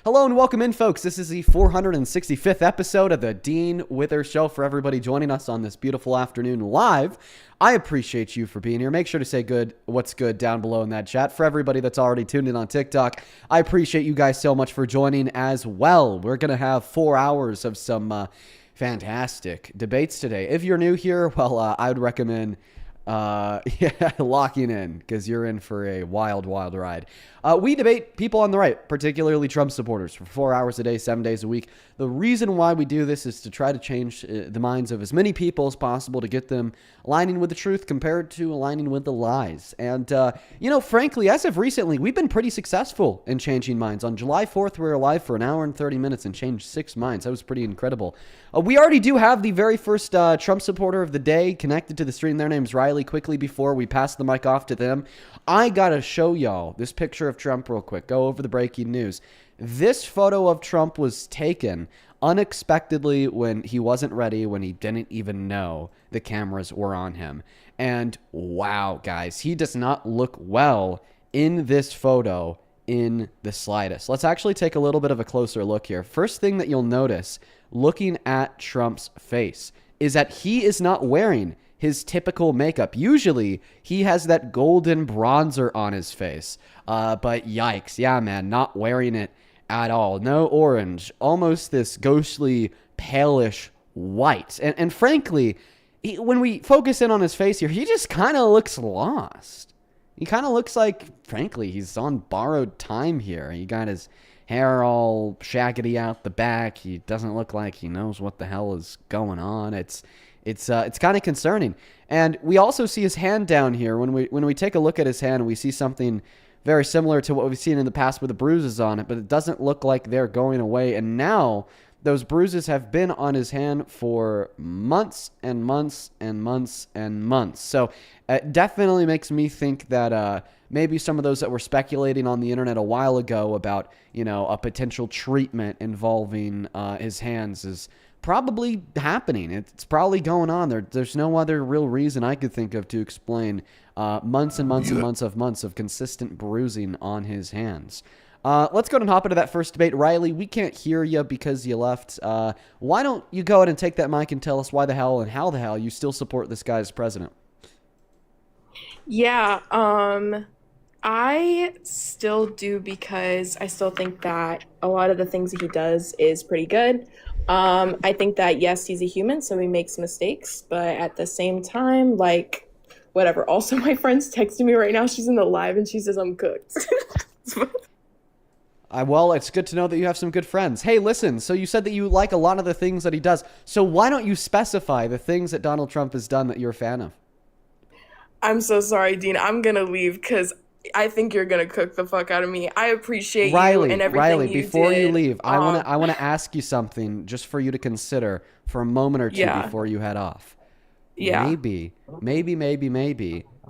Hello and welcome in, folks. This is the 465th episode of the Dean Wither Show. For everybody joining us on this beautiful afternoon live, I appreciate you for being here. Make sure to say what's good down below in that chat. For everybody that's already tuned in on TikTok, I appreciate you guys so much for joining as well. We're going to have 4 hours of some fantastic debates today. If you're new here, well, I would recommend locking in, because you're in for a wild ride. We debate people on the right, particularly Trump supporters, for 4 hours a day, 7 days a week. The reason why we do this is to try to change the minds of as many people as possible, to get them aligning with the truth compared to aligning with the lies. And, frankly, as of recently, we've been pretty successful in changing minds. On July 4th, we were live for an hour and 30 minutes and changed 6 minds. That was pretty incredible. We already do have the very first Trump supporter of the day connected to the stream. Their name's Riley. Quickly, before we pass the mic off to them, I gotta show y'all this picture of Trump real quick. Go over the breaking news. This photo of Trump was taken unexpectedly when he wasn't ready, when he didn't even know the cameras were on him. And wow, guys, he does not look well in this photo in the slightest. Let's actually take a little bit of a closer look here. First thing that you'll notice looking at Trump's face is that he is not wearing his typical makeup. Usually, he has that golden bronzer on his face. But yikes. Yeah, man, not wearing it at all. No orange. Almost this ghostly, palish white. And frankly, when we focus in on his face here, he just kind of looks lost. He kind of looks like, frankly, he's on borrowed time here. He got his hair all shaggedy out the back. He doesn't look like he knows what the hell is going on. It's kind of concerning. And we also see his hand down here. When we take a look at his hand, we see something very similar to what we've seen in the past with the bruises on it, but it doesn't look like they're going away. And now those bruises have been on his hand for months and months and months and months. So it definitely makes me think that maybe some of those that were speculating on the internet a while ago about, a potential treatment involving his hands is probably happening. It's probably going on. There's no other real reason I could think of to explain months and months and months of consistent bruising on his hands. Let's go ahead and hop into that first debate. Riley, we can't hear you because you left. Why don't you go ahead and take that mic and tell us why the hell and how the hell you still support this guy as president? Yeah, I still do, because I still think that a lot of the things that he does is pretty good. I think that, yes, he's a human, so he makes mistakes, but at the same time, whatever. Also, my friend's texting me right now. She's in the live, and she says I'm cooked. Well, it's good to know that you have some good friends. Hey, listen, so you said that you like a lot of the things that he does. So why don't you specify the things that Donald Trump has done that you're a fan of? I'm so sorry, Dean. I'm going to leave because I think you're going to cook the fuck out of me. I appreciate you and everything Riley, you before did. you leave, I want to ask you something just for you to consider for a moment or two before you head off. Yeah. Maybe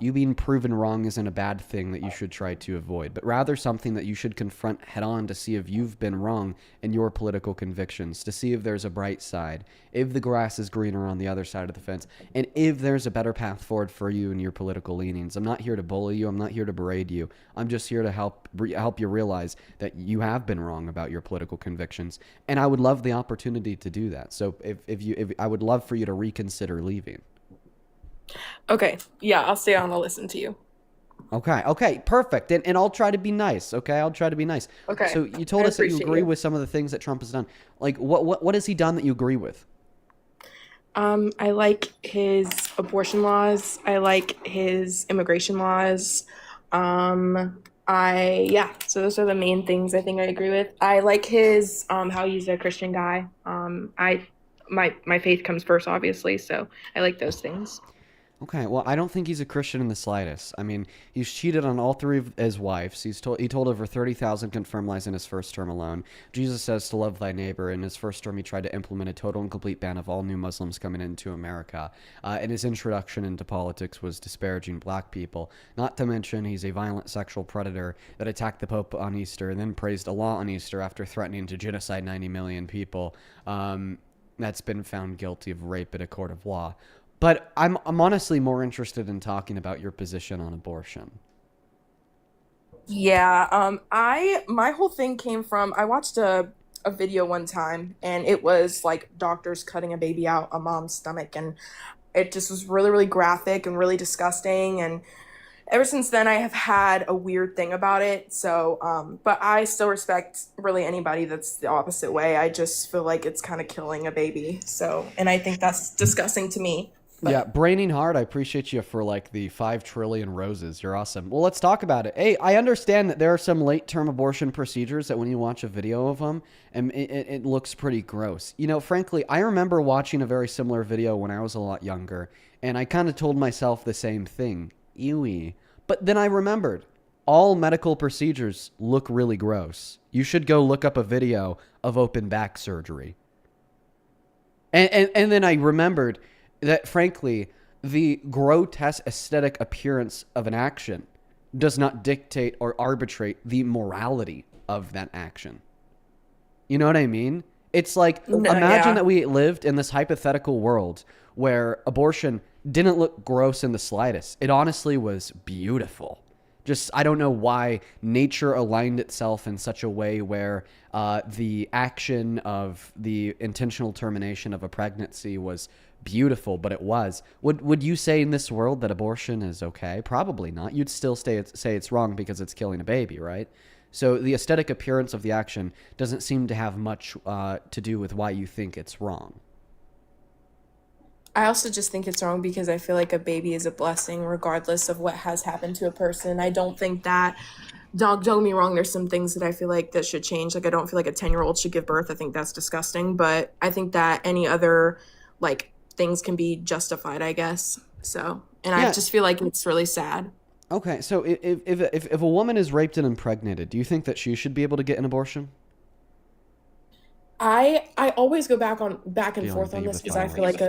you being proven wrong isn't a bad thing that you should try to avoid, but rather something that you should confront head on to see if you've been wrong in your political convictions, to see if there's a bright side, if the grass is greener on the other side of the fence, and if there's a better path forward for you and your political leanings. I'm not here to bully you. I'm not here to berate you. I'm just here to help you realize that you have been wrong about your political convictions, and I would love the opportunity to do that. So if I would love for you to reconsider leaving. Okay. Yeah, I'll stay on. I'll listen to you. Okay, perfect. And I'll try to be nice, okay? I'll try to be nice. Okay. So you told us that you agree with some of the things that Trump has done. Like, what has he done that you agree with? I like his abortion laws. I like his immigration laws. So those are the main things I think I agree with. I like his, how he's a Christian guy. My faith comes first, obviously, so I like those things. Okay, well, I don't think he's a Christian in the slightest. I mean, he's cheated on all three of his wives. He told over 30,000 confirmed lies in his first term alone. Jesus says to love thy neighbor. In his first term, he tried to implement a total and complete ban of all new Muslims coming into America. And his introduction into politics was disparaging black people. Not to mention, he's a violent sexual predator that attacked the Pope on Easter and then praised Allah on Easter after threatening to genocide 90 million people. That's been found guilty of rape in a court of law. But I'm honestly more interested in talking about your position on abortion. Yeah, I my whole thing came from I watched a video one time and it was like doctors cutting a baby out a mom's stomach and it just was really really graphic and really disgusting and ever since then I have had a weird thing about it. So, but I still respect really anybody that's the opposite way. I just feel like it's kind of killing a baby. So, and I think that's disgusting to me. Yeah, But braining hard. I appreciate you for like the 5 trillion roses. You're awesome. Well, let's talk about it. Hey, I understand that there are some late term abortion procedures that when you watch a video of them, and it looks pretty gross. You know, frankly, I remember watching a very similar video when I was a lot younger, and I kind of told myself the same thing. Ewy. But then I remembered all medical procedures look really gross. You should go look up a video of open back surgery. And then I remembered that, frankly, the grotesque aesthetic appearance of an action does not dictate or arbitrate the morality of that action. You know what I mean? It's like, no, imagine yeah. that we lived in this hypothetical world where abortion didn't look gross in the slightest. It honestly was beautiful. Just, I don't know why nature aligned itself in such a way where the action of the intentional termination of a pregnancy was beautiful, but it was. Would you say in this world that abortion is okay? Probably not. You'd still say it's wrong because it's killing a baby, right? So the aesthetic appearance of the action doesn't seem to have much to do with why you think it's wrong. I also just think it's wrong because I feel like a baby is a blessing regardless of what has happened to a person. I don't think that don't get me wrong, there's some things that I feel like that should change. Like I don't feel like a 10-year-old should give birth. I think that's disgusting, but I think that any other like things can be justified, I guess. So, and I Yeah. just feel like it's really sad. Okay. So if a woman is raped and impregnated, do you think that she should be able to get an abortion? I always go back and Feeling forth on B this with violence.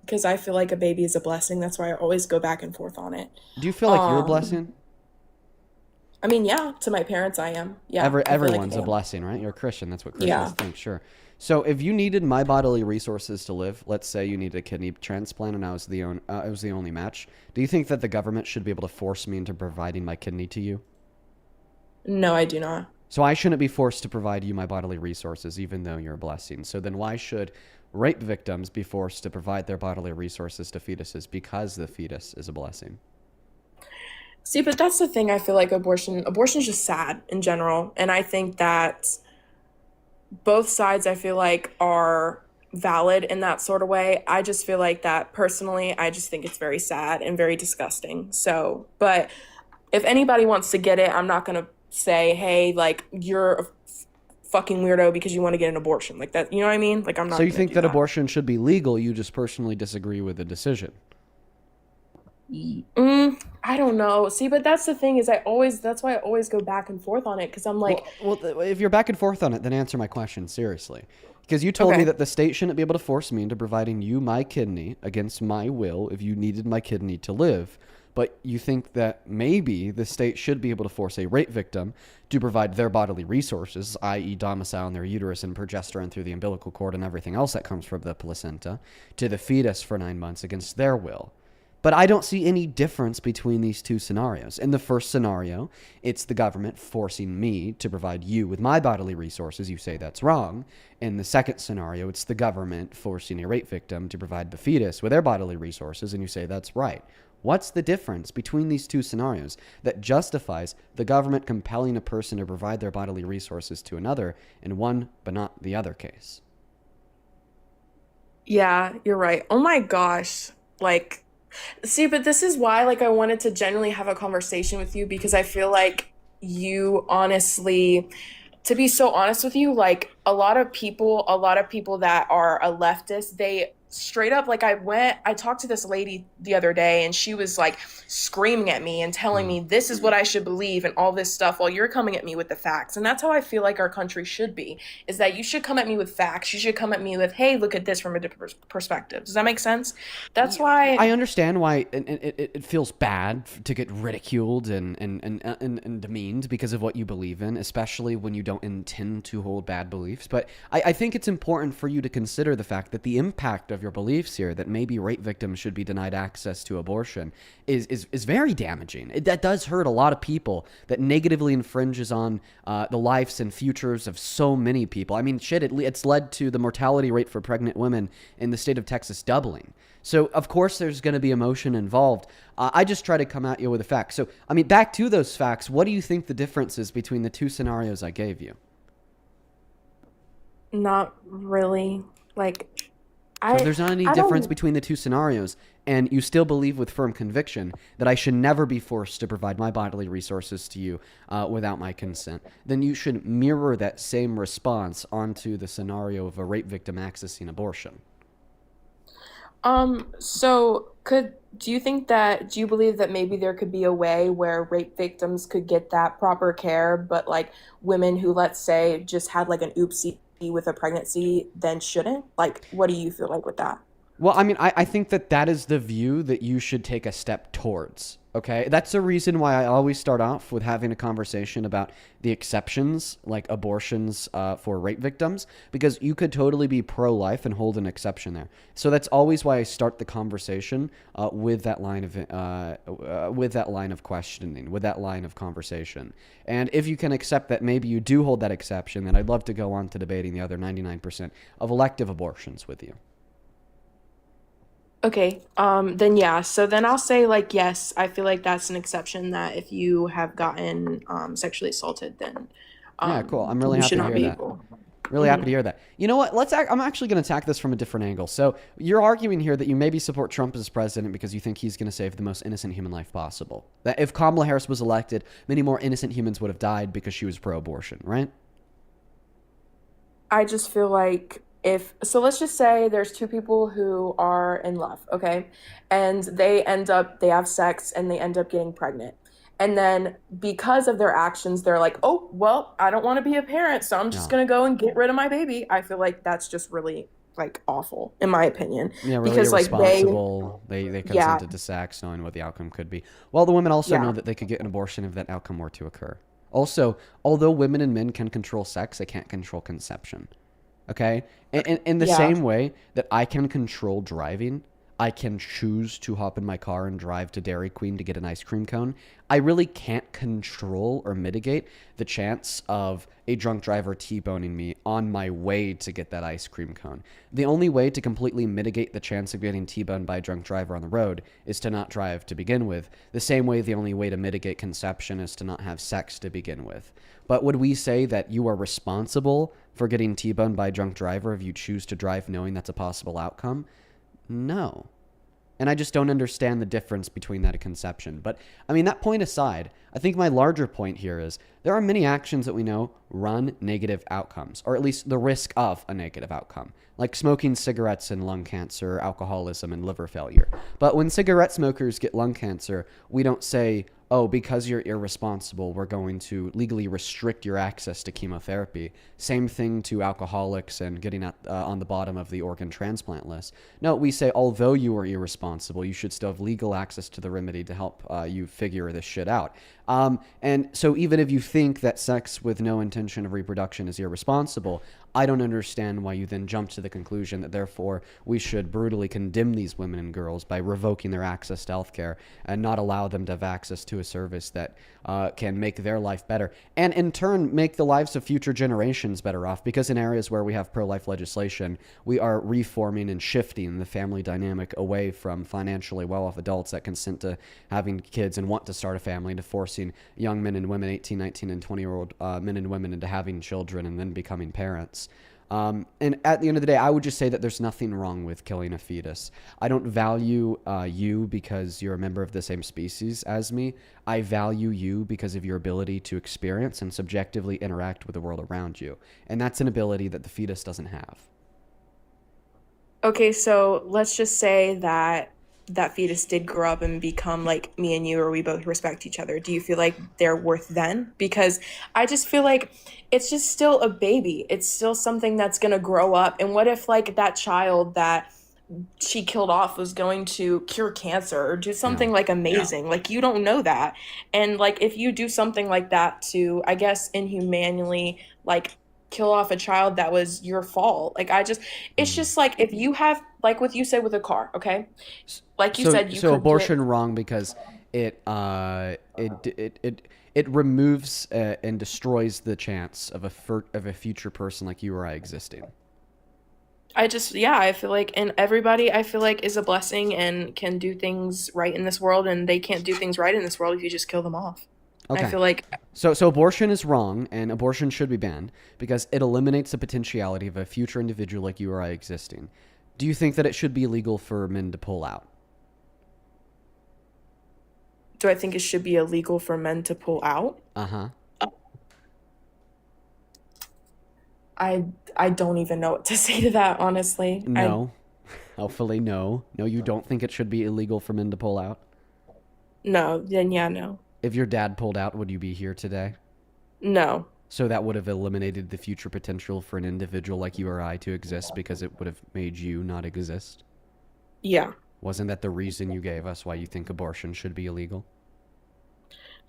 because I feel like a baby is a blessing. That's why I always go back and forth on it. Do you feel like you're a Um, blessing? I mean, yeah, to my parents I am. Yeah, I feel like Everyone's I a am. blessing, right? You're a Christian. That's what Christians Yeah. think, sure. So if you needed my bodily resources to live, let's say you needed a kidney transplant and I was the only match, do you think that the government should be able to force me into providing my kidney to you? No, I do not. So I shouldn't be forced to provide you my bodily resources, even though you're a blessing. So then why should rape victims be forced to provide their bodily resources to fetuses because the fetus is a blessing? See, but that's the thing. I feel like abortion is just sad in general, and I think that both sides I feel like are valid in that sort of way. I just feel like that personally, I just think it's very sad and very disgusting. So, but if anybody wants to get it, I'm not gonna say, hey, like you're a fucking weirdo because you want to get an abortion. Like that, you know what I mean? Like I'm So not you gonna think do that that. abortion should be legal, you just personally disagree with the decision? I don't know. See, but that's the thing is that's why I always go back and forth on it because I'm like, If you're back and forth on it, then answer my question seriously. Because you told me okay, that the state shouldn't be able to force me into providing you my kidney against my will if you needed my kidney to live. But you think that maybe the state should be able to force a rape victim to provide their bodily resources, i.e., domicile in their uterus and progesterone through the umbilical cord and everything else that comes from the placenta, to the fetus for 9 months against their will. But I don't see any difference between these two scenarios. In the first scenario, it's the government forcing me to provide you with my bodily resources. You say that's wrong. In the second scenario, it's the government forcing a rape victim to provide the fetus with their bodily resources, and you say that's right. What's the difference between these two scenarios that justifies the government compelling a person to provide their bodily resources to another in one but not the other case? yeah, you're right. Oh my gosh, like. See, but this is why like I wanted to genuinely have a conversation with you because I feel like you honestly to be so honest with you, like a lot of people that are a leftist, they straight up like I talked to this lady the other day and she was like screaming at me and telling Hmm. me this is what I should believe and all this stuff while you're coming at me with the facts. And that's how I feel like our country should be, is that you should come at me with facts. You should come at me with, hey, look at this from a different perspective. Does that make sense? That's I why understand why it feels bad to get ridiculed and demeaned because of what you believe in, especially when you don't intend to hold bad beliefs. But I think it's important for you to consider the fact that the impact of your beliefs here, that maybe rape victims should be denied access to abortion, is very damaging. That does hurt a lot of people. That negatively infringes on the lives and futures of so many people. I mean, shit, it's led to the mortality rate for pregnant women in the state of Texas doubling. So, of course, there's going to be emotion involved. I just try to come at you with the facts. So, I mean, back to those facts, what do you think the difference is between the two scenarios I gave you? Not really. Like, So if I there's not any I difference don't. between the two scenarios, and you still believe with firm conviction that I should never be forced to provide my bodily resources to you without my consent, then you should mirror that same response onto the scenario of a rape victim accessing abortion. So do you think that, do you believe that maybe there could be a way where rape victims could get that proper care, but like women who, let's say, just had like an oopsie with a pregnancy then shouldn't? Like, what do you feel like with that? Well, I mean, I think that that is the view that you should take a step towards. Okay. That's the reason why I always start off with having a conversation about the exceptions, like abortions for rape victims, because you could totally be pro life and hold an exception there. So that's always why I start the conversation with that line of questioning, with that line of conversation. And if you can accept that maybe you do hold that exception, then I'd love to go on to debating the other 99% of elective abortions with you. Okay, then yeah, so then I'll say like yes, I feel like that's an exception that if you have gotten sexually assaulted, then Yeah, cool. I'm really you happy should to not hear be that. able. Really happy to hear that. You know what? I'm actually going to attack this from a different angle. So you're arguing here that you maybe support Trump as president because you think he's going to save the most innocent human life possible. That if Kamala Harris was elected, many more innocent humans would have died because she was pro-abortion, right? I just feel like if, so let's just say there's two people who are in love, okay? And they have sex and they end up getting pregnant. And then because of their actions, they're like, oh, well, I don't want to be a parent, so I'm just Yeah. going to go and get rid of my baby. I feel like that's just really like awful, in my opinion. Yeah, really Because like irresponsible. They yeah, consented to sex knowing what the outcome could be. Well, the women also know yeah, that they could get an abortion if that outcome were to occur. Also, although women and men can control sex, they can't control conception. Okay? In the yeah. same way that I can control driving, I can choose to hop in my car and drive to Dairy Queen to get an ice cream cone. I really can't control or mitigate the chance of a drunk driver T-boning me on my way to get that ice cream cone. The only way to completely mitigate the chance of getting T-boned by a drunk driver on the road is to not drive to begin with. The same way the only way to mitigate conception is to not have sex to begin with. But would we say that you are responsible for getting T-boned by a drunk driver if you choose to drive knowing that's a possible outcome? No. And I just don't understand the difference between that and conception. But I mean, that point aside, I think my larger point here is there are many actions that we know run negative outcomes, or at least the risk of a negative outcome, like smoking cigarettes and lung cancer, alcoholism and liver failure. But when cigarette smokers get lung cancer, we don't say, oh, because you're irresponsible, we're going to legally restrict your access to chemotherapy. Same thing to alcoholics and getting on the bottom of the organ transplant list. No, we say, although you are irresponsible, you should still have legal access to the remedy to help you figure this shit out. And so even if you think that sex with no intention of reproduction is irresponsible, I don't understand why you then jump to the conclusion that therefore we should brutally condemn these women and girls by revoking their access to healthcare and not allow them to have access to a service that can make their life better and in turn make the lives of future generations better off, because in areas where we have pro-life legislation, we are reforming and shifting the family dynamic away from financially well-off adults that consent to having kids and want to start a family to forcing young men and women, 18, 19, and 20-year-old men and women into having children and then becoming parents. And at the end of the day, I would just say that there's nothing wrong with killing a fetus. I don't value you because you're a member of the same species as me. I value you because of your ability to experience and subjectively interact with the world around you. And that's an ability that the fetus doesn't have. Okay, so let's just say that that fetus did grow up and become like me and you, or we both respect each other. Do you feel like they're worth then? Because I just feel like it's just still a baby. It's still something that's gonna grow up. And what if like that child that she killed off was going to cure cancer or do Yeah. something like amazing? Like you don't know that. And like if you do something like that to, I guess, inhumanely like kill off a child that was your fault. Like it's Mm. just like if you have like what you said with a car, okay? Like you So said, you so could get abortion wrong because it removes and destroys the chance of of a future person like you or I existing. I just, yeah, I feel like, and everybody I feel like is a blessing and can do things right in this world, and they can't do things right in this world if you just kill them off. I Okay. feel like, So abortion is wrong and abortion should be banned because it eliminates the potentiality of a future individual like you or I existing. Do you think that it should be illegal for men to pull out? do I think it should be illegal for men to pull out? Uh-huh. I I don't even know what to say to that, honestly. I No. Hopefully no. No, you don't think it should be illegal for men to pull out? no, then yeah, no. If your dad pulled out, would you be here today? No. So that would have eliminated the future potential for an individual like you or I to exist because it would have made you not exist. Yeah. Wasn't that the reason you gave us why you think abortion should be illegal?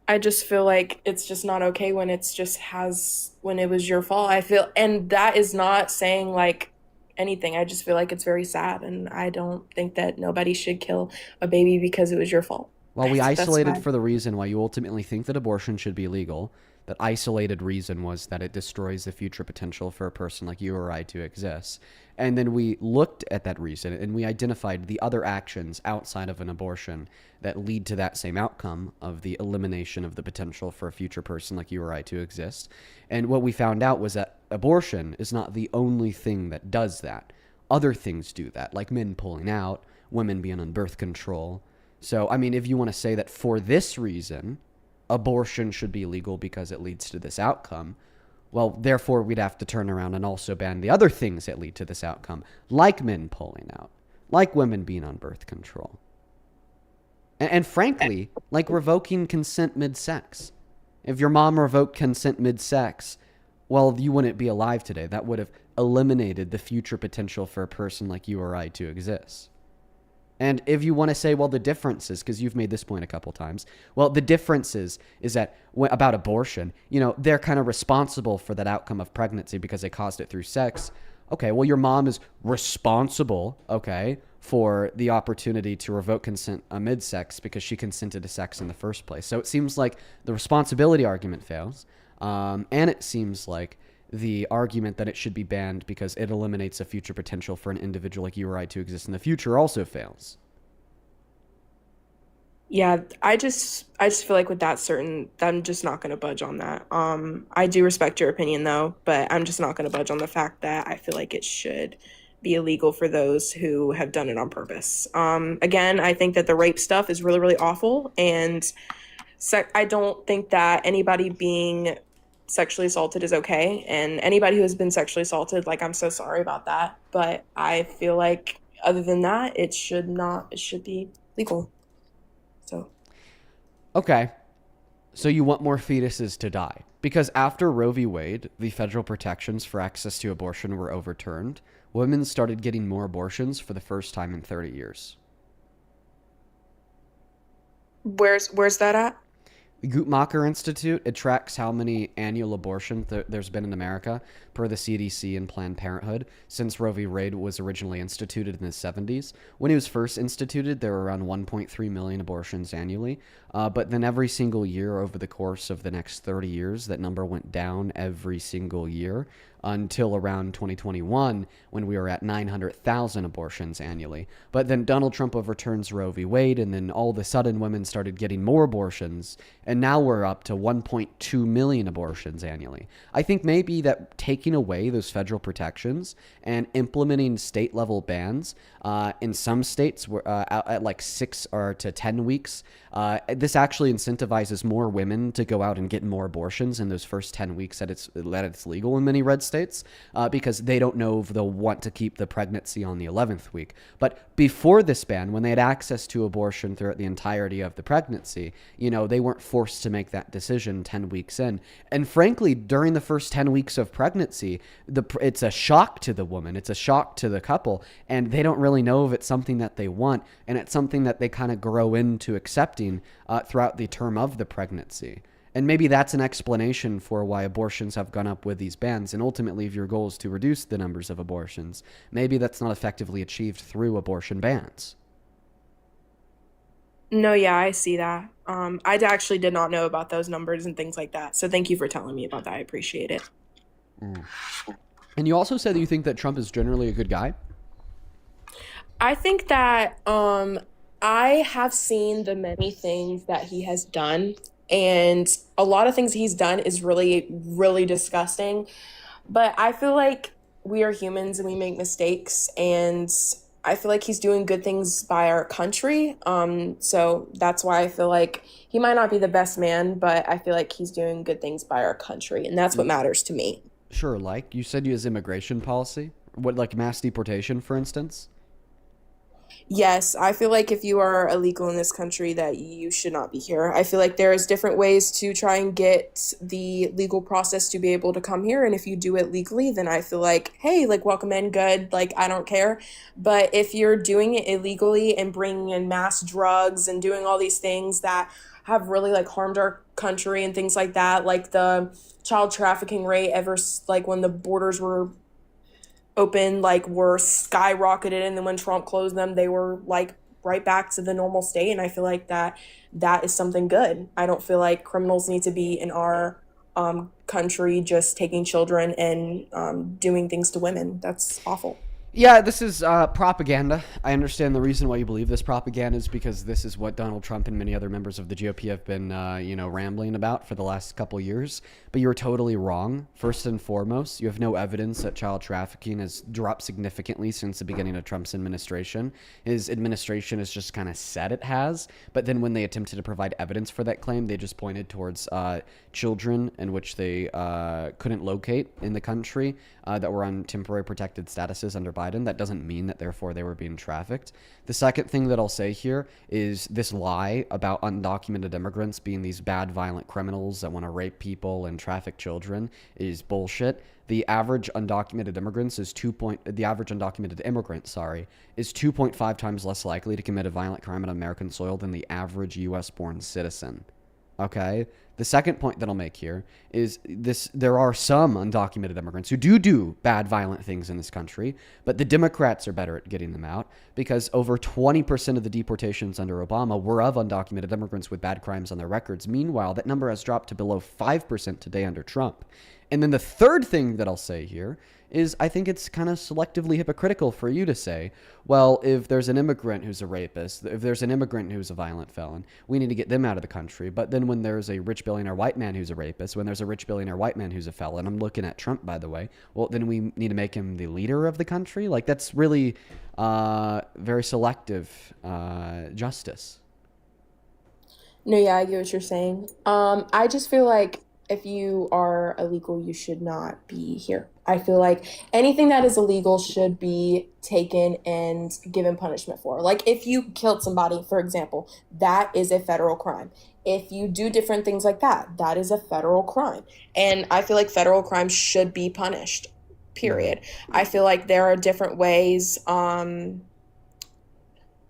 I just feel like it's just not okay when it's just has when it was your fault. I feel, and that is not saying like anything. I just feel like it's very sad, and I don't think that nobody should kill a baby because it was your fault. Well, we That's isolated my for the reason why you ultimately think that abortion should be legal. That isolated reason was that it destroys the future potential for a person like you or I to exist. And then we looked at that reason and we identified the other actions outside of an abortion that lead to that same outcome of the elimination of the potential for a future person like you or I to exist. And what we found out was that abortion is not the only thing that does that. Other things do that, like men pulling out, women being on birth control. So, I mean, if you want to say that for this reason, abortion should be legal because it leads to this outcome, well, therefore, we'd have to turn around and also ban the other things that lead to this outcome, like men pulling out, like women being on birth control. And frankly, like revoking consent mid sex. If your mom revoked consent mid sex, well, you wouldn't be alive today. That would have eliminated the future potential for a person like you or I to exist. And if you want to say, well, the differences, because you've made this point a couple times, well, the differences is that about abortion, they're kind of responsible for that outcome of pregnancy because they caused it through sex. Okay, well, your mom is responsible, okay, for the opportunity to revoke consent amid sex because she consented to sex in the first place. So it seems like the responsibility argument fails. And it seems like the argument that it should be banned because it eliminates a future potential for an individual like you or I to exist in the future also fails. Yeah, I just feel like with that certain I'm just not gonna budge on that. I do respect your opinion though, but I'm just not gonna budge on the fact that I feel like it should be illegal for those who have done it on purpose. Again, I think that the rape stuff is really, really awful, and I don't think that anybody being sexually assaulted is okay. And anybody who has been sexually assaulted, like, I'm so sorry about that. But I feel like other than that, it should not, it should be legal. So, Okay, so you want more fetuses to die. Because after Roe v. Wade, the federal protections for access to abortion were overturned, women started getting more abortions for the first time in 30 years. where's that at? The Guttmacher Institute, it tracks how many annual abortions there's been in America per the CDC and Planned Parenthood since Roe v. Wade was originally instituted in the 70s. When it was first instituted, there were around 1.3 million abortions annually. But then every single year over the course of the next 30 years, that number went down every single year until around 2021 when we were at 900,000 abortions annually. But then Donald Trump overturns Roe v. Wade, and then all of a sudden women started getting more abortions, and now we're up to 1.2 million abortions annually. I think maybe that taking away those federal protections and implementing state-level bans in some states at like 6 or to 10 weeks, this actually incentivizes more women to go out and get more abortions in those first 10 weeks that it's legal in many red states because they don't know if they'll want to keep the pregnancy on the 11th week. But before this ban, when they had access to abortion throughout the entirety of the pregnancy, they weren't forced to make that decision 10 weeks in. And frankly, during the first 10 weeks of pregnancy, it's a shock to the woman. It's a shock to the couple. And they don't really know if it's something that they want. And it's something that they kind of grow into accepting throughout the term of the pregnancy. And maybe that's an explanation for why abortions have gone up with these bans. And ultimately, if your goal is to reduce the numbers of abortions, maybe that's not effectively achieved through abortion bans. No, yeah, I see that. Actually did not know about those numbers and things like that. So thank you for telling me about that. I appreciate it. Mm. And you also said that you think that Trump is generally a good guy. I think that I have seen the many things that he has done, and a lot of things he's done is really, really disgusting. But I feel like we are humans and we make mistakes, and I feel like he's doing good things by our country. So that's why I feel like he might not be the best man, but I feel like he's doing good things by our country, and that's what Mm, matters to me. sure, like you said, his immigration policy, what like mass deportation, for instance. Yes, I feel like if you are illegal in this country that you should not be here. I feel like there's different ways to try and get the legal process to be able to come here, and if you do it legally, then I feel like, hey, like welcome in, good, like I don't care. But if you're doing it illegally and bringing in mass drugs and doing all these things that have really like harmed our country and things like that, like the child trafficking rate like when the borders were open like were skyrocketed, and then when Trump closed them they were like right back to the normal state, and I feel like that is something good. I don't feel like criminals need to be in our country just taking children and doing things to women. That's awful. Yeah, this is propaganda. I understand the reason why you believe this propaganda is because this is what Donald Trump and many other members of the GOP have been, rambling about for the last couple of years. But you're totally wrong. First and foremost, you have no evidence that child trafficking has dropped significantly since the beginning of Trump's administration. His administration has just kind of said it has, but then when they attempted to provide evidence for that claim, they just pointed towards children in which they couldn't locate in the country that were on temporary protected statuses under Biden. That doesn't mean that therefore they were being trafficked. The second thing that I'll say here is this lie about undocumented immigrants being these bad, violent criminals that want to rape people and traffic children is bullshit. The average undocumented immigrant, is 2.5 times less likely to commit a violent crime on American soil than the average U.S. born citizen. Okay. The second point that I'll make here is this: there are some undocumented immigrants who do bad, violent things in this country, but the Democrats are better at getting them out because over 20% of the deportations under Obama were of undocumented immigrants with bad crimes on their records. Meanwhile, that number has dropped to below 5% today under Trump. And then the third thing that I'll say here is I think it's kind of selectively hypocritical for you to say, well, if there's an immigrant who's a rapist, if there's an immigrant who's a violent felon, we need to get them out of the country. But then when there's a rich billionaire white man who's a rapist, when there's a rich billionaire white man who's a felon, I'm looking at Trump, by the way, well, then we need to make him the leader of the country? Like, that's really very selective justice. No, yeah, I get what you're saying. I just feel like if you are illegal, you should not be here. I feel like anything that is illegal should be taken and given punishment for. Like if you killed somebody, for example, that is a federal crime. If you do different things like that, that is a federal crime. And I feel like federal crimes should be punished, Mm-hmm. period. I feel like there are different ways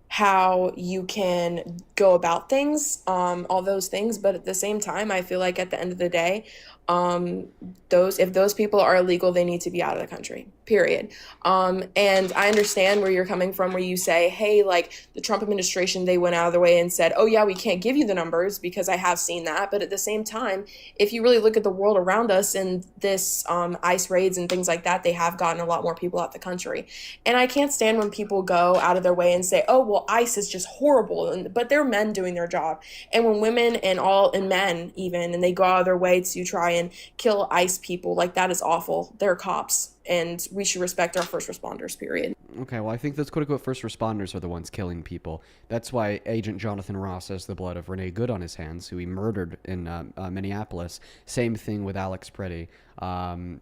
how you can go about things, all those things. But at the same time, I feel like at the end of the day, um, those if those people are illegal, they need to be out of the country. Period. And I understand where you're coming from, where you say, hey, like the Trump administration, they went out of their way and said, oh yeah, we can't give you the numbers because I have seen that. But at the same time, if you really look at the world around us and this ICE raids and things like that, they have gotten a lot more people out the country. And I can't stand when people go out of their way and say, oh, well, ICE is just horrible. But they're men doing their job. And when women and men even, and they go out of their way to try and kill ICE people, like that is awful. They're cops. And we should respect our first responders, period. Okay, well, I think those quote-unquote first responders are the ones killing people. That's why Agent Jonathan Ross has the blood of Renee Good on his hands, who he murdered in Minneapolis. Same thing with Alex Pretty, and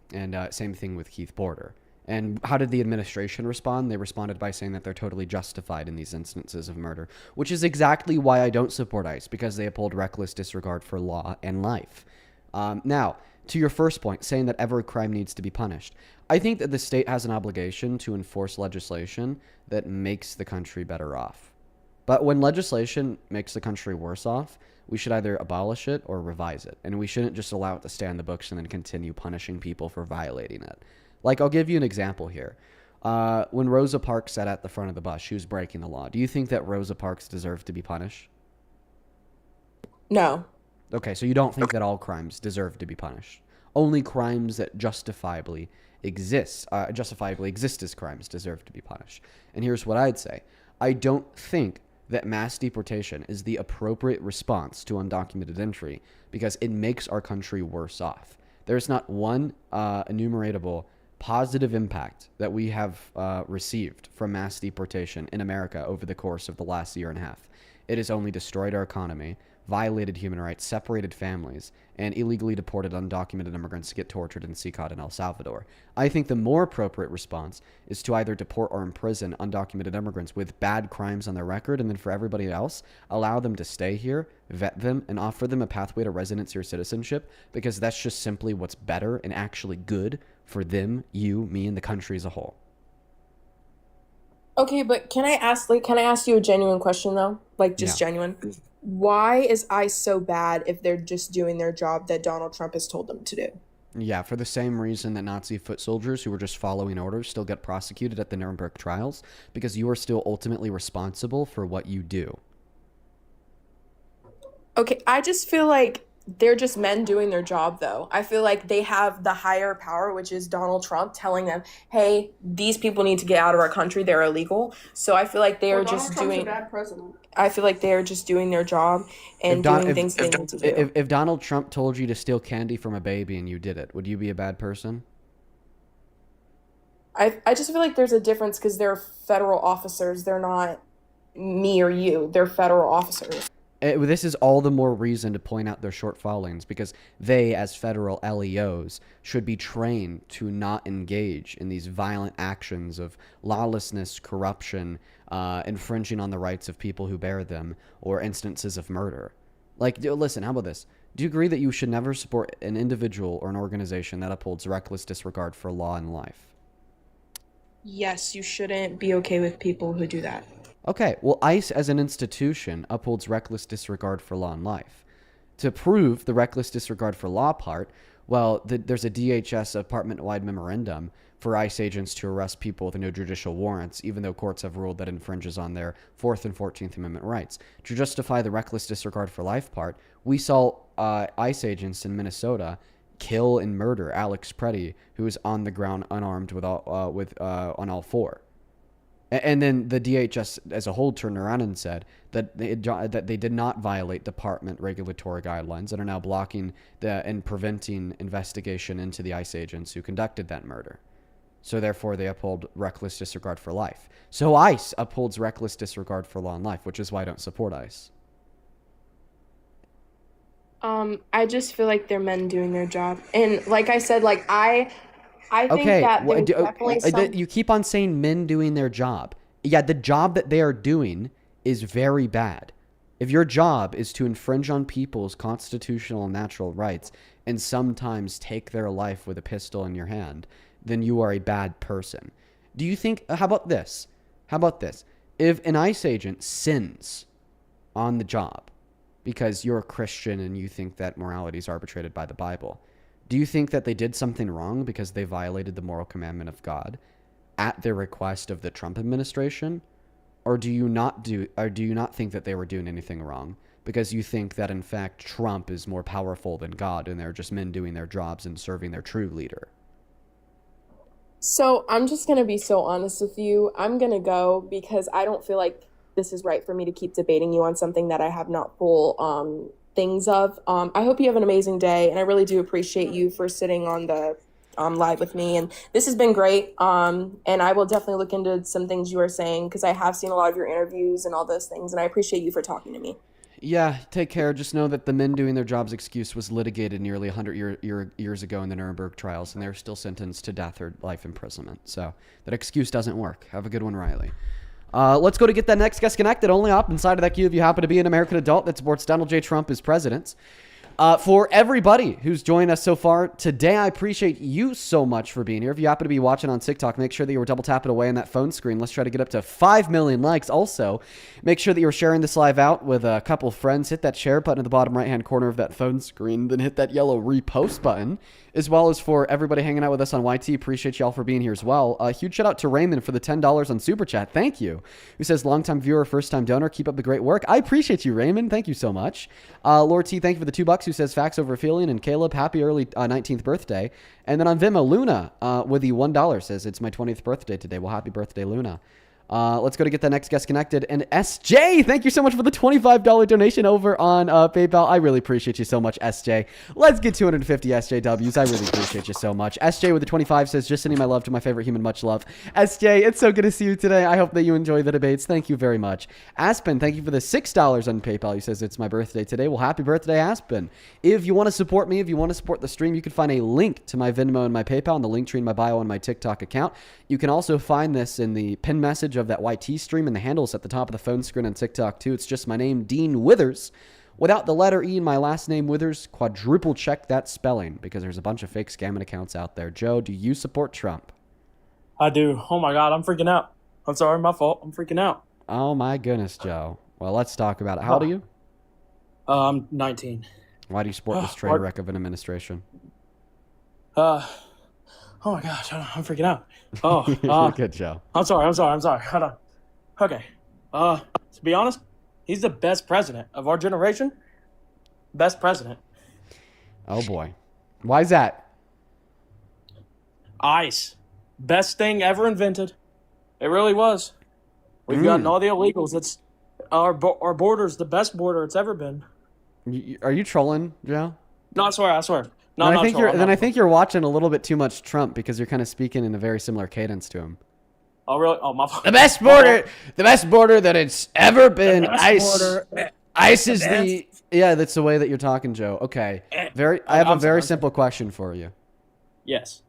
same thing with Keith Porter. And how did the administration respond? They responded by saying that they're totally justified in these instances of murder, which is exactly why I don't support ICE, because they uphold reckless disregard for law and life. Now, to your first point, saying that every crime needs to be punished, I think that the state has an obligation to enforce legislation that makes the country better off. But when legislation makes the country worse off, we should either abolish it or revise it. And we shouldn't just allow it to stay on the books and then continue punishing people for violating it. Like, I'll give you an example here. When Rosa Parks sat at the front of the bus, she was breaking the law. Do you think that Rosa Parks deserved to be punished? No. Okay, so you don't think that all crimes deserve to be punished. Only crimes that justifiably exist as crimes deserve to be punished. And here's what I'd say. I don't think that mass deportation is the appropriate response to undocumented entry because it makes our country worse off. There's not one enumeratable positive impact that we have received from mass deportation in America over the course of the last year and a half. It has only destroyed our economy, violated human rights, separated families, and illegally deported undocumented immigrants to get tortured and CICAD in El Salvador. I think the more appropriate response is to either deport or imprison undocumented immigrants with bad crimes on their record, and then for everybody else, allow them to stay here, vet them, and offer them a pathway to residency or citizenship, because that's just simply what's better and actually good for them, you, me, and the country as a whole. Okay, but can I ask you a genuine question though? Like just Yeah. genuine. Why is ICE so bad if they're just doing their job that Donald Trump has told them to do? Yeah, for the same reason that Nazi foot soldiers who were just following orders still get prosecuted at the Nuremberg trials, because you are still ultimately responsible for what you do. Okay, I just feel like they're just men doing their job, though. I feel like they have the higher power, which is Donald Trump telling them, hey, these people need to get out of our country. They're illegal. So I feel like they are just doing. Bad president. I feel like they are just doing their job and doing things they need to do. If Donald Trump told you to steal candy from a baby and you did it, would you be a bad person? I just feel like there's a difference because they're federal officers. They're not me or you. They're federal officers. This is all the more reason to point out their shortfallings, because they, as federal LEOs, should be trained to not engage in these violent actions of lawlessness, corruption, infringing on the rights of people who bear them, or instances of murder. Like, listen, how about this? Do you agree that you should never support an individual or an organization that upholds reckless disregard for law and life? Yes, you shouldn't be okay with people who do that. Okay, well, ICE as an institution upholds reckless disregard for law and life. To prove the reckless disregard for law part, well, there's a DHS department-wide memorandum for ICE agents to arrest people with no judicial warrants, even though courts have ruled that infringes on their 4th and 14th Amendment rights. To justify the reckless disregard for life part, we saw ICE agents in Minnesota kill and murder Alex Preddy, who was on the ground unarmed on all four. And then the DHS as a whole turned around and said that they did not violate department regulatory guidelines and are now blocking and preventing investigation into the ICE agents who conducted that murder. So therefore, they uphold reckless disregard for life. So ICE upholds reckless disregard for law and life, which is why I don't support ICE. I just feel like they're men doing their job. And like I said, like I think that there's definitely some. You keep on saying men doing their job. Yeah, the job that they are doing is very bad. If your job is to infringe on people's constitutional and natural rights and sometimes take their life with a pistol in your hand, then you are a bad person. Do you think, how about this? If an ICE agent sins on the job because you're a Christian and you think that morality is arbitrated by the Bible, do you think that they did something wrong because they violated the moral commandment of God at the request of the Trump administration? Or do you not think that they were doing anything wrong because you think that in fact Trump is more powerful than God and they're just men doing their jobs and serving their true leader? So I'm just gonna be so honest with you. I'm gonna go because I don't feel like this is right for me to keep debating you on something that I have not full things of. I hope you have an amazing day, and I really do appreciate you for sitting on the live with me. And this has been great. And I will definitely look into some things you are saying because I have seen a lot of your interviews and all those things, and I appreciate you for talking to me. Yeah, take care. Just know that the men doing their jobs excuse was litigated nearly 100 years ago in the Nuremberg trials, and they're still sentenced to death or life imprisonment. So that excuse doesn't work. Have a good one, Riley. Let's go to get that next guest connected. Only up inside of that queue if you happen to be an American adult that supports Donald J. Trump as president. For everybody who's joined us so far today, I appreciate you so much for being here. If you happen to be watching on TikTok, make sure that you were double tapping away on that phone screen. Let's try to get up to 5 million likes. Also, make sure that you're sharing this live out with a couple of friends. Hit that share button at the bottom right-hand corner of that phone screen. Then hit that yellow repost button. As well as for everybody hanging out with us on YT, appreciate y'all for being here as well. A huge shout out to Raymond for the $10 on Super Chat. Thank you. Who says, longtime viewer, first-time donor. Keep up the great work. I appreciate you, Raymond. Thank you so much. Lord T, thank you for the $2. Who says, facts over Aphelion. And Caleb, happy early 19th birthday. And then on Vimeo, Luna with the $1 says, it's my 20th birthday today. Well, happy birthday, Luna. Let's go to get the next guest connected. And SJ, thank you so much for the $25 donation over on PayPal. I really appreciate you so much, SJ. Let's get 250 SJWs. I really appreciate you so much. SJ with the 25 says, just sending my love to my favorite human. Much love. SJ, it's so good to see you today. I hope that you enjoy the debates. Thank you very much. Aspen, thank you for the $6 on PayPal. He says, it's my birthday today. Well, happy birthday, Aspen. If you want to support me, if you want to support the stream, you can find a link to my Venmo and my PayPal in the link tree in my bio on my TikTok account. You can also find this in the pinned message of that YT stream, and the handles at the top of the phone screen on TikTok too. It's just my name, Dean Withers, without the letter E in my last name, Withers. Quadruple check that spelling because there's a bunch of fake scamming accounts out there. Joe, do you support Trump? I do. Oh my God, I'm freaking out. I'm sorry, my fault. I'm freaking out. Oh my goodness, Joe. Well, let's talk about it. How old are you? I'm 19. Why do you support this train wreck of an administration? Oh my gosh, I'm freaking out. Oh, You're good, Joe. I'm sorry. Hold on. Okay. To be honest, he's the best president of our generation. Best president. Oh boy. Why is that? ICE. Best thing ever invented. It really was. We've gotten all the illegals. It's our border's the best border it's ever been. Are you trolling, Joe? No, I swear. No, I think you're watching a little bit too much Trump because you're kind of speaking in a very similar cadence to him. Oh really? Oh my fault. The best border that it's ever been. ICE is the that's the way that you're talking, Joe. Okay. I have a very simple question for you. Yes.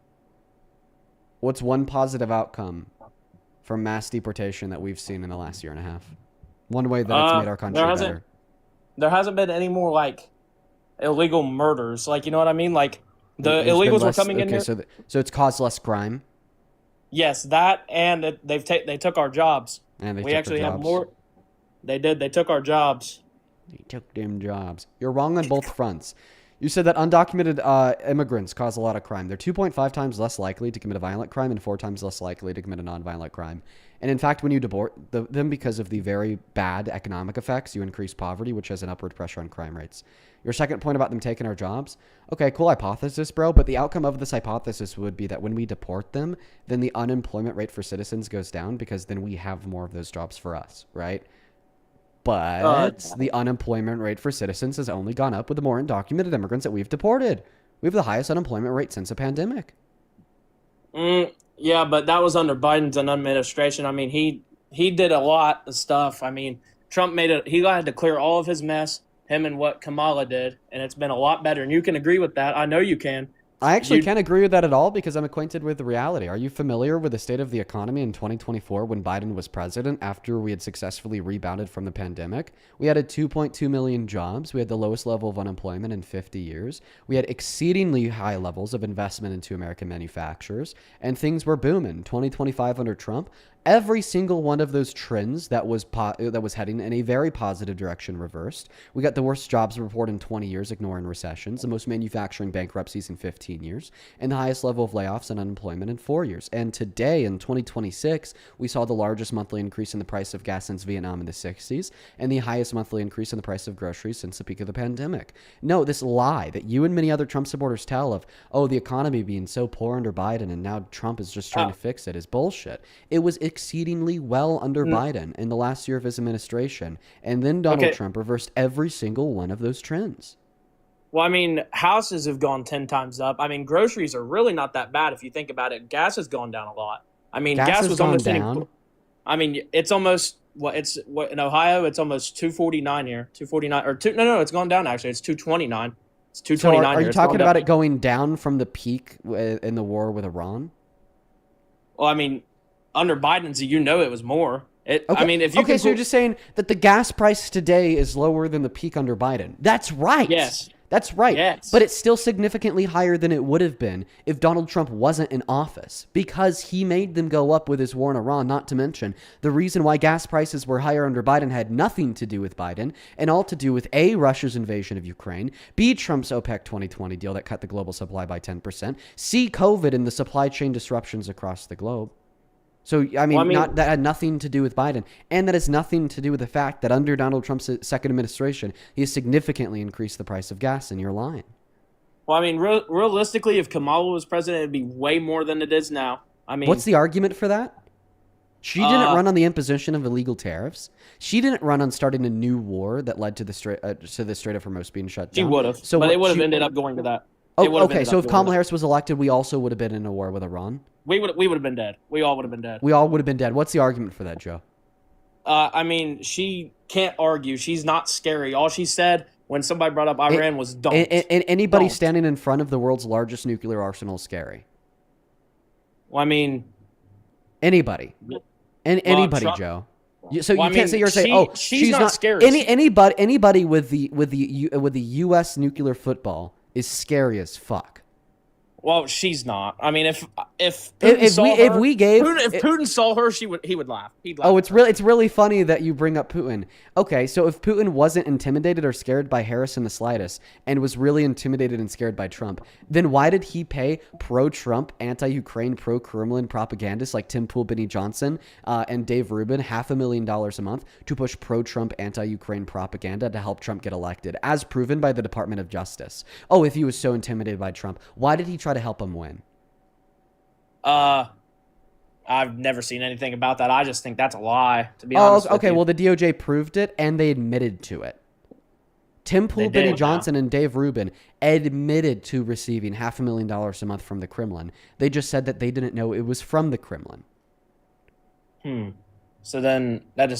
What's one positive outcome from mass deportation that we've seen in the last year and a half? One way that it's made our country better. There hasn't been any more like illegal murders, like, you know what I mean? Like the illegals were coming in here. So it's caused less crime. Yes, that, and they took our jobs. And we actually have more. They did. They took our jobs. They took them jobs. You're wrong on both fronts. You said that undocumented immigrants cause a lot of crime. They're 2.5 times less likely to commit a violent crime and 4 times less likely to commit a nonviolent crime. And in fact, when you deport them because of the very bad economic effects, you increase poverty, which has an upward pressure on crime rates. Your second point about them taking our jobs. Okay, cool hypothesis, bro. But the outcome of this hypothesis would be that when we deport them, then the unemployment rate for citizens goes down because then we have more of those jobs for us, right? But the unemployment rate for citizens has only gone up with the more undocumented immigrants that we've deported. We have the highest unemployment rate since the pandemic. Yeah, but that was under Biden's administration. I mean, he did a lot of stuff. I mean, Trump he had to clear all of his mess, him and what Kamala did, and it's been a lot better. And you can agree with that. I know you can. I actually can't agree with that at all because I'm acquainted with the reality. Are you familiar with the state of the economy in 2024 when Biden was president after we had successfully rebounded from the pandemic? We added 2.2 million jobs. We had the lowest level of unemployment in 50 years. We had exceedingly high levels of investment into American manufacturers, and things were booming. 2025 under Trump, every single one of those trends that was heading in a very positive direction reversed. We got the worst jobs report in 20 years, ignoring recessions, the most manufacturing bankruptcies in 15 years, and the highest level of layoffs and unemployment in 4 years. And today, in 2026, we saw the largest monthly increase in the price of gas since Vietnam in the 60s, and the highest monthly increase in the price of groceries since the peak of the pandemic. No, this lie that you and many other Trump supporters tell of, oh, the economy being so poor under Biden and now Trump is just trying to fix it is bullshit. It was exceedingly well under Biden in the last year of his administration. And then Donald Trump reversed every single one of those trends. Well, I mean, houses have gone 10 times up. I mean, groceries are really not that bad if you think about it. Gas has gone down a lot. I mean, gas was almost down. I mean, it's almost in Ohio, it's almost 249 here. 249 or no, it's gone down actually. It's 229. It's 229 so are here. You talking about it going down from the peak in the war with Iran? Well, I mean, under Biden's, it was more. I mean, if you so you're just saying that the gas price today is lower than the peak under Biden. That's right. Yes. That's right. Yes. But it's still significantly higher than it would have been if Donald Trump wasn't in office, because he made them go up with his war in Iran. Not to mention, the reason why gas prices were higher under Biden had nothing to do with Biden, and all to do with A, Russia's invasion of Ukraine, B, Trump's OPEC 2020 deal that cut the global supply by 10%, C, COVID and the supply chain disruptions across the globe. So, that had nothing to do with Biden. And that has nothing to do with the fact that under Donald Trump's second administration, he has significantly increased the price of gas, and you're lying. Well, I mean, realistically, if Kamala was president, it'd be way more than it is now. I mean, what's the argument for that? She didn't run on the imposition of illegal tariffs. She didn't run on starting a new war that led to the Strait of Hormuz being shut down. She would have, but it would have ended up going to that. Okay, so if Kamala Harris was elected, we also would have been in a war with Iran? We would have been dead. We all would have been dead. We all would have been dead. What's the argument for that, Joe? I mean, she can't argue. She's not scary. All she said when somebody brought up Iran was don't. And anybody standing in front of the world's largest nuclear arsenal is scary. Well, I mean... Anybody. Anybody, Trump, Joe. So you can't say you're saying, she's not scary. Anybody with the U.S. nuclear football is scary as fuck. Well, she's not. I mean, if Putin saw her, he would laugh. He'd laugh. Oh, it's really funny that you bring up Putin. Okay, so if Putin wasn't intimidated or scared by Harris in the slightest, and was really intimidated and scared by Trump, then why did he pay pro-Trump, anti-Ukraine, pro-Kremlin propagandists like Tim Pool, Benny Johnson, and Dave Rubin $500,000 a month to push pro-Trump, anti-Ukraine propaganda to help Trump get elected, as proven by the Department of Justice? Oh, if he was so intimidated by Trump, why did he try to help him win? I've never seen anything about that. I just think that's a lie, to be honest. Okay. Well, the DOJ proved it, and they admitted to it. Tim Pool, Benny Johnson, and Dave Rubin admitted to receiving $500,000 a month from the Kremlin. They just said that they didn't know it was from the Kremlin. So then that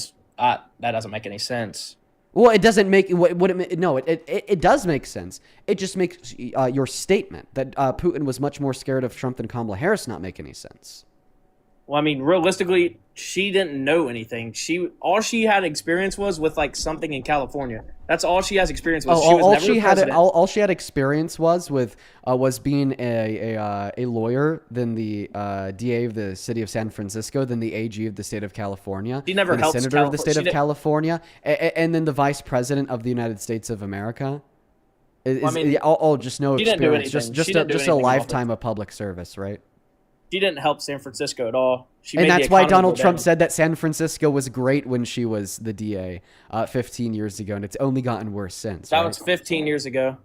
doesn't make any sense. Well, it doesn't make it does make sense. It just makes your statement that Putin was much more scared of Trump than Kamala Harris not make any sense. Well, I mean, realistically, she didn't know anything. All she had experience was with like something in California. That's all she has experience with. All she had experience was with was being a lawyer, then the DA of the city of San Francisco, then the AG of the state of California, she never helped the senator of the state of California, and then the vice president of the United States of America. Just no experience, just a lifetime of public service, right? She didn't help San Francisco at all. And that's why Donald Trump said that San Francisco was great when she was the DA 15 years ago, and it's only gotten worse since. That was 15 years ago.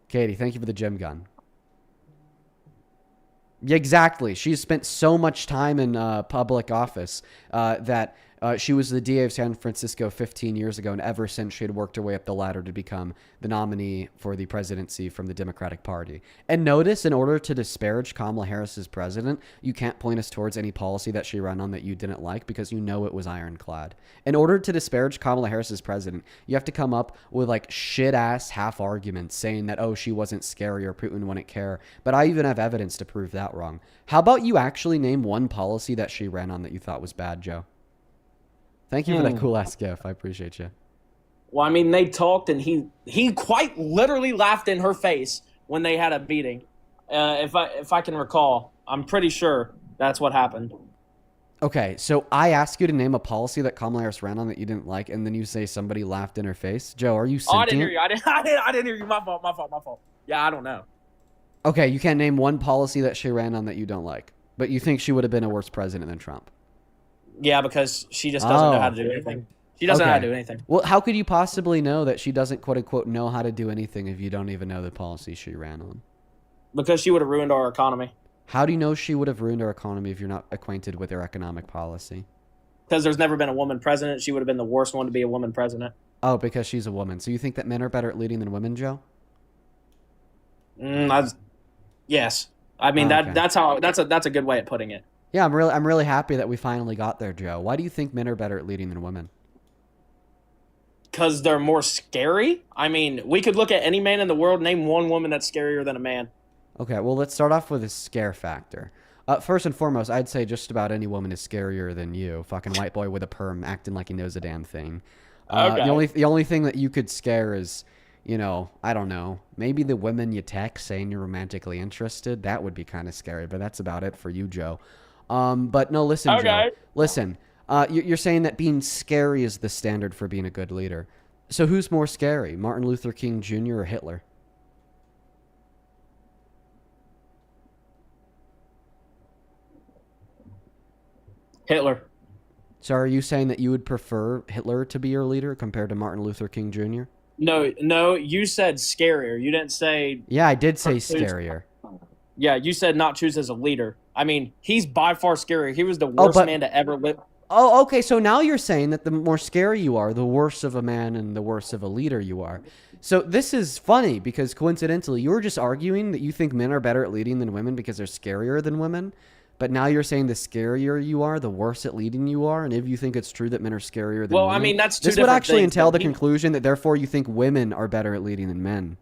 Katie, thank you for the gym gun. Yeah, exactly. She's spent so much time in public office that she was the DA of San Francisco 15 years ago, and ever since she had worked her way up the ladder to become the nominee for the presidency from the Democratic Party. And notice, in order to disparage Kamala Harris as president, you can't point us towards any policy that she ran on that you didn't like, because you know it was ironclad. In order to disparage Kamala Harris as president, you have to come up with like shit-ass half arguments saying that, oh, she wasn't scary or Putin wouldn't care. But I even have evidence to prove that wrong. How about you actually name one policy that she ran on that you thought was bad, Joe? Thank you for that cool-ass gif. I appreciate you. Well, I mean, they talked, and he quite literally laughed in her face when they had a meeting. If I can recall, I'm pretty sure that's what happened. Okay, so I asked you to name a policy that Kamala Harris ran on that you didn't like, and then you say somebody laughed in her face. Joe, are you sentient? Oh, I didn't hear you. I didn't hear you. My fault. Yeah, I don't know. Okay, you can't name one policy that she ran on that you don't like, but you think she would have been a worse president than Trump. Yeah, because she just doesn't know how to do anything. She doesn't know how to do anything. Well, how could you possibly know that she doesn't, quote unquote, know how to do anything if you don't even know the policy she ran on? Because she would have ruined our economy. How do you know she would have ruined our economy if you're not acquainted with her economic policy? Because there's never been a woman president. She would have been the worst one to be a woman president. Oh, because she's a woman. So you think that men are better at leading than women, Joe? Yes. I mean, that's a good way of putting it. Yeah, I'm really happy that we finally got there, Joe. Why do you think men are better at leading than women? Because they're more scary. I mean, we could look at any man in the world, name one woman that's scarier than a man. Okay, well, let's start off with a scare factor. First and foremost, I'd say just about any woman is scarier than you. Fucking white boy with a perm acting like he knows a damn thing. The only thing that you could scare is, I don't know, maybe the women you text saying you're romantically interested, that would be kind of scary, but that's about it for you, Joe. But no, listen, Joe, Okay. listen, you're saying that being scary is the standard for being a good leader. So who's more scary, Martin Luther King Jr. or Hitler? Hitler. So are you saying that you would prefer Hitler to be your leader compared to Martin Luther King Jr.? No, you said scarier. You didn't say. Yeah, I did say scarier. Yeah, you said not choose as a leader. I mean, he's by far scarier. He was the worst man to ever live. Oh, okay. So now you're saying that the more scary you are, the worse of a man and the worse of a leader you are. So this is funny because coincidentally, you were just arguing that you think men are better at leading than women because they're scarier than women. But now you're saying the scarier you are, the worse at leading you are. And if you think it's true that men are scarier than women, I mean, that's two this would different actually things, entail though. the conclusion that therefore you think women are better at leading than men.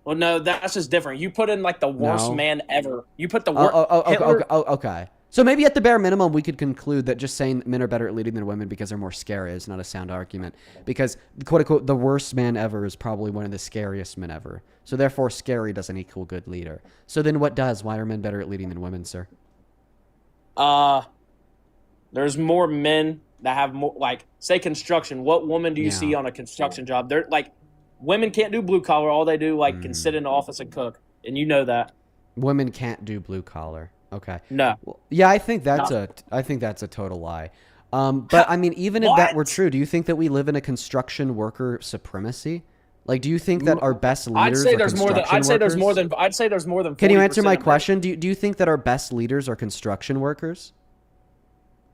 Well, no, that's just different. You put in like the worst man ever. You put the worst. Okay. So maybe at the bare minimum, we could conclude that just saying that men are better at leading than women because they're more scary is not a sound argument. Because, quote unquote, the worst man ever is probably one of the scariest men ever. So therefore, scary doesn't equal good leader. So then what does? Why are men better at leading than women, sir? There's more men that have more, like, say construction. What woman do you see on a construction job? They're like, women can't do blue collar. All they do, like, can sit in the office and cook. And you know that. Women can't do blue collar. Okay. No. Well, yeah, I think that's a total lie. But I mean, even if that were true, do you think that we live in a construction worker supremacy? Like, do you think that our best leaders are construction workers? I'd say there's more than 40% Can you answer my of question? Do you think that our best leaders are construction workers?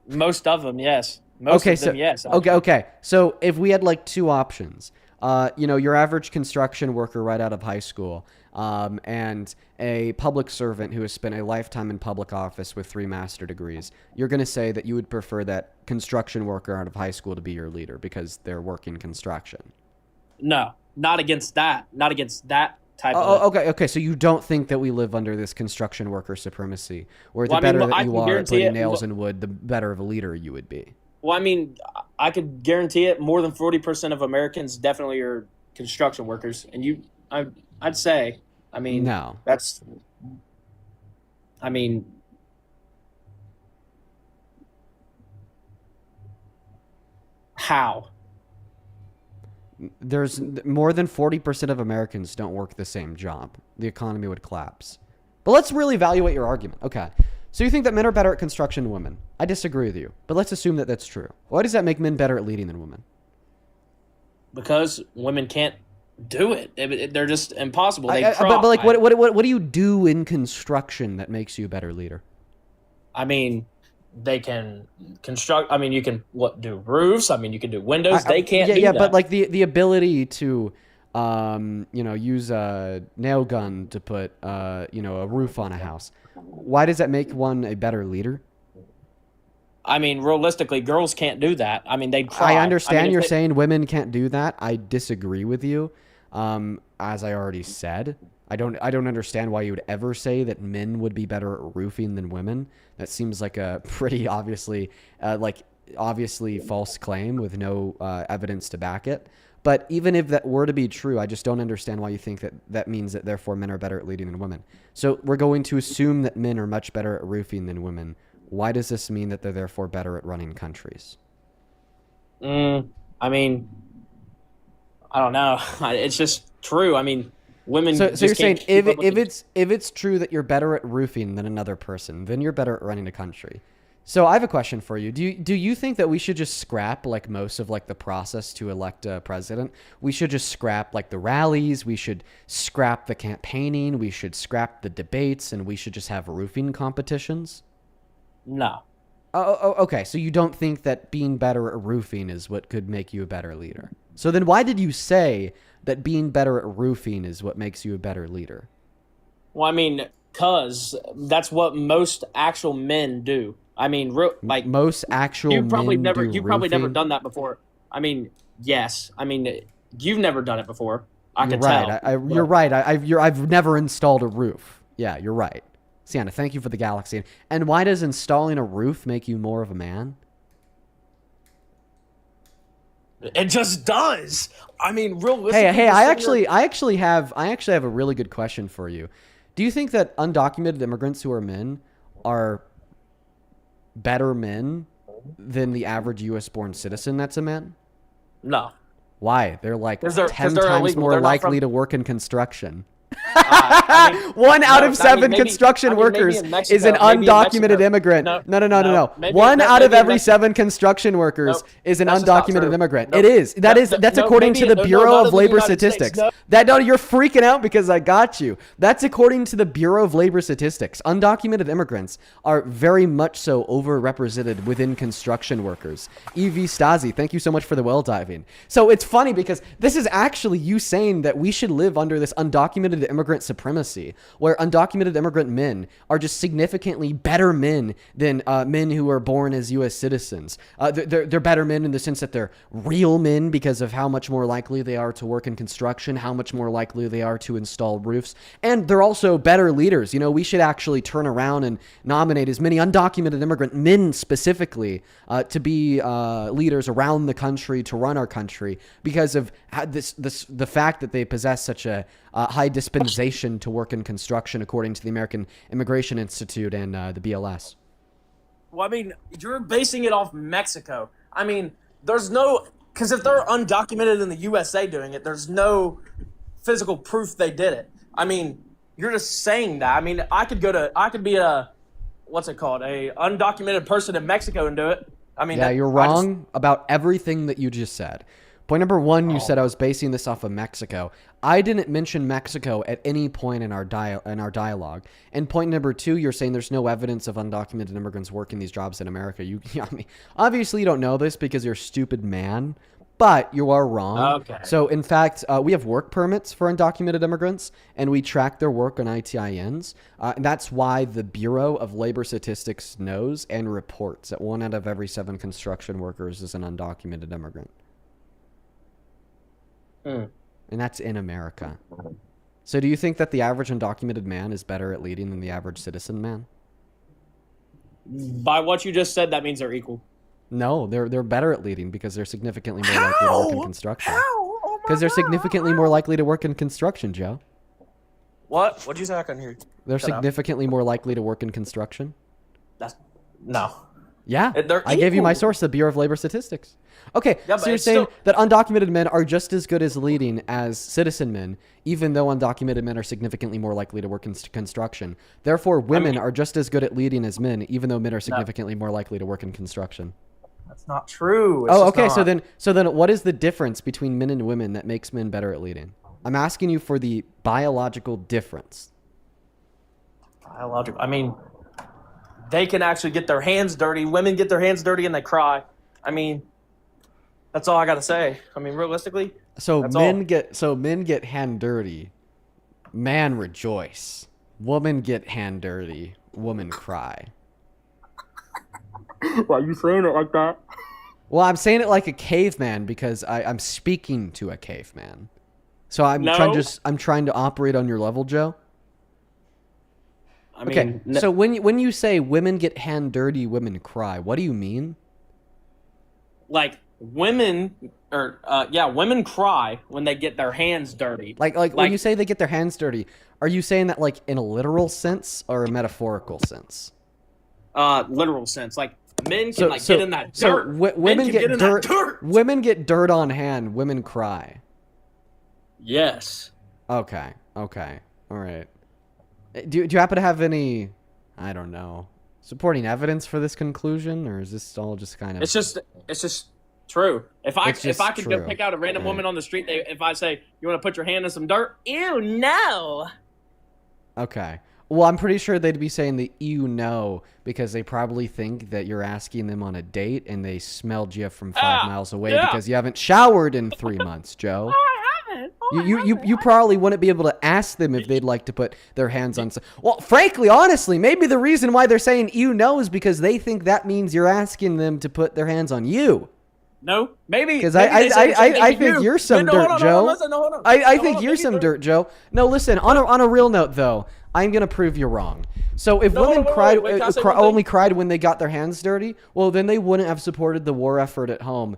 Most of them, yes. Most of them, yes. Okay. So if we had like two options, your average construction worker right out of high school, and a public servant who has spent a lifetime in public office with 3 master degrees, you're going to say that you would prefer that construction worker out of high school to be your leader because they're working construction. No, not against that. Not against that type of... Okay. So you don't think that we live under this construction worker supremacy, where the better that you are at putting nails in wood, the better of a leader you would be? Well, I mean, I could guarantee it. More than 40% of Americans definitely are construction workers. And I'd say, I mean, no. That's, I mean, how? There's more than 40% of Americans don't work the same job. The economy would collapse. But let's really evaluate your argument. Okay. So you think that men are better at construction than women? I disagree with you, but let's assume that that's true. Why does that make men better at leading than women? Because women can't do it. They're just impossible. But like, what do you do in construction that makes you a better leader? I mean, they can construct. I mean, you can do roofs. I mean, you can do windows. They can't. do that. But like the ability to, use a nail gun to put, a roof on a house. Why does that make one a better leader? I mean, realistically, girls can't do that. I mean, they try. I understand you're saying women can't do that. I disagree with you. As I already said, I don't understand why you would ever say that men would be better at roofing than women. That seems like a pretty obviously false claim with no evidence to back it. But even if that were to be true, I just don't understand why you think that means that therefore men are better at leading than women. So we're going to assume that men are much better at roofing than women. Why does this mean that they're therefore better at running countries? I mean, I don't know. It's just true. I mean, women. So you're saying if it's true that you're better at roofing than another person, then you're better at running a country. So I have a question for you. Do you think that we should just scrap like most of like the process to elect a president? We should just scrap like the rallies. We should scrap the campaigning. We should scrap the debates, and we should just have roofing competitions? No. Oh, okay. So you don't think that being better at roofing is what could make you a better leader? So then why did you say that being better at roofing is what makes you a better leader? Well, I mean, because that's what most actual men do. I mean, like most actual men you've probably never done that before. I mean, yes. I mean, you've never done it before. I can tell. You're right. I've never installed a roof. Yeah, you're right. Sienna, thank you for the galaxy. And why does installing a roof make you more of a man? It just does. I mean, realistically. Hey, I actually have a really good question for you. Do you think that undocumented immigrants who are men are better men than the average U.S. born citizen that's a man? No. Why? They're like 10 they're times illegal. more They're not likely from- to work in construction. I mean, One out no, of seven maybe- construction maybe workers in Mexico, is an maybe in undocumented Mexico. immigrant. No. Maybe- One out of maybe in every Mexico. 7 construction workers Nope. is an That's just not undocumented true. immigrant. Nope. It is. That's No, according maybe- to the no, Bureau not of in the Labor United States. Statistics. No. You're freaking out because I got you. That's according to the Bureau of Labor Statistics. Undocumented immigrants are very much so overrepresented within construction workers. E.V. Stasi, thank you so much for the well diving. So it's funny because this is actually you saying that we should live under this undocumented immigrant supremacy, where undocumented immigrant men are just significantly better men than men who are born as U.S. citizens. They're better men in the sense that they're real men because of how much more likely they are to work in construction, how much more likely they are to install roofs, and they're also better leaders. You know, we should actually turn around and nominate as many undocumented immigrant men specifically to be leaders around the country, to run our country, because of how the fact that they possess such a high dispensation to work in construction, according to the American Immigration Institute and the BLS. Well, I mean, you're basing it off Mexico. I mean, there's no, because if they're undocumented in the USA doing it, there's no physical proof they did it. I mean, you're just saying that. I mean, I could be a, what's it called, a undocumented person in Mexico and do it. I mean, yeah, you're wrong about everything that you just said. Point number one, you said I was basing this off of Mexico. I didn't mention Mexico at any point in our dialogue. And point number two, you're saying there's no evidence of undocumented immigrants working these jobs in America. I mean, obviously you don't know this because you're a stupid man, but you are wrong. Okay. So in fact, we have work permits for undocumented immigrants, and we track their work on ITINs. And that's why the Bureau of Labor Statistics knows and reports that 1 out of every 7 construction workers is an undocumented immigrant. And that's in America. So do you think that the average undocumented man is better at leading than the average citizen man? By what you just said, that means they're equal. No, they're better at leading because they're significantly more likely to work in construction. Because they're significantly more likely to work in construction, Joe. What? What'd you say? I couldn't hear you. They're Shut up. significantly more likely to work in construction. No. Yeah, They're I gave you my equal. source, the Bureau of Labor Statistics. Okay, Yeah, so but you're it's saying still- that undocumented men are just as good as leading as citizen men, even though undocumented men are significantly more likely to work in construction. Therefore, women are just as good at leading as men, even though men are significantly more likely to work in construction. That's not true. It's Oh, just okay. not. So then, what is the difference between men and women that makes men better at leading? I'm asking you for the biological difference. Biological. I mean, they can actually get their hands dirty. Women get their hands dirty and they cry. I mean, that's all I gotta say. I mean, realistically. So That's men get hand dirty, man rejoice. Woman get hand dirty, woman cry. Why are you saying it like that? Well, I'm saying it like a caveman because I'm speaking to a caveman. So I'm No. trying to operate on your level, Joe. I mean, Okay. So when you say women get hand dirty, women cry, what do you mean? like women, women cry when they get their hands dirty. Like when you say they get their hands dirty, are you saying that like in a literal sense or a metaphorical sense? Literal sense. Like men can get in that dirt. Women Men can get in dirt. that dirt. Women get dirt on hand. Women cry. Yes. Okay. All right. Do you happen to have any, I don't know, supporting evidence for this conclusion, or is this all just kind of? It's just true. If I could go true. pick out a random Right. woman on the street, if I say you want to put your hand in some dirt, ew, no. Okay. Well, I'm pretty sure they'd be saying that you know because they probably think that you're asking them on a date and they smelled you from 5 miles away yeah. because you haven't showered in 3 months, Joe. I haven't. You probably wouldn't be able to ask them if they'd like to put their hands on some. Well, frankly, honestly, maybe the reason why they're saying you know is because they think that means you're asking them to put their hands on you. No, maybe Because maybe they say the same thing I to think you. you're some No, dirt, hold on, Joe. hold on, listen, no, hold on. I No, think hold on, you're maybe some they're- dirt, Joe. No, listen. On a real note, though, I'm gonna prove you wrong. So if No, women wait, cried can I say one thing? only cried when they got their hands dirty, well, then they wouldn't have supported the war effort at home,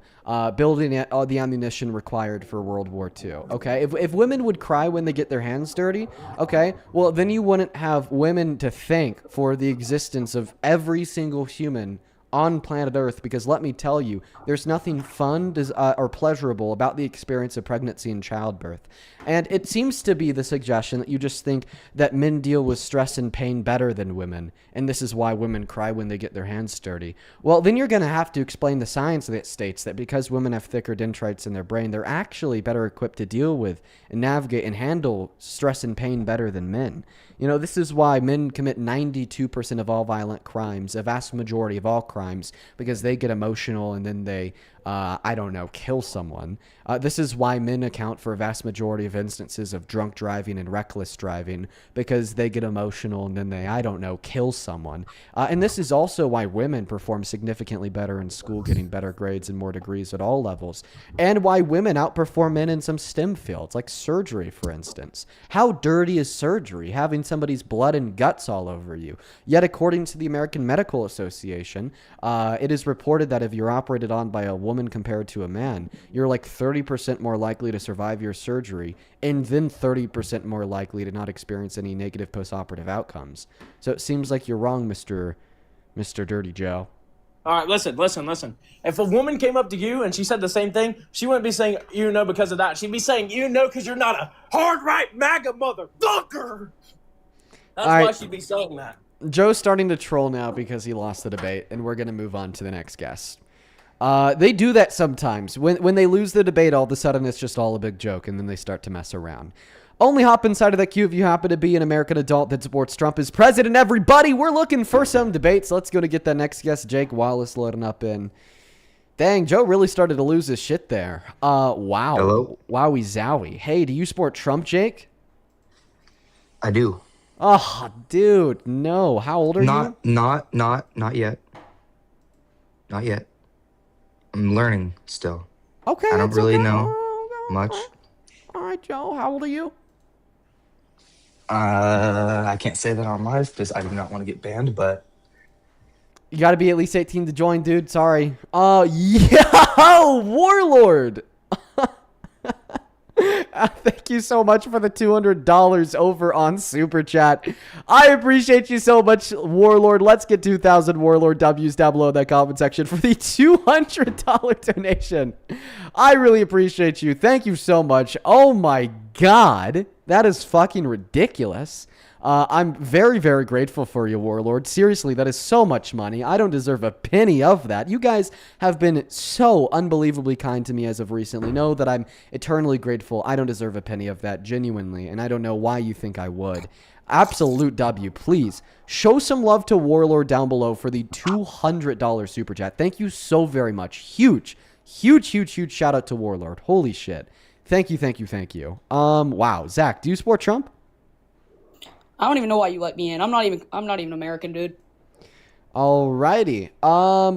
building the ammunition required for World War II. Okay, if women would cry when they get their hands dirty, okay, well then you wouldn't have women to thank for the existence of every single human on planet Earth, because let me tell you, there's nothing fun or pleasurable about the experience of pregnancy and childbirth. And it seems to be the suggestion that you just think that men deal with stress and pain better than women, and this is why women cry when they get their hands dirty. Well, then you're going to have to explain the science that states that because women have thicker dendrites in their brain, they're actually better equipped to deal with and navigate and handle stress and pain better than men. You know, this is why men commit 92% of all violent crimes, a vast majority of all crimes, because they get emotional and then they, kill someone. This is why men account for a vast majority of instances of drunk driving and reckless driving, because they get emotional and then they, kill someone. And this is also why women perform significantly better in school, getting better grades and more degrees at all levels. And why women outperform men in some STEM fields, like surgery, for instance. How dirty is surgery? Having somebody's blood and guts all over you. Yet, according to the American Medical Association, it is reported that if you're operated on by a woman compared to a man, you're like 30% more likely to survive your surgery, and then 30% more likely to not experience any negative postoperative outcomes. So it seems like you're wrong, Mr. Dirty Joe. All right, listen. If a woman came up to you and she said the same thing, she wouldn't be saying, because of that. She'd be saying, because you're not a hard-right MAGA motherfucker. That's why she'd be saying that. Joe's starting to troll now because he lost the debate, and we're going to move on to the next guest. They do that sometimes. When they lose the debate, all of a sudden it's just all a big joke, and then they start to mess around. Only hop inside of that queue if you happen to be an American adult that supports Trump as president, everybody. We're looking for some debates. Let's go to get that next guest, Jake Wallace, loading up in. Dang, Joe really started to lose his shit there. Wow. Hello? Wowie zowie. Hey, do you support Trump, Jake? I do. Oh, dude, no. How old are you? Not yet. Not yet. I'm learning still. Okay. I don't really know Okay. much. All right, Joe. How old are you? I can't say that on live because I do not want to get banned, but You got to be at least 18 to join, dude. Sorry. Yeah, Warlord. Thank you so much for the $200 over on Super Chat. I appreciate you so much, Warlord. Let's get 2,000 Warlord W's down below in that comment section for the $200 donation. I really appreciate you. Thank you so much. Oh my God. That is fucking ridiculous. I'm very, very grateful for you, Warlord. Seriously, that is so much money. I don't deserve a penny of that. You guys have been so unbelievably kind to me as of recently. Know that I'm eternally grateful. I don't deserve a penny of that, genuinely, and I don't know why you think I would. Absolute W. Please show some love to Warlord down below for the $200 super chat. Thank you so very much. Huge shout out to Warlord. Holy shit. Thank you. Wow. Zach, do you support Trump? I don't even know why you let me in. I'm not even American, dude. Alrighty.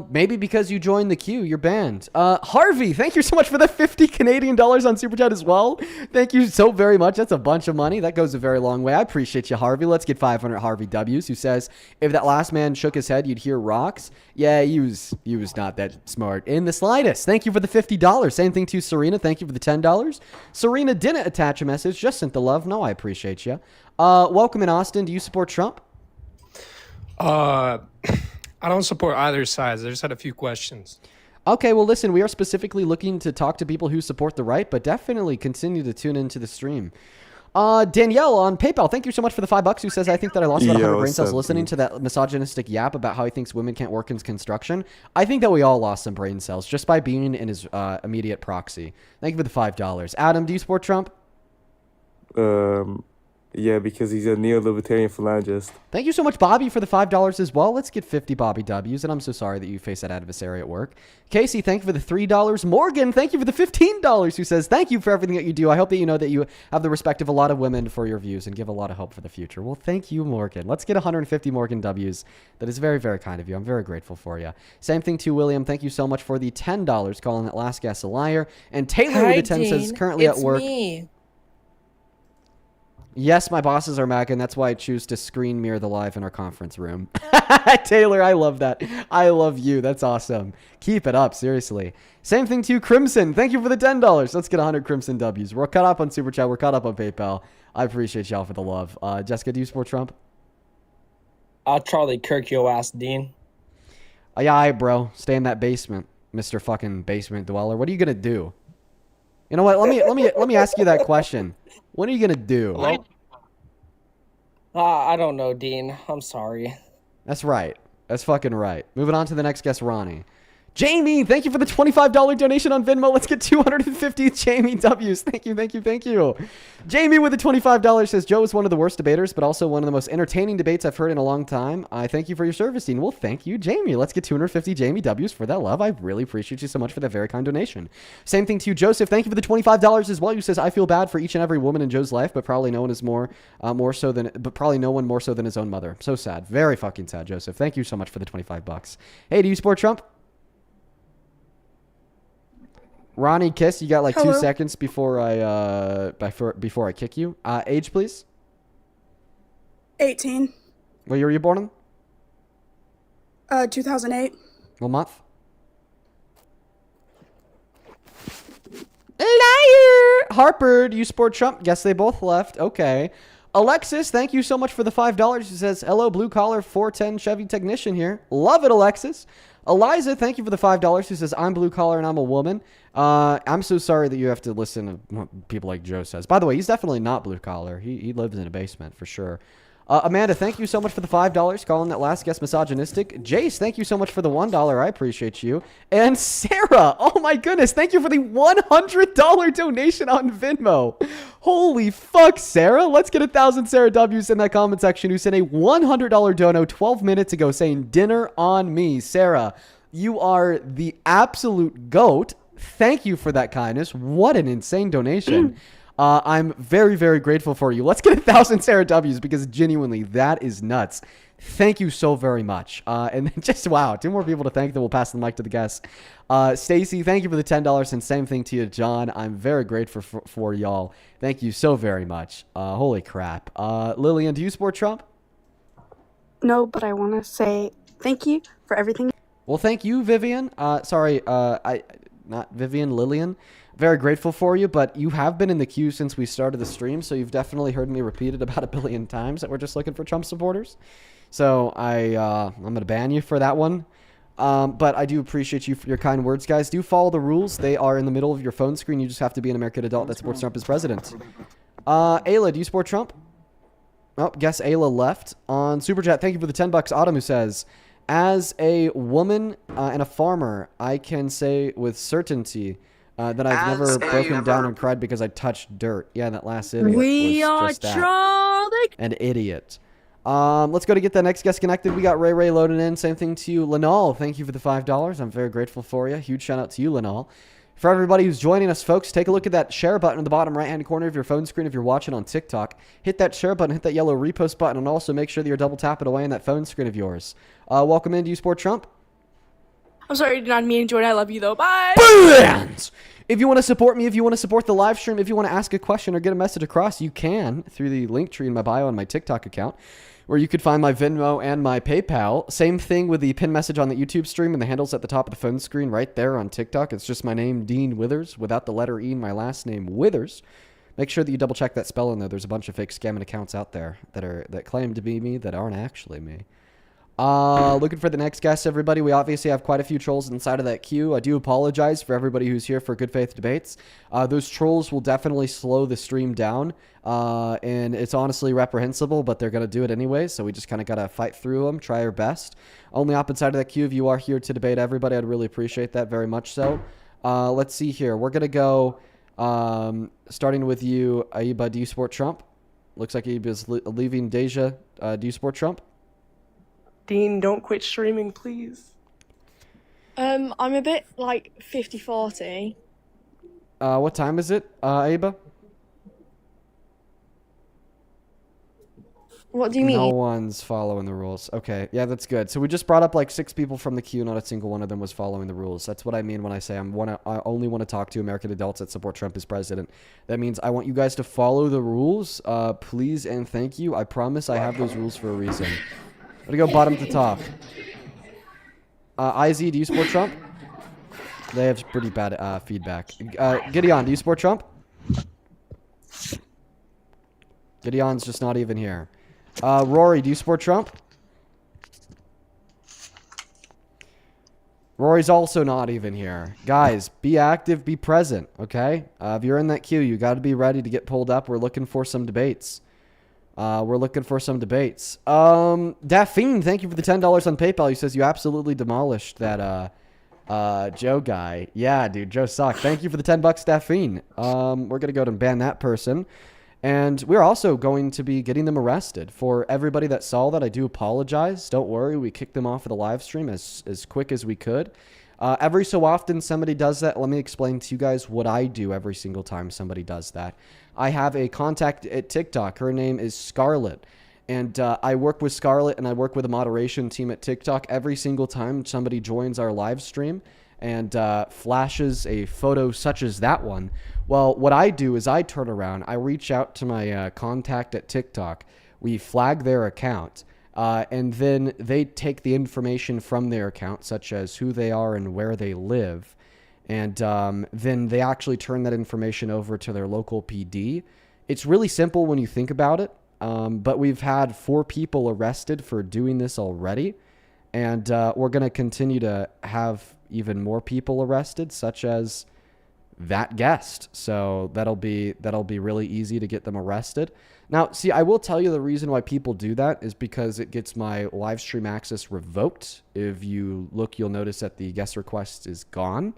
Maybe because you joined the queue, you're banned. Harvey, thank you so much for the 50 Canadian dollars on Super Chat as well. Thank you so very much. That's a bunch of money. That goes a very long way. I appreciate you, Harvey. Let's get 500 Harvey W's, who says, if that last man shook his head, you'd hear rocks. Yeah, he was not that smart in the slightest. Thank you for the $50. Same thing to Serena. Thank you for the $10. Serena didn't attach a message, just sent the love. No, I appreciate you. Welcome in Austin. Do you support Trump? I don't support either side. I just had a few questions. Okay, well, listen, we are specifically looking to talk to people who support the right, but definitely continue to tune into the stream. Danielle on PayPal, thank you so much for the $5, who says, I think that I lost about 100 brain cells listening to that misogynistic yap about how he thinks women can't work in construction. I think that we all lost some brain cells just by being in his immediate proxy. Thank you for the $5. Adam, do you support Trump? Yeah, Yeah, because he's a neo-libertarian philangist. Thank you so much, Bobby, for the $5 as well. Let's get 50 Bobby W's, and I'm so sorry that you face that adversary at work. Casey, thank you for the $3. Morgan, thank you for the $15, who says, thank you for everything that you do. I hope that you know that you have the respect of a lot of women for your views and give a lot of hope for the future. Well, thank you, Morgan. Let's get 150 Morgan W's. That is very, very kind of you. I'm very grateful for you. Same thing to William. Thank you so much for the $10, calling that last guest a liar. And Taylor with the 10 says, currently at work. Me. Yes, my bosses are MAGA, and that's why I choose to screen mirror the live in our conference room. Taylor, I love that. I love you. That's awesome. Keep it up, seriously. Same thing to you, Crimson. Thank you for the $10. Let's get 100 Crimson W's. We're caught up on Super Chat. We're caught up on PayPal. I appreciate y'all for the love. Jessica, do you support Trump? I'll Charlie Kirk your ass, Dean. Yeah, all right, bro. Stay in that basement, Mr. fucking basement dweller. What are you gonna do? You know what? Let me ask you that question. What are you gonna do? I don't know, Dean. I'm sorry. That's right. That's fucking right. Moving on to the next guest, Ronnie. Jamie, thank you for the $25 donation on Venmo. Let's get 250 Jamie W's. Thank you, thank you, thank you. Jamie with the $25 says, Joe is one of the worst debaters, but also one of the most entertaining debates I've heard in a long time. I thank you for your service, Dean. Well, thank you, Jamie. Let's get 250 Jamie W's for that love. I really appreciate you so much for that very kind donation. Same thing to you, Joseph. Thank you for the $25 as well. You says, I feel bad for each and every woman in Joe's life, but probably no one is more so than his own mother. So sad. Very fucking sad, Joseph. Thank you so much for the $25. Hey, do you support Trump? Ronnie Kiss, you got like Hello. 2 seconds before I kick you. Age, please. 18. What year were you born in? 2008. What month? Liar! Harper, do you support Trump? Guess they both left. Okay. Alexis, thank you so much for the $5. She says, hello, blue collar 410 Chevy technician here. Love it, Alexis. Eliza, thank you for the $5. She says, I'm blue collar and I'm a woman. I'm so sorry that you have to listen to what people like Joe says. By the way, he's definitely not blue collar. He lives in a basement for sure. Amanda, thank you so much for the $5. Calling that last guest misogynistic. Jace, thank you so much for the $1. I appreciate you. And Sarah, oh my goodness, thank you for the $100 donation on Venmo. Holy fuck, Sarah. Let's get 1,000 Sarah W's in that comment section who sent a $100 dono 12 minutes ago saying dinner on me. Sarah, you are the absolute GOAT. Thank you for that kindness. What an insane donation. I'm very, very grateful for you. Let's get 1,000 Sarah W's because genuinely, that is nuts. Thank you so very much. And then just, wow, 2 more people to thank, then we'll pass the mic to the guests. Stacy, thank you for the $10, and same thing to you, John. I'm very grateful for y'all. Thank you so very much. Holy crap. Lillian, do you support Trump? No, but I want to say thank you for everything. Well, thank you, Vivian. Not Vivian, Lillian. Very grateful for you, but you have been in the queue since we started the stream, so you've definitely heard me repeat it about 1 billion times that we're just looking for Trump supporters. So I'm going to ban you for that one. But I do appreciate you for your kind words, guys. Do follow the rules. They are in the middle of your phone screen. You just have to be an American adult that supports Trump as president. Ayla, do you support Trump? Oh, guess Ayla left. On Super Chat, thank you for the $10. Autumn, who says, as a woman and a farmer, I can say with certainty that I've never broken down and cried because I touched dirt. Yeah, that last idiot was just an idiot. Let's go to get the next guest connected. We got Ray loaded in. Same thing to you, Lenal. Thank you for the $5. I'm very grateful for you. Huge shout out to you, Lenal. For everybody who's joining us, folks, take a look at that share button in the bottom right-hand corner of your phone screen if you're watching on TikTok. Hit that share button, hit that yellow repost button, and also make sure that you're double tapping away on that phone screen of yours. Welcome in. Do you support Trump? I'm sorry, not me and Jordan. I love you though. Bye. Bands! If you want to support me, if you want to support the live stream, if you want to ask a question or get a message across, you can through the link tree in my bio on my TikTok account, where you could find my Venmo and my PayPal. Same thing with the pin message on the YouTube stream, and the handle's at the top of the phone screen right there on TikTok. It's just my name, Dean Withers, without the letter E in my last name, Withers. Make sure that you double check that spell in there. There's a bunch of fake scamming accounts out there that claim to be me that aren't actually me. Looking for the next guest, everybody. We obviously have quite a few trolls inside of that queue. I do apologize for everybody who's here for Good Faith Debates. Those trolls will definitely slow the stream down, and it's honestly reprehensible, but they're going to do it anyway, so we just kind of got to fight through them, try our best. Only up inside of that queue, if you are here to debate everybody, I'd really appreciate that very much so. Let's see here. We're going to go, starting with you, Aiba. Do you support Trump? Looks like he was leaving. Deja, do you support Trump? Dean, don't quit streaming, please. I'm a bit like 50-40. What time is it, Aba? What do you mean? No one's following the rules. Okay, yeah, that's good. So we just brought up like 6 people from the queue. Not a single one of them was following the rules. That's what I mean when I say I only want to talk to American adults that support Trump as president. That means I want you guys to follow the rules. Please and thank you. I promise I have those rules for a reason. I'm gonna go bottom to top. IZ, do you support Trump? They have pretty bad feedback. Gideon, do you support Trump? Gideon's just not even here. Rory, do you support Trump? Rory's also not even here. Guys, be active, be present, okay? If you're in that queue, you got to be ready to get pulled up. We're looking for some debates. Daphne, thank you for the $10 on PayPal. He says you absolutely demolished that Joe guy. Yeah, dude, Joe sucked. Thank you for the $10, Daphne. We're going to go and ban that person. And we're also going to be getting them arrested. For everybody that saw that, I do apologize. Don't worry, we kicked them off of the live stream as quick as we could. Every so often somebody does that. Let me explain to you guys what I do every single time somebody does that. I have a contact at TikTok. Her name is Scarlett. And I work with Scarlett and I work with a moderation team at TikTok every single time somebody joins our live stream and flashes a photo such as that one. Well, what I do is I turn around, I reach out to my contact at TikTok, we flag their account, and then they take the information from their account, such as who they are and where they live, and then they actually turn that information over to their local PD. It's really simple when you think about it, but we've had 4 people arrested for doing this already, and we're going to continue to have even more people arrested, such as that guest. So that'll be really easy to get them arrested. Now, see, I will tell you the reason why people do that is because it gets my live stream access revoked. If you look, you'll notice that the guest request is gone.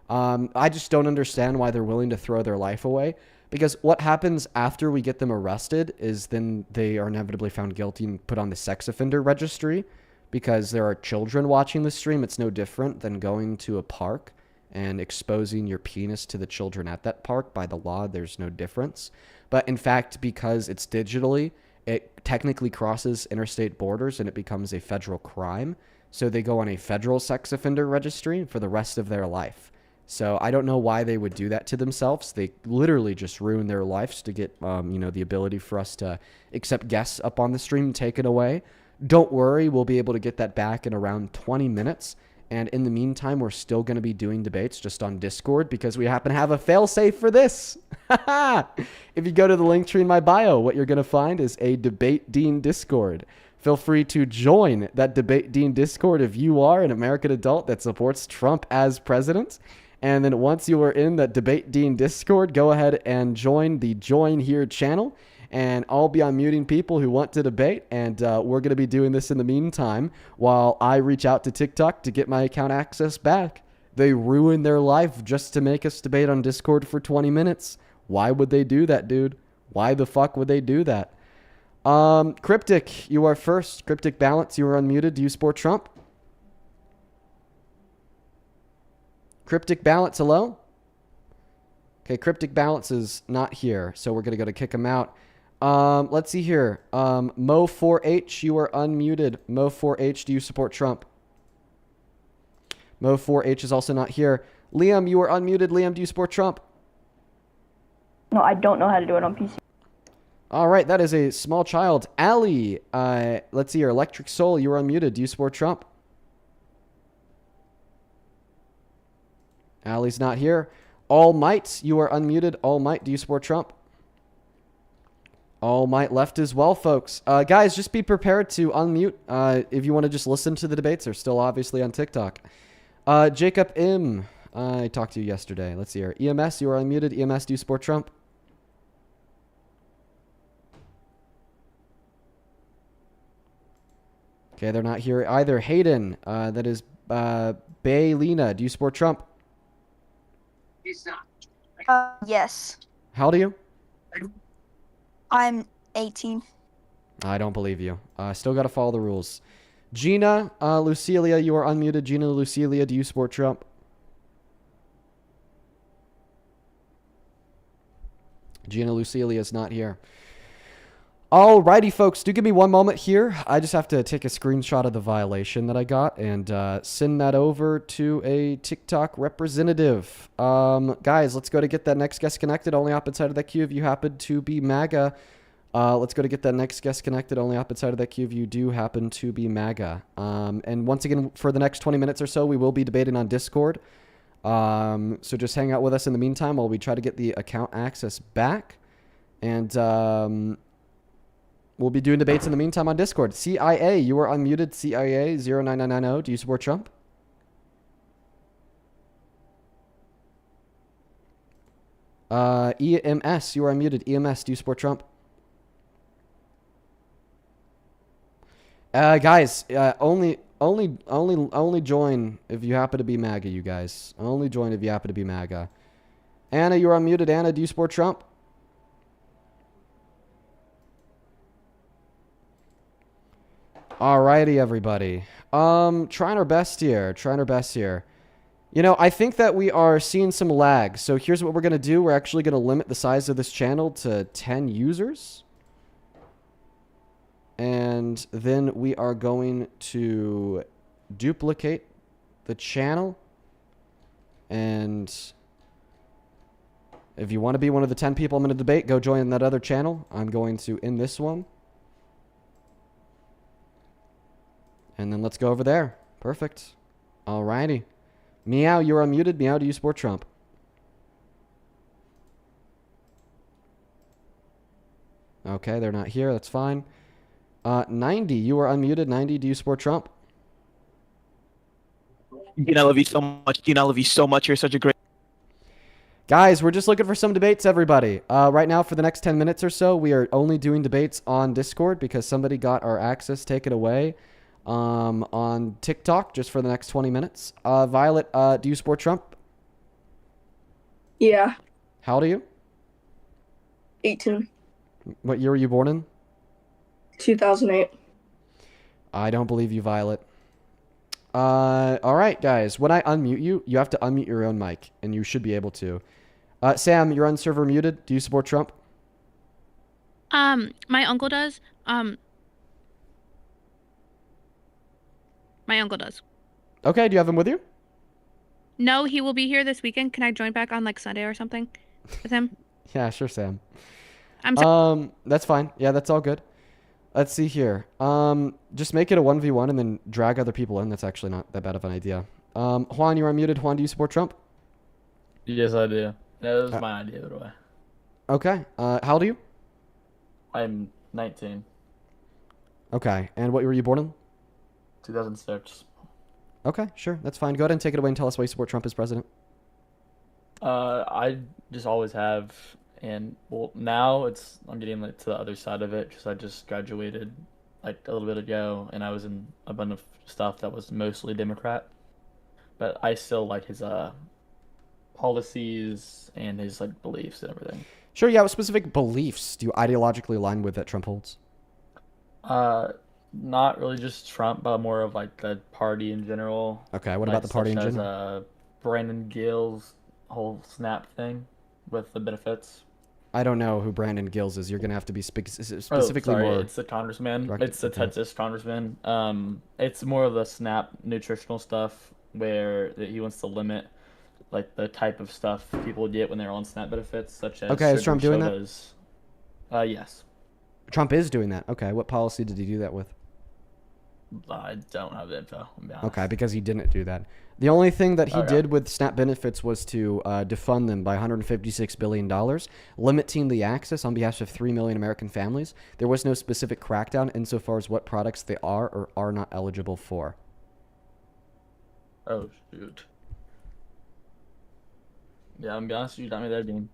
I just don't understand why they're willing to throw their life away, because what happens after we get them arrested is then they are inevitably found guilty and put on the sex offender registry. Because there are children watching the stream, it's no different than going to a park and exposing your penis to the children at that park. By the law, there's no difference. But in fact, because it's digitally, it technically crosses interstate borders and it becomes a federal crime. So they go on a federal sex offender registry for the rest of their life. So I don't know why they would do that to themselves. They literally just ruin their lives to get, the ability for us to accept guests up on the stream taken away. Don't worry, we'll be able to get that back in around 20 minutes. And in the meantime, we're still going to be doing debates just on Discord because we happen to have a failsafe for this. If you go to the link tree in my bio, what you're going to find is a Debate Dean Discord. Feel free to join that Debate Dean Discord if you are an American adult that supports Trump as president. And then once you are in that Debate Dean Discord, go ahead and join the Join Here channel. And I'll be unmuting people who want to debate, and we're going to be doing this in the meantime while I reach out to TikTok to get my account access back. They ruined their life just to make us debate on Discord for 20 minutes. Why would they do that, dude? Why the fuck would they do that? Cryptic, you are first. Cryptic Balance, you are unmuted. Do you support Trump? Cryptic Balance, hello? Okay, Cryptic Balance is not here, so we're going to go to kick him out. Let's see here. Mo4H, you are unmuted. Mo4H, do you support Trump? Mo4H is also not here. Liam, you are unmuted. Liam, do you support Trump? No, I don't know how to do it on PC. All right, that is a small child. Allie, let's see here. Electric Soul, you are unmuted. Do you support Trump? Allie's not here. All Might, you are unmuted. All Might, do you support Trump? All Might left as well, folks. Guys, just be prepared to unmute if you want to just listen to the debates. They're still obviously on TikTok. Jacob M, I talked to you yesterday. Let's see here. EMS, you are unmuted. EMS, do you support Trump? Okay, they're not here either. Hayden, that is Baylina, do you support Trump? Yes. How old are you? I'm 18. I don't believe you. Still got to follow the rules. Gina, Lucilia, you are unmuted. Gina, Lucilia, do you support Trump? Gina Lucilia is not here. Alrighty, folks. Do give me one moment here. I just have to take a screenshot of the violation that I got and send that over to a TikTok representative. Guys, let's go to get that next guest connected. Only up inside of that queue if you happen to be MAGA. Let's go to get that next guest connected. Only up inside of that queue if you do happen to be MAGA. And once again, for the next 20 minutes or so, we will be debating on Discord. So just hang out with us in the meantime while we try to get the account access back. And we'll be doing debates in the meantime on Discord. CIA, you are unmuted. CIA 09990. Do you support Trump? EMS, you are unmuted. EMS, do you support Trump? Guys, only join if you happen to be MAGA, you guys. Only join if you happen to be MAGA. Anna, you're unmuted. Anna, do you support Trump? Alrighty, everybody. Trying our best here. You know, I think that we are seeing some lag. So here's what we're going to do. We're actually going to limit the size of this channel to 10 users. And then we are going to duplicate the channel. And if you want to be one of the 10 people I'm going to debate, go join that other channel. I'm going to end this one. And then let's go over there. Perfect. Alrighty. Meow, you're unmuted. Meow, do you support Trump? Okay, they're not here. That's fine. 90, you are unmuted. 90, do you support Trump? Gina, I love you so much. Gina, I love you so much. You're such a great... Guys, we're just looking for some debates, everybody. Right now, for the next 10 minutes or so, we are only doing debates on Discord because somebody got our access taken away on TikTok just for the next 20 minutes. Violet, do you support Trump? Yeah. How old are you? 18. What year were you born in? 2008. I don't believe you, Violet. All right, guys. When I unmute you, you have to unmute your own mic, and you should be able to. Sam, you're on server muted. Do you support Trump? My uncle does. My uncle does. Okay, do you have him with you? No, he will be here this weekend. Can I join back on like Sunday or something with him? Yeah, sure, Sam. I'm that's fine. Yeah, that's all good. Let's see here. Just make it a 1v1 and then drag other people in. That's actually not that bad of an idea. Juan, you're unmuted. Juan, do you support Trump? Yes, I do. That was my idea, by the way. Okay. How old are you? I'm 19. Okay. And what year were you born in? 2006. Okay, sure. That's fine. Go ahead and take it away and tell us why you support Trump as president. I just always have, and well, now I'm getting like to the other side of it because I just graduated like a little bit ago, and I was in a bunch of stuff that was mostly Democrat, but I still like his policies and his like beliefs and everything. Sure. Yeah. What specific beliefs do you ideologically align with that Trump holds? Not really just Trump, but more of like the party in general. Okay. What about the party in general? As Brandon Gill's whole SNAP thing with the benefits. I don't know who Brandon Gills is. You're gonna have to be specifically more. It's the congressman. It's the Texas congressman. It's more of the SNAP nutritional stuff where he wants to limit like the type of stuff people get when they're on SNAP benefits, such as is Trump doing sodas. Yes. Trump is doing that. Okay. What policy did he do that with? I don't have the info, I'll be honest. Okay, because he didn't do that. The only thing that he did with SNAP benefits was to defund them by $156 billion, limiting the access on behalf of 3 million American families. There was no specific crackdown insofar as what products they are or are not eligible for. Oh, shoot. Yeah, I'm be honest with you, not me there, Dean.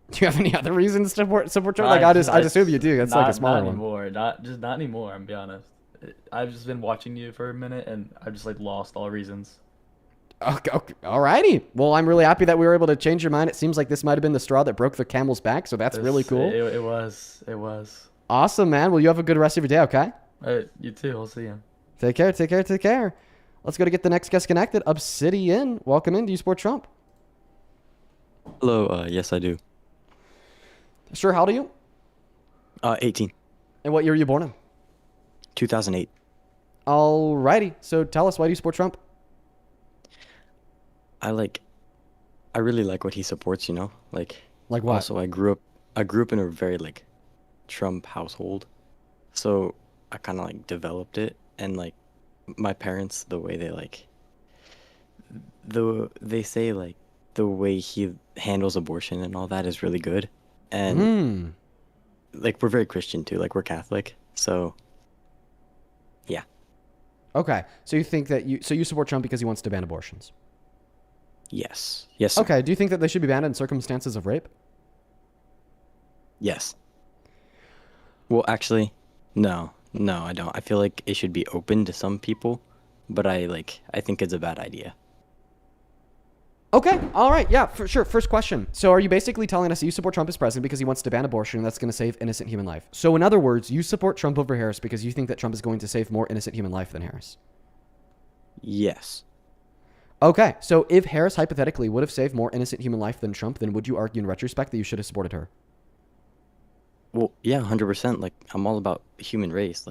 Do you have any other reasons to support Trump? Like, I just assume you do. That's like a smaller one. Not anymore, I'm be honest. I've just been watching you for a minute, and I've just like lost all reasons. Okay, alrighty. Well, I'm really happy that we were able to change your mind. It seems like this might have been the straw that broke the camel's back, so that's really cool. It was. It was. Awesome, man. Well, you have a good rest of your day, okay? You too. I'll see you. Take care, take care, take care. Let's go to get the next guest connected. Obsidian, welcome in. Do you support Trump? Hello, yes, I do. Sure, how old are you? 18. And what year were you born in? 2008. Alrighty. So tell us, why do you support Trump? I really like what he supports, you know? Like what? Also, I grew up in a very, Trump household. So I kind of, developed it. And, my parents, the way they say, the way he handles abortion and all that is really good. And, we're very Christian, too. We're Catholic. So, yeah. Okay. So you think that you support Trump because he wants to ban abortions? Yes. Yes, sir. Okay. Do you think that they should be banned in circumstances of rape? Yes. Well, actually, no, I don't. I feel like it should be open to some people, but I think it's a bad idea. Okay. All right. Yeah, for sure. First question. So are you basically telling us that you support Trump as president because he wants to ban abortion and that's going to save innocent human life? So in other words, you support Trump over Harris because you think that Trump is going to save more innocent human life than Harris? Yes. Okay. So if Harris hypothetically would have saved more innocent human life than Trump, then would you argue in retrospect that you should have supported her? Well, yeah, 100%. I'm all about human race.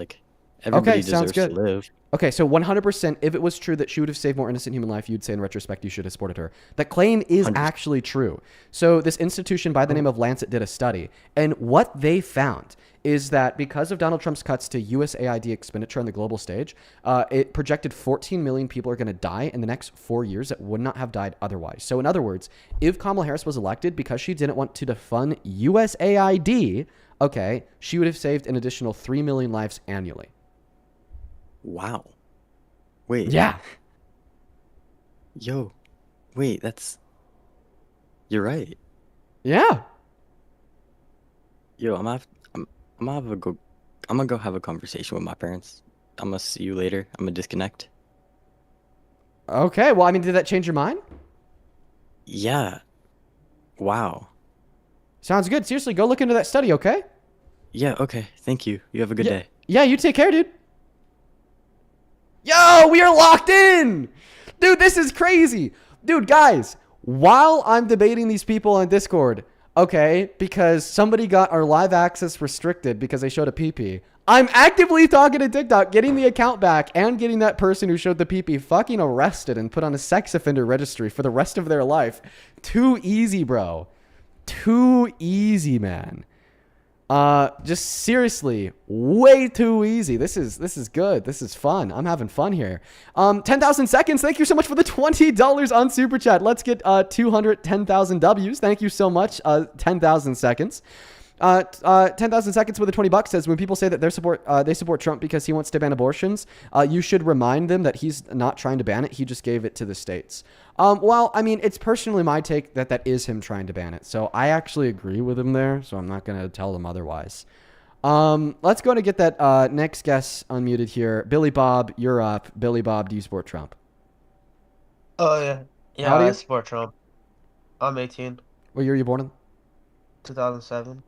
Everybody deserves to live. Okay, so 100%, if it was true that she would have saved more innocent human life, you'd say in retrospect you should have supported her. That claim is 100%. actually true. So this institution by the name of Lancet did a study, and what they found is that because of Donald Trump's cuts to USAID expenditure on the global stage, it projected 14 million people are going to die in the next 4 years that would not have died otherwise. So in other words, if Kamala Harris was elected because she didn't want to defund USAID, okay, she would have saved an additional 3 million lives annually. Wow. Wait. Yeah. Yo. Wait, you're right. Yeah. Yo, I'm gonna go have a conversation with my parents. I'm gonna see you later. I'm gonna disconnect. Okay, well, I mean, did that change your mind? Yeah. Wow. Sounds good. Seriously, go look into that study, okay? Yeah, okay. Thank you. You have a good day. Yeah, you take care, dude. Yo, we are locked in. Dude, this is crazy. Dude, guys, while I'm debating these people on Discord, okay, because somebody got our live access restricted because they showed a PP, I'm actively talking to TikTok, getting the account back and getting that person who showed the PP fucking arrested and put on a sex offender registry for the rest of their life. Too easy, bro. Too easy, man. Just seriously, way too easy. This is good. This is fun. I'm having fun here. 10,000 seconds. Thank you so much for the $20 on Super Chat. Let's get 210,000 W's. Thank you so much. 10,000 seconds. 10,000 seconds with the $20 says when people say that they support Trump because he wants to ban abortions, you should remind them that he's not trying to ban it. He just gave it to the states. Well, I mean, it's personally my take that is him trying to ban it. So I actually agree with him there. So I'm not going to tell them otherwise. Let's go and get that next guest unmuted here. Billy Bob, you're up. Billy Bob, do you support Trump? Oh, yeah. Yeah, How do you? I support Trump. I'm 18. What year were you born in? 2007.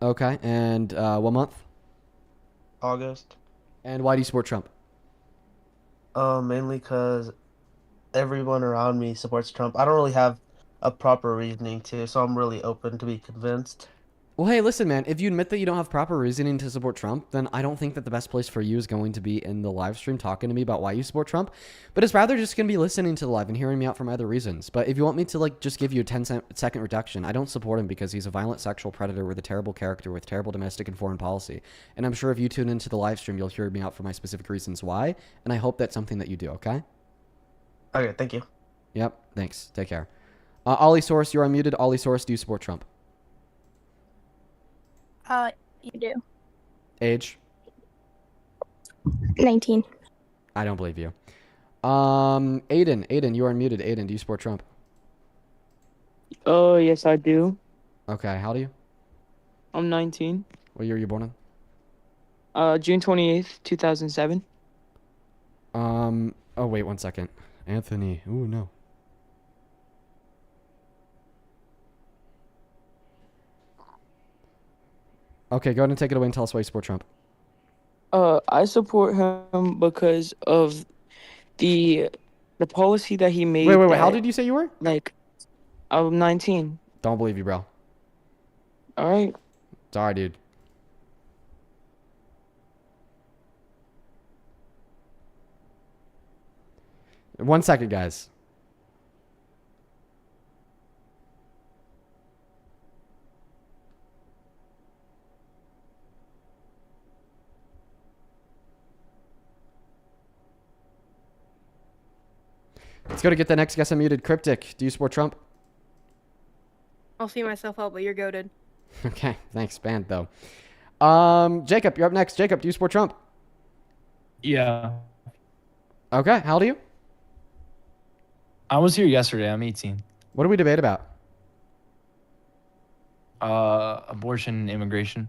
Okay. And what month? August. And why do you support Trump? Mainly because everyone around me supports Trump. I don't really have a proper reasoning to, so I'm really open to be convinced. Well, hey, listen, man, if you admit that you don't have proper reasoning to support Trump, then I don't think that the best place for you is going to be in the live stream talking to me about why you support Trump, but it's rather just going to be listening to the live and hearing me out for my other reasons. But if you want me to, just give you a 10-second reduction, I don't support him because he's a violent sexual predator with a terrible character with terrible domestic and foreign policy. And I'm sure if you tune into the live stream, you'll hear me out for my specific reasons why, and I hope that's something that you do, okay? Okay, thank you. Yep, thanks. Take care. Ollie Source, you're unmuted. Ollie Source, do you support Trump? You do. Age? 19. I don't believe you. Aiden, you are unmuted. Aiden, do you support Trump? Oh, yes, I do. Okay, how old are you? I'm 19. What year were you born June 28th, 2007. in? Oh, wait 1 second. Anthony. Ooh, no. Okay, go ahead and take it away and tell us why you support Trump. I support him because of the policy that he made. Wait. How did you say you were? Like, I'm 19. Don't believe you, bro. All right. Sorry, dude. One second, guys. Let's go to get the next guest unmuted. Cryptic, do you support Trump? I'll see myself out, but you're goated. Okay, thanks. Banned, though. Jacob, you're up next. Jacob, do you support Trump? Yeah. Okay, how old are you? I was here yesterday. I'm 18. What do we debate about? Abortion and immigration.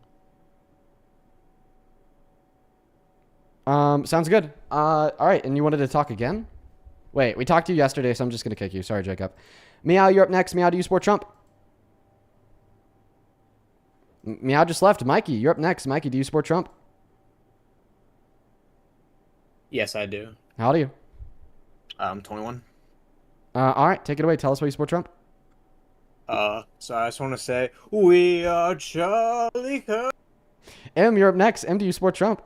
Sounds good. All right, and you wanted to talk again? Wait, we talked to you yesterday, so I'm just going to kick you. Sorry, Jacob. Meow, you're up next. Meow, do you support Trump? Meow just left. Mikey, you're up next. Mikey, do you support Trump? Yes, I do. How old are you? I'm 21. All right, take it away. Tell us why you support Trump. So I just want to say, we are Charlie Kirk. M, you're up next. M, do you support Trump?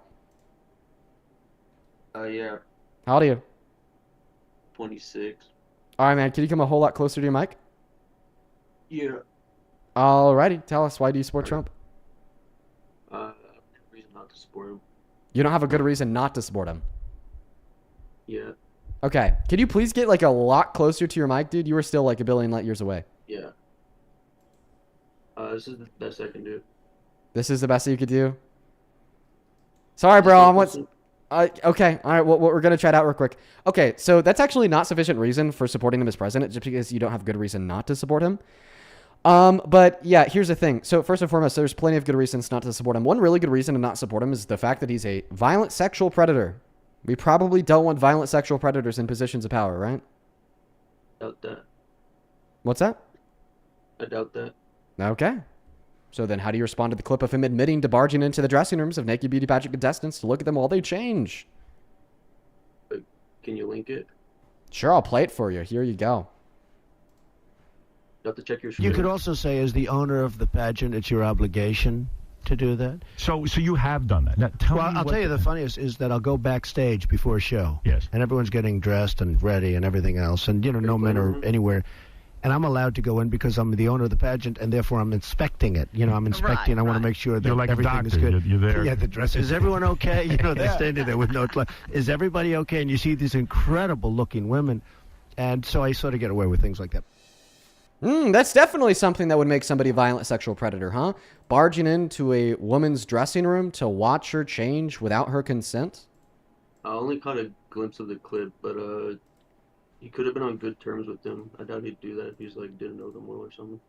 Yeah, How old are you? 26. All right, man. Can you come a whole lot closer to your mic? Yeah. Alrighty. Tell us, why do you support Trump? Reason not to support him. You don't have a good reason not to support him. Yeah. Okay. Can you please get like a lot closer to your mic, dude? You were still like a billion light years away. Yeah. This is the best I can do. This is the best that you could do? Sorry, bro. Okay. All right. Well, we're going to try it out real quick. Okay. So that's actually not sufficient reason for supporting him as president, just because you don't have good reason not to support him. But yeah, here's the thing. So first and foremost, there's plenty of good reasons not to support him. One really good reason to not support him is the fact that he's a violent sexual predator. We probably don't want violent sexual predators in positions of power, right? Doubt that. What's that? I doubt that. Okay. So then how do you respond to the clip of him admitting to barging into the dressing rooms of naked beauty pageant contestants to look at them while they change? Can you link it? Sure, I'll play it for you. Here you go. You have to check your You could also say, as the owner of the pageant, it's your obligation to do that. So you have done that. Now, tell me I'll tell you the funniest is that I'll go backstage before a show. Yes. And everyone's getting dressed and ready and everything else. And, no men are anywhere. And I'm allowed to go in because I'm the owner of the pageant, and therefore I'm inspecting it. I'm inspecting. I want to make sure that You're like a everything is doctor. good. You're there. Yeah, the dress. Is everyone okay? They're standing there with no clothes. Is everybody okay? And you see these incredible-looking women. And so I sort of get away with things like that. That's definitely something that would make somebody a violent sexual predator, huh? Barging into a woman's dressing room to watch her change without her consent? I only caught a glimpse of the clip, but he could have been on good terms with them. I doubt he'd do that if he's didn't know them well or something.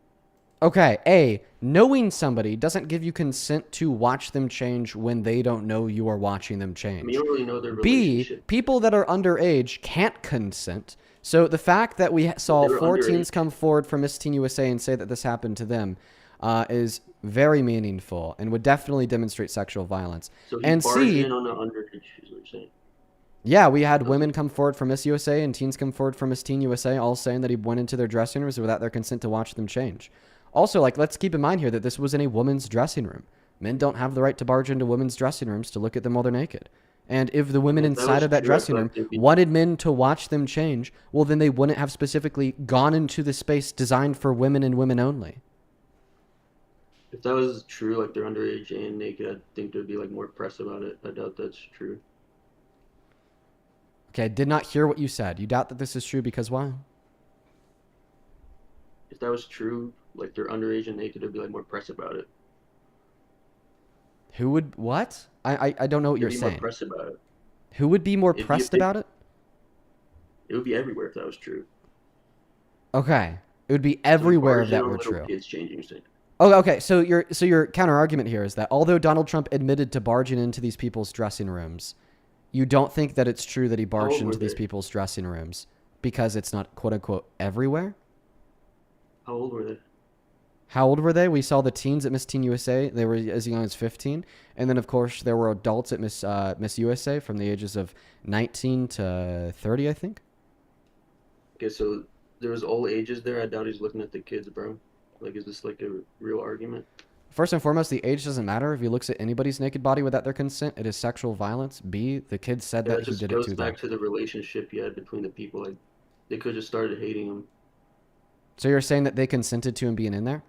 Okay, A, knowing somebody doesn't give you consent to watch them change when they don't know you are watching them change. I mean, you don't really know their B, relationship. people that are underage can't consent. So the fact that we saw 4 teens come forward from Miss Teen USA and say that this happened to them is very meaningful and would definitely demonstrate sexual violence. So he and barged C, in on the underage, is what you're saying. yeah, we had women come forward from Miss USA and teens come forward from Miss Teen USA, all saying that he went into their dressing rooms without their consent to watch them change. Also, let's keep in mind here that this was in a woman's dressing room. Men don't have the right to barge into women's dressing rooms to look at them while they're naked. And if the women inside of that dressing room wanted men to watch them change, well, then they wouldn't have specifically gone into the space designed for women and women only. If that was true, they're underage and naked, I think there'd be more press about it. I doubt that's true. Okay, I did not hear what you said. You doubt that this is true because why? If that was true, they're underage and naked, there'd be more press about it. Who would what? I don't know what you're There'd be saying. more press about it. Who would be more pressed about it? It would be everywhere if that was true. Okay, it would be everywhere if that were true. Kids changing things. Oh, okay. So your counter argument here is that although Donald Trump admitted to barging into these people's dressing rooms, you don't think that it's true that he barged into these people's dressing rooms because it's not quote unquote everywhere? How old were they? How old were they? We saw the teens at Miss Teen USA. They were as young as 15. And then, of course, there were adults at Miss USA from the ages of 19 to 30, I think. Okay, so there was all ages there. I doubt he's looking at the kids, bro. Like, is this like a real argument? First and foremost, the age doesn't matter. If he looks at anybody's naked body without their consent, it is sexual violence. B, the kid said Yeah, that it he just did it goes to back them. to the relationship he had between the people. Like, they could have just started hating him. So you're saying that they consented to him being in there?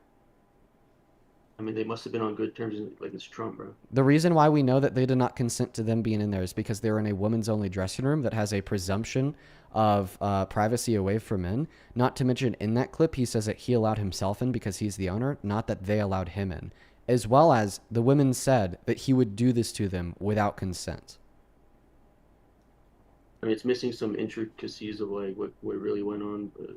I mean, they must have been on good terms. Like, it's Trump, bro. The reason why we know that they did not consent to them being in there is because they were in a women's only dressing room that has a presumption of privacy away from men. Not to mention, in that clip, he says that he allowed himself in because he's the owner, not that they allowed him in. As well as the women said that he would do this to them without consent. I mean, it's missing some intricacies of like what really went on, but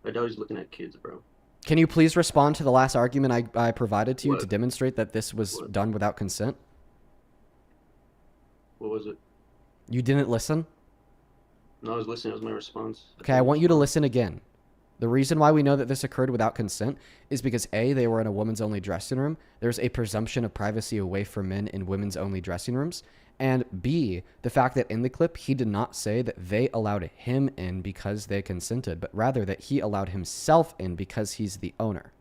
I doubt he's looking at kids, bro. Can you please respond to the last argument I provided to you What? to demonstrate that this was done without consent? What was it? You didn't listen? No, I was listening. That was my response. Okay, I want you to listen again. The reason why we know that this occurred without consent is because A, they were in a women's only dressing room. There's a presumption of privacy away from men in women's only dressing rooms. And B, the fact that in the clip, he did not say that they allowed him in because they consented, but rather that he allowed himself in because he's the owner.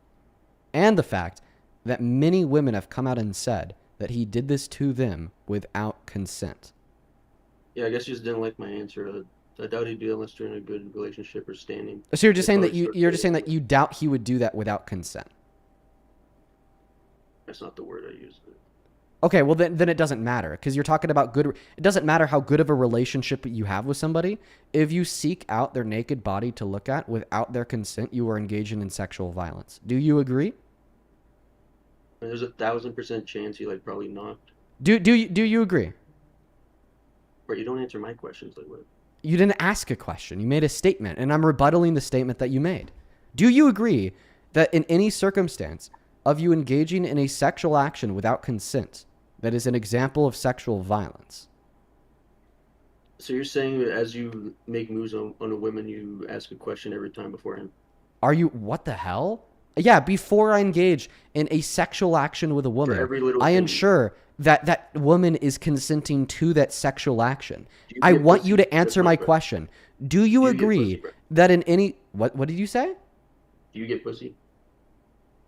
And the fact that many women have come out and said that he did this to them without consent. Yeah, I guess you just didn't like my answer. I doubt he'd do it unless they're in a good relationship or standing. So you're just They'd saying that probably start you're just saying dating. that you doubt he would do that without consent. That's not the word I used. Okay, well then it doesn't matter because you're talking about good. It doesn't matter how good of a relationship you have with somebody. If you seek out their naked body to look at without their consent, you are engaging in sexual violence. Do you agree? And there's a 1,000% chance he like probably not. Do you agree? But you don't answer my questions. Like what? You didn't ask a question. You made a statement, and I'm rebuttaling the statement that you made. Do you agree that in any circumstance of you engaging in a sexual action without consent, that is an example of sexual violence? So you're saying that as you make moves on a woman, you ask a question every time beforehand? Are you, what the hell? Yeah, before I engage in a sexual action with a woman, every little I thing. ensure that that woman is consenting to that sexual action. Do you I get want pussy? you to answer That's my bro. question. Do you Do you get agree pussy, bro? that in any, what did you say? Do you get pussy?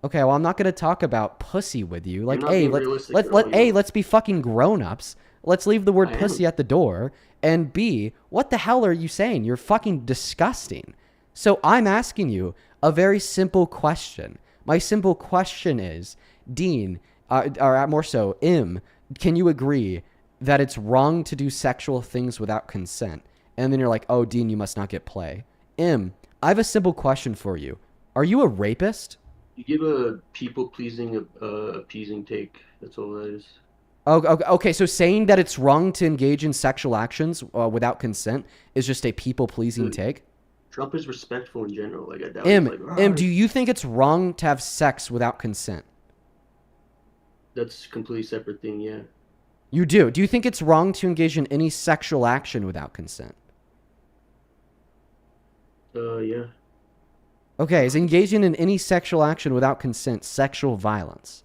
Okay, well, I'm not going to talk about pussy with you. Like, not hey, being realistic at all, you know. let's be fucking grown-ups. Let's leave the word I pussy am. at the door. And B, what the hell are you saying? You're fucking disgusting. So I'm asking you a very simple question. My simple question is, Dean, or more so, can you agree that it's wrong to do sexual things without consent? And then you're like, oh, Dean, you must not get play. I have a simple question for you. Are you a rapist? You give a people-pleasing, appeasing take. That's all that is. Okay, so saying that it's wrong to engage in sexual actions without consent is just a people-pleasing Dude, take? Trump is respectful in general. Like I doubt. He's like, do you think it's wrong to have sex without consent? That's a completely separate thing. Yeah. You do. Do you think it's wrong to engage in any sexual action without consent? Yeah. Okay, is engaging in any sexual action without consent sexual violence?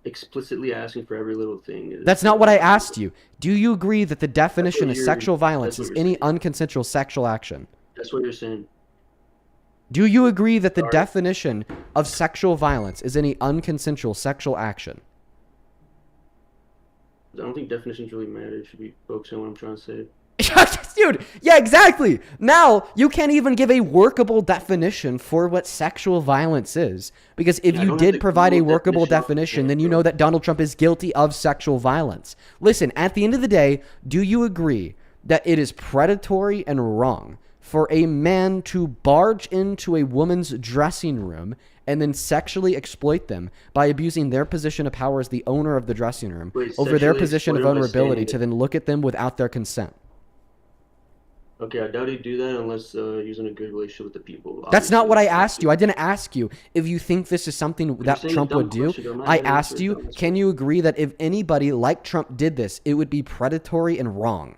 Explicitly asking for every little thing. That's not what I asked you. Do you agree that the definition of you're- sexual violence that's is what you're any saying. unconsensual sexual action? That's what you're saying. Do you agree that the definition of sexual violence is any unconsensual sexual action? I don't think definitions really matter. You should be focusing on what I'm trying to say. Dude, yeah, exactly. Now, you can't even give a workable definition for what sexual violence is. Because if Yeah, I you don't have did the provide a Google workable definition definition, then you know that Donald Trump is guilty of sexual violence. Listen, at the end of the day, do you agree that it is predatory and wrong for a man to barge into a woman's dressing room and then sexually exploit them by abusing their position of power as the owner of the dressing room over their sexually position of exploit them by vulnerability standing to then look at them without their consent? Okay, I doubt he'd do that unless he's in a good relationship with the people. That's not Obviously, what I asked you. I didn't ask you if you think this is something that saying a Trump dumb would do. question. I'm not I gonna asked answer a you, dumb can you agree that if anybody like Trump did this, it would be predatory and wrong?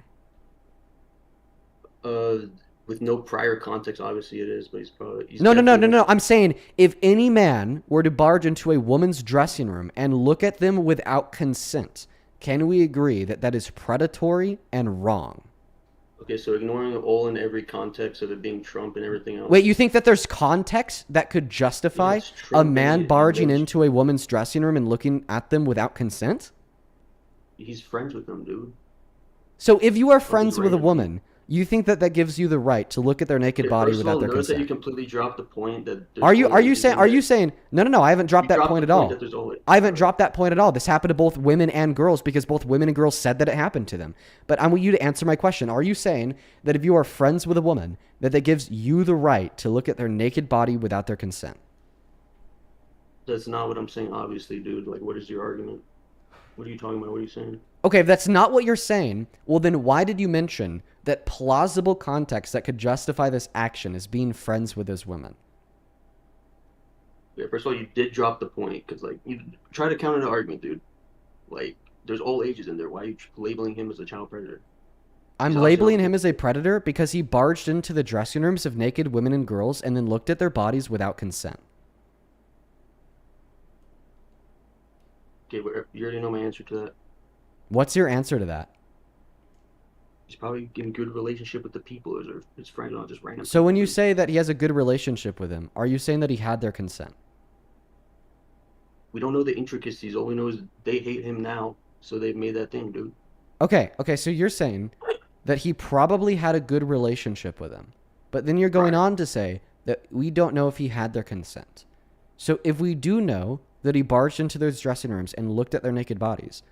with no prior context, obviously it is, but he's No. definitely I'm saying if any man were to barge into a woman's dressing room and look at them without consent, can we agree that that is predatory and wrong? Okay, so ignoring all and every context of it being Trump and everything else. Wait, you think that there's context that could justify it's a Trump and man he barging knows- into a woman's dressing room and looking at them without consent? He's friends with them, dude. So if you are Trump is friends with a random. woman, you think that that gives you the right to look at their naked Okay, body first of without all, their notice that you consent? completely dropped the point that there's Are you all ages in saying no, I haven't dropped that point at all. that there's all I haven't dropped that point at all. This happened to both women and girls because both women and girls said that it happened to them. But I want you to answer my question. Are you saying that if you are friends with a woman, that gives you the right to look at their naked body without their consent? That's not what I'm saying, obviously, dude. Like, what is your argument? What are you talking about? What are you saying? Okay, if that's not what you're saying, well then why did you mention that plausible context that could justify this action is being friends with those women? Yeah, first of all, you did drop the point because, like, you try to counter the argument, dude. Like, there's all ages in there. Why are you labeling him as a child predator? I'm labeling him as a predator because he barged into the dressing rooms of naked women and girls and then looked at their bodies without consent. Okay, you already know my answer to that. What's your answer to that? He's probably in good relationship with the people or his friends, not just random. So when you say that he has a good relationship with them, are you saying that he had their consent? We don't know the intricacies. All we know is they hate him now, so they've made that thing, dude. Okay, so you're saying that he probably had a good relationship with them. But then you're going on to say that we don't know if he had their consent. So if we do know that he barged into those dressing rooms and looked at their naked bodies,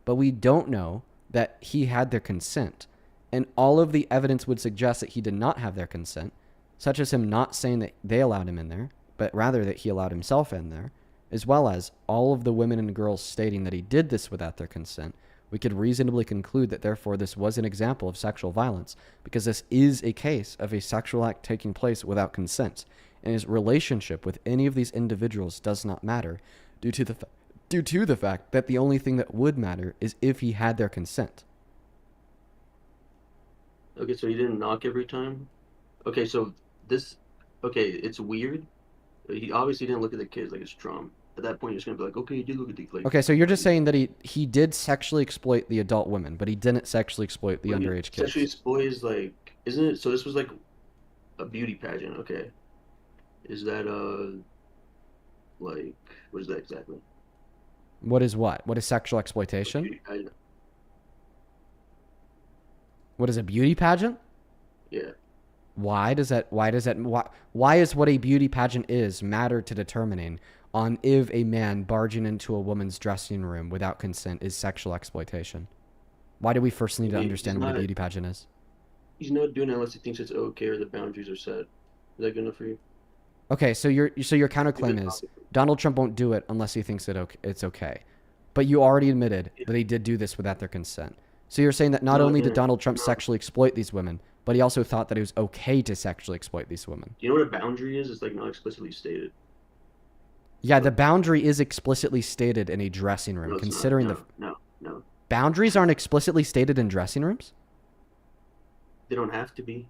but we don't know that he had their consent, and all of the evidence would suggest that he did not have their consent, such as him not saying that they allowed him in there, but rather that he allowed himself in there, as well as all of the women and girls stating that he did this without their consent, we could reasonably conclude that therefore this was an example of sexual violence, because this is a case of a sexual act taking place without consent, and his relationship with any of these individuals does not matter due to the fact that the only thing that would matter is if he had their consent. Okay, so he didn't knock every time? Okay, so it's weird. He obviously didn't look at the kids like it's Trump. At that point, you're just going to be like, okay, he did look at the kids. Okay, so you're just saying that he did sexually exploit the adult women, but he didn't sexually exploit the underage kids. Sexually exploit is like, isn't it? So this was like a beauty pageant, okay. Is that, like, what is that exactly? What is what? What is sexual exploitation? Beauty pageant. What is a beauty pageant? Yeah. Why is what a beauty pageant is matter to determining on if a man barging into a woman's dressing room without consent is sexual exploitation? Why do we first need to understand what a beauty pageant is? He's not doing it unless he thinks it's okay or the boundaries are set. Is that good enough for you? Okay, so your counterclaim is Donald Trump won't do it unless he thinks it's okay. But you already admitted that he did do this without their consent. So you're saying that not only did Donald Trump sexually exploit these women, but he also thought that it was okay to sexually exploit these women. Do you know what a boundary is? It's like not explicitly stated. Yeah, the boundary is explicitly stated in a dressing room, considering No. Boundaries aren't explicitly stated in dressing rooms? They don't have to be.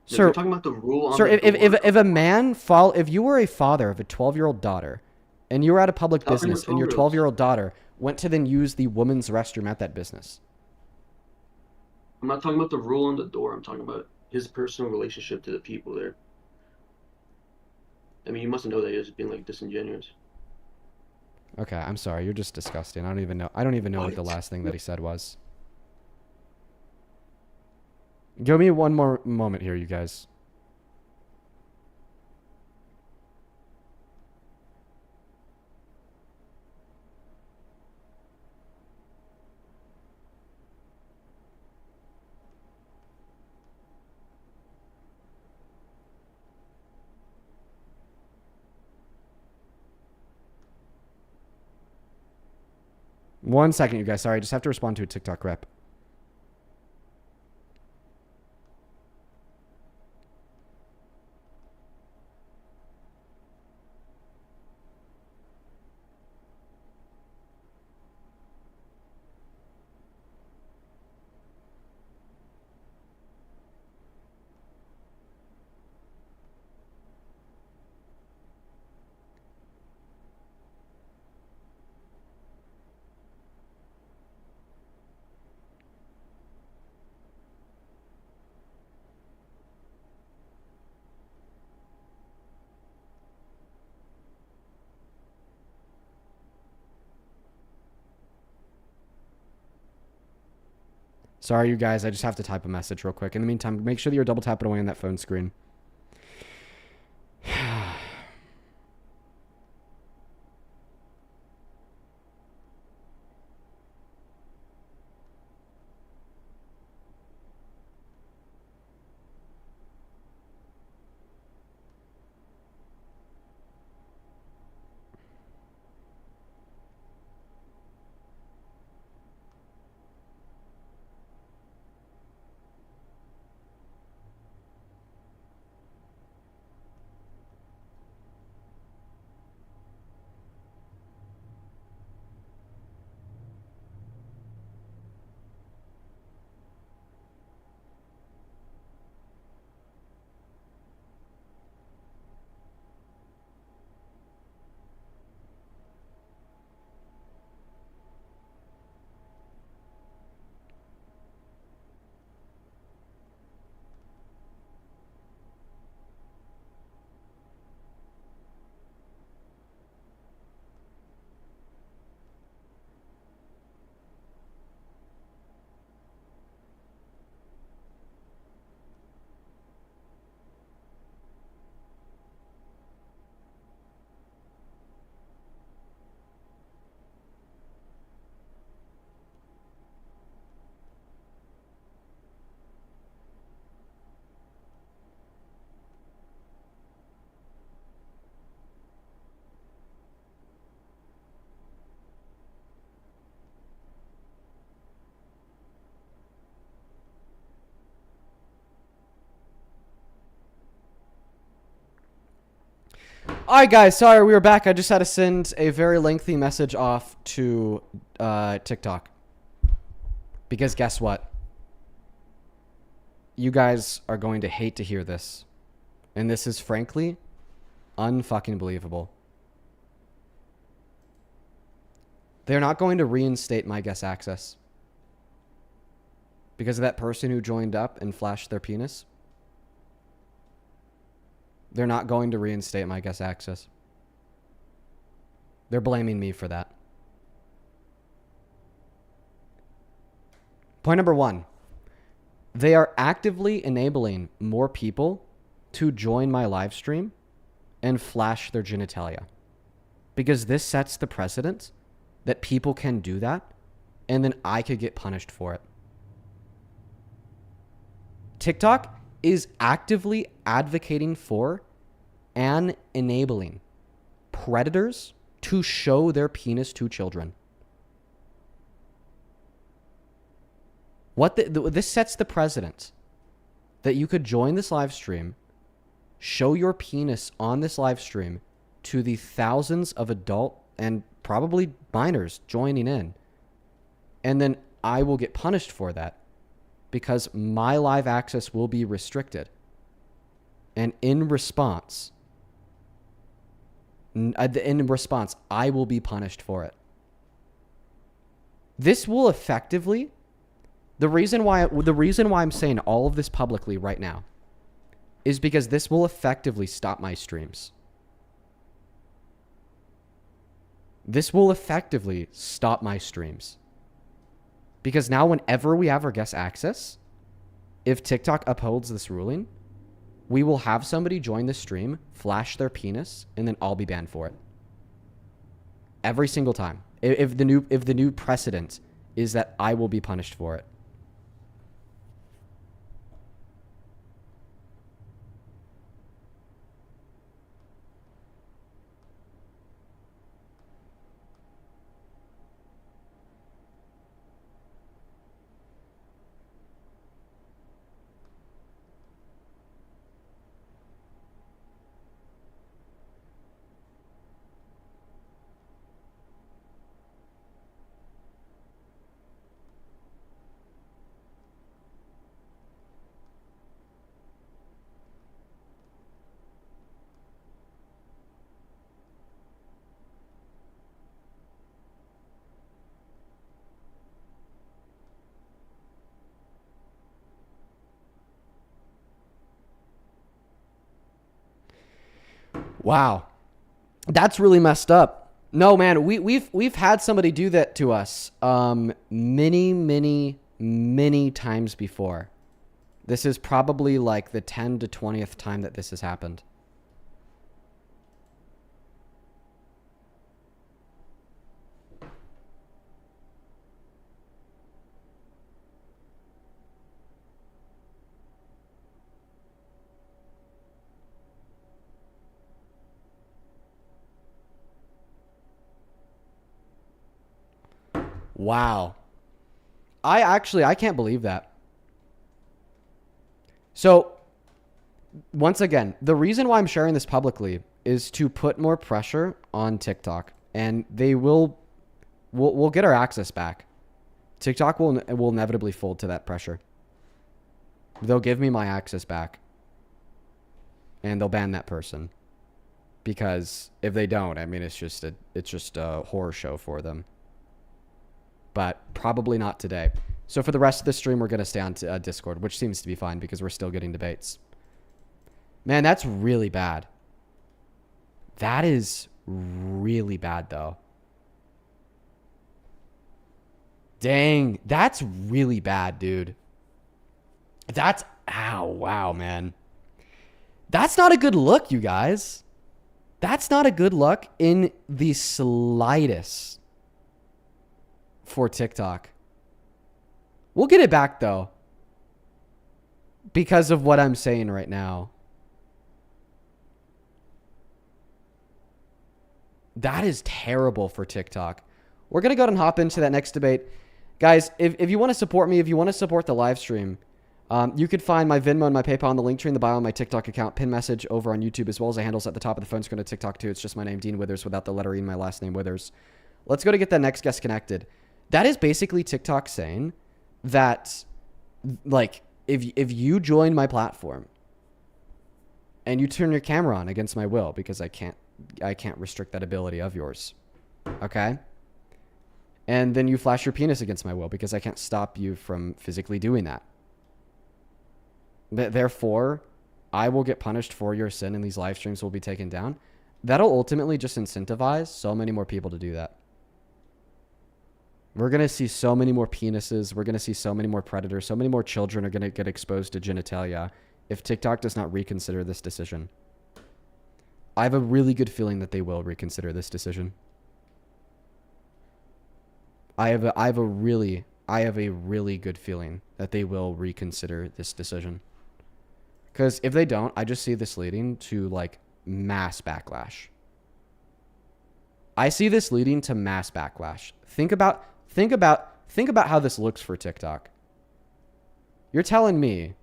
Sir, you're talking about the rule on sir, the door. if you were a father of a 12-year-old daughter, and you were at a public business, and your 12-year-old daughter went to then use the women's restroom at that business. I'm not talking about the rule on the door. I'm talking about his personal relationship to the people there. I mean, you must know that he was being like disingenuous. Okay, I'm sorry. You're just disgusting. I don't even know what the last thing that he said was. Give me one more moment here, you guys. One second, you guys. Sorry, I just have to respond to a TikTok rep. Sorry, you guys. I just have to type a message real quick. In the meantime, make sure that you're double tapping away on that phone screen. All right, guys. Sorry, we were back. I just had to send a very lengthy message off to TikTok. Because guess what? You guys are going to hate to hear this. And this is frankly unfucking believable. They're not going to reinstate my guest access. Because of that person who joined up and flashed their penis. They're not going to reinstate my guest access. They're blaming me for that. Point number 1. They are actively enabling more people to join my live stream and flash their genitalia. Because this sets the precedent that people can do that and then I could get punished for it. TikTok is actively advocating for and enabling predators to show their penis to children. This sets the precedent that you could join this live stream, show your penis on this live stream to the thousands of adult and probably minors joining in, and then I will get punished for that because my live access will be restricted. And in response, I will be punished for it. This will effectively, the reason why I'm saying all of this publicly right now is because this will effectively stop my streams. This will effectively stop my streams. Because now whenever we have our guest access, if TikTok upholds this ruling, we will have somebody join the stream, flash their penis, and then I'll be banned for it. Every single time. If the new precedent is that I will be punished for it. Wow. That's really messed up. No, man, we've had somebody do that to us many many times before. This is probably like the 10 to 20th time that this has happened. Wow. I can't believe that. So, once again, the reason why I'm sharing this publicly is to put more pressure on TikTok, and we'll get our access back. TikTok will inevitably fold to that pressure. They'll give me my access back, and they'll ban that person. Because if they don't, I mean, it's just a horror show for them. But probably not today. So for the rest of the stream, we're going to stay on Discord, which seems to be fine because we're still getting debates. Man, that's really bad. That is really bad, though. Dang, that's really bad, dude. Ow, wow, man. That's not a good look, you guys. That's not a good look in the slightest for TikTok. We'll get it back, though, because of what I'm saying right now. That is terrible for TikTok. We're going to go ahead and hop into that next debate. Guys, if you want to support me, if you want to support the live stream, you could find my Venmo and my PayPal in the link tree in the bio on my TikTok account, pin message over on YouTube, as well as the handles at the top of the phone screen to TikTok too. It's just my name, Dean Withers, without the letter E in my last name, Withers. Let's go to get that next guest connected. That is basically TikTok saying that, like, if you join my platform and you turn your camera on against my will, because I can't restrict that ability of yours, okay? And then you flash your penis against my will, because I can't stop you from physically doing that. Therefore, I will get punished for your sin and these live streams will be taken down. That'll ultimately just incentivize so many more people to do that. We're going to see so many more penises. We're going to see so many more predators. So many more children are going to get exposed to genitalia if TikTok does not reconsider this decision. I have a really good feeling that they will reconsider this decision. I have a really good feeling that they will reconsider this decision. Because if they don't, I just see this leading to, like, mass backlash. I see this leading to mass backlash. Think about how this looks for TikTok. You're telling me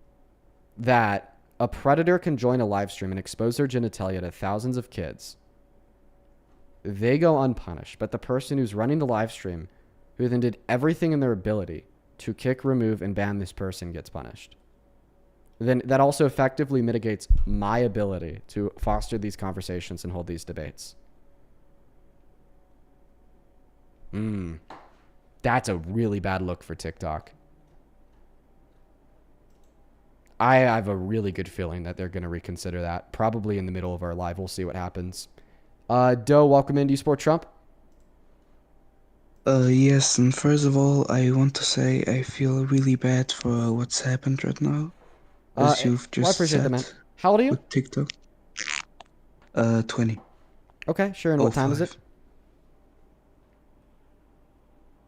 that a predator can join a live stream and expose their genitalia to thousands of kids. They go unpunished, but the person who's running the live stream, who then did everything in their ability to kick, remove, and ban this person, gets punished. Then that also effectively mitigates my ability to foster these conversations and hold these debates. That's a really bad look for TikTok. I have a really good feeling that they're going to reconsider that. Probably in the middle of our live. We'll see what happens. Doe, welcome in. Do you support Trump? Yes, and first of all, I want to say I feel really bad for what's happened right now. As you've just I appreciate said. that, man. How old are you? With TikTok. 20. Okay, sure. And what time is it?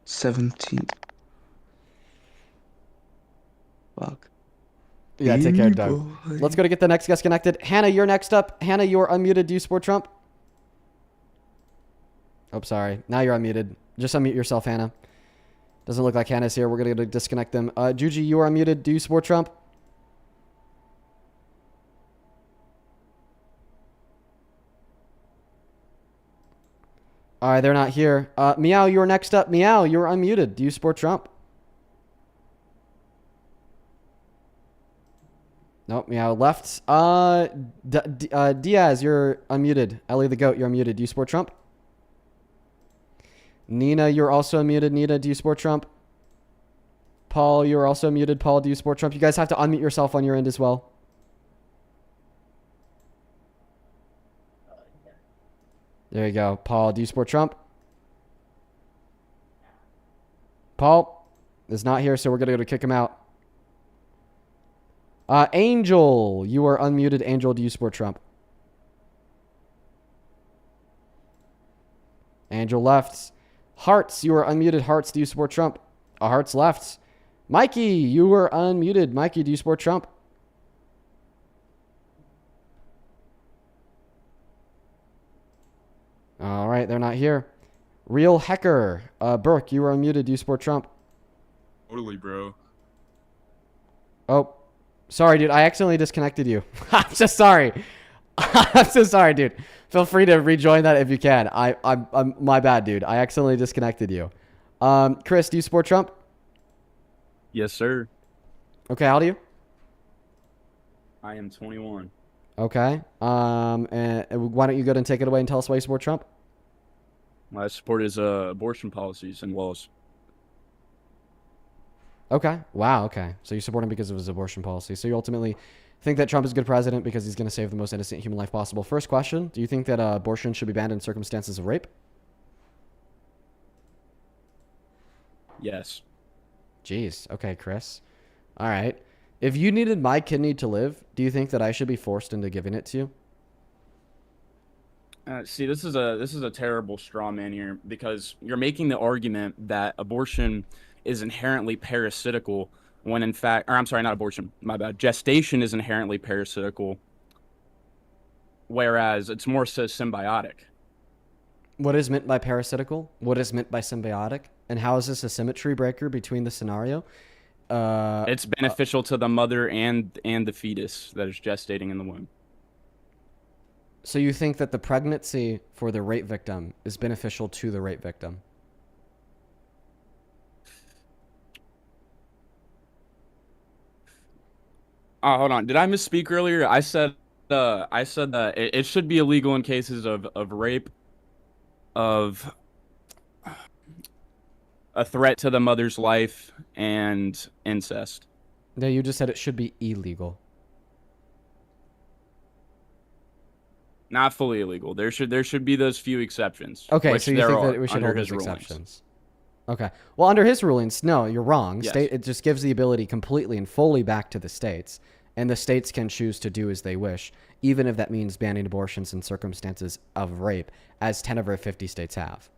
17. Fuck. Yeah, take care, Doug. Let's go to get the next guest connected. Hannah, you're next up. Hannah, you're unmuted. Do you support Trump? Oh, sorry. Now you're unmuted. Just unmute yourself, Hannah. Doesn't look like Hannah's here. We're going to disconnect them. Juji, you are unmuted. Do you support Trump? All right, they're not here. Meow, you're next up. Meow, you're unmuted. Do you support Trump? Nope, Meow left. Diaz, you're unmuted. Ellie the Goat, you're unmuted. Do you support Trump? Nina, you're also unmuted. Nina, do you support Trump? Paul, you're also muted. Paul, do you support Trump? You guys have to unmute yourself on your end as well. There you go. Paul, do you support Trump? Paul? is not here, so we're going to kick him out. Angel, you are unmuted. Angel, do you support Trump? Angel left. Hearts, you are unmuted. Hearts, do you support Trump? Hearts left. Mikey, you were unmuted. Mikey, do you support Trump? All right, they're not here. Real Hecker, Burke, you were unmuted. Do you support Trump? Totally, bro. Oh, sorry, dude. I accidentally disconnected you. I'm so sorry. I'm so sorry, dude. Feel free to rejoin that if you can. I'm my bad, dude. I accidentally disconnected you. Chris, do you support Trump? Yes, sir. Okay, how old are you? I am 21. Okay. And why don't you go ahead and take it away and tell us why you support Trump? I support his abortion policies and laws. Okay. Wow. Okay. So you support him because of his abortion policy. So you ultimately think that Trump is a good president because he's going to save the most innocent human life possible. First question: do you think that abortion should be banned in circumstances of rape? Yes. Jeez. Okay, Chris. All right. If you needed my kidney to live, do you think that I should be forced into giving it to you? See, this is a terrible straw man here because you're making the argument that abortion is inherently parasitical when in fact, or I'm sorry, not abortion, my bad. Gestation is inherently parasitical, whereas it's more so symbiotic. What is meant by parasitical? What is meant by symbiotic? And how is this a symmetry breaker between the scenario? It's beneficial to the mother and the fetus that is gestating in the womb. So you think that the pregnancy for the rape victim is beneficial to the rape victim? Oh, hold on. Did I misspeak earlier? I said that it should be illegal in cases of rape, of a threat to the mother's life, and incest. No, you just said it should be illegal. Not fully illegal. There should be those few exceptions. Okay, which so you there think are that we should under hold his those rulings. exceptions? Okay. Well, under his rulings, no, you're wrong. Yes. It just gives the ability completely and fully back to the states, and the states can choose to do as they wish, even if that means banning abortions in circumstances of rape, as 10 of our 50 states have.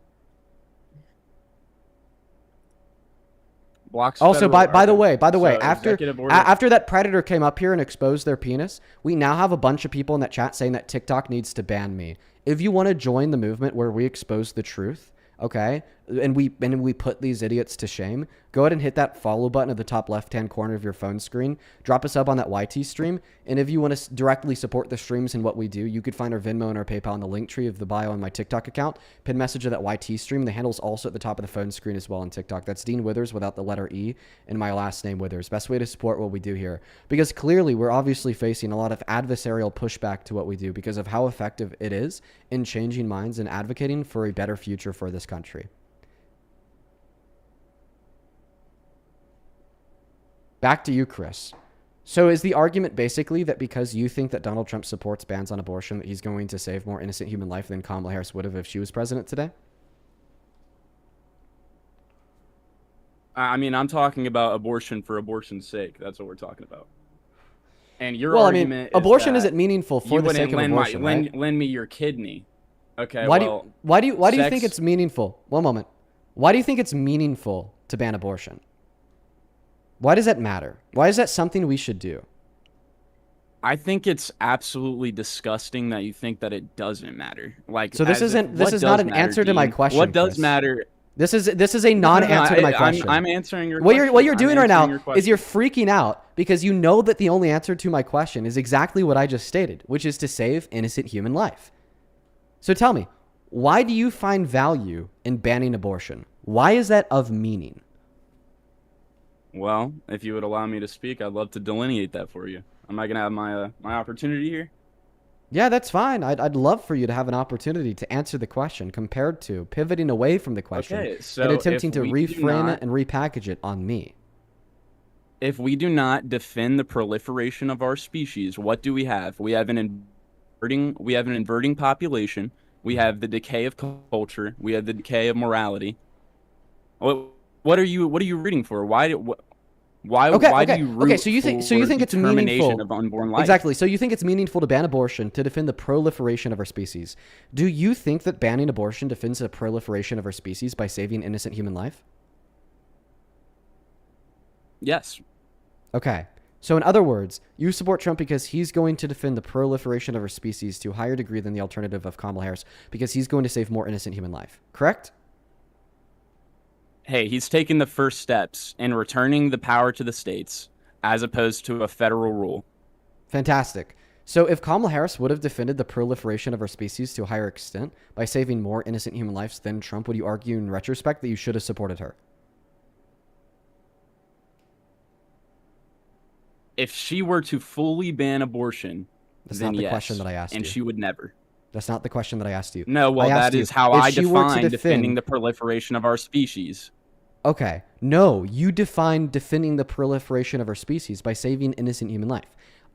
Blocks Also, federal- by the way, so after executive order- after that predator came up here and exposed their penis, we now have a bunch of people in that chat saying that TikTok needs to ban me. If you want to join the movement where we expose the truth, okay, and we put these idiots to shame, go ahead and hit that follow button at the top left-hand corner of your phone screen. Drop us up on that YT stream, and if you want to directly support the streams and what we do, you could find our Venmo and our PayPal in the link tree of the bio on my TikTok account. Pin message of that YT stream. The handle's also at the top of the phone screen as well on TikTok. That's Dean Withers without the letter E and my last name Withers. Best way to support what we do here, because clearly we're obviously facing a lot of adversarial pushback to what we do because of how effective it is in changing minds and advocating for a better future for this country. Back to you, Chris. So is the argument basically that because you think that Donald Trump supports bans on abortion, that he's going to save more innocent human life than Kamala Harris would have if she was president today? I mean, I'm talking about abortion for abortion's sake. That's what we're talking about. And your Well, I argument mean, is abortion that isn't meaningful for you the sake wouldn't of lend abortion, right? lend me your kidney. Okay. Why well, do you think sex- it's meaningful? One moment. Why do you think it's meaningful to ban abortion? Why does that matter? Why is that something we should do? I think it's absolutely disgusting that you think that it doesn't matter. Like, So this as if- isn't this what is does not an matter, answer to my Dean? question. What does Chris. matter? This is a No, non-answer to my question. I'm answering your what question. you're doing I'm right now answering your is you're question. freaking out because you know that the only answer to my question is exactly what I just stated, which is to save innocent human life. So tell me, why do you find value in banning abortion? Why is that of meaning? Well, if you would allow me to speak, I'd love to delineate that for you. Am I gonna have my my opportunity here? Yeah, that's fine. I'd love for you to have an opportunity to answer the question compared to pivoting away from the question Okay, so and attempting if to we do reframe not- it and repackage it on me. If we do not defend the proliferation of our species, what do we have? We have an inverting population. We have the decay of culture. We have the decay of morality. What are you rooting for? Why do you root so you think for it's termination meaningful of unborn life? Exactly. So you think it's meaningful to ban abortion to defend the proliferation of our species. Do you think that banning abortion defends the proliferation of our species by saving innocent human life? Yes. Okay. So in other words, you support Trump because he's going to defend the proliferation of our species to a higher degree than the alternative of Kamala Harris because he's going to save more innocent human life. Correct? Hey, he's taking the first steps in returning the power to the states as opposed to a federal rule. Fantastic. So if Kamala Harris would have defended the proliferation of our species to a higher extent by saving more innocent human lives than Trump, would you argue in retrospect that you should have supported her? If she were to fully ban abortion, That's then not the yes, question that I asked and you. she would never. That's not the question that I asked you. No, well, that is how I define defending the proliferation of our species. Okay. No, you define defending the proliferation of our species by saving innocent human life.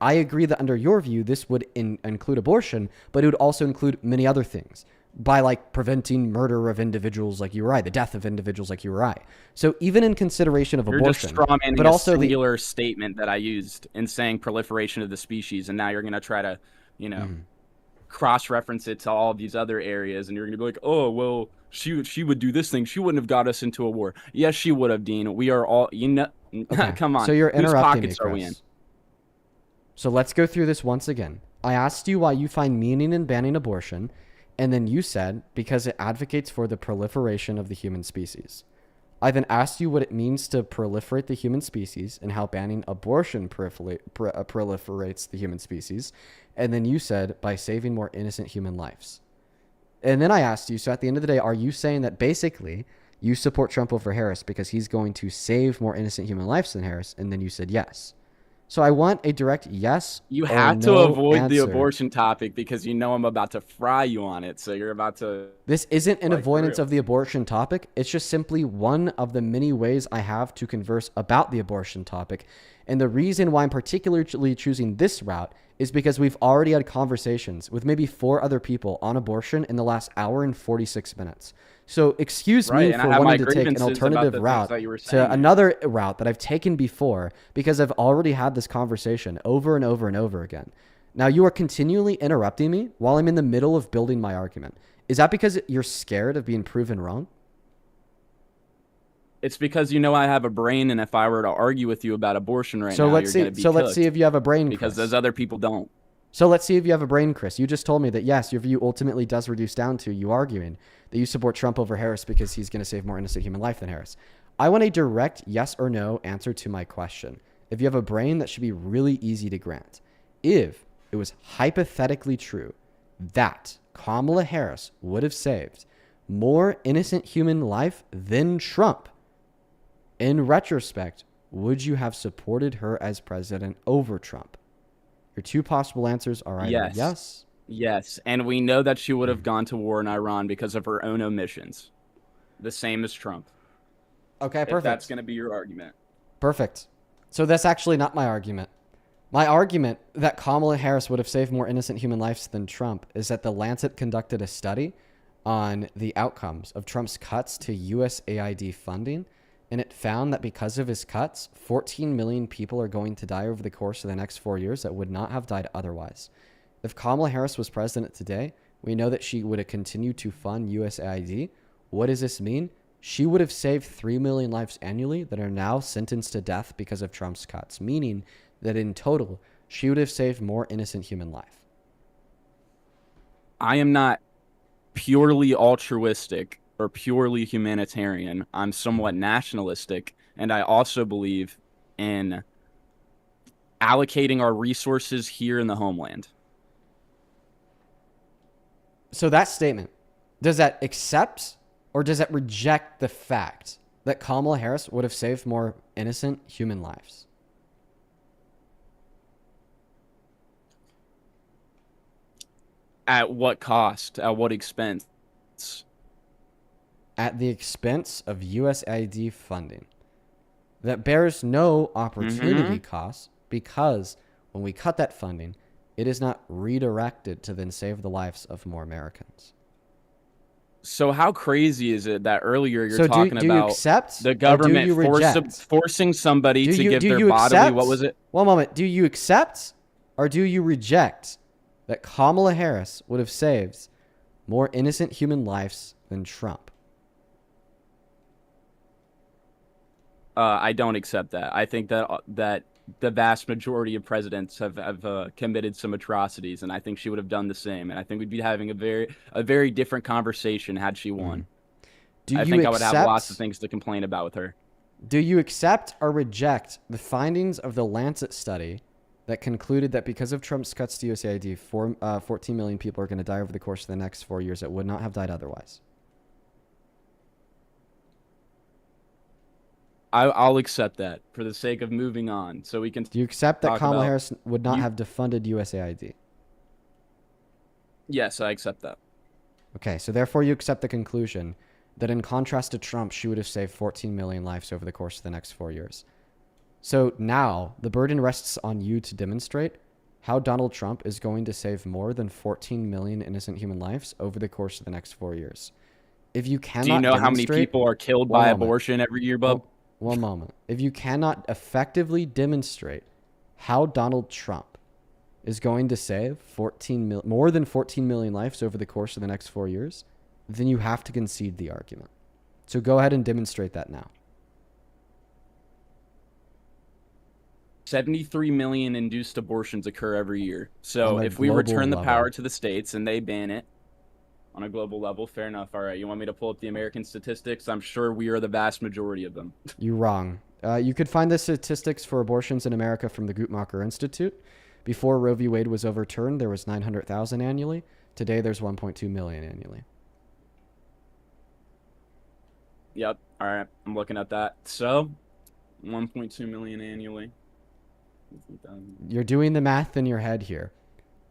I agree that under your view, this would include abortion, but it would also include many other things by like preventing murder of individuals like you or I, the death of individuals like you or I. So even in consideration of You're abortion, just strawmanning but also a singular statement that I used in saying proliferation of the species, and now you're going to try to, cross-reference it to all these other areas, and you're going to be like, oh, well, she would do this thing. She wouldn't have got us into a war. Yes, she would have, Dean. We are all, Okay. come on. So you're Whose interrupting me, pockets are we in? Chris. So let's go through this once again. I asked you why you find meaning in banning abortion, and then you said because it advocates for the proliferation of the human species. I then asked you what it means to proliferate the human species and how banning abortion proliferates the human species. And then you said by saving more innocent human lives. And then I asked you, so at the end of the day, are you saying that basically you support Trump over Harris because he's going to save more innocent human lives than Harris? And then you said yes. So I want a direct yes. You or have to no avoid the answer. abortion topic because I'm about to fry you on it. So you're about to. This isn't an Like, for avoidance real. of the abortion topic. It's just simply one of the many ways I have to converse about the abortion topic. And the reason why I'm particularly choosing this route is because we've already had conversations with maybe 4 other people on abortion in the last hour and 46 minutes. So excuse Right, me and I for have my wanting to take an grievances about the alternative things route that you were saying to here. another route that I've taken before because I've already had this conversation over and over and over again. Now you are continually interrupting me while I'm in the middle of building my argument. Is that because you're scared of being proven wrong? It's because I have a brain, and if I were to argue with you about abortion right So now, let's you're see. going to be So let's cooked see if you have a brain, because Chris. those other people don't. So let's see if you have a brain, Chris. You just told me that yes, your view ultimately does reduce down to you arguing that you support Trump over Harris because he's going to save more innocent human life than Harris. I want a direct yes or no answer to my question. If you have a brain, that should be really easy to grant. If it was hypothetically true that Kamala Harris would have saved more innocent human life than Trump, in retrospect, would you have supported her as president over Trump? Your 2 possible answers are either yes. Yes, and we know that she would have gone to war in Iran because of her own omissions. The same as Trump. Okay, If perfect. that's going to be your argument. Perfect. So that's actually not my argument. My argument that Kamala Harris would have saved more innocent human lives than Trump is that The Lancet conducted a study on the outcomes of Trump's cuts to USAID funding, and it found that because of his cuts, 14 million people are going to die over the course of the next 4 years that would not have died otherwise. If Kamala Harris was president today, we know that she would have continued to fund USAID. What does this mean? She would have saved 3 million lives annually that are now sentenced to death because of Trump's cuts, meaning that in total, she would have saved more innocent human life. I am not purely altruistic or purely humanitarian. I'm somewhat nationalistic, and I also believe in allocating our resources here in the homeland. So that statement, does that accept or does that reject the fact that Kamala Harris would have saved more innocent human lives? At what cost? At what expense? At the expense of USAID funding. That bears no opportunity costs because when we cut that funding, it is not redirected to then save the lives of more Americans. So how crazy is it that earlier you're So talking do you about accept the or do government you reject? forcing somebody to give do their you bodily, accept? what was it? One moment. Do you accept or do you reject that Kamala Harris would have saved more innocent human lives than Trump? I don't accept that. I think that the vast majority of presidents have committed some atrocities, and I think she would have done the same. And I think we'd be having a very different conversation had she won. I think I would have lots of things to complain about with her. Do you accept or reject the findings of the Lancet study that concluded that because of Trump's cuts to USAID, 14 million people are going to die over the course of the next 4 years that would not have died otherwise? I'll accept that for the sake of moving on, so we can. Do you accept that talk Kamala about- Harris would not have defunded USAID? Yes, I accept that. Okay, so therefore you accept the conclusion that in contrast to Trump, she would have saved 14 million lives over the course of the next 4 years. So now the burden rests on you to demonstrate how Donald Trump is going to save more than 14 million innocent human lives over the course of the next 4 years. If you cannot Do you know how many demonstrate- people are killed One by moment. abortion every year, bub? One moment. If you cannot effectively demonstrate how Donald Trump is going to save more than 14 million lives over the course of the next 4 years, then you have to concede the argument. So go ahead and demonstrate that now. 73 million induced abortions occur every year. So On a if we global return the level. power to the states and they ban it on a global level, fair enough. All right, you want me to pull up the American statistics? I'm sure we are the vast majority of them. You're wrong. You could find the statistics for abortions in America from the Guttmacher Institute. Before Roe v. Wade was overturned, there was 900,000 annually. Today, there's 1.2 million annually. Yep. All right, I'm looking at that. So 1.2 million annually. You're doing the math in your head here.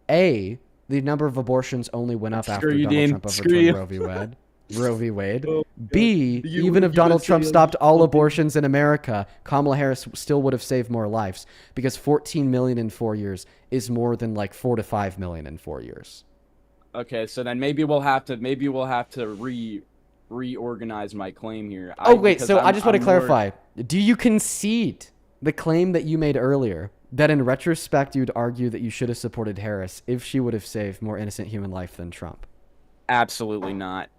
A, the number of abortions only went up after you, Donald Dean. Trump Screw overturned you. Roe v. Wade. Oh, B, even if Donald Trump stopped all abortions in America, Kamala Harris still would have saved more lives because 14 million in 4 years is more than like 4 to 5 million in 4 years. Okay, so then maybe we'll have to reorganize my claim here. Oh, wait, so I just want to I'm clarify. Do you concede the claim that you made earlier that in retrospect you'd argue that you should have supported Harris if she would have saved more innocent human life than Trump? Absolutely not.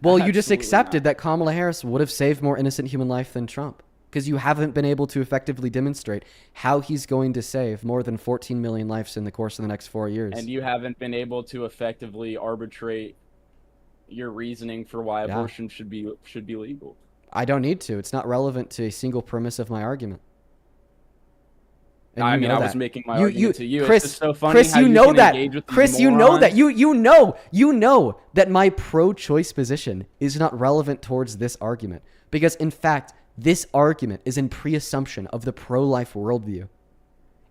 Well, you just accepted that Kamala Harris would have saved more innocent human life than Trump because you haven't been able to effectively demonstrate how he's going to save more than 14 million lives in the course of the next 4 years. And you haven't been able to effectively arbitrate your reasoning for why abortion should be legal. I don't need to. It's not relevant to a single premise of my argument. And I you mean, know I was that. making my argument to you. Chris, It's just so funny Chris, how you you know can that. engage with these Chris, you know that. morons. You know that my pro-choice position is not relevant towards this argument because, in fact, this argument is in pre-assumption of the pro-life worldview.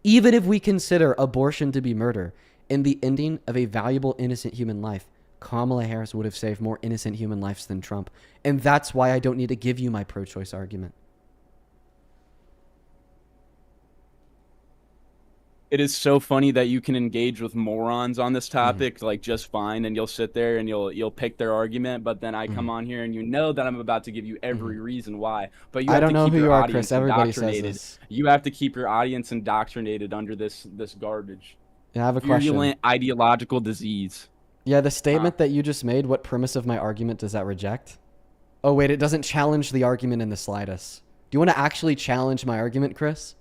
Even if we consider abortion to be murder and the ending of a valuable innocent human life, Kamala Harris would have saved more innocent human lives than Trump. And that's why I don't need to give you my pro-choice argument. It is so funny that you can engage with morons on this topic like just fine, and you'll sit there and you'll pick their argument, but then I come on here and you know that I'm about to give you every reason why. But you I have don't to know keep who your you are, audience Chris. Everybody says indoctrinated. this. You have to keep your audience indoctrinated under this garbage. I have a question. Virulent ideological disease. Yeah, the statement that you just made, what premise of my argument does that reject? Oh, wait, it doesn't challenge the argument in the slightest. Do you want to actually challenge my argument, Chris?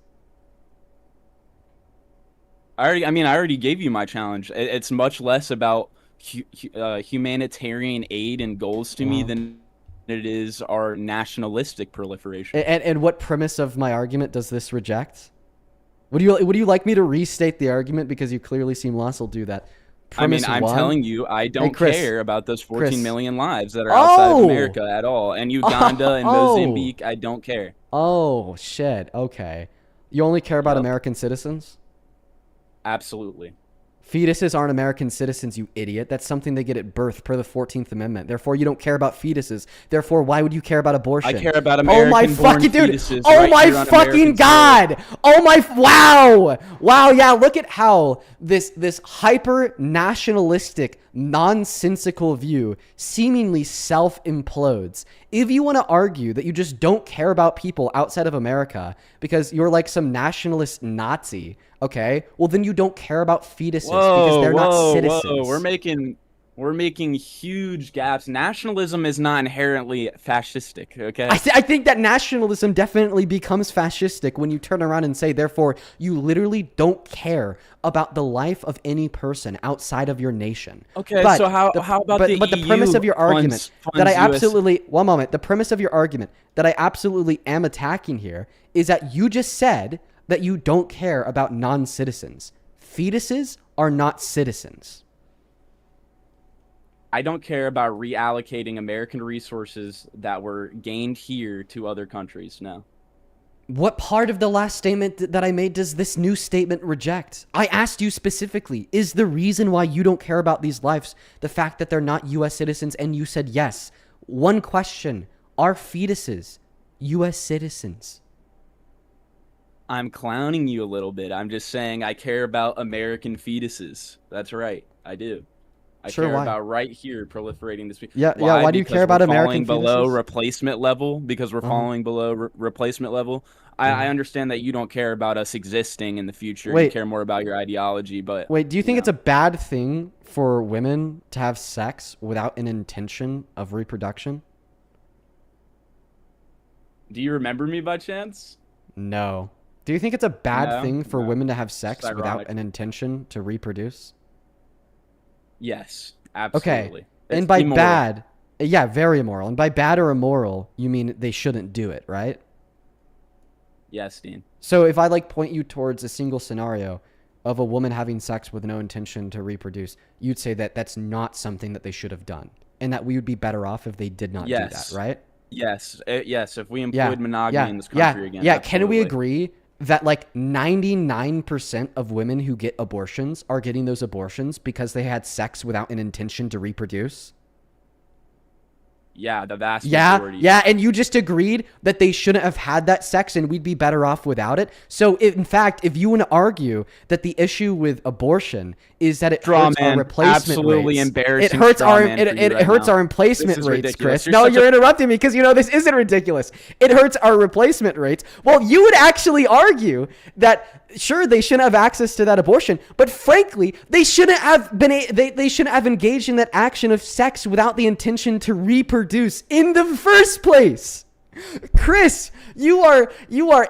I already gave you my challenge. It's much less about humanitarian aid and goals to me than it is our nationalistic proliferation. And what premise of my argument does this reject? Would you like me to restate the argument because you clearly seem lost? I'll do that. Premise I'm one, telling you, I don't Chris, care about those 14 Chris. million lives that are outside of Oh! America at all. And Uganda and Mozambique, I don't care. Oh, shit. Okay. You only care about Yep. American citizens? Absolutely. Fetuses aren't American citizens, you idiot. That's something they get at birth per the 14th Amendment. Therefore, you don't care about fetuses. Therefore, why would you care about abortion? I care about Oh my American-born fucking dude. fetuses Oh right my here on fucking American God. soil. Oh my, wow. Wow, yeah, look at how this hyper nationalistic, nonsensical view seemingly self-implodes. If you want to argue that you just don't care about people outside of America because you're like some nationalist Nazi, okay, well then you don't care about fetuses because they're not citizens. Whoa. We're making huge gaps. Nationalism is not inherently fascistic, okay? I think that nationalism definitely becomes fascistic when you turn around and say, therefore, you literally don't care about the life of any person outside of your nation. Okay, but so how about the But the premise EU of your argument funds that I US absolutely, one moment, the premise of your argument that I absolutely am attacking here is that you just said that you don't care about non-citizens. Fetuses are not citizens. I don't care about reallocating American resources that were gained here to other countries, no. What part of the last statement that I made does this new statement reject? I asked you specifically, is the reason why you don't care about these lives the fact that they're not U.S. citizens? And you said yes. One question, are fetuses U.S. citizens? I'm clowning you a little bit. I'm just saying I care about American fetuses. That's right, I do. I Sure, care why? about right here proliferating this. Yeah, why do you care about American fetuses? Below fetuses? replacement level, because we're falling below replacement level. I understand that you don't care about us existing in the future. You Wait. care more about your ideology, but Wait, do you think it's a bad thing for women to have sex without an intention of reproduction? do you remember me by chance? No. Do you think it's a bad No, thing for no. women to have sex It's without ironic. an intention to reproduce? Yes, Okay. absolutely. And It's by immoral. bad, yeah, very immoral. And by bad or immoral, you mean they shouldn't do it, right? Yes, Dean. So if I like point you towards a single scenario of a woman having sex with no intention to reproduce, you'd say that that's not something that they should have done and that we would be better off if they did not do that, right? Yes, yes. If we employed monogamy in this yeah, country again. yeah. Can we absolutely. agree that like 99% of women who get abortions are getting those abortions because they had sex without an intention to reproduce? Yeah, the vast Yeah, majority. yeah, and you just agreed that they shouldn't have had that sex and we'd be better off without it. So, in fact, if you want to argue that the issue with abortion is that it hurts our replacement Absolutely rates, embarrassing it hurts straw our man for you it right hurts now. our replacement This is rates, ridiculous. Chris. No, you're interrupting me because you know this isn't ridiculous. It hurts our replacement rates. Well, you would actually argue that sure they shouldn't have access to that abortion, but frankly, they shouldn't have been they shouldn't have engaged in that action of sex without the intention to reproduce in the first place. Chris, you are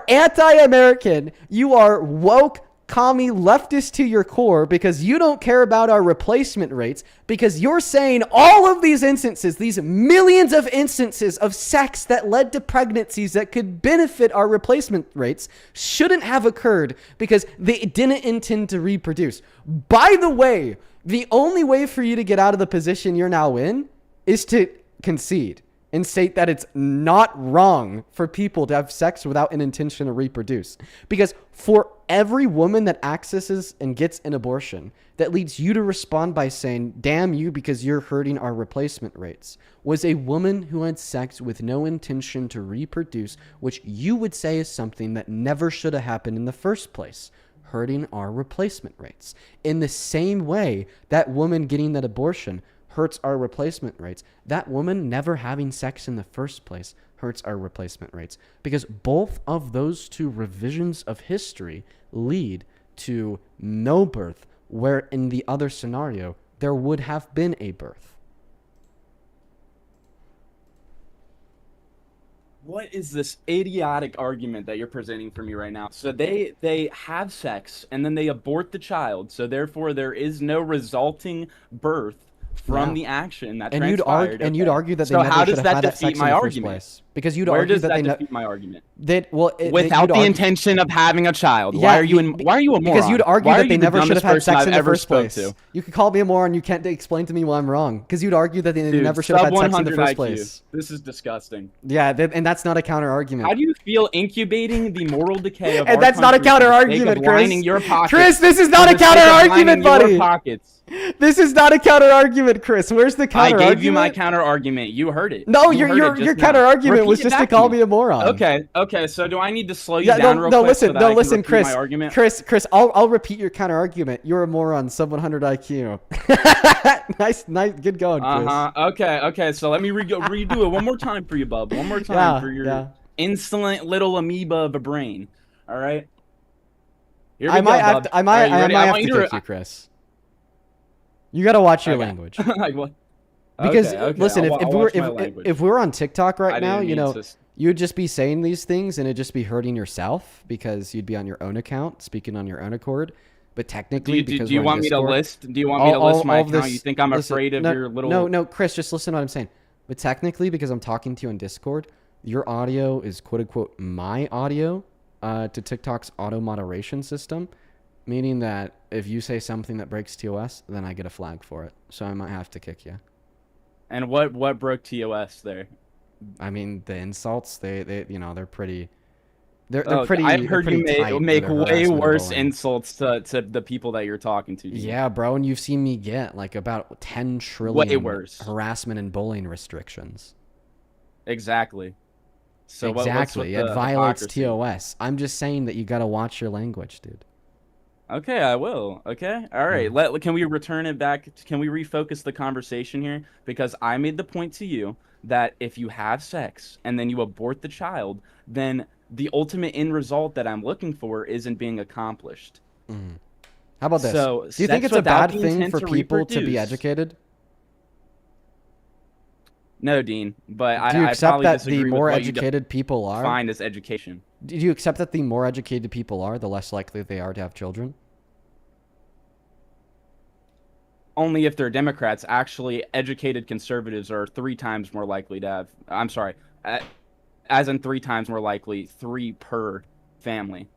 anti-American. You are woke, commie, leftist to your core because you don't care about our replacement rates because you're saying all of these instances, these millions of instances of sex that led to pregnancies that could benefit our replacement rates shouldn't have occurred because they didn't intend to reproduce. By the way, the only way for you to get out of the position you're now in is to concede and state that it's not wrong for people to have sex without an intention to reproduce. Because for every woman that accesses and gets an abortion, that leads you to respond by saying, damn you because you're hurting our replacement rates, was a woman who had sex with no intention to reproduce, which you would say is something that never should have happened in the first place, hurting our replacement rates. In the same way, that woman getting that abortion hurts our replacement rates. That woman never having sex in the first place hurts our replacement rates because both of those two revisions of history lead to no birth, where in the other scenario, there would have been a birth. What is this idiotic argument that you're presenting for me right now? So they have sex and then they abort the child. So therefore there is no resulting birth from Yeah. the action that And transpired. you'd argue that they so never how should does have that had that defeat sex my in the first argument? place. Because you'd Where argue does that that they defeat my argument? you'd Without the argue, intention of having a child. Yeah, Why are you why are you a moron? because you'd argue Why are that they you the never should have dumbest had person sex I've in the ever first spoke place. to? You could call me a moron. You can't explain to me why I'm wrong. Because you'd argue that they Dude, never should have sub had sex in the 100 first IQ. place. This is disgusting. Yeah, and that's not a counter argument. How do you feel incubating the moral decay of And our that's not a country for the counter sake of argument, Chris. lining your pockets? Chris, this is For not a the sake counter of argument, lining your buddy. pockets. This is not a counter argument, Chris. Where's the counter I argument? gave you my counter argument. You heard it. No, You heard it your just counter now. argument was Repeat it just to back call me. me a moron. Okay. So do I need to slow you Yeah, down real no, quick listen, so that I can listen, repeat Chris. my argument? Chris, I'll repeat your counter argument. You're a moron, sub 100 IQ. nice, good going, Chris. Okay. So let me redo it one more time for you, bub. One more time for your insolent little amoeba of a brain. All right. Here we I might go, have bub. to, All right, you ready? I I might have want to you kick you, Chris. You gotta watch your language. Like what? Because Okay, listen, I'll watch my if language. we're on TikTok I right now, didn't you mean know, to you'd just be saying these things and it'd just be hurting yourself because you'd be on your own account, speaking on your own accord. But technically, Do because you we're in want me to Discord, list? Do you want me to list my all of account? this- You think I'm listen, afraid of no, your little? No, Chris, just listen to what I'm saying. But technically, because I'm talking to you on Discord, your audio is quote unquote my audio to TikTok's auto moderation system, meaning that if you say something that breaks TOS, then I get a flag for it. So I might have to kick you. And what broke TOS there? I mean, the insults, they you know, they're pretty. They're Oh, pretty. I've they're heard you pretty tight make with their way harassment and worse bullying. insults to the people that you're talking to. Dude. Yeah, bro, and you've seen me get like about 10 trillion Way worse. harassment and bullying restrictions. Exactly. So Exactly, what's with it the violates hypocrisy? TOS. I'm just saying that you gotta watch your language, dude. Okay, I will. Okay, all right. Can we return it back? Can we refocus the conversation here? Because I made the point to you that if you have sex and then you abort the child, then the ultimate end result that I'm looking for isn't being accomplished. How about this? So, Do you think sex it's a without bad the thing intent for to people to be reproduce- educated? No, Dean, but Do you I accept probably that disagree the with more what you educated people are? define as education. Do you accept that the more educated people are, the less likely they are to have children? Only if they're Democrats. Actually, educated conservatives are 3 times more likely to have. I'm sorry, as in 3 times more likely, 3 per family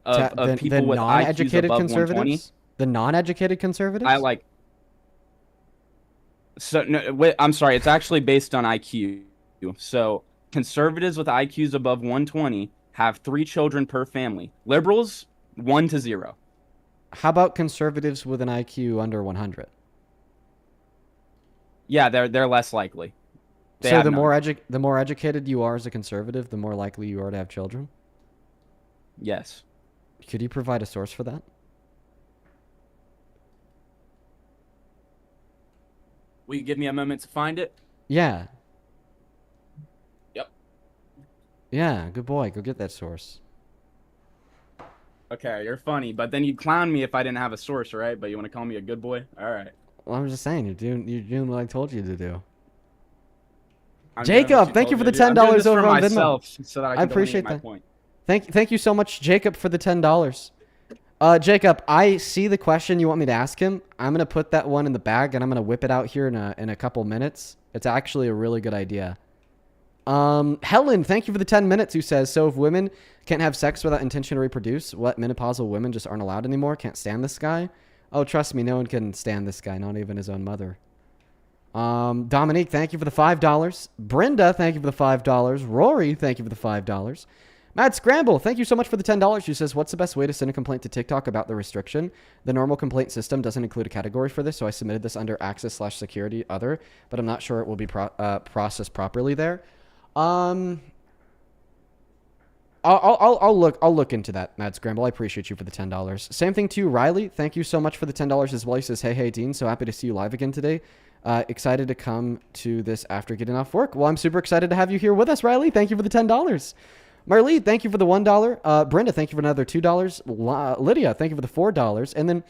of people with IQs non-educated above 120. conservatives. The non-educated conservatives. I like. So no, wait, I'm sorry. It's actually based on IQ. So conservatives with IQs above 120 have 3 children per family. Liberals 1 to 0. How about conservatives with an IQ under 100? Yeah, they're less likely. They So have the none. more educated you are as a conservative, the more likely you are to have children? Yes. Could you provide a source for that? Will you give me a moment to find it? Yeah. Yep. Yeah, good boy. Go get that source. Okay, you're funny, but then you'd clown me if I didn't have a source, right? But you want to call me a good boy? All right. Well, I'm just saying, you're doing what I told you to do. I'm doing what Jacob, thank you told for the me to do. I'm doing $10 this for over on Venmo. myself so that I can appreciate delineate that. my point. Thank you so much, Jacob, for the $10. Jacob, I see the question you want me to ask him. I'm gonna put that one in the bag and I'm gonna whip it out here in a couple minutes. It's actually a really good idea. Helen, thank you for the 10 minutes. Who says, so if women can't have sex without intention to reproduce, what, menopausal women just aren't allowed anymore? Can't stand this guy? Oh, trust me, no one can stand this guy, not even his own mother. Dominique, thank you for the $5. Brenda, thank you for the $5. Rory, thank you for the $5. Matt Scramble, thank you so much for the $10. She says, what's the best way to send a complaint to TikTok about the restriction? The normal complaint system doesn't include a category for this, so I submitted this under access/security other, but I'm not sure it will be processed properly there. I'll look into that, Mad Scramble. I appreciate you for the $10. Same thing to you, Riley. Thank you so much for the $10 as well. He says, hey, Dean, so happy to see you live again today. Excited to come to this after getting off work. Well, I'm super excited to have you here with us, Riley. Thank you for the $10. Marlene, thank you for the $1. Brenda, thank you for another $2. Lydia, thank you for the $4. And then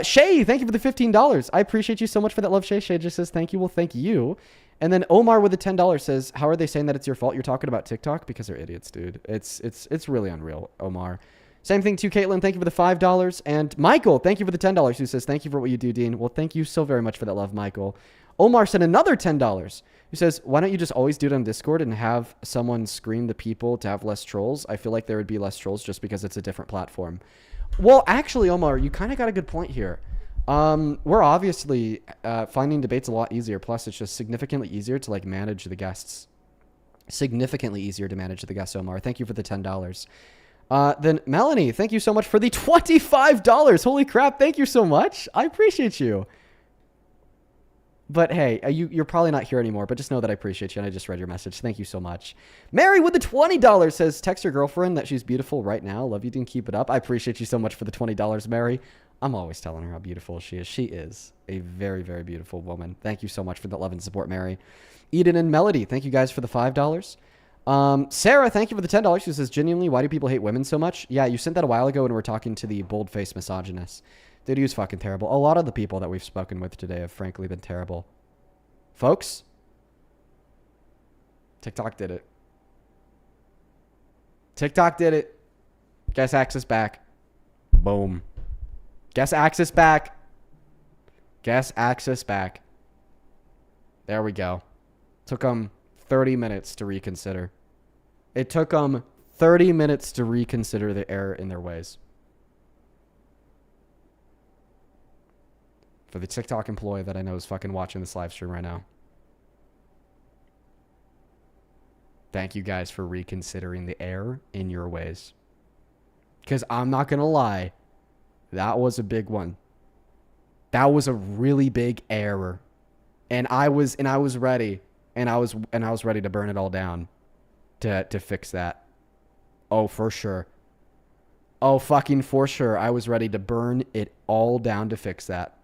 Shay, thank you for the $15. I appreciate you so much for that love, Shay. Shay just says, thank you. Well, thank you. And then Omar with the $10 says, how are they saying that it's your fault you're talking about TikTok? Because they're idiots, dude. It's really unreal, Omar. Same thing to Caitlin. Thank you for the $5. And Michael, thank you for the $10, who says, thank you for what you do, Dean. Well, thank you so very much for that love, Michael. Omar sent another $10, who says, why don't you just always do it on Discord and have someone screen the people to have less trolls? I feel like there would be less trolls just because it's a different platform. Well, actually, Omar, you kind of got a good point here. We're obviously finding debates a lot easier. Plus, it's just significantly easier to like manage the guests. Significantly easier to manage the guests, Omar. Thank you for the $10. Then Melanie, thank you so much for the $25. Holy crap. Thank you so much. I appreciate you. But hey, you're probably not here anymore, but just know that I appreciate you and I just read your message. Thank you so much. Mary with the $20 says, text your girlfriend that she's beautiful right now. Love you, Dean. Keep it up. I appreciate you so much for the $20, Mary. I'm always telling her how beautiful she is. She is a very, very beautiful woman. Thank you so much for the love and support, Mary. Eden and Melody, thank you guys for the $5. Sarah, thank you for the $10. She says, genuinely, why do people hate women so much? Yeah, you sent that a while ago when we were talking to the bold-faced misogynist. Dude, he was fucking terrible. A lot of the people that we've spoken with today have frankly been terrible. Folks, TikTok did it. TikTok did it. Guess access back. Boom. Guess access back. Guess access back. There we go. Took them 30 minutes to reconsider. It took them 30 minutes to reconsider the error in their ways. For the TikTok employee that I know is fucking watching this live stream right now. Thank you guys for reconsidering the error in your ways. Because I'm not going to lie, that was a big one. That was a really big error. And I was ready. And I was ready to burn it all down to fix that. Oh, for sure. Oh, fucking for sure. I was ready to burn it all down to fix that.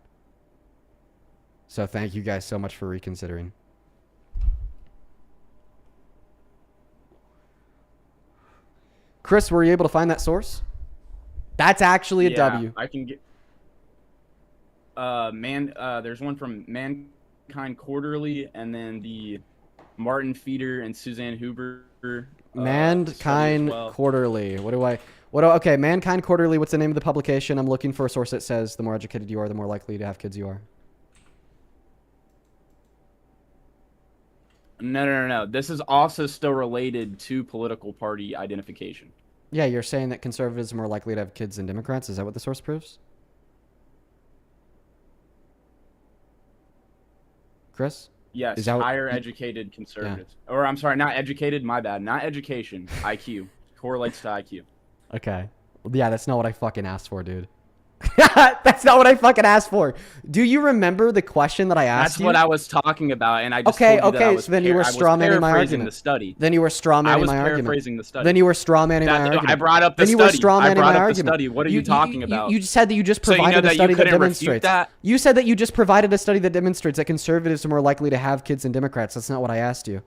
So thank you guys so much for reconsidering. Chris, were you able to find that source? That's actually a W. I can get there's one from Mankind Quarterly and then the Martin Feeder and Suzanne Huber Mankind Quarterly. Okay, Mankind Quarterly, what's the name of the publication? I'm looking for a source that says the more educated you are, the more likely to have kids you are. No. This is also still related to political party identification. Yeah, you're saying that conservatives are more likely to have kids than Democrats? Is that what the source proves? Chris? Yes, Is that higher educated conservatives. Yeah. Or I'm sorry, not educated, my bad. Not education, IQ. Correlates to IQ. Okay. Yeah, that's not what I fucking asked for, dude. That's not what I fucking asked for. Do you remember the question that I asked you? That's what I was talking about, and I just told you that I was so then you were strawmanning my argument. The study. Then you were strawmanning my argument. I was paraphrasing the study. Then you were strawmanning my argument. I brought up the then study. You were strawmanning my argument. The study. What are you talking about? You said that you just provided a study that demonstrates that. You said that you just provided a study that demonstrates that conservatives are more likely to have kids than Democrats. That's not what I asked you.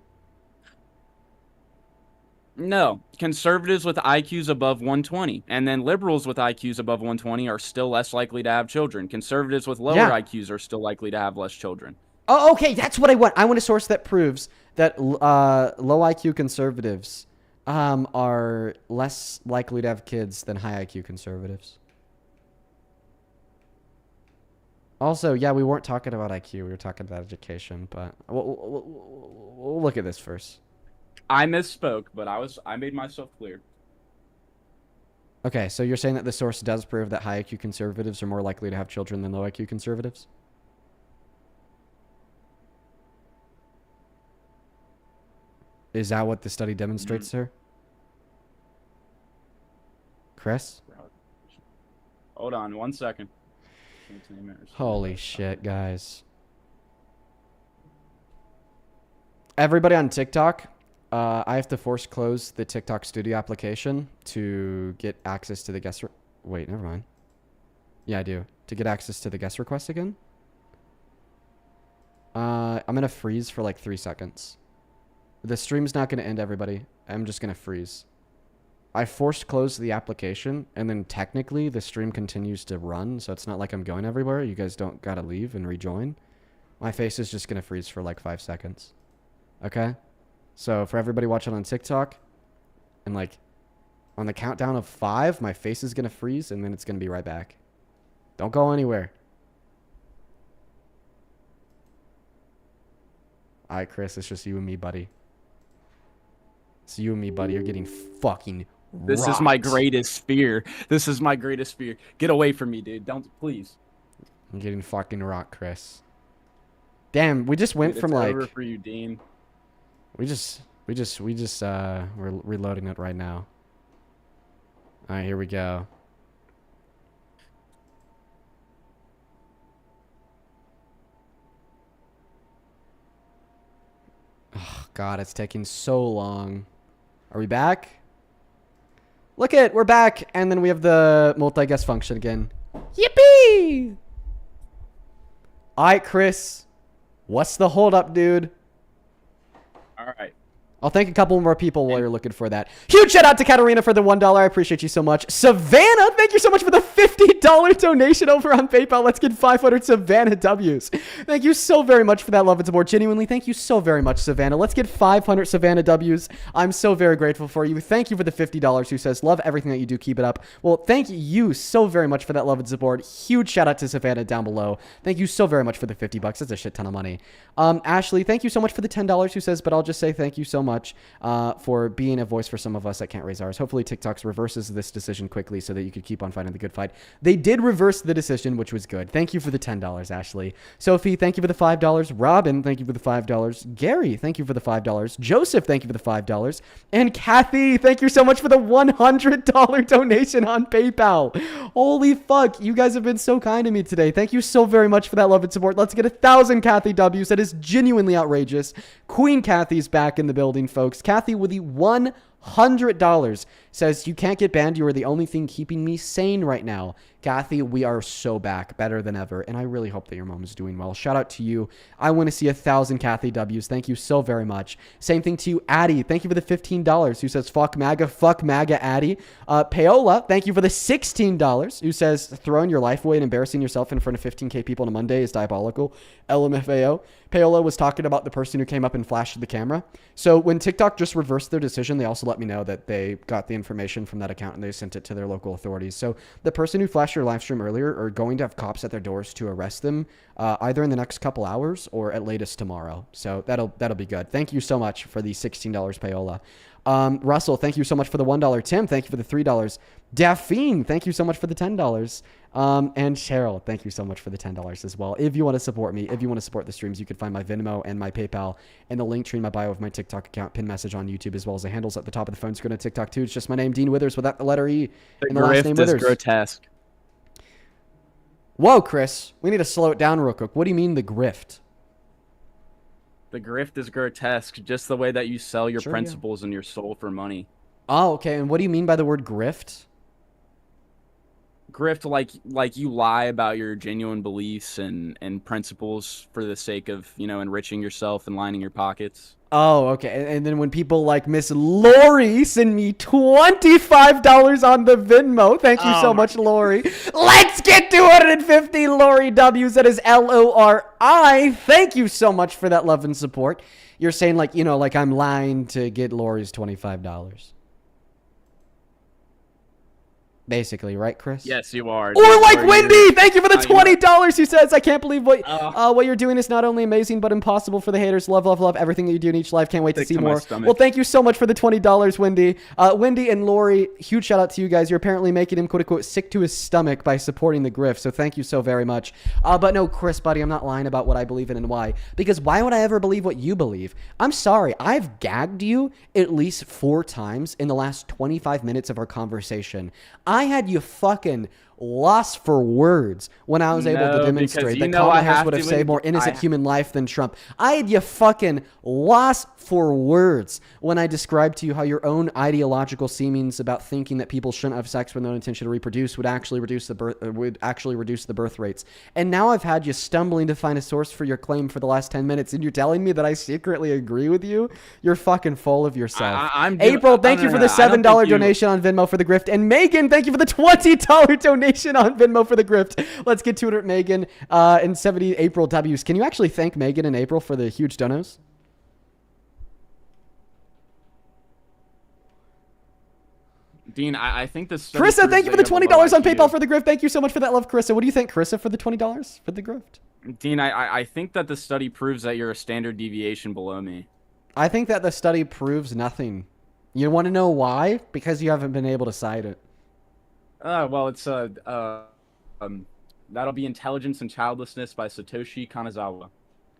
No, conservatives with IQs above 120 and then liberals with IQs above 120 are still less likely to have children. Conservatives with lower IQs are still likely to have less children. Oh, okay, that's what I want. I want a source that proves that low IQ conservatives are less likely to have kids than high IQ conservatives. Also, yeah, we weren't talking about IQ. We were talking about education, but we'll look at this first. I misspoke, but I made myself clear. Okay, so you're saying that the source does prove that high IQ conservatives are more likely to have children than low IQ conservatives? Is that what the study demonstrates, sir? Chris? Hold on 1 second. Holy shit, guys. Everybody on TikTok, I have to force close the TikTok Studio application to get access to the guest... Wait, never mind. Yeah, I do. To get access to the guest request again. I'm going to freeze for like 3 seconds. The stream's not going to end, everybody. I'm just going to freeze. I forced close the application, and then technically the stream continues to run, so it's not like I'm going everywhere. You guys don't got to leave and rejoin. My face is just going to freeze for like 5 seconds. Okay? So for everybody watching on TikTok, in like On the countdown of 5, my face is going to freeze, and then it's going to be right back. Don't go anywhere. All right, Chris, it's just you and me, buddy. It's you and me, buddy. You're getting fucking This is my greatest fear. This is my greatest fear. Get away from me, dude. Don't, please. I'm getting fucking rocked, Chris. Damn, we just went Dude, from it's like... over for you, Dean. We're reloading it right now. All right, here we go. Oh, God, it's taking so long. Are we back? Look it, we're back. And then we have the multi-guest function again. Yippee! All right, Chris. What's the holdup, dude? All right. I'll thank a couple more people while you're looking for that. Huge shout out to Katarina for the $1. I appreciate you so much. Savannah, thank you so much for the $50 donation over on PayPal. Let's get 500 Savannah W's. Thank you so very much for that love and support. Genuinely, thank you so very much, Savannah. Let's get 500 Savannah W's. I'm so very grateful for you. Thank you for the $50 who says, love everything that you do. Keep it up. Well, thank you so very much for that love and support. Huge shout out to Savannah down below. Thank you so very much for the $50. That's a shit ton of money. Ashley, thank you so much for the $10 who says, but I'll just say thank you so much for being a voice for some of us that can't raise ours. Hopefully TikTok reverses this decision quickly so that you could keep on fighting the good fight. They did reverse the decision, which was good. Thank you for the $10, Ashley. Sophie, thank you for the $5. Robin, thank you for the $5. Gary, thank you for the $5. Joseph, thank you for the $5. And Kathy, thank you so much for the $100 donation on PayPal. Holy fuck, you guys have been so kind to me today. Thank you so very much for that love and support. Let's get 1,000 Kathy W's. That is genuinely outrageous. Queen Kathy's back in the building, folks. Kathy with the $100 says, you can't get banned. You are the only thing keeping me sane right now. Kathy, we are so back, better than ever, and I really hope that your mom is doing well. Shout out to you. I want to see 1,000 Kathy W's. Thank you so very much. Same thing to you, Addie. Thank you for the $15 who says, fuck MAGA, Addie. Paola, thank you for the $16 who says, throwing your life away and embarrassing yourself in front of 15K people on a Monday is diabolical. LMFAO. Paola was talking about the person who came up and flashed the camera. So when TikTok just reversed their decision, they also let me know that they got the information from that account and they sent it to their local authorities. So the person who flashed your live stream earlier are going to have cops at their doors to arrest them either in the next couple hours or at latest tomorrow. So that'll be good. Thank you so much for the $16, Paola. Russell, thank you so much for the $1. Tim, thank you for the $3. Daphne, thank you so much for the $10. And Cheryl, thank you so much for the $10 as well. If you want to support me, if you want to support the streams, you can find my Venmo and my PayPal and the link tree in my bio of my TikTok account, pin message on YouTube, as well as the handles at the top of the phone screen on TikTok too. It's just my name, Dean Withers, without the letter E in the last name The grift is Withers. grotesque. Whoa, Chris, we need to slow it down real quick. What do you mean the grift? The grift is grotesque, just the way that you sell your Sure, principles and your soul for money. Oh, okay. And what do you mean by the word grift? Grift, like you lie about your genuine beliefs and principles for the sake of, enriching yourself and lining your pockets. Oh, okay. And then when people like Miss Lori send me $25 on the Venmo. Thank you so much, Lori. Let's get 250 Lori W's. That is LORI. Thank you so much for that love and support. You're saying like I'm lying to get Lori's $25. Basically, right, Chris? Yes, you are. Or like Wendy, thank you for the $20 who says, I can't believe what you're doing is not only amazing, but impossible for the haters. Love, love, love everything that you do in each live. Can't wait to see more. Well, thank you so much for the $20, Wendy. Wendy and Lori, huge shout out to you guys. You're apparently making him, quote unquote, sick to his stomach by supporting the grift. So thank you so very much. But no, Chris, buddy, I'm not lying about what I believe in and why. Because why would I ever believe what you believe? I'm sorry. I've gagged you at least 4 times in the last 25 minutes of our conversation. I had you fucking lost for words when I was able to demonstrate that Kamala Harris would have saved more innocent human life than Trump. I had you fucking lost for words when I described to you how your own ideological seemings about thinking that people shouldn't have sex with no intention to reproduce would actually reduce the birth rates. And now I've had you stumbling to find a source for your claim for the last 10 minutes, and you're telling me that I secretly agree with you? You're fucking full of yourself. April, thank you for the $7 donation on Venmo for the grift, and Megan, thank you for the $20 donation on Venmo for the grift. Let's get 200 Megan and 70 April W's. Can you actually thank Megan and April for the huge donos? Dean, I think this. study Carissa, proves thank you that for the have a low $20 on IQ. PayPal for the grift. Thank you so much for that love, Carissa. What do you think, Carissa, for the $20 for the grift? Dean, I think that the study proves that you're a standard deviation below me. I think that the study proves nothing. You want to know why? Because you haven't been able to cite it. Well, it's that'll be Intelligence and Childlessness by Satoshi Kanazawa.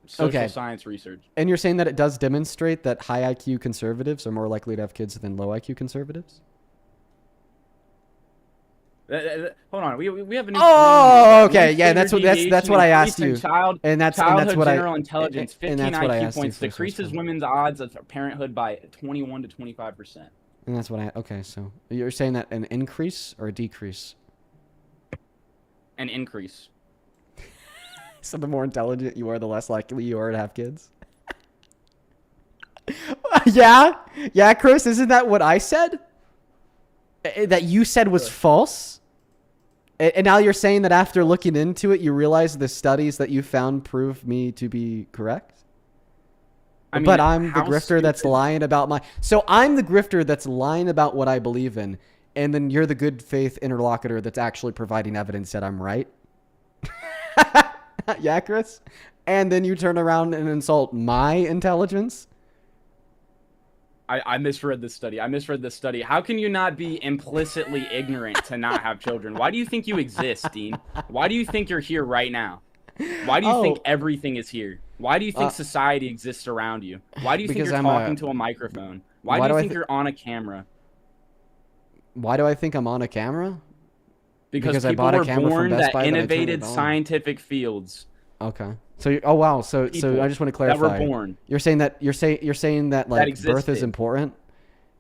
Social science research. And you're saying that it does demonstrate that high IQ conservatives are more likely to have kids than low IQ conservatives? Hold on, we have a new. Oh, okay, yeah, that's what I asked you, and that's what general I intelligence. 15 and that's what I IQ asked you points for, decreases women's odds of parenthood by 21 to 25%. And that's what I okay. So you're saying that an increase or a decrease? An increase. So the more intelligent you are, the less likely you are to have kids. yeah, Chris, isn't that what I said? That you said was false? And now you're saying that after looking into it, you realize the studies that you found prove me to be correct? I mean, but I'm the grifter stupid. that's lying about my... So I'm the grifter that's lying about what I believe in, and then you're the good faith interlocutor that's actually providing evidence that I'm right? Yeah, Chris? And then you turn around and insult my intelligence? I misread this study. How can you not be implicitly ignorant to not have children? Why do you think you exist, Dean? Why do you think you're here right now? Why do you think everything is here? Why do you think society exists around you? Why do you think you're talking to a microphone? Why do you think you're on a camera? Why do I think I'm on a camera? Because I people bought a were camera from born Best that Buy innovated scientific fields. Okay. So oh wow. So I just want to clarify. That were born. You're saying that like that birth is important.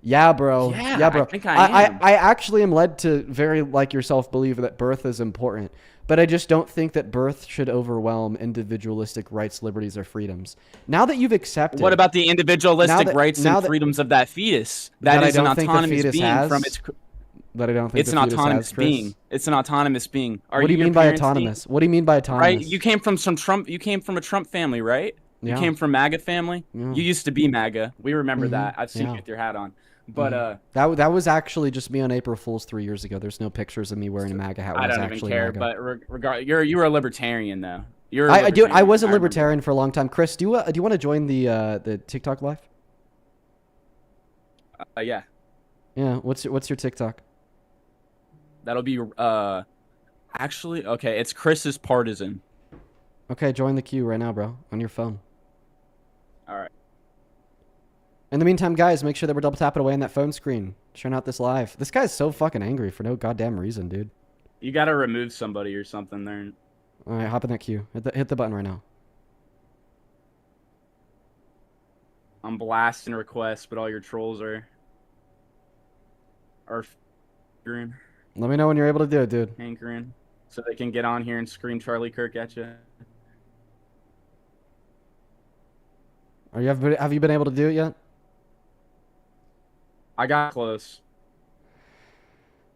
Yeah, bro. Yeah, bro. I think I am. I actually am led to very like yourself believe that birth is important, but I just don't think that birth should overwhelm individualistic rights, liberties, or freedoms. Now that you've accepted, What about the individualistic rights and freedoms of that fetus? That is an autonomous being from its. That I don't think it's an autonomous being. It's an autonomous being. What do you mean by autonomous? What do you mean by autonomous? Right, you came from a Trump family, right? You came from MAGA family. Yeah. You used to be MAGA. We remember that. I've seen you with your hat on. But that was actually just me on April Fool's 3 years ago. There's no pictures of me wearing a MAGA hat. I don't even care. MAGA. But you were a libertarian though. I was a libertarian for a long time. Chris, do you want to join the TikTok live? Yeah. Yeah. What's your TikTok? That'll be actually okay. It's Chris's partisan. Okay, join the queue right now, bro, on your phone. All right. In the meantime, guys, make sure that we're double tapping away on that phone screen. Churn out this live. This guy's so fucking angry for no goddamn reason, dude. You gotta remove somebody or something there. All right, hop in that queue. Hit the button right now. I'm blasting requests, but all your trolls are green. Let me know when you're able to do it, dude. Hankering, so they can get on here and scream Charlie Kirk at you. Have you been able to do it yet? I got close.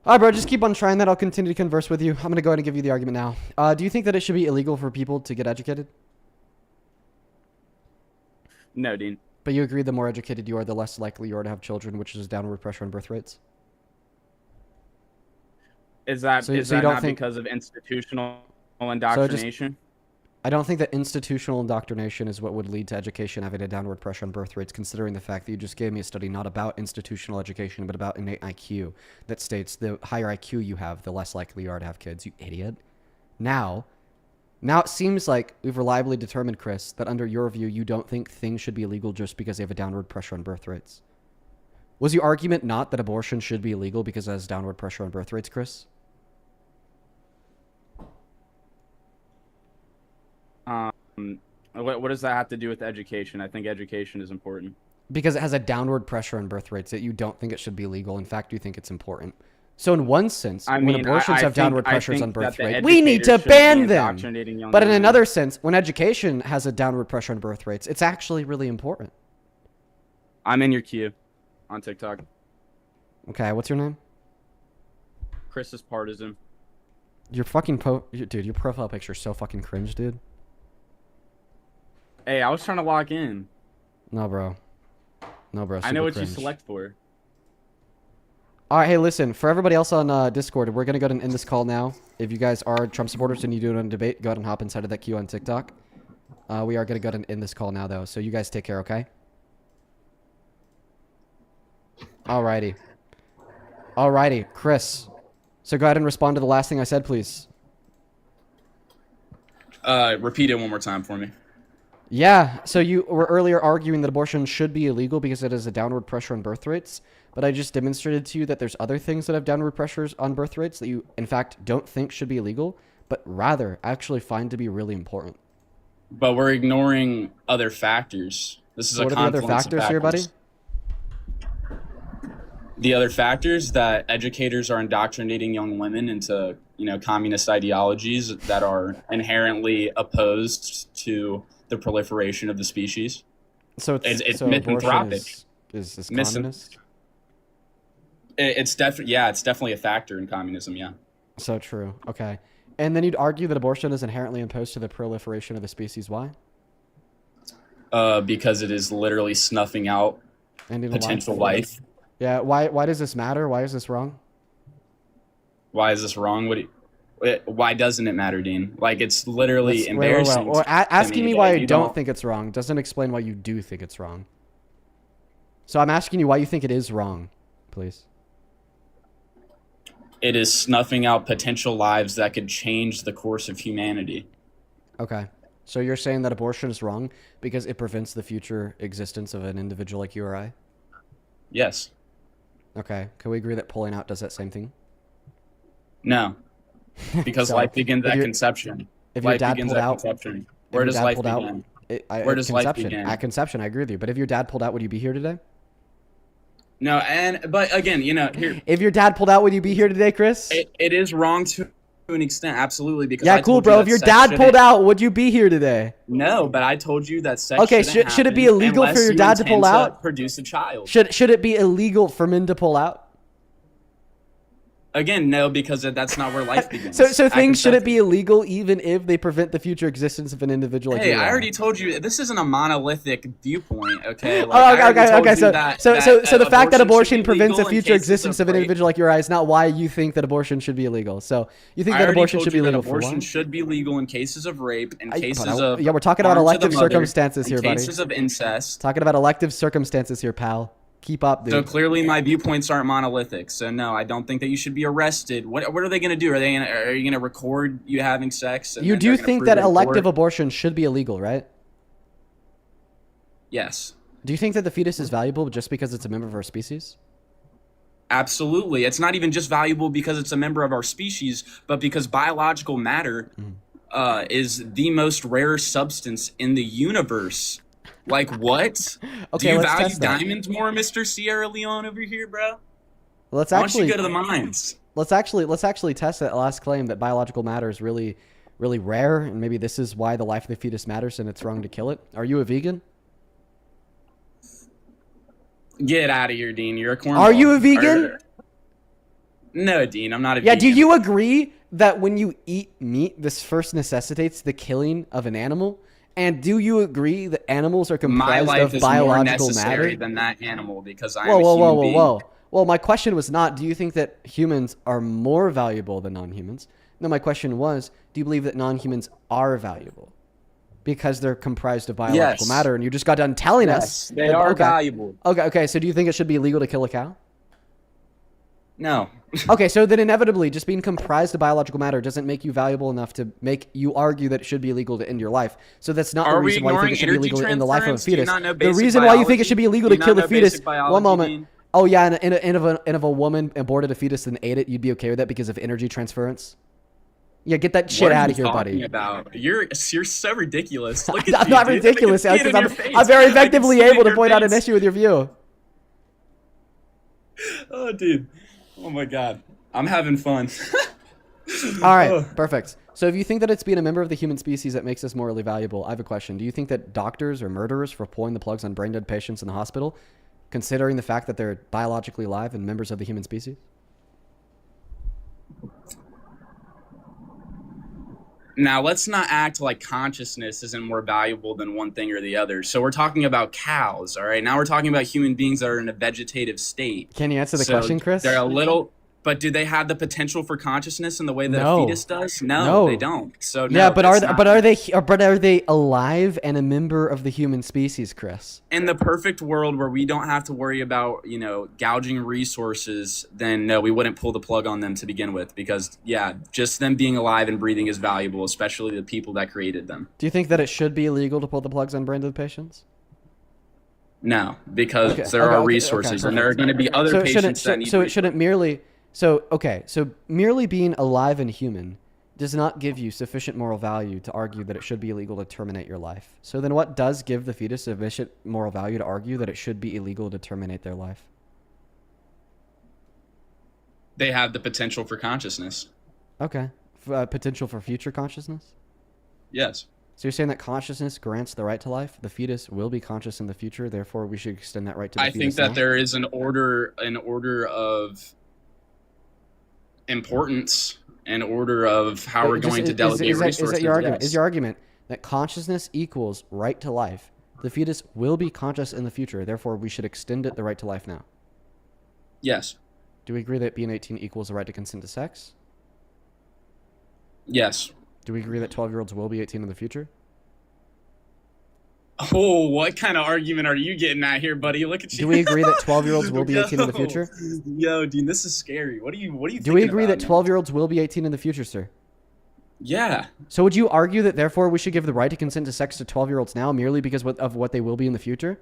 All right, bro, just keep on trying that. I'll continue to converse with you. I'm going to go ahead and give you the argument now. Do you think that it should be illegal for people to get educated? No, Dean. But you agree the more educated you are, the less likely you are to have children, which is downward pressure on birth rates? Is that not because of institutional indoctrination? I don't think that institutional indoctrination is what would lead to education having a downward pressure on birth rates, considering the fact that you just gave me a study not about institutional education, but about innate IQ that states the higher IQ you have, the less likely you are to have kids, you idiot. Now it seems like we've reliably determined, Chris, that under your view, you don't think things should be illegal just because they have a downward pressure on birth rates. Was your argument not that abortion should be illegal because it has downward pressure on birth rates, Chris? What does that have to do with education? I think education is important. Because it has a downward pressure on birth rates that you don't think it should be legal. In fact, you think it's important. So in one sense, when abortions have downward pressures on birth rates, we need to ban them. But in another sense, when education has a downward pressure on birth rates, it's actually really important. I'm in your queue on TikTok. Okay, what's your name? Chris is partisan. Your fucking dude, your profile picture is so fucking cringe, dude. Hey, I was trying to lock in. No, bro. I know what you select for. All right, hey, listen, for everybody else on Discord, we're going to go ahead and end this call now. If you guys are Trump supporters and you do it on debate, go ahead and hop inside of that queue on TikTok. We are going to go ahead and end this call now, though. So you guys take care, okay? Alrighty. Alrighty, Chris. So go ahead and respond to the last thing I said, please. Repeat it one more time for me. Yeah, so you were earlier arguing that abortion should be illegal because it has a downward pressure on birth rates. But I just demonstrated to you that there's other things that have downward pressures on birth rates that you, in fact, don't think should be illegal, but rather actually find to be really important. But we're ignoring other factors. This is So what are the other factors here, buddy? The other factors that educators are indoctrinating young women into, communist ideologies that are inherently opposed to the proliferation of the species. So it's so misanthropic. Is communist? It's definitely a factor in communism. Yeah. So true. Okay. And then you'd argue that abortion is inherently opposed to the proliferation of the species. Why? Because it is literally snuffing out potential life. Yeah. Why does this matter? Why is this wrong? Why is this wrong? Why doesn't it matter, Dean? Like, it's literally embarrassing. Well, asking me why I don't think it's wrong doesn't explain why you do think it's wrong. So I'm asking you why you think it is wrong, please. It is snuffing out potential lives that could change the course of humanity. Okay. So you're saying that abortion is wrong because it prevents the future existence of an individual like you or I? Yes. Okay. Can we agree that pulling out does that same thing? No. Because So, life begins if at your- conception. If your Life dad begins pulled at out, conception. Where does life begin? Where does life begin? At conception, I agree with you. But if your dad pulled out, would you be here today? No, but again, here. If your dad pulled out, would you be here today, Chris? It is wrong to an extent, absolutely. Because Yeah, I cool, told you bro. that If your sex dad shouldn't- pulled out, would you be here today? No, but I told you that sex. Okay, shouldn't should it be happen illegal for unless your you dad to pull intend out? Produce a child. Should it be illegal for men to pull out? Again, no, because that's not where life begins. So things shouldn't be illegal even if they prevent the future existence of an individual. Like Hey, you I are. already told you this isn't a monolithic viewpoint. Okay. Okay. So the fact that abortion should be prevents the legal in future cases existence of an rape. individual like your eye is not why you think that abortion should be illegal. So you think that abortion should be legal for abortion what? should be legal in cases of rape, in cases of Yeah, we're talking about harm to the elective mother, circumstances in here, buddy. cases of incest. Talking about elective circumstances here, pal. Keep up, dude. So clearly, my viewpoints aren't monolithic. So no, I don't think that you should be arrested. What are they going to do? Are you going to record you having sex? And You then do they're gonna think prove that it in elective court? abortion should be illegal, right? Yes, Do you think that the fetus is valuable just because it's a member of our species? absolutely. It's not even just valuable because it's a member of our species, but because biological matter is the most rare substance in the universe. Like what? Okay, Do you let's value test that. diamonds more, Mr. Sierra Leone over here, bro? Let's Why don't actually you go to the mines? Let's actually test that last claim that biological matter is really, really rare, and maybe this is why the life of the fetus matters, and it's wrong to kill it. Are you a vegan? Get out of here, Dean. You're a cornball. Are you a vegan? No, Dean. I'm not a Yeah. vegan. Do you agree that when you eat meat, this first necessitates the killing of an animal? And do you agree that animals are My comprised life of is more biological necessary matter? than that animal because I am Whoa, a whoa, human whoa, being. whoa. Well, my question was not, do you think that humans are more valuable than non-humans? No, my question was, do you believe that non-humans are valuable? Because they're comprised of biological Yes. matter, and you just got done telling Yes, us. they that- are okay. valuable. Okay, so do you think it should be illegal to kill a cow? No. Okay, so then inevitably, just being comprised of biological matter doesn't make you valuable enough to make you argue that it should be illegal to end your life. So that's not the Are we reason why you think ignoring it should be energy illegal to end the life of a transference? Do you fetus. not know The basic reason why you think it biology? should be illegal Do to you kill not the know fetus. basic One biology, moment. Dean? Oh yeah, and if a woman aborted a fetus and ate it, you'd be okay with that because of energy transference. Yeah, get that shit What are out you of here, talking buddy. About? You're so ridiculous. Look at I'm you, not dude. ridiculous, I can see Alex, it in 'cause your I'm face. very I can effectively see it in able to your point out an face. issue with your view. Oh, dude. Oh my God. I'm having fun. All right, Oh. perfect. So if you think that it's being a member of the human species that makes us morally valuable, I have a question. Do you think that doctors are murderers for pulling the plugs on brain dead patients in the hospital, considering the fact that they're biologically alive and members of the human species? Now, let's not act like consciousness isn't more valuable than one thing or the other. So we're talking about cows, all right? Now we're talking about human beings that are in a vegetative state. Can you answer the So question, Chris? They're a little, but do they have the potential for consciousness in the way that No. a fetus does? No, No. they don't. So Yeah, no, but that's are they alive and a member of the human species, Chris? in the perfect world where we don't have to worry about, gouging resources, then no, we wouldn't pull the plug on them to begin with, because yeah, just them being alive and breathing is valuable, especially the people that created them. Do you think that it should be illegal to pull the plugs on branded patients? No, because Okay, there okay, are okay, resources, okay, and there are going to be other So it shouldn't. patients that need. So it shouldn't merely. So merely being alive and human does not give you sufficient moral value to argue that it should be illegal to terminate your life. So then, what does give the fetus sufficient moral value to argue that it should be illegal to terminate their life? They have the potential for consciousness. Okay, potential for future consciousness. Yes. So you're saying that consciousness grants the right to life? The fetus will be conscious in the future, therefore we should extend that right to the fetus. I think that now? there is an order of importance, an order of how we're going to delegate resources. Is that your argument? Yes. Is your argument that consciousness equals right to life? The fetus will be conscious in the future, therefore we should extend it the right to life now. Yes. Do we agree that being 18 equals the right to consent to sex? Yes. Do we agree that 12-year-olds will be 18 in the future? Oh, what kind of argument are you getting at here, buddy? Look at you. Do we agree that 12-year-olds will be 18 in the future? Yo, dude, this is scary. What are you Do we agree that 12-year-olds will be 18 in the future, sir? Yeah. So would you argue that therefore we should give the right to consent to sex to 12-year-olds now merely because of what they will be in the future?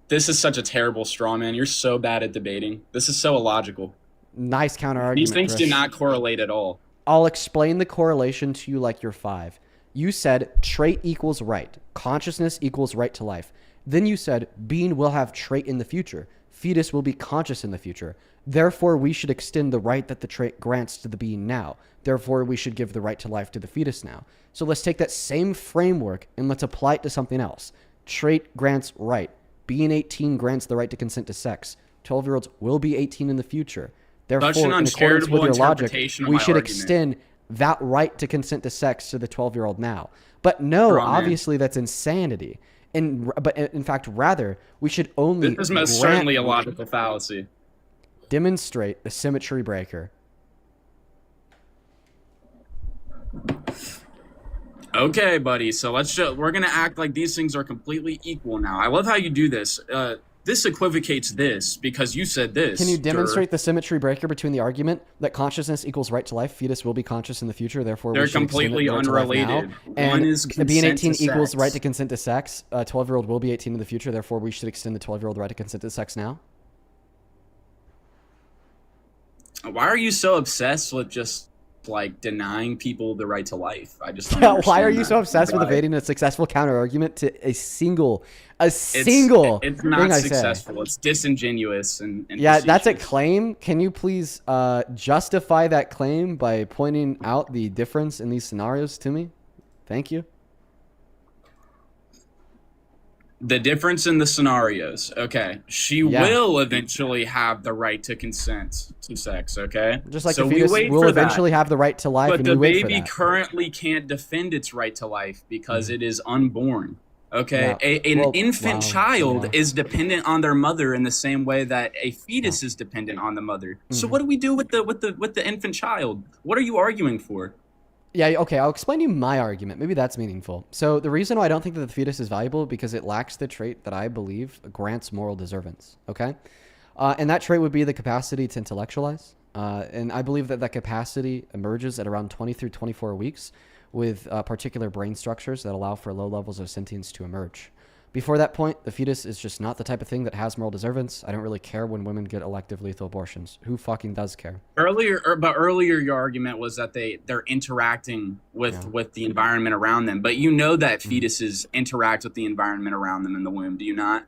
This is such a terrible straw man. You're so bad at debating. This is so illogical. Nice counter argument. These things Chris. do not correlate at all. I'll explain the correlation to you like you're 5. You said trait equals right. Consciousness equals right to life. Then you said being will have trait in the future. Fetus will be conscious in the future. Therefore, we should extend the right that the trait grants to the being now. Therefore, we should give the right to life to the fetus now. So let's take that same framework and let's apply it to something else. Trait grants right. Being 18 grants the right to consent to sex. 12-year-olds will be 18 in the future. Therefore, in accordance with your logic, we should extend that right to consent to sex to the 12-year-old now. But no, obviously that's insanity. But in fact, rather, we should only This is most certainly a logical fallacy. Demonstrate the symmetry breaker. Okay, buddy. So we're gonna act like these things are completely equal now. I love how you do this. This equivocates this because you said this. Can you demonstrate the symmetry breaker between the argument that consciousness equals right to life, fetus will be conscious in the future, therefore They're we should extend completely it right to life unrelated. now, One and is being 18 consent to equals sex. right to consent to sex, 12-year-old will be 18 in the future, therefore we should extend the 12-year-old right to consent to sex now? Why are you so obsessed with just like denying people the right to life? I just don't Why understand are you that. so obsessed with Why? evading a successful counter argument to a single It's thing not I say? successful. It's disingenuous and Yeah, that's a claim. Can you please justify that claim by pointing out the difference in these scenarios to me? Thank you. The difference in the scenarios. Okay. She will eventually have the right to consent to sex, okay? Just like so the fetus will eventually have the right to life, But and the we wait for baby that. currently can't defend its right to life because it is unborn. Okay, Yeah. an infant child is dependent on their mother in the same way that a fetus is dependent on the mother. So what do we do with the infant child? What are you arguing for? Yeah, okay, I'll explain to you my argument. Maybe that's meaningful. So the reason why I don't think that the fetus is valuable because it lacks the trait that I believe grants moral deservance, okay? And that trait would be the capacity to intellectualize. And I believe that that capacity emerges at around 20 through 24 weeks with particular brain structures that allow for low levels of sentience to emerge. Before that point, the fetus is just not the type of thing that has moral deservance. I don't really care when women get elective lethal abortions. Who fucking does care? Earlier, your argument was that they're interacting with the environment around them, but you know that fetuses interact with the environment around them in the womb, do you not?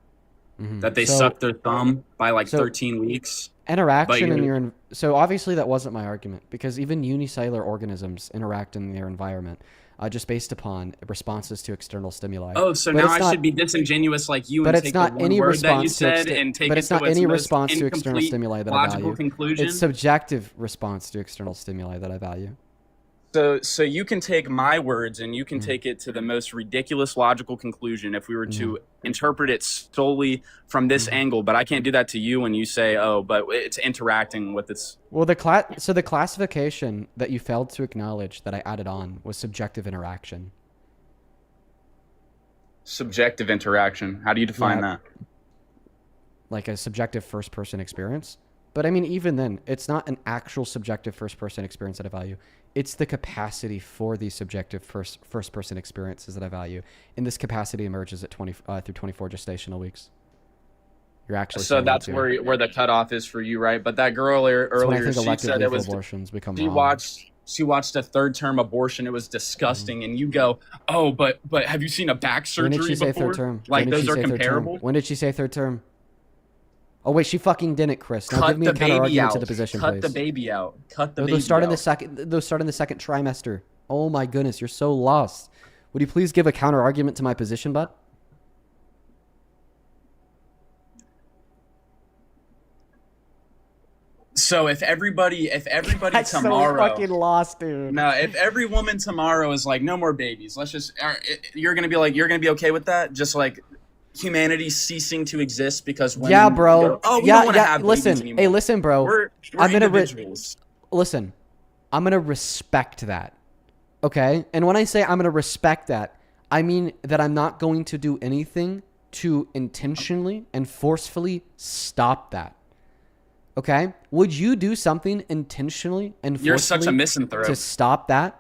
That they suck their thumb by like 13 weeks. Interaction in your so obviously that wasn't my argument because even unicellular organisms interact in their environment. Just based upon responses to external stimuli. Oh, so but now I should be disingenuous like you and take the one word that you said and take but it it's to not its any most response to external incomplete stimuli that I logical value. conclusion? It's subjective response to external stimuli that I value. So you can take my words and you can Mm. take it to the most ridiculous logical conclusion if we were to interpret it solely from this angle, but I can't do that to you when you say, "Oh, but it's interacting with its." Well, the classification that you failed to acknowledge that I added on was subjective interaction. Subjective interaction. How do you define that? Like a subjective first-person experience. But I mean, even then, it's not an actual subjective first-person experience that I value. It's the capacity for the subjective first-person experiences that I value. And this capacity emerges at 20 through 24 gestational weeks. You're actually so that's where the cutoff is for you, right? But that girl earlier, she said it was abortions become she watched a third-term abortion. It was disgusting, and you go, "Oh, but have you seen a back surgery When did she say before? third term? Like When did those she are say third term? comparable." When did she say third term? Oh wait, she fucking didn't, Chris. Now Cut give me the a counter baby argument out. to the position, Cut please. the baby out. Cut the baby Those start in out. the second. Those start in the second trimester. Oh my goodness, you're so lost. Would you please give a counter argument to my position, bud? So if everybody That's tomorrow, so fucking lost, dude. no, if every woman tomorrow is like, no more babies, let's just, you're gonna be okay with that? Just like humanity ceasing to exist because women Yeah, bro. go, oh, we yeah, don't want to yeah. have Listen, babies anymore. hey, listen, bro. We're I'm gonna individuals. listen. I'm gonna respect that. Okay, and when I say I'm gonna respect that, I mean that I'm not going to do anything to intentionally and forcefully stop that. Okay? Would you do something intentionally and forcefully You're such a misanthrope. to stop that?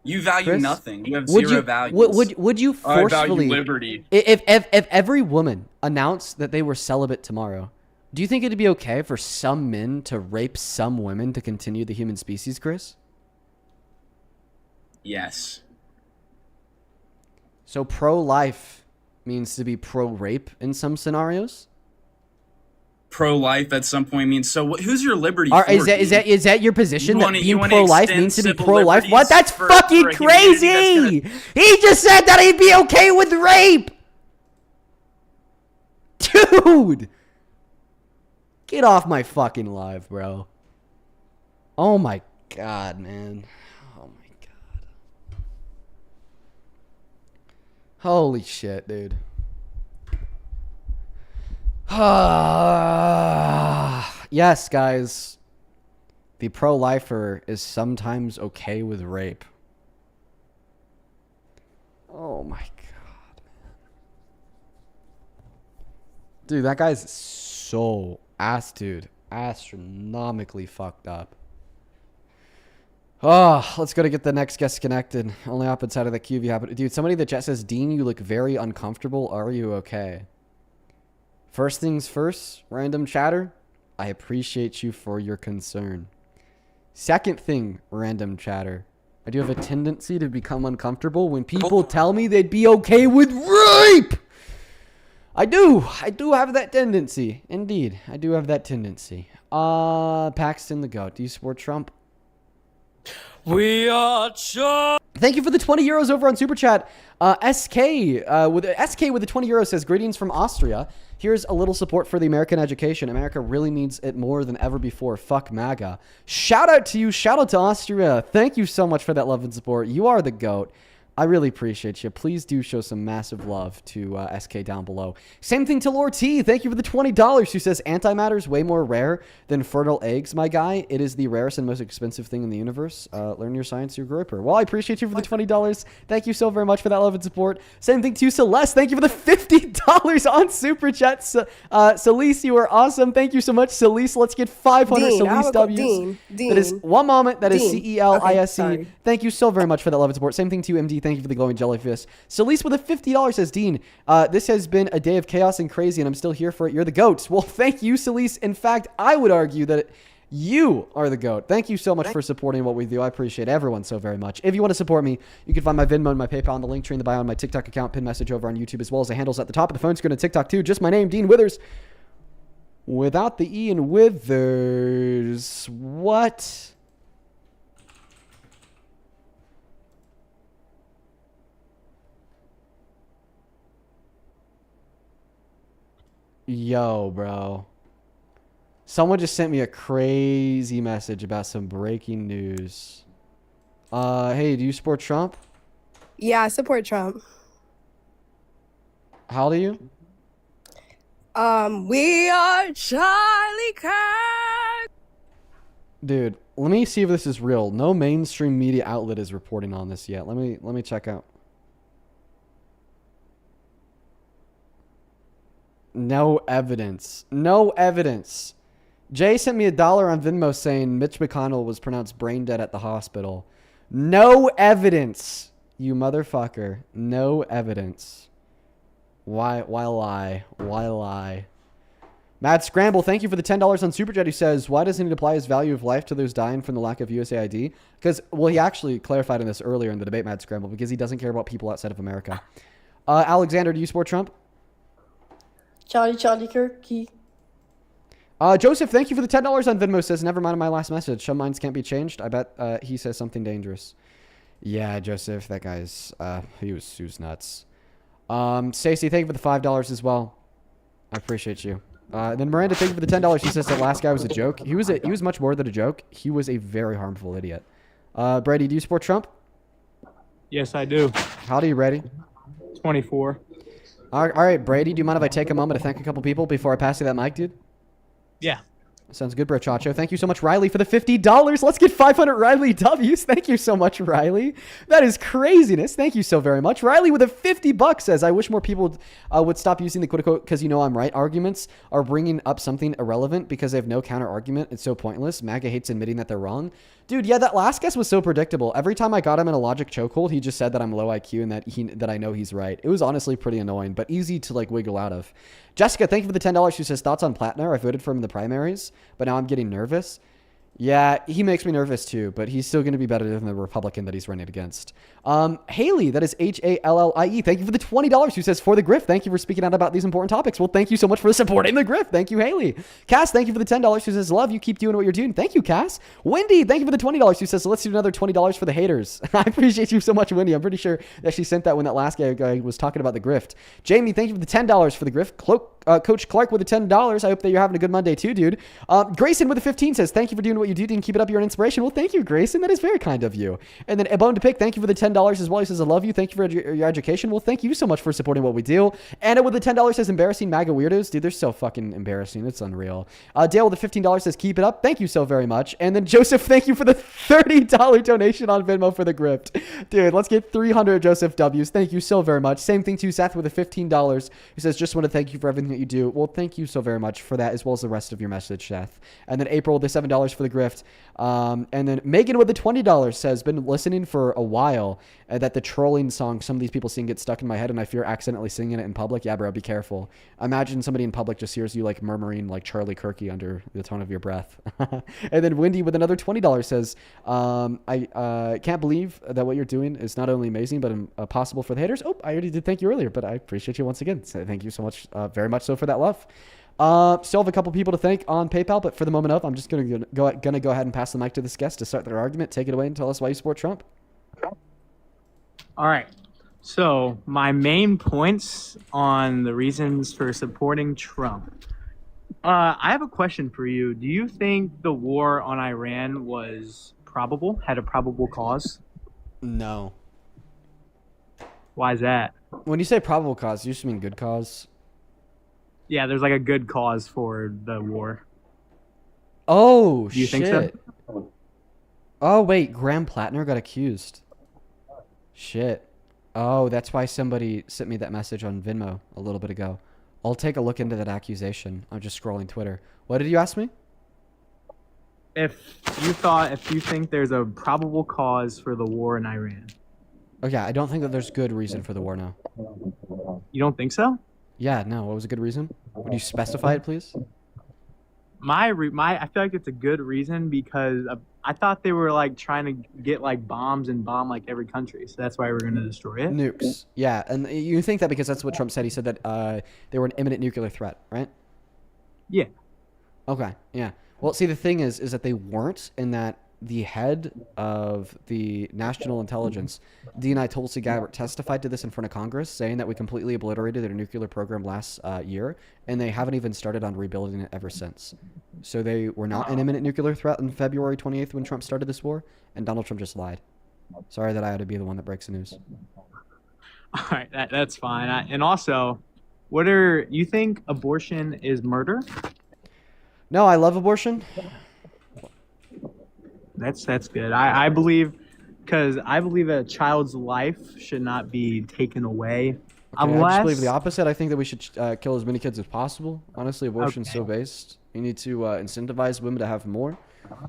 You value Chris? nothing. You have Would zero you, values. would you I forcefully value liberty. If every woman announced that they were celibate tomorrow, do you think it'd be okay for some men to rape some women to continue the human species, Chris? Yes. So pro-life means to be pro-rape in some scenarios? Pro-life at some point means so. Who's your liberty? Is that your position? You That wanna- being you wanna pro-life extend means to be civil pro-life? What? liberties That's for fucking a community crazy! that's He just said that he'd be okay with rape! Dude! Get off my fucking live, bro. Oh my god, man. Oh my god. Holy shit, dude. Yes, guys. The pro-lifer is sometimes okay with rape. Oh my god, man. Dude, that guy's so astronomically fucked up. Oh, let's go to get the next guest connected. Only up inside of the queue if you happen. Dude, somebody in the chat says, Dean, you look very uncomfortable. Are you okay? First things first, random chatter. I appreciate you for your concern. Second thing, random chatter. I do have a tendency to become uncomfortable when people tell me they'd be okay with rape. I do have that tendency. Indeed, I do have that tendency. Paxton the GOAT. Do you support Trump? We are Trump. Thank you for the 20 euros over on Super Chat. SK with the 20 euros says, greetings from Austria. Here's a little support for the American education. America really needs it more than ever before. Fuck MAGA. Shout out to you. Shout out to Austria. Thank you so much for that love and support. You are the GOAT. I really appreciate you. Please do show some massive love to SK down below. Same thing to Lord T. Thank you for the $20. Who says antimatter is way more rare than fertile eggs, my guy. It is the rarest and most expensive thing in the universe. Learn your science, you groper. Well, I appreciate you for the $20. Thank you so very much for that love and support. Same thing to you, Celeste. Thank you for the $50 on Super Chat. Celeste, you are awesome. Thank you so much, Celeste. Let's get 500 Dean, Celeste W's. That is one moment. That is CELISE. Okay, Thank you so very much for that love and support. Same thing to you, MD. Thank you for the glowing jellyfish. Celeste with a $50 says, Dean, this has been a day of chaos and crazy, and I'm still here for it. You're the GOAT. Well, thank you, Celeste. In fact, I would argue that you are the GOAT. Thank you so much for supporting what we do. I appreciate everyone so very much. If you want to support me, you can find my Venmo and my PayPal and the link tree in the bio on my TikTok account, pin message over on YouTube, as well as the handles at the top of the phone screen on TikTok too. Just my name, Dean Withers. Without the E in Withers. What? Yo, bro. Someone just sent me a crazy message about some breaking news. Hey, do you support Trump? Yeah, I support Trump. How old are you? We are Charlie Kirk. Dude, let me see if this is real. No mainstream media outlet is reporting on this yet. Let me check out. No evidence. No evidence. Jay sent me $1 on Venmo saying Mitch McConnell was pronounced brain dead at the hospital. No evidence, you motherfucker. No evidence. Why lie? Why lie? Mad Scramble, thank you for the $10 on Super Chat, who says, why doesn't he apply his value of life to those dying from the lack of USAID? Because, well, he actually clarified on this earlier in the debate, Mad Scramble, because he doesn't care about people outside of America. Alexander, do you support Trump? Charlie Kirk. Joseph, thank you for the $10 on Venmo, says, never mind my last message. Some minds can't be changed. I bet he says something dangerous. Yeah, Joseph, that guy's, he was nuts. Stacey, thank you for the $5 as well. I appreciate you. And then Miranda, thank you for the $10. She says that last guy was a joke. He was much more than a joke. He was a very harmful idiot. Brady, do you support Trump? Yes, I do. How old are you, Brady? 24. All right, Brady, do you mind if I take a moment to thank a couple people before I pass you that mic, dude? Yeah. Sounds good, bro, Chacho. Thank you so much, Riley, for the $50. Let's get 500 Riley W's. Thank you so much, Riley. That is craziness. Thank you so very much. Riley with a $50 says, I wish more people would stop using the quote-unquote because you know I'm right arguments are bringing up something irrelevant because they have no counter-argument. It's so pointless. MAGA hates admitting that they're wrong. Dude, yeah, that last guess was so predictable. Every time I got him in a logic chokehold, he just said that I'm low IQ and that I know he's right. It was honestly pretty annoying, but easy to like wiggle out of. Jessica, thank you for the $10. She says, thoughts on Plattner? I voted for him in the primaries, but now I'm getting nervous. Yeah, he makes me nervous too, but he's still going to be better than the Republican that he's running against. Haley, that is Hallie. Thank you for the $20. Who says, for the grift. Thank you for speaking out about these important topics. Well, thank you so much for supporting the grift. Thank you, Haley. Cass, thank you for the $10. Who says, love you. Keep doing what you're doing. Thank you, Cass. Wendy, thank you for the $20. Who says, let's do another $20 for the haters. I appreciate you so much, Wendy. I'm pretty sure that she sent that when that last guy was talking about the grift. Jamie, thank you for the $10 for the grift. Coach Clark with the $10. I hope that you're having a good Monday too, dude. Grayson with the 15 says, thank you for doing what you do and keep it up. You're an inspiration. Well, thank you, Grayson. That is very kind of you. And then Ebone to Pick, thank you for the $10 as well. He says, I love you. Thank you for your education. Well, thank you so much for supporting what we do. Anna with the $10 says, embarrassing MAGA weirdos. Dude, they're so fucking embarrassing. It's unreal. Dale with the $15 says, keep it up. Thank you so very much. And then Joseph, thank you for the $30 donation on Venmo for the grift. Dude, let's get 300 Joseph W's. Thank you so very much. Same thing to Seth with the $15. He says, just want to thank you for everything that you do. Well, thank you so very much for that, as well as the rest of your message, Seth. And then April with the $7 for the grift. And then Megan with the $20 says, been listening for a while that the trolling song some of these people sing gets stuck in my head and I fear accidentally singing it in public. Yeah, bro, be careful. Imagine somebody in public just hears you like murmuring like Charlie Kirky under the tone of your breath. And then Wendy with another $20 says, I can't believe that what you're doing is not only amazing, but possible for the haters. Oh, I already did thank you earlier, but I appreciate you once again. So thank you so much, very much so for that love. Still have a couple people to thank on PayPal, but for the moment I'm just gonna go ahead and pass the mic to this guest to start their argument. Take it away and tell us why you support Trump. All right. So my main points on the reasons for supporting Trump. I have a question for you. Do you think the war on Iran was probable, had a probable cause? No. Why is that? When you say probable cause, you just mean good cause? Yeah, there's like a good cause for the war. Oh, Do you shit. think so? Oh, wait. Graham Plattner got accused. Shit. Oh, that's why somebody sent me that message on Venmo a little bit ago. I'll take a look into that accusation. I'm just scrolling Twitter. What did you ask me? If you think there's a probable cause for the war in Iran. Oh, yeah. I don't think that there's good reason for the war now. You don't think so? Yeah, no. What was a good reason? Would you specify it, please? I feel like it's a good reason because I thought they were like trying to get like bombs and bomb like every country, so that's why we're going to destroy it. Nukes, yeah, and you think that because that's what Trump said. He said that they were an imminent nuclear threat, right? Yeah. Okay. Yeah. Well, see, the thing is that they weren't, in that the head of the national intelligence, D&I Tulsi Gabbard, testified to this in front of Congress, saying that we completely obliterated their nuclear program last year, and they haven't even started on rebuilding it ever since. So they were not an imminent nuclear threat on February 28th when Trump started this war, and Donald Trump just lied. Sorry that I had to be the one that breaks the news. All right, that's fine. And also, what are you think abortion is murder? No, I love abortion. That's good. I believe, because I believe a child's life should not be taken away, Okay, I just believe the unless. opposite. I think that we should kill as many kids as possible. Honestly, abortion's so Okay. based. You need to incentivize women to have more.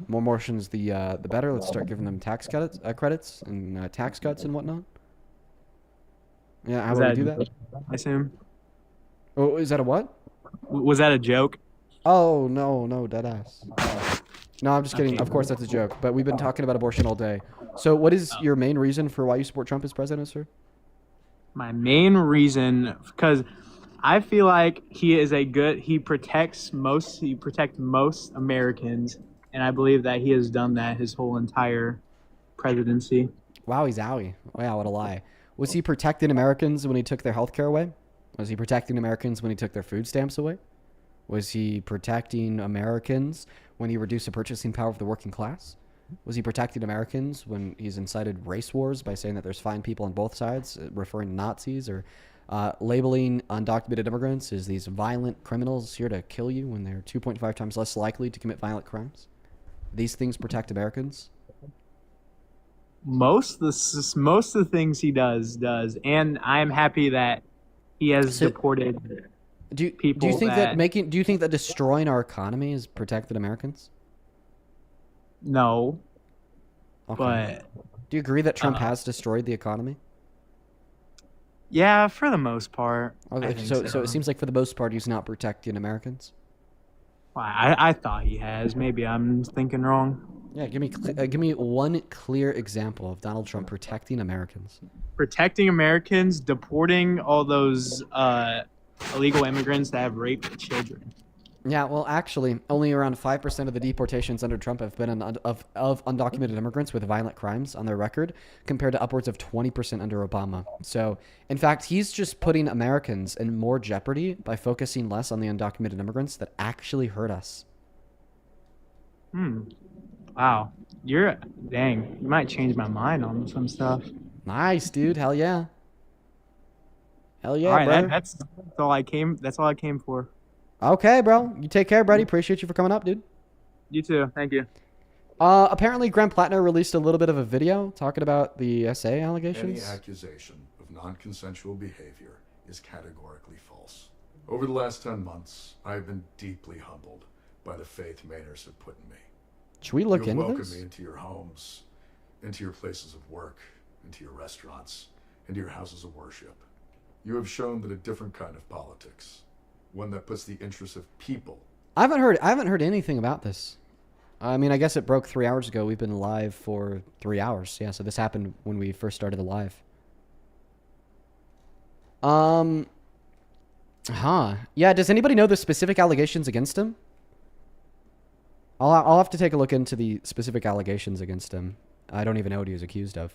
More abortions, the better. Let's start giving them tax credits and tax cuts and whatnot. Yeah, how Was about we that do a that? joke, I assume? Oh, is that a what? Was that a joke? Oh, no, dead ass. No, I'm just kidding. Okay. Of course, that's a joke. But we've been talking about abortion all day. So, what is your main reason for why you support Trump as president, sir? My main reason, because I feel like he protects most Americans, and I believe that he has done that his whole entire presidency. Wow, he's owie. Wow, what a lie. Was he protecting Americans when he took their health care away? Was he protecting Americans when he took their food stamps away? Was he protecting Americans when he reduced the purchasing power of the working class? Was he protecting Americans when he's incited race wars by saying that there's fine people on both sides, referring to Nazis, or labeling undocumented immigrants as these violent criminals here to kill you when they're 2.5 times less likely to commit violent crimes? These things protect Americans? Most of the things he does, and I am happy that he has deported people. Do you think do you think that destroying our economy has protected Americans? No. Okay. But do you agree that Trump has destroyed the economy? yeah, for the most part. Okay, I think so it seems like for the most part he's not protecting Americans. I thought he has. Maybe I'm thinking wrong. Yeah, give me one clear example of Donald Trump protecting Americans. Protecting Americans, deporting all those illegal immigrants that have raped children. Yeah, well, actually, only around 5% of the deportations under Trump have been of undocumented immigrants with violent crimes on their record, compared to upwards of 20% under Obama. So, in fact, he's just putting Americans in more jeopardy by focusing less on the undocumented immigrants that actually hurt us. Wow. Dang. You might change my mind on some stuff. Nice, dude. Hell yeah. Hell yeah, all right, brother. that's all I came. That's all I came for. Okay, bro. You take care, buddy. Appreciate you for coming up, dude. You too. Thank you. Apparently, Graham Plattner released a little bit of a video talking about the SA Any allegations. accusation of non-consensual behavior is categorically false. Over the last 10 months, I have been deeply humbled by the faith Mainers have put in me. Should we look You have into welcomed this? me into your homes, into your places of work, into your restaurants, into your houses of worship. You have shown that a different kind of politics, one that puts the interests of people. I haven't heard anything about this. I mean, I guess it broke 3 hours ago. We've been live for 3 hours. Yeah, so this happened when we first started the live. Yeah, does anybody know the specific allegations against him? I'll have to take a look into the specific allegations against him. I don't even know what he was accused of.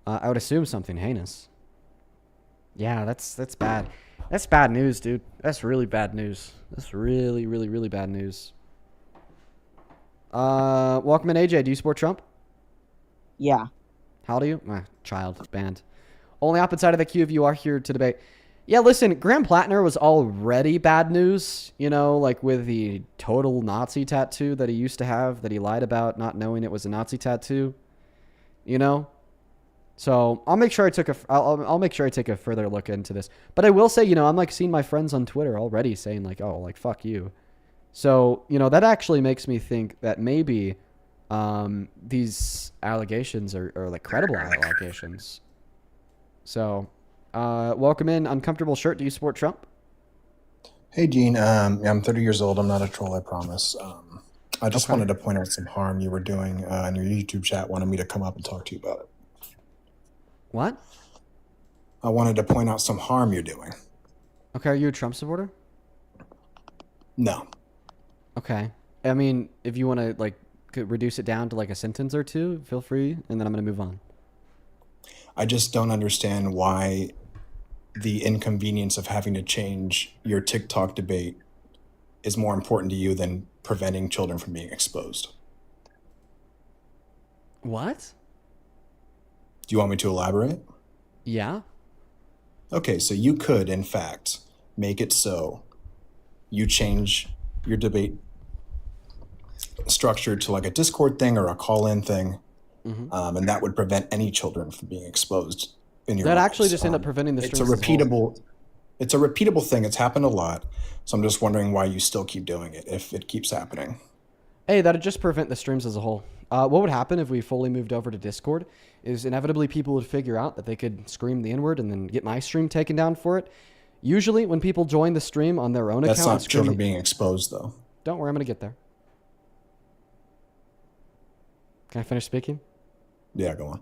I would assume something heinous. Yeah, that's bad. That's bad news, dude. That's really bad news. That's really, really, really bad news. Welcome in, AJ. Do you support Trump? Yeah. How old are you? Child, banned. Only opposite side of the queue if you are here to debate. Yeah, listen, Graham Plattner was already bad news, you know, like with the total Nazi tattoo that he used to have that he lied about not knowing it was a Nazi tattoo, you know? So I'll make sure I'll make sure I take a further look into this. But I will say, you know, I'm like seeing my friends on Twitter already saying like, oh, like, fuck you. So, you know, that actually makes me think that maybe these allegations are like credible allegations. So, welcome in, Uncomfortable Shirt. Do you support Trump? Hey, Gene. I'm 30 years old. I'm not a troll, I promise. I just wanted to point out some harm you were doing in your YouTube chat. Wanted me to come up and talk to you about it. What? I wanted to point out some harm you're doing. Okay, are you a Trump supporter? No. Okay. I mean, if you want to like reduce it down to like a sentence or two, feel free, and then I'm going to move on. I just don't understand why the inconvenience of having to change your TikTok debate is more important to you than preventing children from being exposed. What? Do you want me to elaborate? Yeah. Okay, so you could, in fact, make it so you change your debate structure to like a Discord thing or a call-in thing, and that would prevent any children from being exposed in your That lives. actually just end up preventing the It's a streams as a whole. repeatable thing. It's happened a lot, so I'm just wondering why you still keep doing it if it keeps happening. Hey, that'd just prevent the streams as a whole. What would happen if we fully moved over to Discord is inevitably people would figure out that they could scream the N-word and then get my stream taken down for it. Usually when people join the stream on their own account... That's not children being exposed, though. Don't worry, I'm going to get there. Can I finish speaking? Yeah, go on.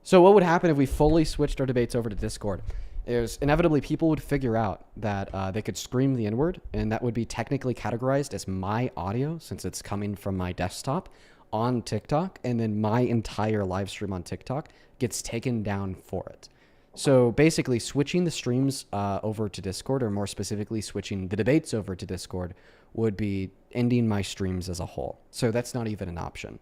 So what would happen if we fully switched our debates over to Discord? Is inevitably people would figure out that they could scream the N-word, and that would be technically categorized as my audio since it's coming from my desktop on TikTok, and then my entire live stream on TikTok gets taken down for it. So basically switching the streams over to Discord, or more specifically switching the debates over to Discord, would be ending my streams as a whole. So that's not even an option.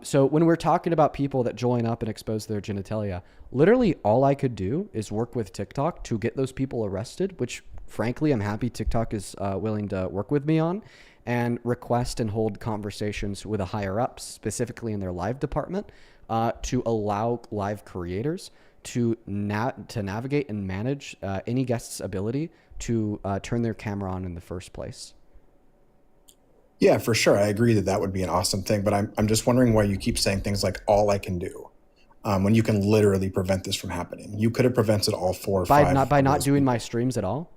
So when we're talking about people that join up and expose their genitalia, literally all I could do is work with TikTok to get those people arrested, which frankly, I'm happy TikTok is willing to work with me on, and request and hold conversations with a higher ups, specifically in their live department, to allow live creators to navigate and manage any guest's ability to turn their camera on in the first place. Yeah, for sure. I agree that that would be an awesome thing, but I'm just wondering why you keep saying things like all I can do when you can literally prevent this from happening. You could have prevented all 4 or 5. By not doing my streams at all?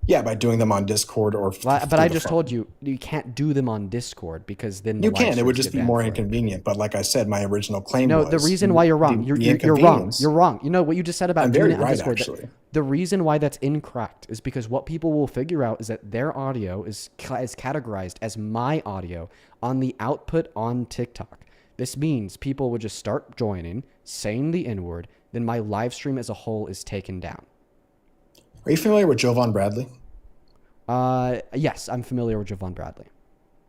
Yeah, by doing them on Discord or... But I just told you, you can't do them on Discord because then you can. It would just be more inconvenient. But like I said, my original claim was... No, the reason why you're wrong. You're wrong. You're wrong. You know what you just said about doing it on Discord. Actually. The reason why that's incorrect is because what people will figure out is that their audio is categorized as my audio on the output on TikTok. This means people would just start joining, saying the N-word, then my live stream as a whole is taken down. Are you familiar with Jovan Bradley? Yes, I'm familiar with Jovan Bradley.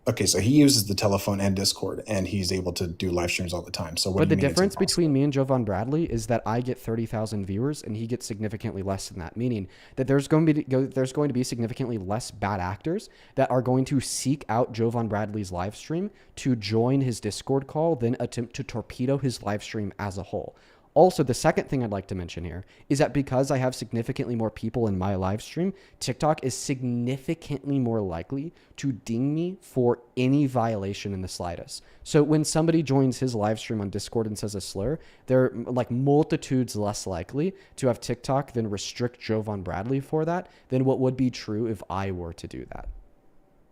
Okay, so he uses the telephone and Discord, and he's able to do live streams all the time. So what But do the you mean difference between me and Jovan Bradley is that I get 30,000 viewers and he gets significantly less than that, meaning that there's going to be significantly less bad actors that are going to seek out Jovan Bradley's live stream to join his Discord call, then attempt to torpedo his live stream as a whole. Also, the second thing I'd like to mention here is that because I have significantly more people in my live stream, TikTok is significantly more likely to ding me for any violation in the slightest. So when somebody joins his live stream on Discord and says a slur, they're like multitudes less likely to have TikTok then restrict Jovan Bradley for that than what would be true if I were to do that.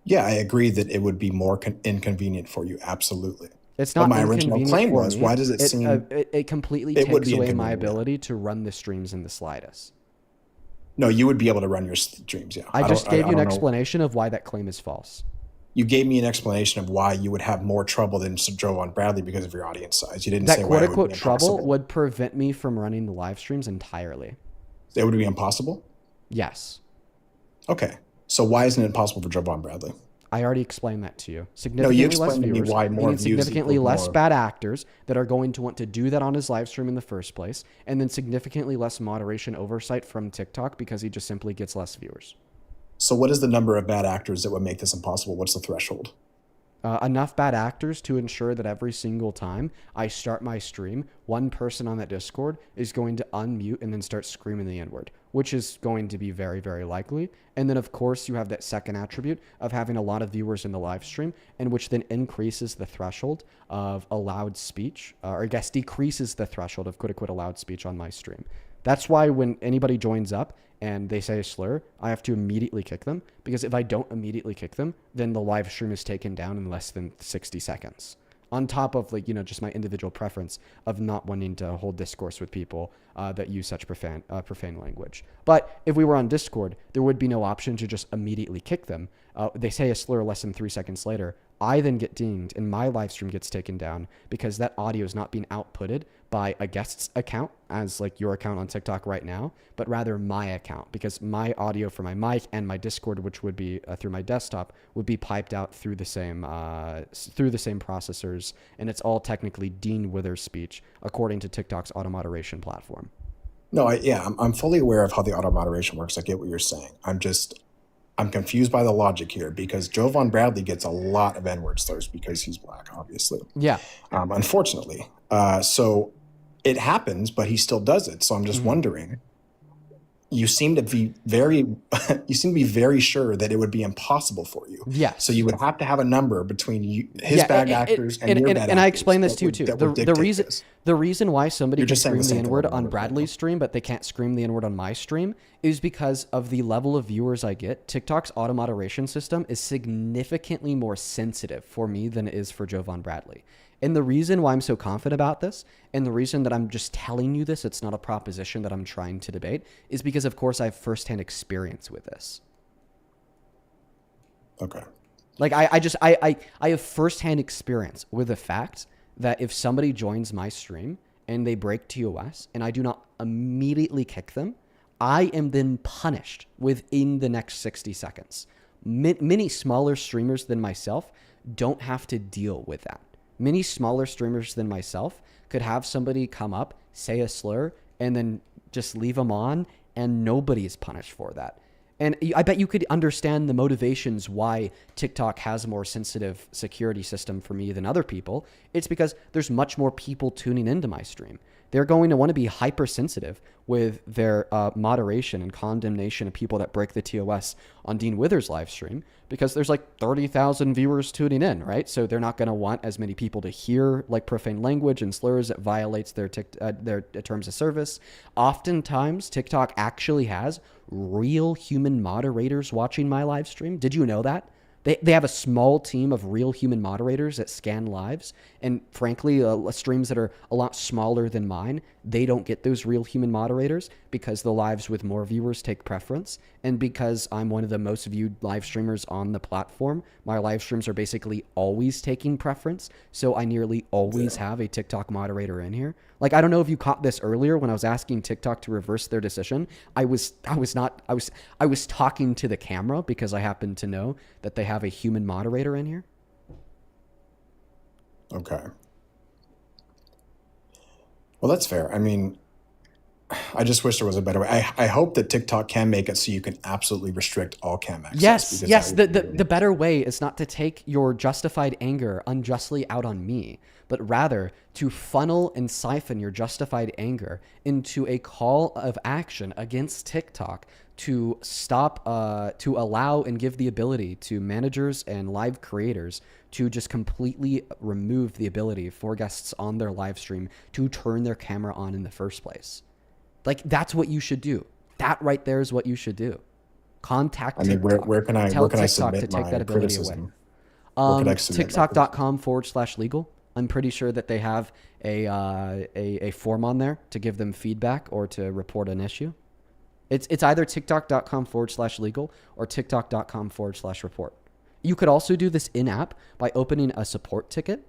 Yeah, I agree that it would be more inconvenient for you. Absolutely. It's not. But my original claim was, why does it seem it completely takes away my ability to run the streams in the slightest? No, you would be able to run your streams. Yeah, I just gave you an explanation of why that claim is false. You gave me an explanation of why you would have more trouble than Jovan Bradley because of your audience size. You didn't say why it would be trouble would prevent me from running the live streams entirely. It would be impossible? Yes. Okay. So why isn't it impossible for Jovan Bradley? I already explained that to you. Significantly less viewers, meaning significantly less bad actors that are going to want to do that on his live stream in the first place, and then significantly less moderation oversight from TikTok because he just simply gets less viewers. So what is the number of bad actors that would make this impossible? What's the threshold? Enough bad actors to ensure that every single time I start my stream, one person on that Discord is going to unmute and then start screaming the N-word, which is going to be very, very likely. And then, of course, you have that second attribute of having a lot of viewers in the live stream, and which then increases the threshold of allowed speech, or I guess decreases the threshold of quote-unquote allowed speech on my stream. That's why when anybody joins up and they say a slur, I have to immediately kick them, because if I don't immediately kick them, then the live stream is taken down in less than 60 seconds. On top of, like, you know, just my individual preference of not wanting to hold discourse with people that use such profane language. But if we were on Discord, there would be no option to just immediately kick them. They say a slur less than 3 seconds later, I then get dinged and my live stream gets taken down because that audio is not being outputted by a guest's account, as like your account on TikTok right now, but rather my account, because my audio for my mic and my Discord, which would be through my desktop, would be piped out through the same processors, and it's all technically Dean Withers speech according to TikTok's auto moderation platform. No, I'm fully aware of how the auto moderation works. I get what you're saying. I'm confused by the logic here because Jovan Bradley gets a lot of N-word slurs because he's black, obviously. Yeah. Unfortunately. So it happens, but he still does it. So I'm just wondering, you seem to be very sure that it would be impossible for you. Yeah. So you would have to have a number between his bad actors and your bad actors. And I explained this to you too. The The reason why somebody You're can just saying scream the the same thing N-word over on and over Bradley's stream, but they can't scream the N-word on my stream, is because of the level of viewers I get. TikTok's auto moderation system is significantly more sensitive for me than it is for Jovan Bradley. And the reason why I'm so confident about this, and the reason that I'm just telling you this, it's not a proposition that I'm trying to debate, is because, of course, I have firsthand experience with this. Okay. Like, I have firsthand experience with the fact that if somebody joins my stream and they break TOS and I do not immediately kick them, I am then punished within the next 60 seconds. Many smaller streamers than myself don't have to deal with that. Many smaller streamers than myself could have somebody come up, say a slur, and then just leave them on, and nobody is punished for that. And I bet you could understand the motivations why TikTok has a more sensitive security system for me than other people. It's because there's much more people tuning into my stream. They're going to want to be hypersensitive with their moderation and condemnation of people that break the TOS on Dean Withers' live stream, because there's like 30,000 viewers tuning in, right? So they're not going to want as many people to hear like profane language and slurs that violates their terms of service. Oftentimes, TikTok actually has real human moderators watching my live stream. Did you know that? They have a small team of real human moderators that scan lives. And frankly, streams that are a lot smaller than mine, they don't get those real human moderators because the lives with more viewers take preference. And because I'm one of the most viewed live streamers on the platform, my live streams are basically always taking preference. So I nearly always have a TikTok moderator in here. Like, I don't know if you caught this earlier when I was asking TikTok to reverse their decision. I was talking to the camera because I happen to know that they have a human moderator in here. Okay. Well, that's fair. I mean, I just wish there was a better way. I hope that TikTok can make it so you can absolutely restrict all cam access. Yes. The better way is not to take your justified anger unjustly out on me, but rather to funnel and siphon your justified anger into a call of action against TikTok to stop, to allow and give the ability to managers and live creators to just completely remove the ability for guests on their live stream to turn their camera on in the first place. Like, that's what you should do. That right there is what you should do. Contact TikTok. Where can I TikTok submit to take my that ability criticism? away. TikTok.com/legal. I'm pretty sure that they have a form on there to give them feedback or to report an issue. It's either TikTok.com/legal or TikTok.com/report. You could also do this in-app by opening a support ticket.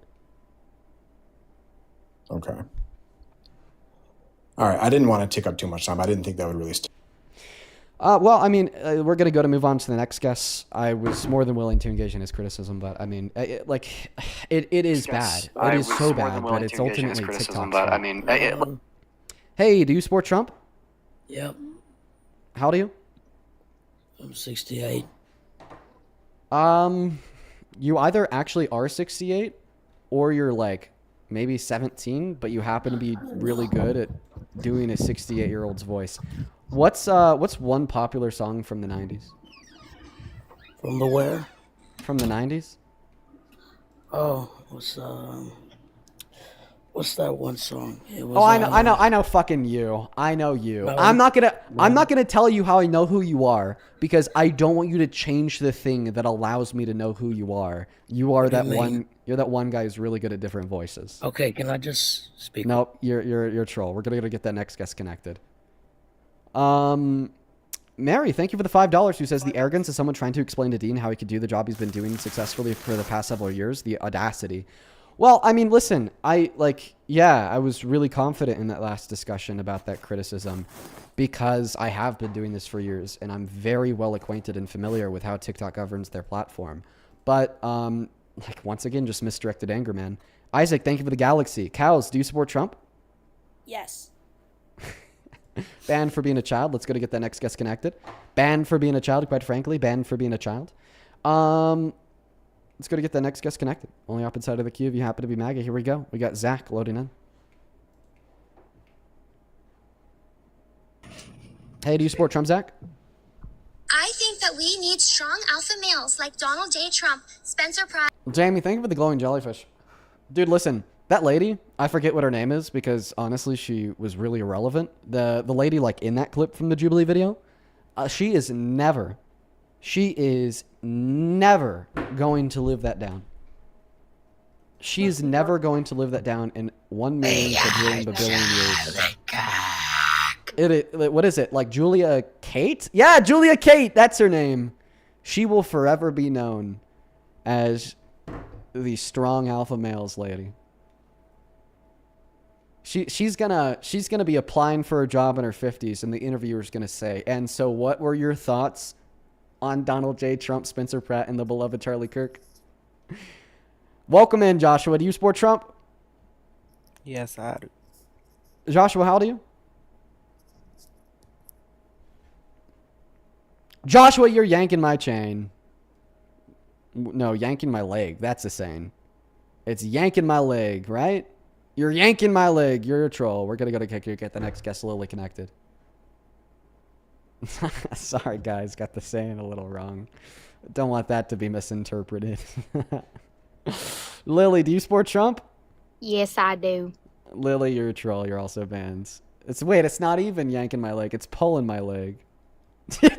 Okay. All right. I didn't want to take up too much time. I didn't think that would really. Well, I mean, we're going to move on to the next guest. I was more than willing to engage in his criticism, but I mean, it is bad. It is so bad, but it's ultimately TikTok's fault. Hey, do you support Trump? Yep. How old are you? I'm 68. You either actually are 68 or you're like maybe 17, but you happen to be really good at doing a 68-year-old's voice. What's one popular song from the 90s? From the where? From the 90s? Oh, what's that one song? It was, I know fucking you. I know you. No, I'm not gonna tell you how I know who you are because I don't want you to change the thing that allows me to know who you are. You're that one guy who's really good at different voices. Okay, can I just speak? Nope, you're a troll. We're gonna get that next guest connected. Mary, thank you for the $5 who says the arrogance of someone trying to explain to Dean how he could do the job he's been doing successfully for the past several years. The audacity. Well, I mean, listen, I was really confident in that last discussion about that criticism because I have been doing this for years and I'm very well acquainted and familiar with how TikTok governs their platform. But, once again, just misdirected anger, man. Isaac, thank you for the galaxy. Cows, do you support Trump? Yes. Banned for being a child. Let's go to get that next guest connected. Banned for being a child, quite frankly. Banned for being a child. Let's go to get the next guest connected. Only up inside of the queue if you happen to be MAGA. Here we go. We got Zach loading in. Hey, do you support Trump, Zach? I think that we need strong alpha males like Donald J. Trump, Spencer Pratt. Jamie, thank you for the glowing jellyfish. Dude, listen. That lady, I forget what her name is because honestly, she was really irrelevant. The lady in that clip from the Jubilee video, she is never going to live that down. She is never going to live that down in 1 million billion years. What is it? Like Julia Kate? Yeah, Julia Kate. That's her name. She will forever be known as the strong alpha males lady. She's gonna be applying for a job in her 50s, and the interviewer's gonna say, "And so, what were your thoughts on Donald J. Trump, Spencer Pratt, and the beloved Charlie Kirk?" Welcome in, Joshua. Do you support Trump? Yes, I do. Joshua, how old are you? Joshua, you're yanking my chain. No, yanking my leg. That's a saying. It's yanking my leg, right? You're yanking my leg. You're a troll. We're going to go to get the next guest Lily connected. Sorry, guys. Got the saying a little wrong. Don't want that to be misinterpreted. Lily, do you support Trump? Yes, I do. Lily, you're a troll. You're also banned. It's not even yanking my leg. It's pulling my leg.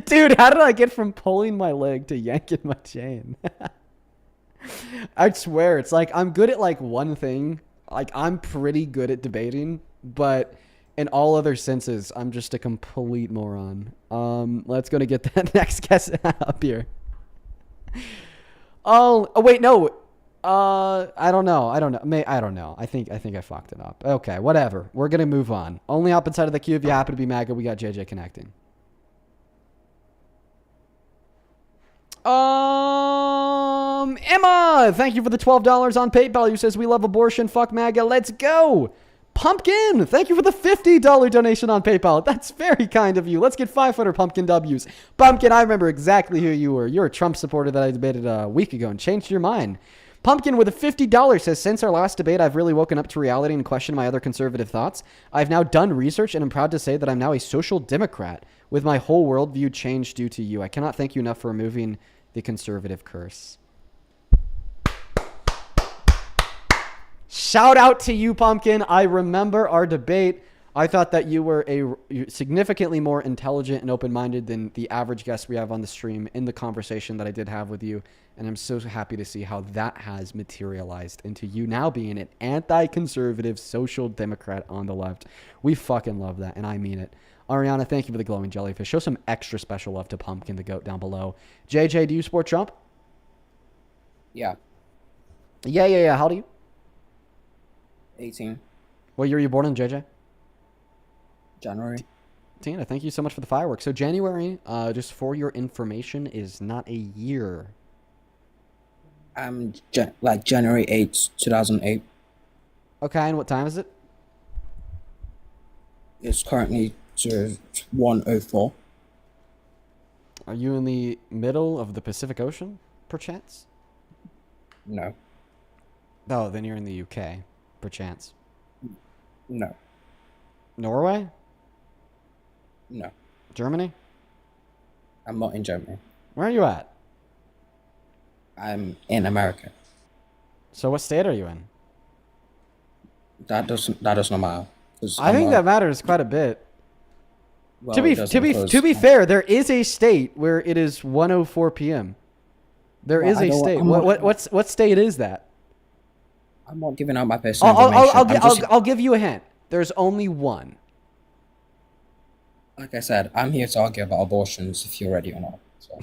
Dude, how did I get from pulling my leg to yanking my chain? I swear, it's like I'm good at one thing. I'm pretty good at debating, but in all other senses, I'm just a complete moron. Let's go to get that next guest up here. Oh wait, no. I don't know. I don't know. I think I fucked it up. Okay, whatever. We're gonna move on. Only up inside of the queue if you happen to be MAGA. We got JJ connecting. Emma, thank you for the $12 on PayPal. Who says we love abortion, fuck MAGA, let's go. Pumpkin, thank you for the $50 donation on PayPal. That's very kind of you. Let's get 500 Pumpkin W's. Pumpkin, I remember exactly who you were. You're a Trump supporter that I debated a week ago and changed your mind. Pumpkin with a $50 says, since our last debate, I've really woken up to reality and questioned my other conservative thoughts. I've now done research and I'm proud to say that I'm now a social democrat with my whole worldview changed due to you. I cannot thank you enough for removing the conservative curse. Shout out to you, Pumpkin. I remember our debate. I thought that you were significantly more intelligent and open-minded than the average guest we have on the stream in the conversation that I did have with you. And I'm so happy to see how that has materialized into you now being an anti-conservative social democrat on the left. We fucking love that, and I mean it. Ariana, thank you for the glowing jellyfish. Show some extra special love to Pumpkin, the goat, down below. JJ, do you support Trump? Yeah. Yeah. How old are you? 18. What year were you born in, JJ? January. Tina, thank you so much for the fireworks. So January, just for your information, is not a year. January 8th, 2008. Okay, and what time is it? It's currently 1:04. Are you in the middle of the Pacific Ocean, perchance? No. Oh, then you're in the UK, perchance. No. Norway? No. Germany? I'm not in Germany. Where are you at? I'm in America. So what state are you in? That doesn't matter. I think that matters quite a bit. Well, to be fair, there is a state where it is 1:04 p.m. There is a state. What state is that? I'm not giving out my personal information. I'll give you a hint. There's only one. Like I said, I'm here to argue about abortions if you're ready or not. So.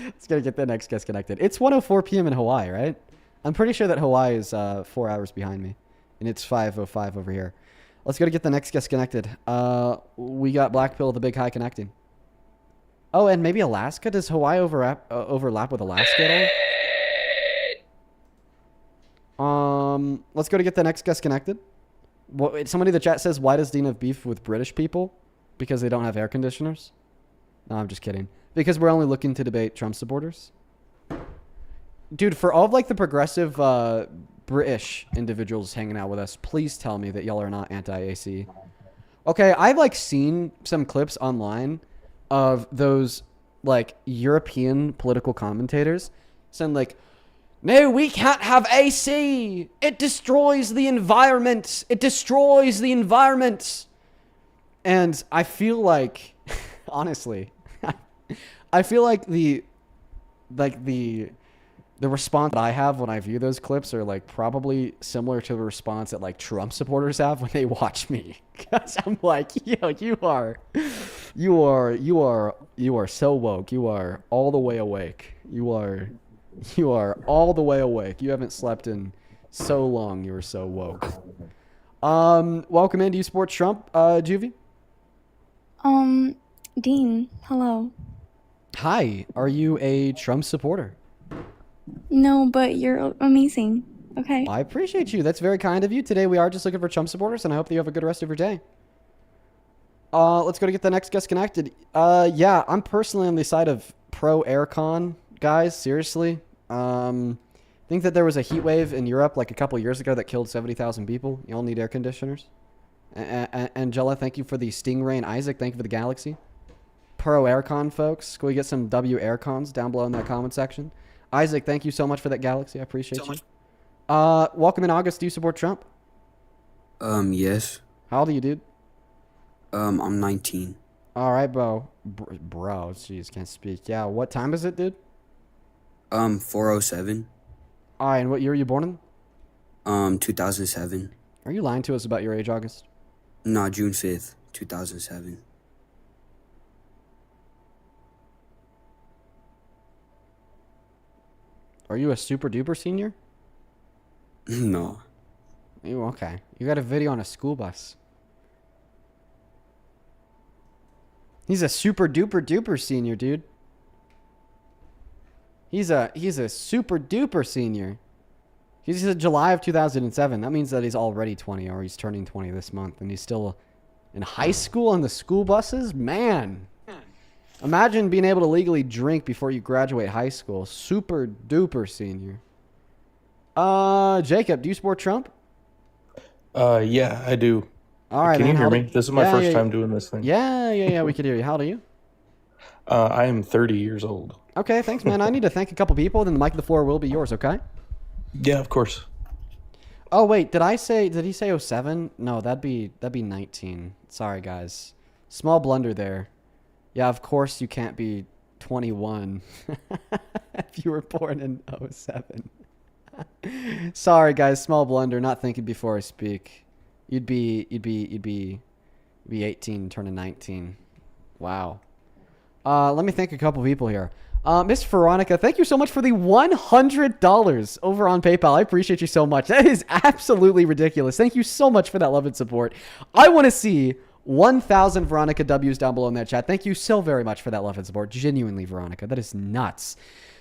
Let's gotta get the next guest connected. It's 1:04 p.m. in Hawaii, right? I'm pretty sure that Hawaii is 4 hours behind me, and it's 5:05 over here. Let's go to get the next guest connected. We got Black Pill, the Big High connecting. Oh, and maybe Alaska. Does Hawaii overlap with Alaska at all? Let's go to get the next guest connected. Somebody in the chat says, why does Dean have beef with British people? Because they don't have air conditioners? No, I'm just kidding. Because we're only looking to debate Trump supporters. Dude, for all of like the progressive British individuals hanging out with us, please tell me that y'all are not anti-AC. Okay, I've like seen some clips online of those like European political commentators saying like, no, we can't have AC. It destroys the environment. It destroys the environment. And I feel like, honestly, I feel like the response that I have when I view those clips are like probably similar to the response that like Trump supporters have when they watch me. Because I'm like, yo, you are so woke. You are all the way awake. You are all the way awake. You haven't slept in so long. You are so woke. Welcome in. Do you support Trump, Juvie? Dean, hello. Hi. Are you a Trump supporter? No, but you're amazing. Okay. I appreciate you. That's very kind of you. Today we are just looking for Trump supporters, and I hope that you have a good rest of your day. Let's go to get the next guest connected. Yeah, I'm personally on the side of pro aircon, guys. Seriously. I think that there was a heat wave in Europe like a couple years ago that killed 70,000 people. You all need air conditioners. Angela, thank you for the Stingray, and Isaac, thank you for the Galaxy. Pro aircon, folks. Can we get some W aircons down below in that comment section? Isaac, thank you so much for that Galaxy. I appreciate you. Welcome in August. Do you support Trump? Yes. How old are you, dude? I'm 19. All right, bro. Bro, jeez, can't speak. Yeah, what time is it, dude? 407. All right, and what year were you born in? 2007. Are you lying to us about your age, August? No, June 5th, 2007. Are you a super duper senior? No. You okay? You got a video on a school bus. He's a super duper duper senior, dude. He's a super duper senior. He's in July of 2007. That means that he's already 20, or he's turning 20 this month, and he's still in high school on the school buses. Man, imagine being able to legally drink before you graduate high school. Super duper senior. Jacob, do you support Trump? Yeah, I do. All right, Can man, you hear me? This is my first time doing this thing. Yeah, we can hear you. How old are you? I am 30 years old. Okay, thanks, man. I need to thank a couple people, then the mic of the floor will be yours, okay? Yeah, of course. Oh, wait, did he say 07? No, that'd be 19. Sorry, guys. Small blunder there. Yeah, of course you can't be 21 if you were born in 07. Sorry, guys, small blunder, not thinking before I speak. You'd be 18 turning 19. Wow. Let me thank a couple people here. Miss Veronica, thank you so much for the $100 over on PayPal. I appreciate you so much. That is absolutely ridiculous. Thank you so much for that love and support. I want to see 1,000 Veronica W's down below in that chat. Thank you so very much for that love and support. Genuinely, Veronica. That is nuts.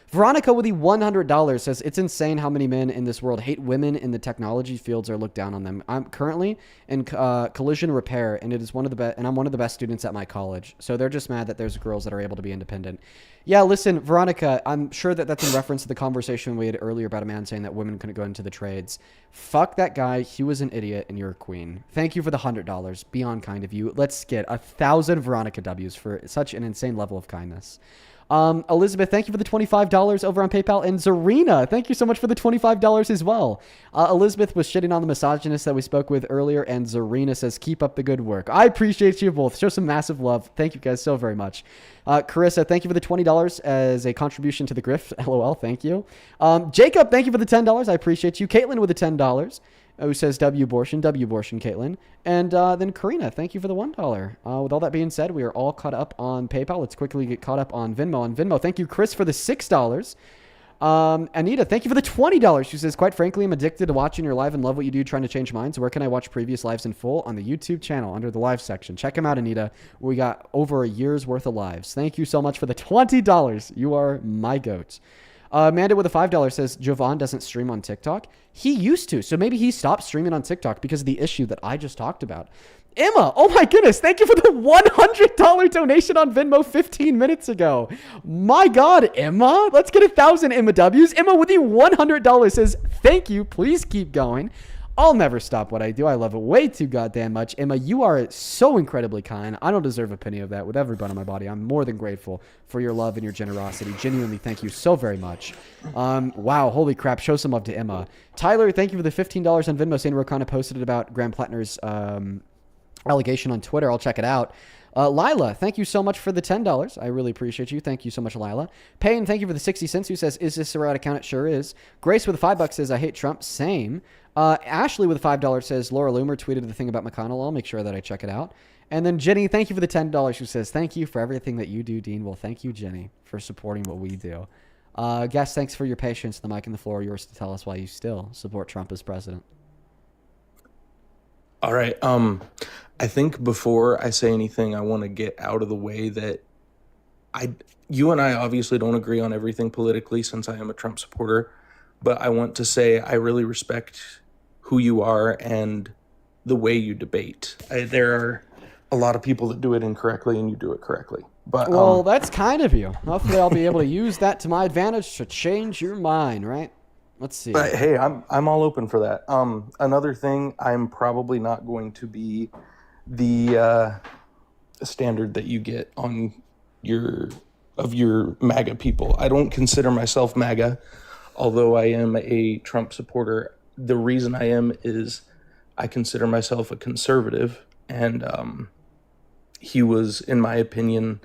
Veronica with the $100 says, it's insane how many men in this world hate women in the technology fields or look down on them. I'm currently in collision repair, and it is one of the best, and I'm one of the best students at my college. So they're just mad that there's girls that are able to be independent. Yeah, listen, Veronica, I'm sure that that's in reference to the conversation we had earlier about a man saying that women couldn't go into the trades. Fuck that guy. He was an idiot, and you're a queen. Thank you for the $100. Beyond kind of you. Let's get 1,000 Veronica W's for such an insane level of kindness. Elizabeth, thank you for the $25 over on PayPal. And Zarina, thank you so much for the $25 as well. Elizabeth was shitting on the misogynist that we spoke with earlier, and Zarina says, keep up the good work. I appreciate you both. Show some massive love. Thank you guys so very much. Carissa, thank you for the $20 as a contribution to the grift. LOL, thank you. Jacob, thank you for the $10. I appreciate you. Caitlin with the $10. who says W abortion, Caitlin. And then Karina, thank you for the $1. With all that being said, we are all caught up on PayPal. Let's quickly get caught up on Venmo. On Venmo, thank you, Chris, for the $6. Anita, thank you for the $20. She says, quite frankly, I'm addicted to watching your live and love what you do trying to change minds. Where can I watch previous lives in full? On the YouTube channel under the live section. Check them out, Anita. We got over a year's worth of lives. Thank you so much for the $20. You are my goat. Amanda with a $5 says, Jovan doesn't stream on TikTok. He used to. So maybe he stopped streaming on TikTok because of the issue that I just talked about. Emma, oh my goodness, thank you for the $100 donation on Venmo 15 minutes ago. My God, Emma, let's get 1,000 Emma W's. Emma with the $100 says, thank you, please keep going. I'll never stop what I do. I love it way too goddamn much. Emma, you are so incredibly kind. I don't deserve a penny of that with every bone in my body. I'm more than grateful for your love and your generosity. Genuinely, thank you so very much. Wow, holy crap. Show some love to Emma. Tyler, thank you for the $15 on Venmo. Sandy Rokana posted it about Graham Plattner's allegation on Twitter. I'll check it out. Lila, thank you so much for the $10. I really appreciate you. Thank you so much, Lila. Payne, thank you for the 60 cents. Who says, is this the right account? It sure is. Grace with $5 says, I hate Trump. Same. Ashley with $5 says, Laura Loomer tweeted the thing about McConnell. I'll make sure that I check it out. And then Jenny, thank you for the $10. Who says, thank you for everything that you do, Dean. Well, thank you, Jenny, for supporting what we do. Guess, thanks for your patience. The mic and the floor are yours to tell us why you still support Trump as president. All right. I think before I say anything, I want to get out of the way that you and I obviously don't agree on everything politically since I am a Trump supporter, but I want to say I really respect who you are and the way you debate. There are a lot of people that do it incorrectly and you do it correctly. But well, that's kind of you. Hopefully I'll be able to use that to my advantage to change your mind, right? Let's see. But hey, I'm all open for that. Another thing, I'm probably not going to be the standard that you get on your MAGA people. I don't consider myself MAGA, although I am a Trump supporter. The reason I am is I consider myself a conservative, and he was, in my opinion,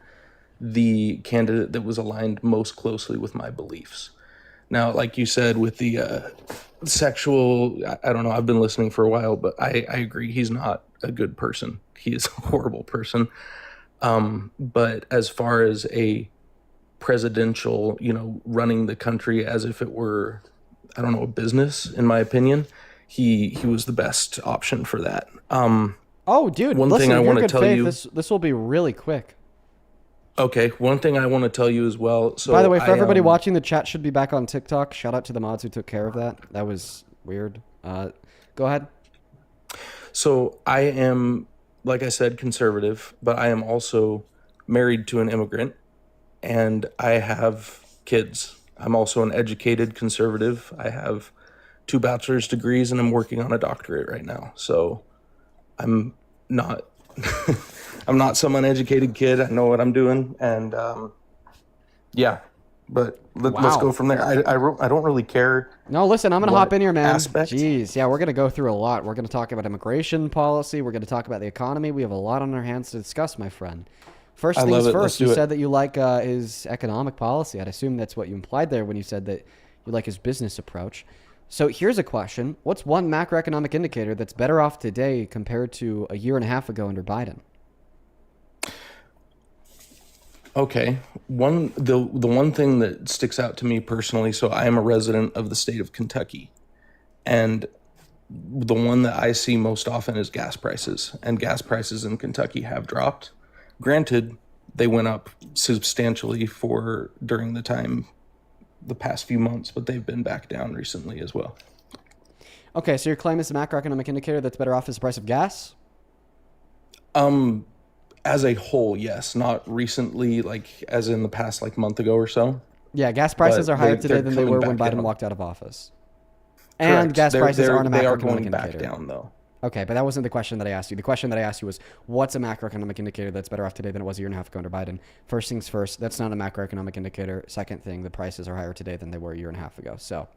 the candidate that was aligned most closely with my beliefs. Now, like you said, with the sexual, I don't know, I've been listening for a while, but I agree he's not a good person. He is a horrible person. But as far as a presidential, running the country as if it were, I don't know, a business, in my opinion, he was the best option for that. Oh, dude, one thing I want to tell you, this will be really quick. Okay, one thing I want to tell you as well. So, by the way, for everybody watching, the chat should be back on TikTok. Shout out to the mods who took care of that. That was weird. Go ahead. So I am, like I said, conservative, but I am also married to an immigrant, and I have kids. I'm also an educated conservative. I have 2 bachelor's degrees, and I'm working on a doctorate right now. So I'm not... I'm not some uneducated kid. I know what I'm doing, and yeah. But let's go from there. I don't really care. No, listen, I'm gonna hop in here, man. Aspect. Jeez, yeah, we're gonna go through a lot. We're gonna talk about immigration policy. We're gonna talk about the economy. We have a lot on our hands to discuss, my friend. First things first, you said that you like his economic policy. I'd assume that's what you implied there when you said that you like his business approach. So here's a question: what's one macroeconomic indicator that's better off today compared to a year and a half ago under Biden? Okay. The one thing that sticks out to me personally, so I am a resident of the state of Kentucky, and the one that I see most often is gas prices, and gas prices in Kentucky have dropped. Granted, they went up substantially during the past few months, but they've been back down recently as well. Okay, so your claim is a macroeconomic indicator that's better off is the price of gas? As a whole, yes. Not recently, like as in the past month ago or so. Yeah, gas prices are higher today than they were when Biden walked out of office. And gas prices aren't a macroeconomic indicator. Back down, though. Okay, but that wasn't the question that I asked you. The question that I asked you was, what's a macroeconomic indicator that's better off today than it was a year and a half ago under Biden? First things first, that's not a macroeconomic indicator. Second thing, the prices are higher today than they were a year and a half ago. So,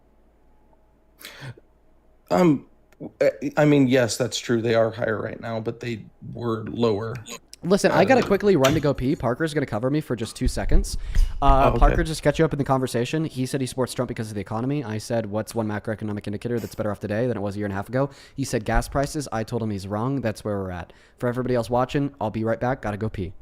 I mean, yes, that's true. They are higher right now, but they were lower. Listen, I gotta quickly run to go pee. Parker's gonna cover me for just 2 seconds. Okay. Parker just catch you up in the conversation. He said he supports Trump because of the economy. I said, what's one macroeconomic indicator that's better off today than it was a year and a half ago? He said gas prices. I told him he's wrong. That's where we're at. For everybody else watching, I'll be right back. Gotta go pee.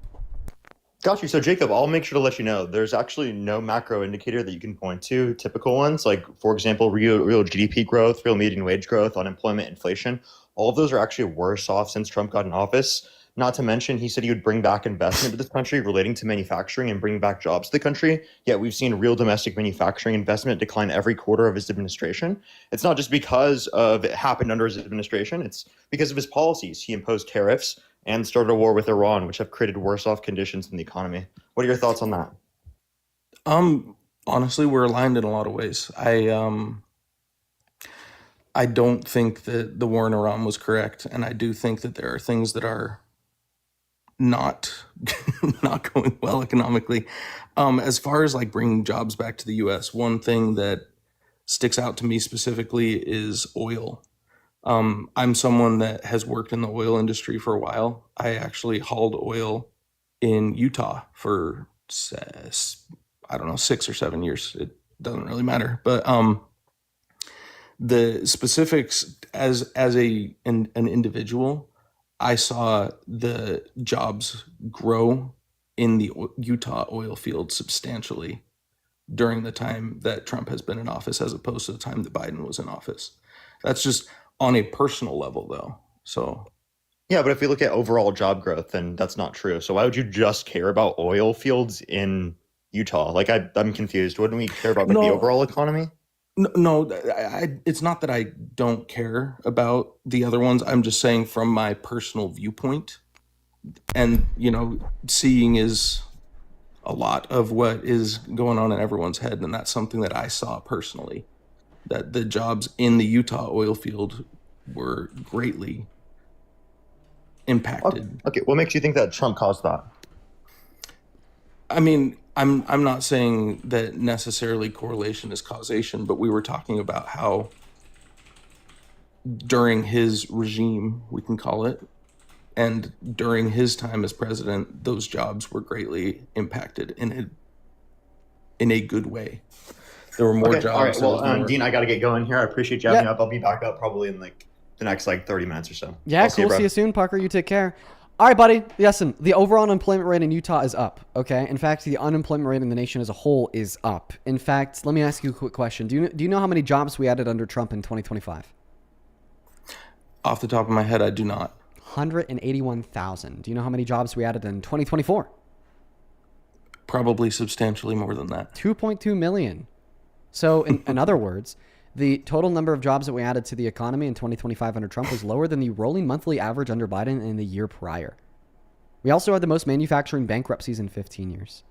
Got you. So Jacob, I'll make sure to let you know there's actually no macro indicator that you can point to, typical ones, like, for example, real GDP growth, real median wage growth, unemployment, inflation. All of those are actually worse off since Trump got in office. Not to mention, he said he would bring back investment to this country relating to manufacturing and bring back jobs to the country. Yet we've seen real domestic manufacturing investment decline every quarter of his administration. It's not just because of it happened under his administration. It's because of his policies. He imposed tariffs and started a war with Iran, which have created worse off conditions in the economy. What are your thoughts on that? Honestly, we're aligned in a lot of ways. I don't think that the war in Iran was correct, and I do think that there are things that are not going well economically. As far as like bringing jobs back to the U.S., one thing that sticks out to me specifically is oil. I'm someone that has worked in the oil industry for a while. I actually hauled oil in Utah for 6 or 7 years. It doesn't really matter, but the specifics as an individual, I saw the jobs grow in the Utah oil field substantially during the time that Trump has been in office, as opposed to the time that Biden was in office. That's just on a personal level, though. So, yeah, but if we look at overall job growth, then that's not true. So why would you just care about oil fields in Utah? Like, I'm confused. Wouldn't we care about the overall economy? No, it's not that I don't care about the other ones. I'm just saying from my personal viewpoint, and seeing is a lot of what is going on in everyone's head, and that's something that I saw personally, that the jobs in the Utah oil field were greatly impacted. Okay, what makes you think that Trump caused that? I mean, I'm not saying that necessarily correlation is causation, but we were talking about how during his regime, we can call it, and during his time as president, those jobs were greatly impacted in a good way. There were more jobs. All right. Well, Dean, I got to get going here. I appreciate you having me up. I'll be back up probably in like the next 30 minutes or so. Yeah, cool. See you soon, Parker. You take care. All right, buddy. Listen, the overall unemployment rate in Utah is up, okay? In fact, the unemployment rate in the nation as a whole is up. In fact, let me ask you a quick question. Do you know how many jobs we added under Trump in 2025? Off the top of my head, I do not. 181,000. Do you know how many jobs we added in 2024? Probably substantially more than that. 2.2 million. So, in other words, the total number of jobs that we added to the economy in 2025 under Trump was lower than the rolling monthly average under Biden in the year prior. We also had the most manufacturing bankruptcies in 15 years.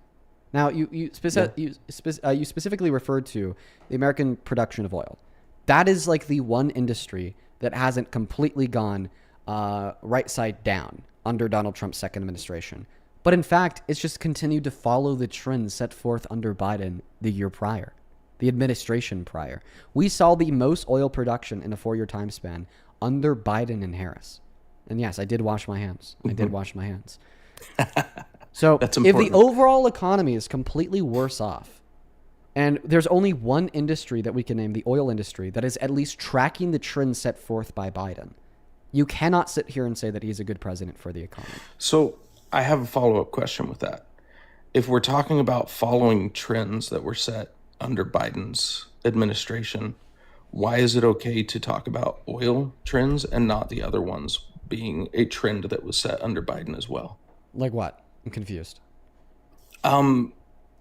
Now, you specifically referred to the American production of oil. That is like the one industry that hasn't completely gone right side down under Donald Trump's second administration. But in fact, it's just continued to follow the trends set forth under Biden the year prior. The administration prior. We saw the most oil production in a 4-year time span under Biden and Harris. And yes, I did wash my hands. I did wash my hands. So if the overall economy is completely worse off, and there's only one industry that we can name, the oil industry, that is at least tracking the trends set forth by Biden, you cannot sit here and say that he's a good president for the economy. So I have a follow-up question with that. If we're talking about following trends that were set under Biden's administration, why is it okay to talk about oil trends and not the other ones being a trend that was set under Biden as well? Like what? I'm confused. I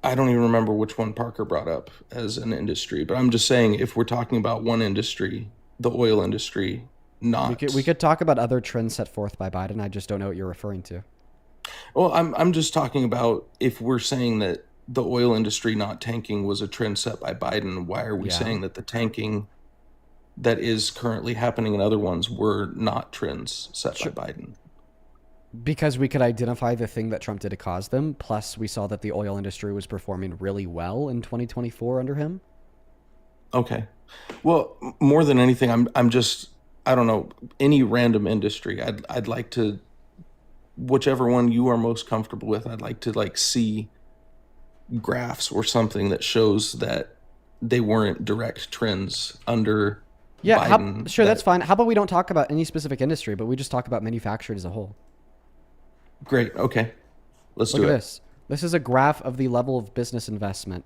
don't even remember which one Parker brought up as an industry, but I'm just saying if we're talking about one industry, the oil industry, not... We could talk about other trends set forth by Biden. I just don't know what you're referring to. Well, I'm just talking about if we're saying that the oil industry not tanking was a trend set by Biden, why are we saying that the tanking that is currently happening in other ones were not trends set by Biden? Because we could identify the thing that Trump did to cause them. Plus, we saw that the oil industry was performing really well in 2024 under him. Okay. Well, more than anything, I'm just, I don't know, any random industry. I'd like to whichever one you are most comfortable with, I'd like to like see graphs or something that shows that they weren't direct trends under Biden. Sure, that's fine. How about we don't talk about any specific industry, but we just talk about manufacturing as a whole? Great. Okay. Let's Look do at it. this. This is a graph of the level of business investment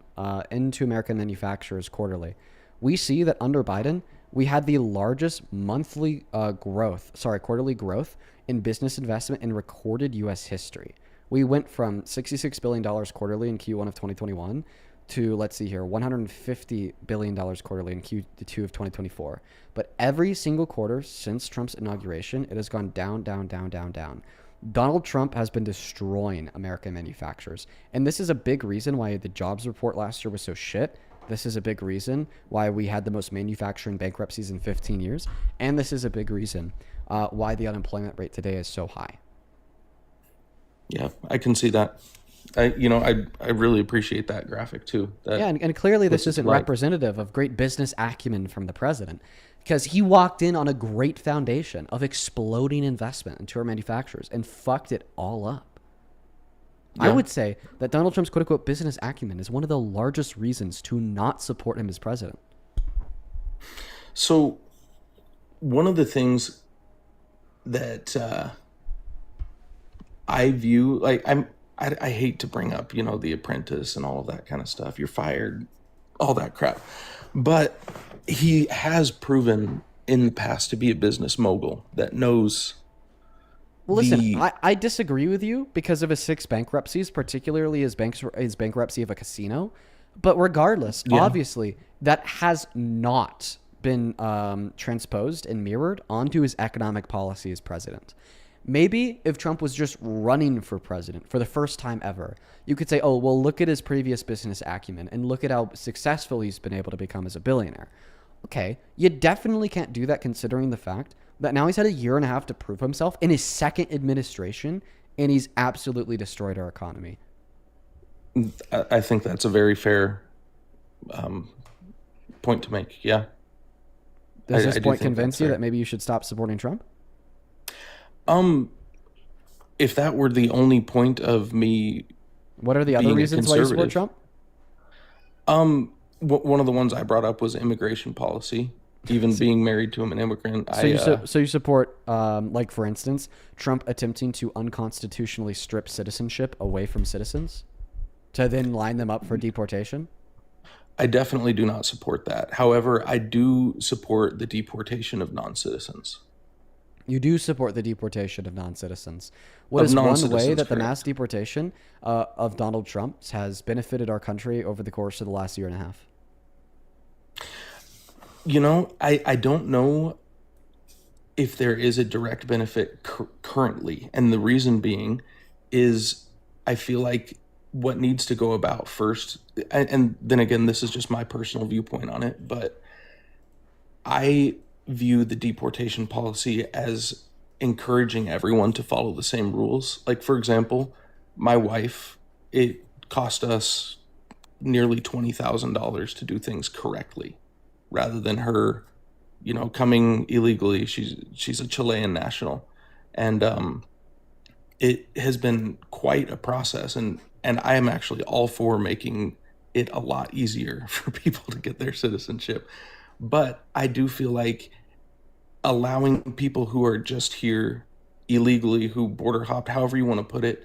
into American manufacturers quarterly. We see that under Biden, we had the largest quarterly growth in business investment in recorded U.S. history. We went from $66 billion quarterly in Q1 of 2021 to, let's see here, $150 billion quarterly in Q2 of 2024. But every single quarter since Trump's inauguration, it has gone down, down, down, down, down. Donald Trump has been destroying American manufacturers. And this is a big reason why the jobs report last year was so shit. This is a big reason why we had the most manufacturing bankruptcies in 15 years. And this is a big reason why the unemployment rate today is so high. Yeah, I can see that. I really appreciate that graphic too. And clearly this isn't representative of great business acumen from the president, because he walked in on a great foundation of exploding investment into our manufacturers and fucked it all up. Yeah. I would say that Donald Trump's quote-unquote business acumen is one of the largest reasons to not support him as president. So one of the things that I view, like, I hate to bring up, The Apprentice and all of that kind of stuff. You're fired, all that crap. But he has proven in the past to be a business mogul that knows. Well, listen, I disagree with you because of his 6 bankruptcies, particularly his bankruptcy of a casino. But regardless, obviously, that has not been transposed and mirrored onto his economic policy as president. Maybe if Trump was just running for president for the first time ever, you could say, oh, well, look at his previous business acumen and look at how successful he's been able to become as a billionaire. Okay, you definitely can't do that considering the fact that now he's had a year and a half to prove himself in his second administration, and he's absolutely destroyed our economy. I think that's a very fair point to make, yeah. Does this point convince you that maybe you should stop supporting Trump? If that were the only point of me, what are the other reasons why you support Trump? One of the ones I brought up was immigration policy. Even being married to an immigrant, so you support, like for instance, Trump attempting to unconstitutionally strip citizenship away from citizens, to then line them up for deportation? I definitely do not support that. However, I do support the deportation of non-citizens. You do support the deportation of non-citizens. What is one way that the mass deportation of Donald Trump has benefited our country over the course of the last year and a half? I don't know if there is a direct benefit currently. And the reason being is I feel like what needs to go about first, and then again, this is just my personal viewpoint on it, but I view the deportation policy as encouraging everyone to follow the same rules. Like, for example, my wife, it cost us nearly $20,000 to do things correctly rather than her, coming illegally. She's a Chilean national. And it has been quite a process. And I am actually all for making it a lot easier for people to get their citizenship. But I do feel like allowing people who are just here illegally, who border hopped, however you want to put it,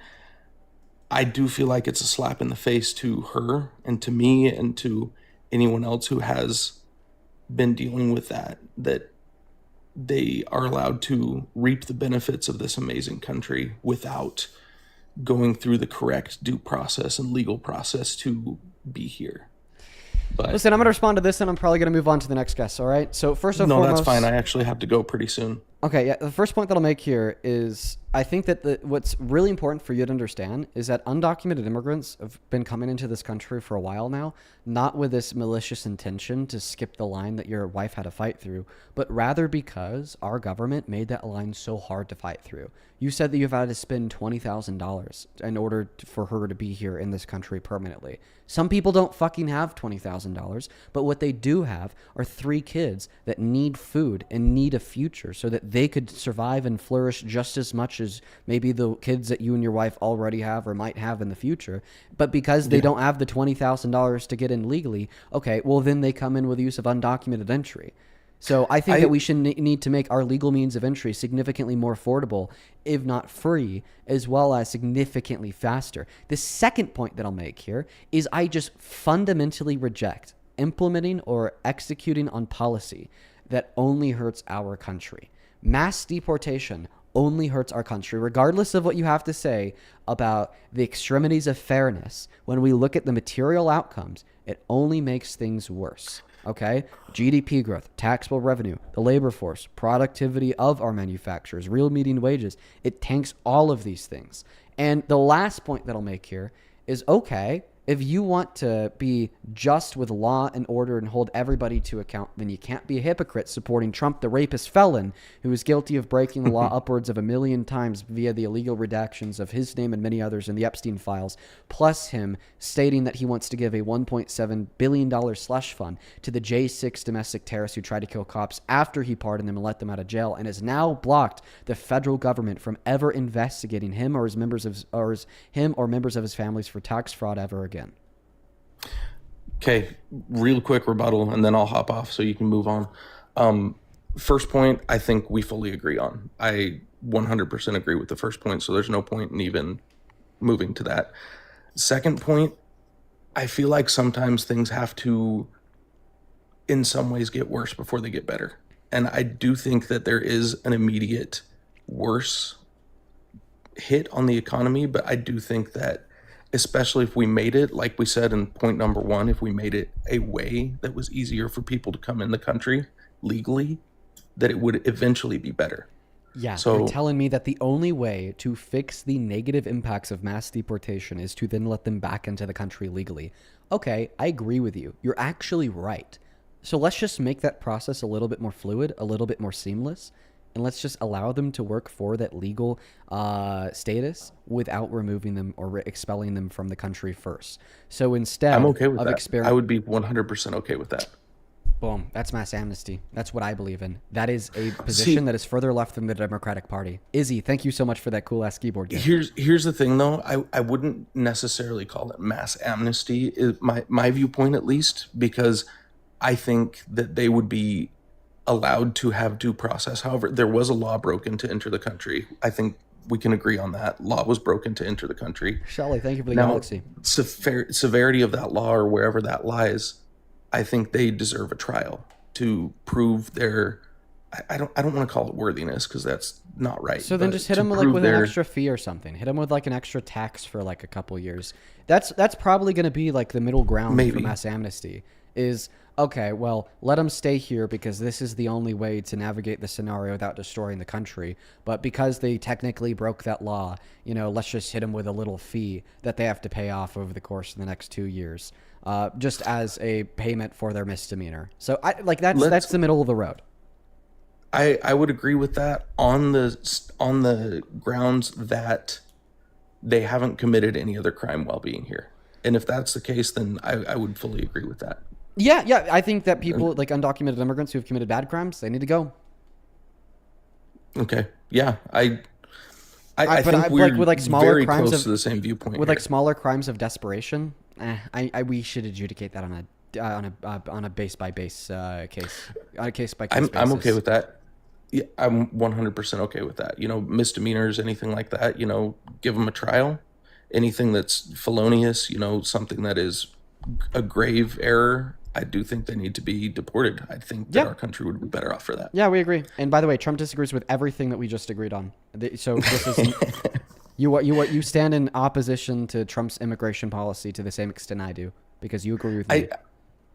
I do feel like it's a slap in the face to her and to me and to anyone else who has been dealing with that they are allowed to reap the benefits of this amazing country without going through the correct due process and legal process to be here. But listen, I'm going to respond to this and I'm probably going to move on to the next guest, all right? So first and foremost... No, that's fine. I actually have to go pretty soon. Okay, yeah. The first point that I'll make here is I think that what's really important for you to understand is that undocumented immigrants have been coming into this country for a while now, not with this malicious intention to skip the line that your wife had to fight through, but rather because our government made that line so hard to fight through. You said that you've had to spend $20,000 in order for her to be here in this country permanently. Some people don't fucking have $20,000, but what they do have are 3 kids that need food and need a future so that that they could survive and flourish just as much as maybe the kids that you and your wife already have or might have in the future. But because they don't have the $20,000 to get in legally, okay, well, then they come in with the use of undocumented entry. So I think that we should need to make our legal means of entry significantly more affordable, if not free, as well as significantly faster. The second point that I'll make here is I just fundamentally reject implementing or executing on policy that only hurts our country. Mass deportation only hurts our country, regardless of what you have to say about the extremities of fairness. When we look at the material outcomes, it only makes things worse. Okay? GDP growth, taxable revenue, the labor force, productivity of our manufacturers, real median wages. It tanks all of these things. And the last point that I'll make here is, okay, if you want to be just with law and order and hold everybody to account, then you can't be a hypocrite supporting Trump, the rapist felon, who is guilty of breaking the law upwards of 1 million times via the illegal redactions of his name and many others in the Epstein files, plus him stating that he wants to give a $1.7 billion slush fund to the J6 domestic terrorists who tried to kill cops after he pardoned them and let them out of jail, and has now blocked the federal government from ever investigating him or members of his families for tax fraud ever again. Okay, real quick rebuttal, and then I'll hop off so you can move on. First point, I think we fully agree on. I 100% agree with the first point, so there's no point in even moving to that. Second point, I feel like sometimes things have to, in some ways, get worse before they get better. And I do think that there is an immediate worse hit on the economy, but I do think that especially if we made it, like we said in point number 1, if we made it a way that was easier for people to come in the country legally, that it would eventually be better. Yeah, so you're telling me that the only way to fix the negative impacts of mass deportation is to then let them back into the country legally. Okay, I agree with you. You're actually right. So let's just make that process a little bit more fluid, a little bit more seamless, and let's just allow them to work for that legal status without removing them or expelling them from the country first. So instead I'm okay with of that. I would be 100% okay with that. Boom. That's mass amnesty. That's what I believe in. That is a position that is further left than the Democratic Party. Izzy, thank you so much for that cool ass keyboard game. Here's the thing though. I wouldn't necessarily call it mass amnesty, is my viewpoint at least, because I think that they would be allowed to have due process. However, there was a law broken to enter the country. I think we can agree on that. Law was broken to enter the country. Shelly, thank you for the now, galaxy. Severity of that law or wherever that lies, I think they deserve a trial to prove their, I don't want to call it worthiness because that's not right. So then just hit them with an extra fee or something. Hit them with like an extra tax for like a couple years. That's probably going to be like the middle ground for mass amnesty is, okay, well, let them stay here because this is the only way to navigate the scenario without destroying the country. But because they technically broke that law, let's just hit them with a little fee that they have to pay off over the course of the next 2 years, just as a payment for their misdemeanor. So that's the middle of the road. I would agree with that on the grounds that they haven't committed any other crime while being here. And if that's the case, then I would fully agree with that. Yeah. I think that people like undocumented immigrants who have committed bad crimes, they need to go. Okay. Yeah. I think we're with like smaller very crimes close to the same viewpoint. With like smaller crimes of desperation, we should adjudicate that on a base by base case, on a case by case basis. I'm okay with that. Yeah, I'm 100% okay with that. Misdemeanors, anything like that, give them a trial. Anything that's felonious, something that is a grave error, I do think they need to be deported. I think that our country would be better off for that. Yeah, we agree. And by the way, Trump disagrees with everything that we just agreed on. So this is you stand in opposition to Trump's immigration policy to the same extent I do, because you agree with me.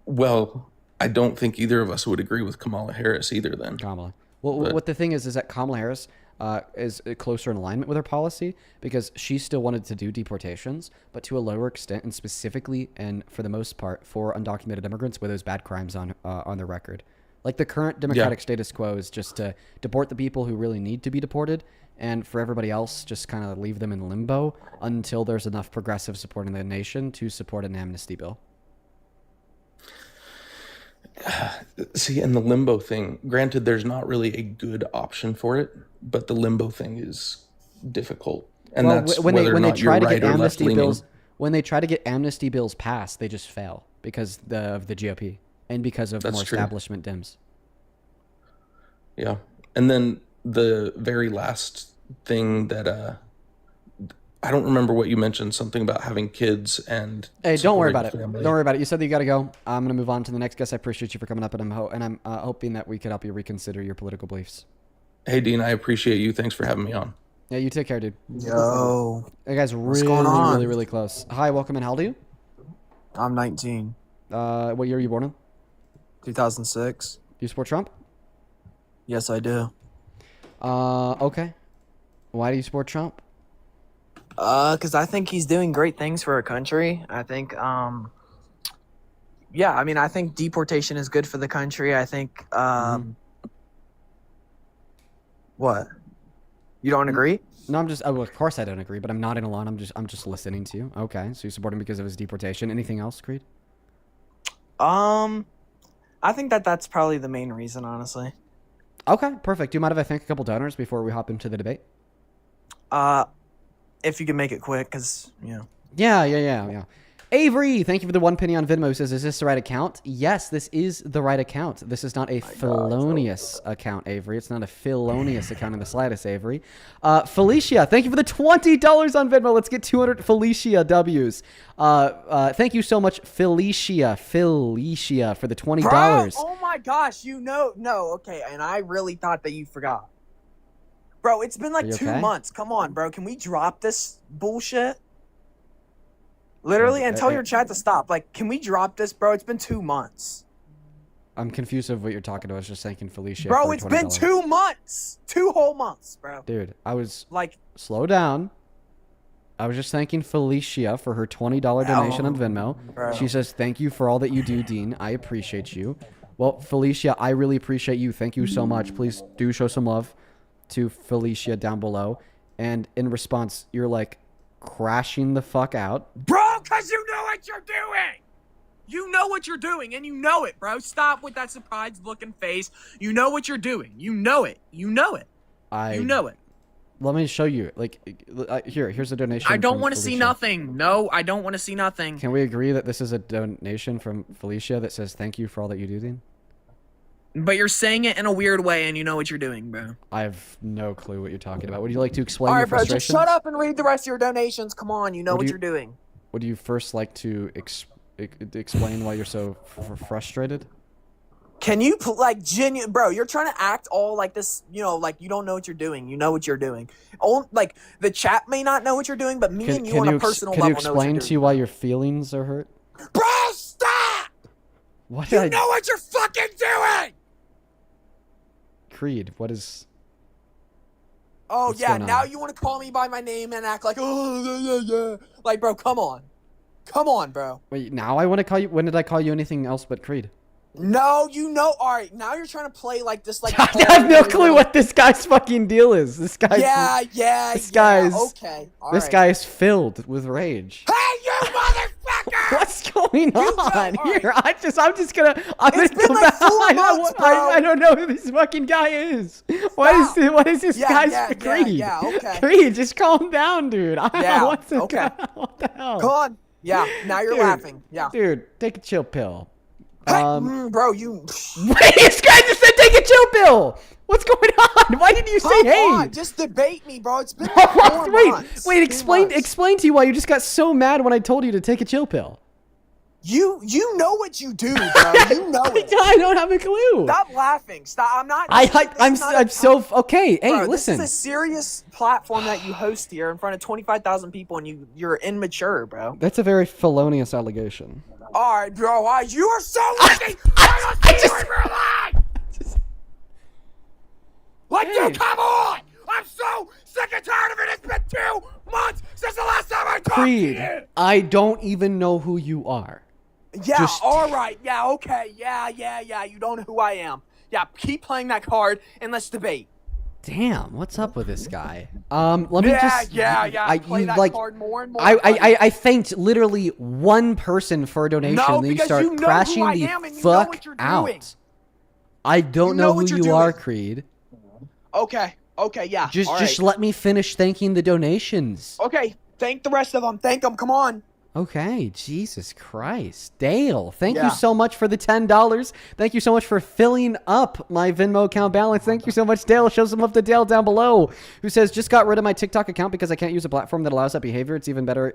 Well, I don't think either of us would agree with Kamala Harris either. Then Kamala. Well, what the thing is that Kamala Harris is closer in alignment with her policy because she still wanted to do deportations, but to a lower extent and specifically and for the most part for undocumented immigrants with those bad crimes on their record. Like the current Democratic status quo is just to deport the people who really need to be deported, and for everybody else, just kind of leave them in limbo until there's enough progressive support in the nation to support an amnesty bill. See, and the limbo thing, granted, there's not really a good option for it, but the limbo thing is difficult. And that's when whether they or not you're try to right get or left amnesty leaning. bills, when they try to get amnesty bills passed, they just fail because of the GOP and because of That's more true. establishment Dems. Yeah. And then the very last thing that I don't remember what you mentioned, something about having kids and Hey, don't worry about it. supporting family. Don't worry about it. You said that you got to go. I'm going to move on to the next guest. I appreciate you for coming up, and I'm hoping that we could help you reconsider your political beliefs. Hey, Dean, I appreciate you. Thanks for having me on. Yeah, you take care, dude. Yo. That guy's What's really, going on? really, really close. Hi, welcome, and how old are you? I'm 19. What year are you born in? 2006. Do you support Trump? Yes, I do. Okay. Why do you support Trump? Because I think he's doing great things for our country. I think, yeah, I mean, I think deportation is good for the country. I think, what? You don't agree? No, I'm just. Oh, of course I don't agree, but I'm nodding along. I'm just listening to you. Okay, so you support him because of his deportation. Anything else, Creed? I think that's probably the main reason, honestly. Okay, perfect. Do you mind if I thank a couple donors before we hop into the debate? If you can make it quick, because, you know. Yeah. Avery, thank you for the 1 penny on Venmo. Says, is this the right account? Yes, this is the right account. This is not a felonious account, Avery. It's not a felonious account in the slightest, Avery. Felicia, thank you for the $20 on Venmo. Let's get 200 Felicia W's. Thank you so much, Felicia, for the $20. Bro, oh my gosh, no, okay, and I really thought that you forgot. Bro, it's been like 2 months. Come on, bro. Can we drop this bullshit? Literally, and tell your chat to stop. Like, can we drop this, bro? It's been 2 months. I'm confused of what you're talking about. I was just thanking Felicia. Bro, for it's been 2 months. 2 whole months, bro. Dude, I was like, slow down. I was just thanking Felicia for her $20 donation on Venmo. Bro. She says, thank you for all that you do, Dean. I appreciate you. Well, Felicia, I really appreciate you. Thank you so much. Please do show some love to Felicia down below. And in response, you're like crashing the fuck out. bro, because you know what you're doing. You know what you're doing, and you know it, bro. Stop with that surprised looking face. You know what you're doing. You know it. You know it. You know it. Let me show you. Like, here's a donation. I don't from want to see Felicia. nothing. No, I don't want to see nothing. Can we agree that this is a donation from Felicia that says thank you for all that you do, Dean? But you're saying it in a weird way, and you know what you're doing, bro. I have no clue what you're talking about. Would you like to explain All your right, bro, frustrations? just shut up and read the rest of your donations. Come on, you know what you're doing. Would you first like to explain why you're so frustrated? Can you, like, bro, you're trying to act all like this, you know, like you don't know what you're doing. You know what you're doing. Like, the chat may not know what you're doing, but me and you on a personal level know what you're doing. Can you explain to you why your feelings are hurt? Bro, stop! What You know what you're fucking doing! Creed, what is... Oh, What's yeah, going on? now you want to call me by my name and act like, oh, yeah. Like, bro, come on. Come on, bro. Wait, now I want to call you... When did I call you anything else but Creed? No, you know, all right, now you're trying to play like this, like... I have no clue what this guy's fucking deal is. This guy's... This okay. This guy is filled with rage. Hey, you motherfucker! What's going on here? I'm just gonna It's go been like back. 4 months, bro. I don't know who this fucking guy is. What is this guy's Creed? Yeah, okay. Creed, just calm down, dude. What's the okay. What the hell? Come on. Yeah, now you're Dude, laughing. Yeah. Dude, take a chill pill. Hey, bro, you... Wait, this guy just said take a chill pill. What's going on? Why didn't you say Come hey? on, just debate me, bro. It's been like 4 months. Wait, explain to you why you just got so mad when I told you to take a chill pill. You know what you do, bro. You know it. I don't have a clue. Stop laughing. Stop. I'm not. I'm so okay. Hey, Bro, listen. This is a serious platform that you host here in front of 25,000 people, and you're immature, bro. That's a very felonious allegation. All right, bro. You are so lucky. I don't see you in real life. Like, dude, come on. I'm so sick and tired of it. It's been 2 months since the last time I talked Creed, to you. I don't even know who you are. Yeah, all right. Yeah, okay. Yeah. You don't know who I am. Yeah, keep playing that card and let's debate. Damn, what's up with this guy? Let me just. Play that card more and more. I thanked literally one person for a donation. No, then you because start you know crashing who I the am and you fuck know what you're out. doing. I don't know what who you're you are, doing. Creed. Okay, yeah. Just all just right. let me finish thanking the donations. Okay, thank the rest of them. Thank them. Come on. Okay, Jesus Christ. Dale, thank Yeah. you so much for the $10. Thank you so much for filling up my Venmo account balance. Thank you so much, Dale. Show some love to Dale down below, who says, just got rid of my TikTok account because I can't use a platform that allows that behavior. It's even better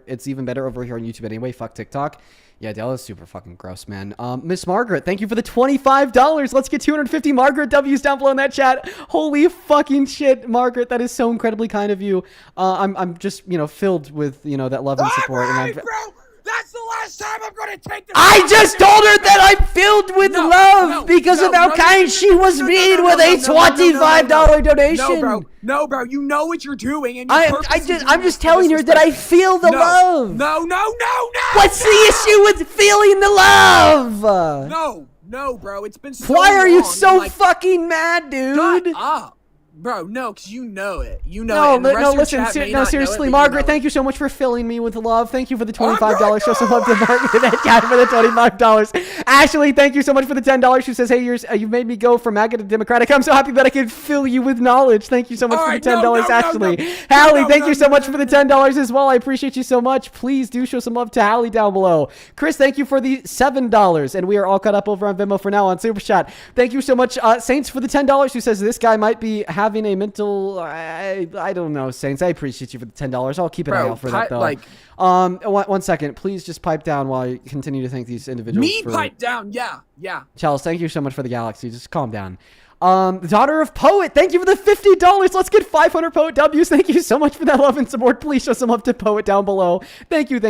over here on YouTube anyway. Fuck TikTok. Yeah, Dale is super fucking gross, man. Miss Margaret, thank you for the $25. Let's get 250 Margaret W's down below in that chat. Holy fucking shit, Margaret. That is so incredibly kind of you. I'm just, filled with, that love and support. Alright, bro. That's the last time I'm gonna take this. I just told her that I'm filled with love because of how kind she was being with a $25 donation. No, bro. You know what you're doing, and I'm just telling her that I feel the love. No. What's the issue with feeling the love? No, bro. It's been so Why are you long, so fucking mad, dude? Shut up. Bro, no, because you know it. You know No, it. And the rest no, of your listen, chat may not know seriously, it, but Margaret, you know thank you so much for filling me with love. Thank you for the $25. Show some love to Margaret in that chat for the $25. Ashley, thank you so much for the $10. Who says, hey, you've made me go from MAGA to Democratic. I'm so happy that I can fill you with knowledge. Thank you so much for the $10, Ashley. Hallie, thank you so much for the $10 as well. I appreciate you so much. Please do show some love to Hallie down below. Chris, thank you for the $7. And we are all caught up over on Venmo for now on Super Chat. Thank you so much, Saints, for the $10. Who says this guy might be having a mental... I don't know, Saints. I appreciate you for the $10. I'll keep an eye out for that, though. One second. Please just pipe down while I continue to thank these individuals. pipe down. Yeah. Chalice, thank you so much for the galaxy. Just calm down. The daughter of Poet, thank you for the $50. Let's get 500 Poet W's. Thank you so much for that love and support. Please show some love to Poet down below. Thank you.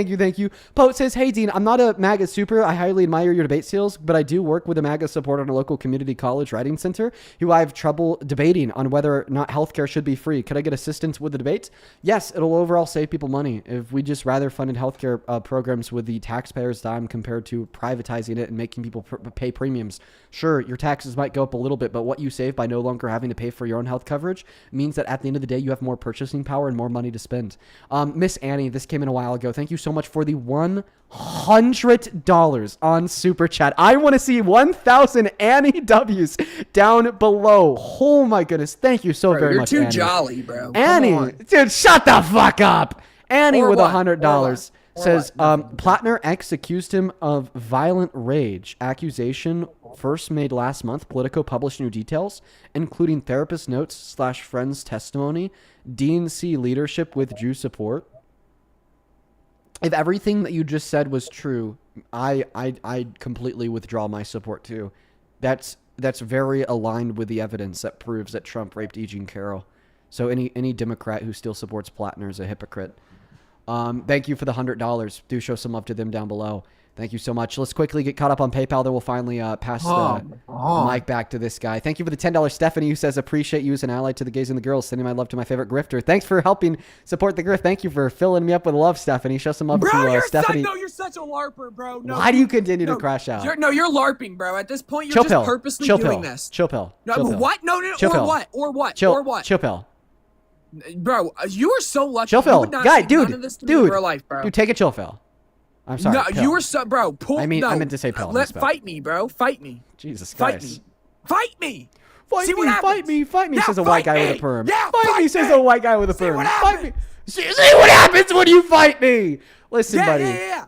Poet says, hey, Dean, I'm not a MAGA super. I highly admire your debate skills, but I do work with a MAGA supporter in a local community college writing center who I have trouble debating on whether or not healthcare should be free. Could I get assistance with the debates? Yes, it'll overall save people money. If we just rather funded healthcare programs with the taxpayers' dime compared to privatizing it and making people pay premiums. Sure, your taxes might go up a little bit, but what you save by no longer having to pay for your own health coverage means that at the end of the day, you have more purchasing power and more money to spend. Miss Annie, this came in a while ago. Thank you so much for the $100 on Super Chat. I want to see 1,000 Annie W's down below. Oh my goodness. Thank you so very much, You're too Annie. jolly, bro. Annie, dude, shut the fuck up. Annie Or with what? $100 says, Plattner X accused him of violent rage. Accusation first made last month. Politico published new details, including therapist notes / friends testimony. DNC leadership withdrew support. If everything that you just said was true, I completely withdraw my support too. That's very aligned with the evidence that proves that Trump raped E. Jean Carroll. So any Democrat who still supports Plattner is a hypocrite. Thank you for the $100. Do show some love to them down below. Thank you so much. Let's quickly get caught up on PayPal. Then we'll finally pass the mic back to this guy. Thank you for the $10. Stephanie, who says, appreciate you as an ally to the gays and the girls. Sending my love to my favorite grifter. Thanks for helping support the grift. Thank you for filling me up with love, Stephanie. Show some love to Stephanie. You're such a LARPer, bro. No, why do you continue to crash out? You're LARPing, bro. At this point, you're Chill just pill. purposely Chill doing pill. this. Chill pill. No, Chill pill. what? No, Chill pill. Or what? Chill pill. Bro, you are so lucky. Chill You pill. would not Guy, see none of this to me in real life, bro. Dude, take a chill pill. I'm sorry. No, pill. you were so, bro. I meant to say pill. Fight me, bro. Fight me. Jesus Fight Christ. me. Fight me. Fight See me, what happens. fight me, Yeah, says a white fight guy me. with a perm. Yeah, fight me, says a white guy with a perm. what Fight me. See what happens when you fight me. Listen, Yeah, buddy. yeah.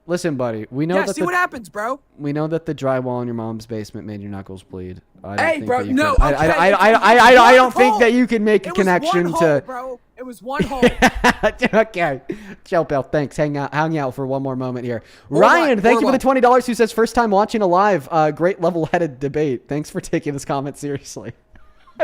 Listen, buddy. We know that See what happens, bro. we know that the drywall in your mom's basement made your knuckles bleed. I don't Hey, think bro, that you no, can- okay, I don't think that you can make a It was connection one to. hole, bro. It was one hole. Okay, Chill Pill, thanks. Hang out for one more moment here. Or Ryan, what? thank Or you for the what? $20. Who says first time watching a live, great level-headed debate. Thanks for taking this comment seriously.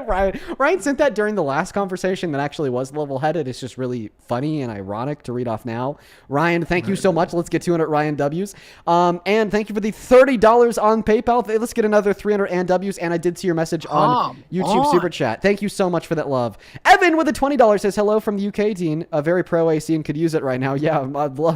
Ryan sent that during the last conversation that actually was level-headed. It's just really funny and ironic to read off now. Ryan, thank you so much. Let's get 200 Ryan W's. And thank you for the $30 on PayPal. Let's get another 300 and W's. And I did see your message on YouTube Super Chat. Thank you so much for that love. Evan with the $20 says, hello from the UK, Dean. A very pro AC and could use it right now. Yeah,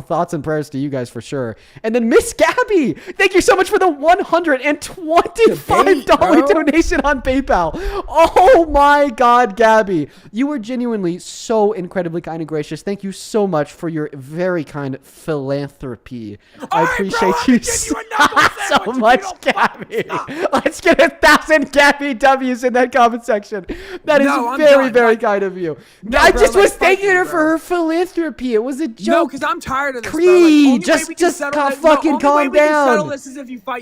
thoughts and prayers to you guys for sure. And then Miss Gabby, thank you so much for the $125 donation on PayPal. Oh my God, Gabby. You were genuinely so incredibly kind and gracious. Thank you so much for your very kind philanthropy. I appreciate you so much, Gabby. Let's get 1,000 Gabby W's in that comment section. That is very kind of you. I just was thanking her for her philanthropy. It was a joke. No, because I'm tired of this. Creed, just fucking calm down.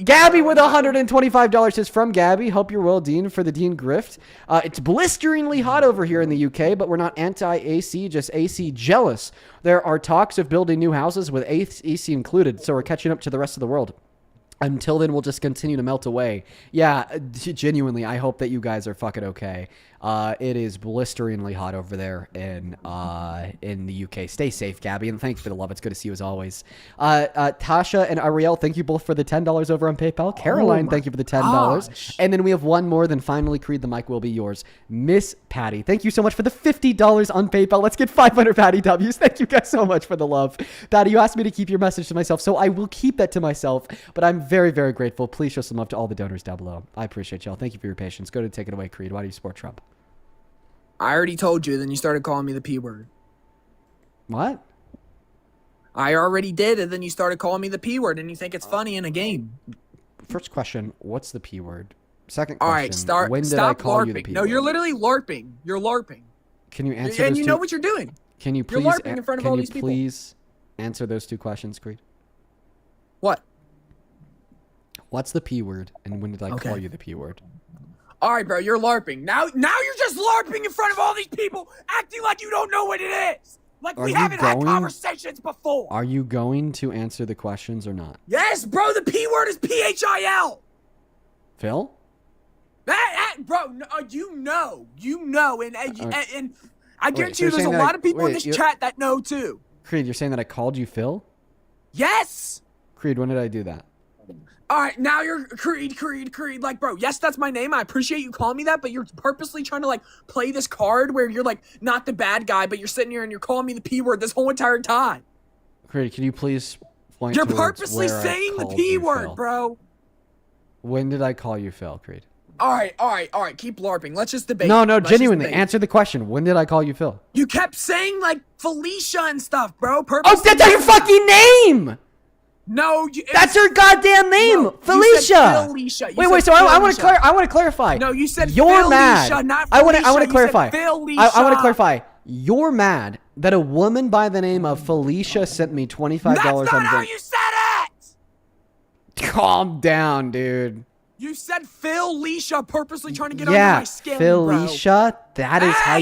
Gabby with $125 says, from Gabby, hope you're well, Dean, for the Dean grift. It's blisteringly hot over here in the UK, but we're not anti-AC, just AC jealous. There are talks of building new houses with AC included, so we're catching up to the rest of the world. Until then, we'll just continue to melt away. Yeah, genuinely, I hope that you guys are fucking okay. It is blisteringly hot over there in the UK. Stay safe, Gabby, and thanks for the love. It's good to see you as always. Tasha and Ariel, thank you both for the $10 over on PayPal. Caroline, thank you for the $10. And then we have one more. Then finally, Creed, the mic will be yours. Miss Patty, thank you so much for the $50 on PayPal. Let's get 500 Patty W's. Thank you guys so much for the love. Patty, you asked me to keep your message to myself, so I will keep that to myself. But I'm very grateful. Please show some love to all the donors down below. I appreciate y'all. Thank you for your patience. Go to take it away, Creed. Why do you support Trump? I already told you, then you started calling me the P word. What? I already did, and then you started calling me the P word, and you think it's funny in a game. First question, what's the P word? Second All question, right, when did I call LARPing. you the P No, word? you're literally LARPing. You're LARPing. Can you answer And those you two? know what you're doing. Can you You're please LARPing in front of all these people. please answer those two questions, Creed? What? What's the P word, and when did I call you the P word? All right, bro, you're LARPing. Now you're just LARPing in front of all these people, acting like you don't know what it is. Like we haven't had conversations before. Are you going to answer the questions or not? Yes, bro, the P word is PHIL. Phil? Bro, you know, and I guarantee you there's a lot of people in this chat that know too. Creed, you're saying that I called you Phil? Yes! Creed, when did I do that? All right, now you're Creed. Like, bro, yes, that's my name. I appreciate you calling me that, but you're purposely trying to, like, play this card where you're, like, not the bad guy, but you're sitting here and you're calling me the P word this whole entire time. Creed, can you please point You're towards purposely where I saying the called P you word, Phil? bro. When did I call you Phil, Creed? All right. Keep LARPing. Let's just debate. No, Let's genuinely, just debate. answer the question. When did I call you Phil? You kept saying, like, Felicia and stuff, bro. Oh, that's your fucking name! No, that's her goddamn name, Felicia. You said Felicia. Wait. So I want to clarify. No, you said you're Felicia, mad. not I Felicia. want to clarify. I want to Felicia. clarify. You're mad that a woman by the name of Felicia sent me $25 That's on not how Venmo. you said it. Calm down, dude. You said Felicia, purposely trying to get under my skin, Felicia. bro. That is how.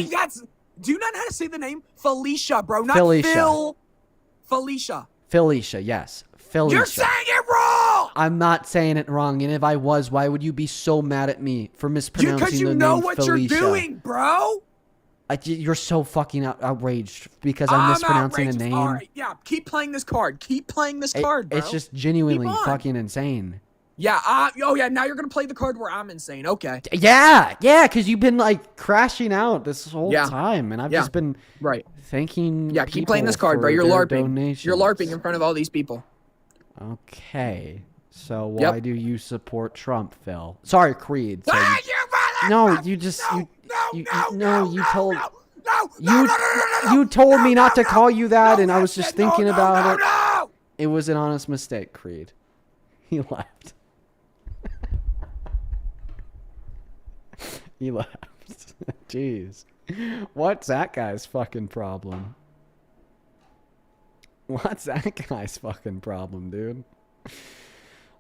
Do you not know how to say the name Felicia, bro? Not Felicia. Phil. Felicia. Felicia, yes. Felicia. You're saying it wrong. I'm not saying it wrong, and if I was, why would you be so mad at me for mispronouncing the name Felicia? Because you know what you're doing, bro. You're so fucking outraged because I'm mispronouncing a name. All right, yeah, keep playing this card. Keep playing this card, bro. It's just genuinely fucking insane. Yeah, now you're gonna play the card where I'm insane. Okay. Yeah, because you've been like crashing out this whole time, and I've just been thanking. Yeah, keep playing this card, bro. You're LARPing. You're LARPing in front of all these people. Okay, so why do you support Trump, Phil? Sorry, Creed. So you told me not to call you that, and I was just thinking about it. It was an honest mistake, Creed. He left. He left. Jeez. What's that guy's fucking problem? What's that guy's fucking problem, dude?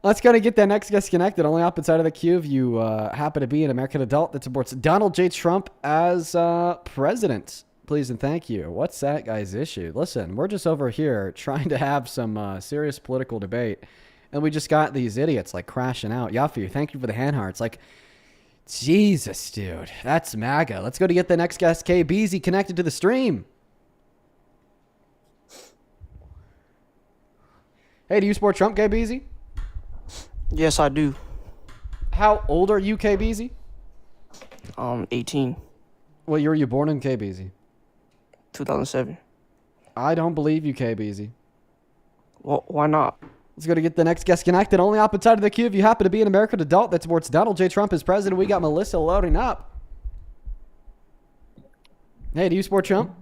Let's go to get that next guest connected. Only opposite side of the queue if you happen to be an American adult that supports Donald J. Trump as president. Please and thank you. What's that guy's issue? Listen, we're just over here trying to have some serious political debate. And we just got these idiots like crashing out. Yafu, thank you for the hand hearts. Like, Jesus, dude. That's MAGA. Let's go to get the next guest, KBZ, connected to the stream. Hey, do you support Trump, KBZ? Yes, I do. How old are you, KBZ? 18. What year were you born in, KBZ? 2007. I don't believe you, KBZ. Well, why not? Let's go to get the next guest connected. Only opposite side of the queue if you happen to be an American adult that supports Donald J. Trump as president. We got Melissa loading up. Hey, do you support Trump?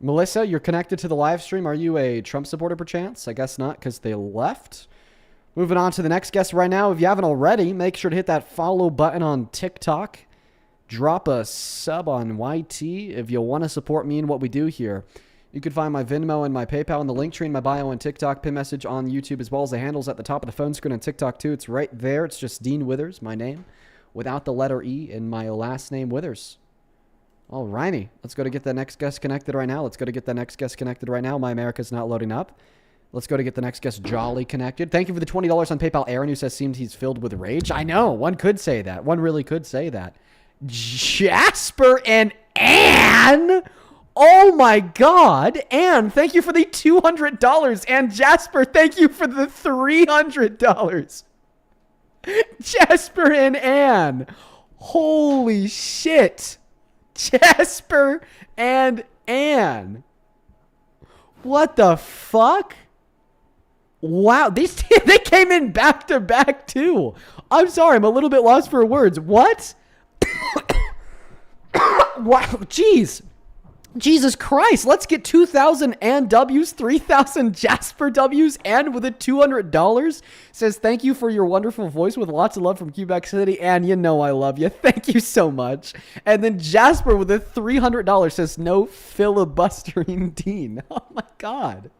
Melissa, you're connected to the live stream. Are you a Trump supporter perchance? I guess not, because they left. Moving on to the next guest right now. If you haven't already, make sure to hit that follow button on TikTok. Drop a sub on YT if you want to support me and what we do here. You can find my Venmo and my PayPal in the link tree in my bio and TikTok, pin message on YouTube, as well as the handles at the top of the phone screen on TikTok too. It's right there. It's just Dean Withers, my name, without the letter E in my last name, Withers. Alrighty, let's go to get the next guest connected right now. My America's not loading up. Let's go to get the next guest, Jolly, connected. Thank you for the $20 on PayPal, Aaron, who says seems he's filled with rage. I know, one could say that. One really could say that. Jasper and Anne. Oh my God. Anne, thank you for the $200. And Jasper, thank you for the $300. Jasper and Anne. Holy shit. Jasper and Anne. What the fuck? Wow, they came in back to back too. I'm sorry, I'm a little bit lost for words. What? Wow, jeez. Jesus Christ, let's get 2,000 and W's, 3,000 Jasper W's, and with a $200 says thank you for your wonderful voice with lots of love from Quebec City, and you know I love you. Thank you so much. And then Jasper with a $300 says no filibustering Dean. Oh my God.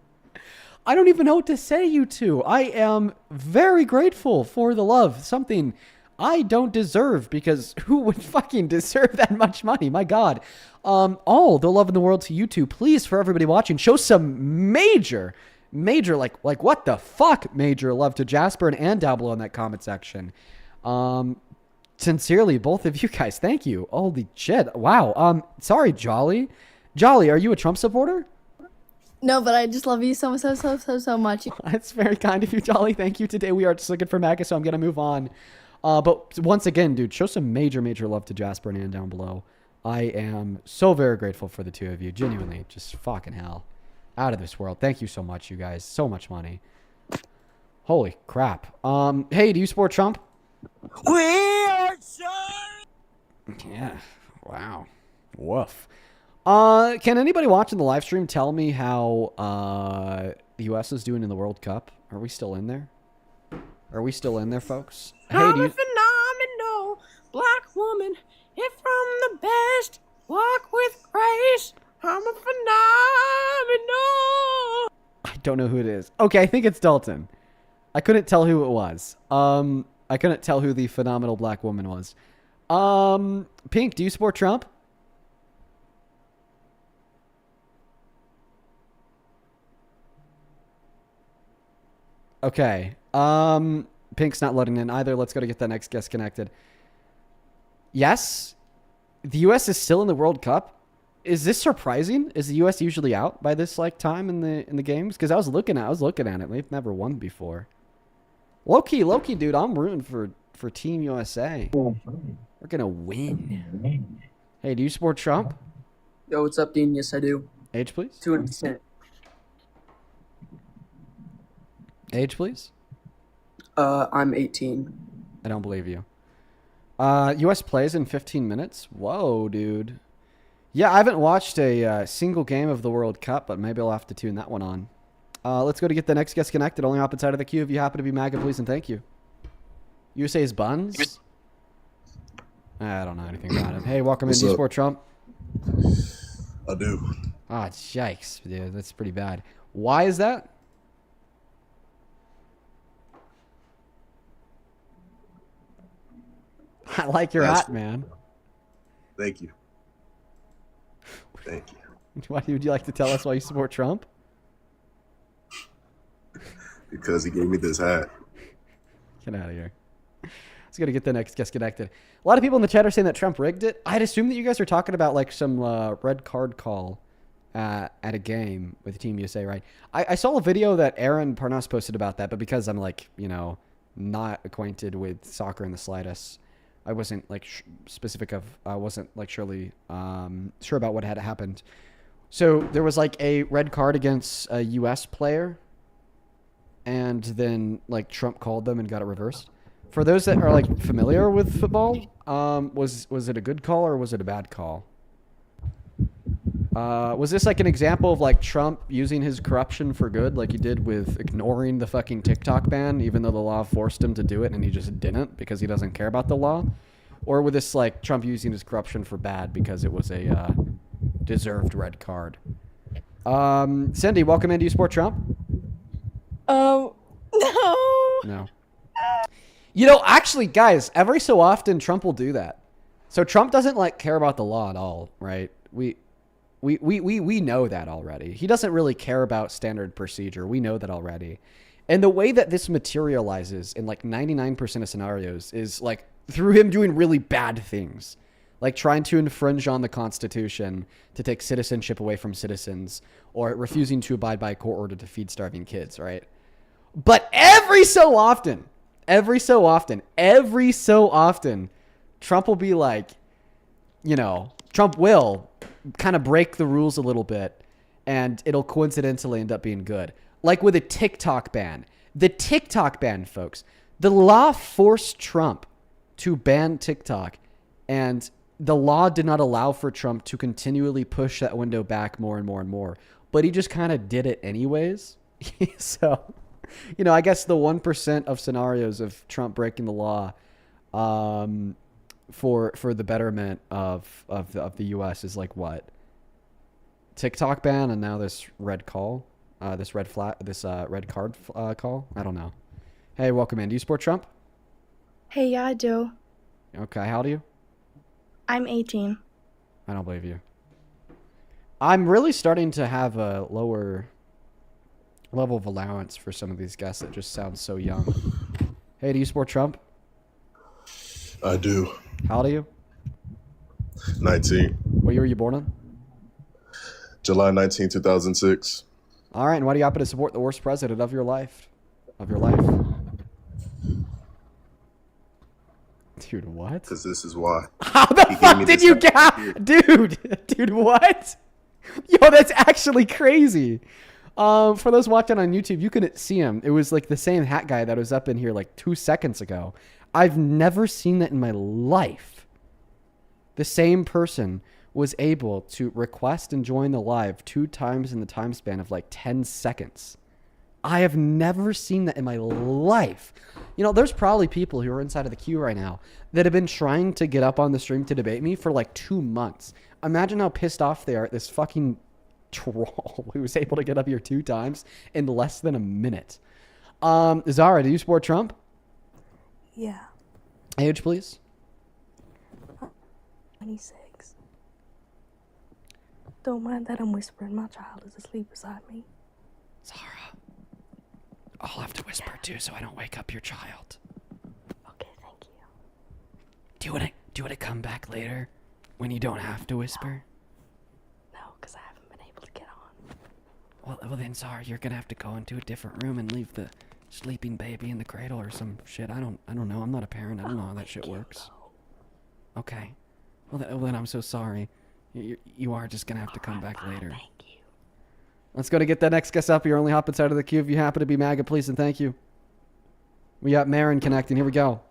I don't even know what to say, you two. I am very grateful for the love. Something I don't deserve, because who would fucking deserve that much money? My God. All the love in the world to you two. Please, for everybody watching, show some major, like what the fuck, major love to Jasper and down below in that comment section. Sincerely, both of you guys, thank you. Holy shit. Wow. Sorry, Jolly. Jolly, are you a Trump supporter? No, but I just love you so much. That's very kind of you, Jolly. Thank you. Today we are just looking for MAGA, so I'm going to move on. But once again, dude, show some major love to Jasper and Ann down below. I am so very grateful for the two of you. Genuinely, just fucking hell. Out of this world. Thank you so much, you guys. So much money. Holy crap. Hey, do you support Trump? We are sorry. Yeah. Wow. Woof. Can anybody watching the live stream tell me how the U.S. is doing in the World Cup? Are we still in there? Are we still in there, folks? I'm a phenomenal black woman. If from the best, walk with grace. I'm a phenomenal. I don't know who it is. Okay, I think it's Dalton. I couldn't tell who it was. I couldn't tell who the phenomenal black woman was. Pink, do you support Trump? Okay. Pink's not loading in either. Let's go to get that next guest connected. Yes, the U.S. is still in the World Cup. Is this surprising? Is the U.S. usually out by this time in the games? Because I was looking at it. They've never won before. Low key, dude. I'm rooting for Team USA. We're gonna win. Hey, do you support Trump? Yo, what's up, Dean? Yes, I do. Age, please. 200%. Age, please. I'm 18. I don't believe you. U.S. plays in 15 minutes. Whoa, dude. Yeah, I haven't watched a single game of the World Cup, but maybe I'll have to tune that one on. Let's go to get the next guest connected. Only opposite side of the queue. If you happen to be MAGA, please and thank you. USA's buns? I don't know anything about it. Hey, welcome in. Do you support Trump? I do. Ah, yikes, dude. That's pretty bad. Why is that? I like your hat, man. Thank you. Thank you. Why would you like to tell us why you support Trump? Because he gave me this hat. Get out of here. Let's go to get the next guest connected. A lot of people in the chat are saying that Trump rigged it. I'd assume that you guys are talking about like some red card call at a game with Team USA, right? I saw a video that Aaron Parnas posted about that, but because I'm like, not acquainted with soccer in the slightest, I wasn't like I wasn't like surely sure about what had happened. So there was like a red card against a US player, and then like Trump called them and got it reversed. For those that are like familiar with football, was it a good call or was it a bad call? Was this like an example of like Trump using his corruption for good, like he did with ignoring the fucking TikTok ban, even though the law forced him to do it and he just didn't because he doesn't care about the law? Or was this like Trump using his corruption for bad because it was a deserved red card? Cindy, welcome in. Do you support Trump? No. No. You know, actually, guys, every so often Trump will do that. So Trump doesn't like care about the law at all, right? We know that already. He doesn't really care about standard procedure. We know that already. And the way that this materializes in like 99% of scenarios is like through him doing really bad things, like trying to infringe on the Constitution to take citizenship away from citizens or refusing to abide by a court order to feed starving kids, right? But every so often, Trump will be like, you know, Trump will kind of break the rules a little bit and it'll coincidentally end up being good. Like with a TikTok ban. The TikTok ban, folks. The law forced Trump to ban TikTok, and the law did not allow for Trump to continually push that window back more and more and more. But he just kind of did it anyways. So, you know, I guess the 1% of scenarios of Trump breaking the law for the betterment of the U.S. is like what? TikTok ban and now this red call, this red card call. I don't know. Hey, welcome in. Do you support Trump? Hey, yeah, I do. Okay, how old are you? I'm 18. I don't believe you. I'm really starting to have a lower level of allowance for some of these guests that just sound so young. Hey, do you support Trump? I do. How old are you? 19. What year were you born in? July 19, 2006. All right, and why do you happen to support the worst president of your life? Dude, what? Because this is why. How the fuck did you get? Dude, what? Yo, that's actually crazy. For those watching on YouTube, you couldn't see him. It was like the same hat guy that was up in here like 2 seconds ago. I've never seen that in my life. The same person was able to request and join the live 2 times in the time span of like 10 seconds. I have never seen that in my life. You know, there's probably people who are inside of the queue right now that have been trying to get up on the stream to debate me for like 2 months. Imagine how pissed off they are at this fucking troll who was able to get up here 2 times in less than a minute. Zara, do you support Trump? Yeah. Age, please. 26. Don't mind that I'm whispering. My child is asleep beside me. Zara, I'll have to whisper too so I don't wake up your child. Okay, thank you. Do you want to come back later when you don't have to whisper? No, because I haven't been able to get on. Well then, Zara, you're gonna have to go into a different room and leave the sleeping baby in the cradle or some shit. I don't know. I'm not a parent. I don't know how that shit works. Okay. Well then I'm so sorry. You are just gonna have to come back later. Thank you. Let's go to get that next guest up. You're only hop inside of the queue if you happen to be MAGA, please, and thank you. We got Marin connecting. Here we go.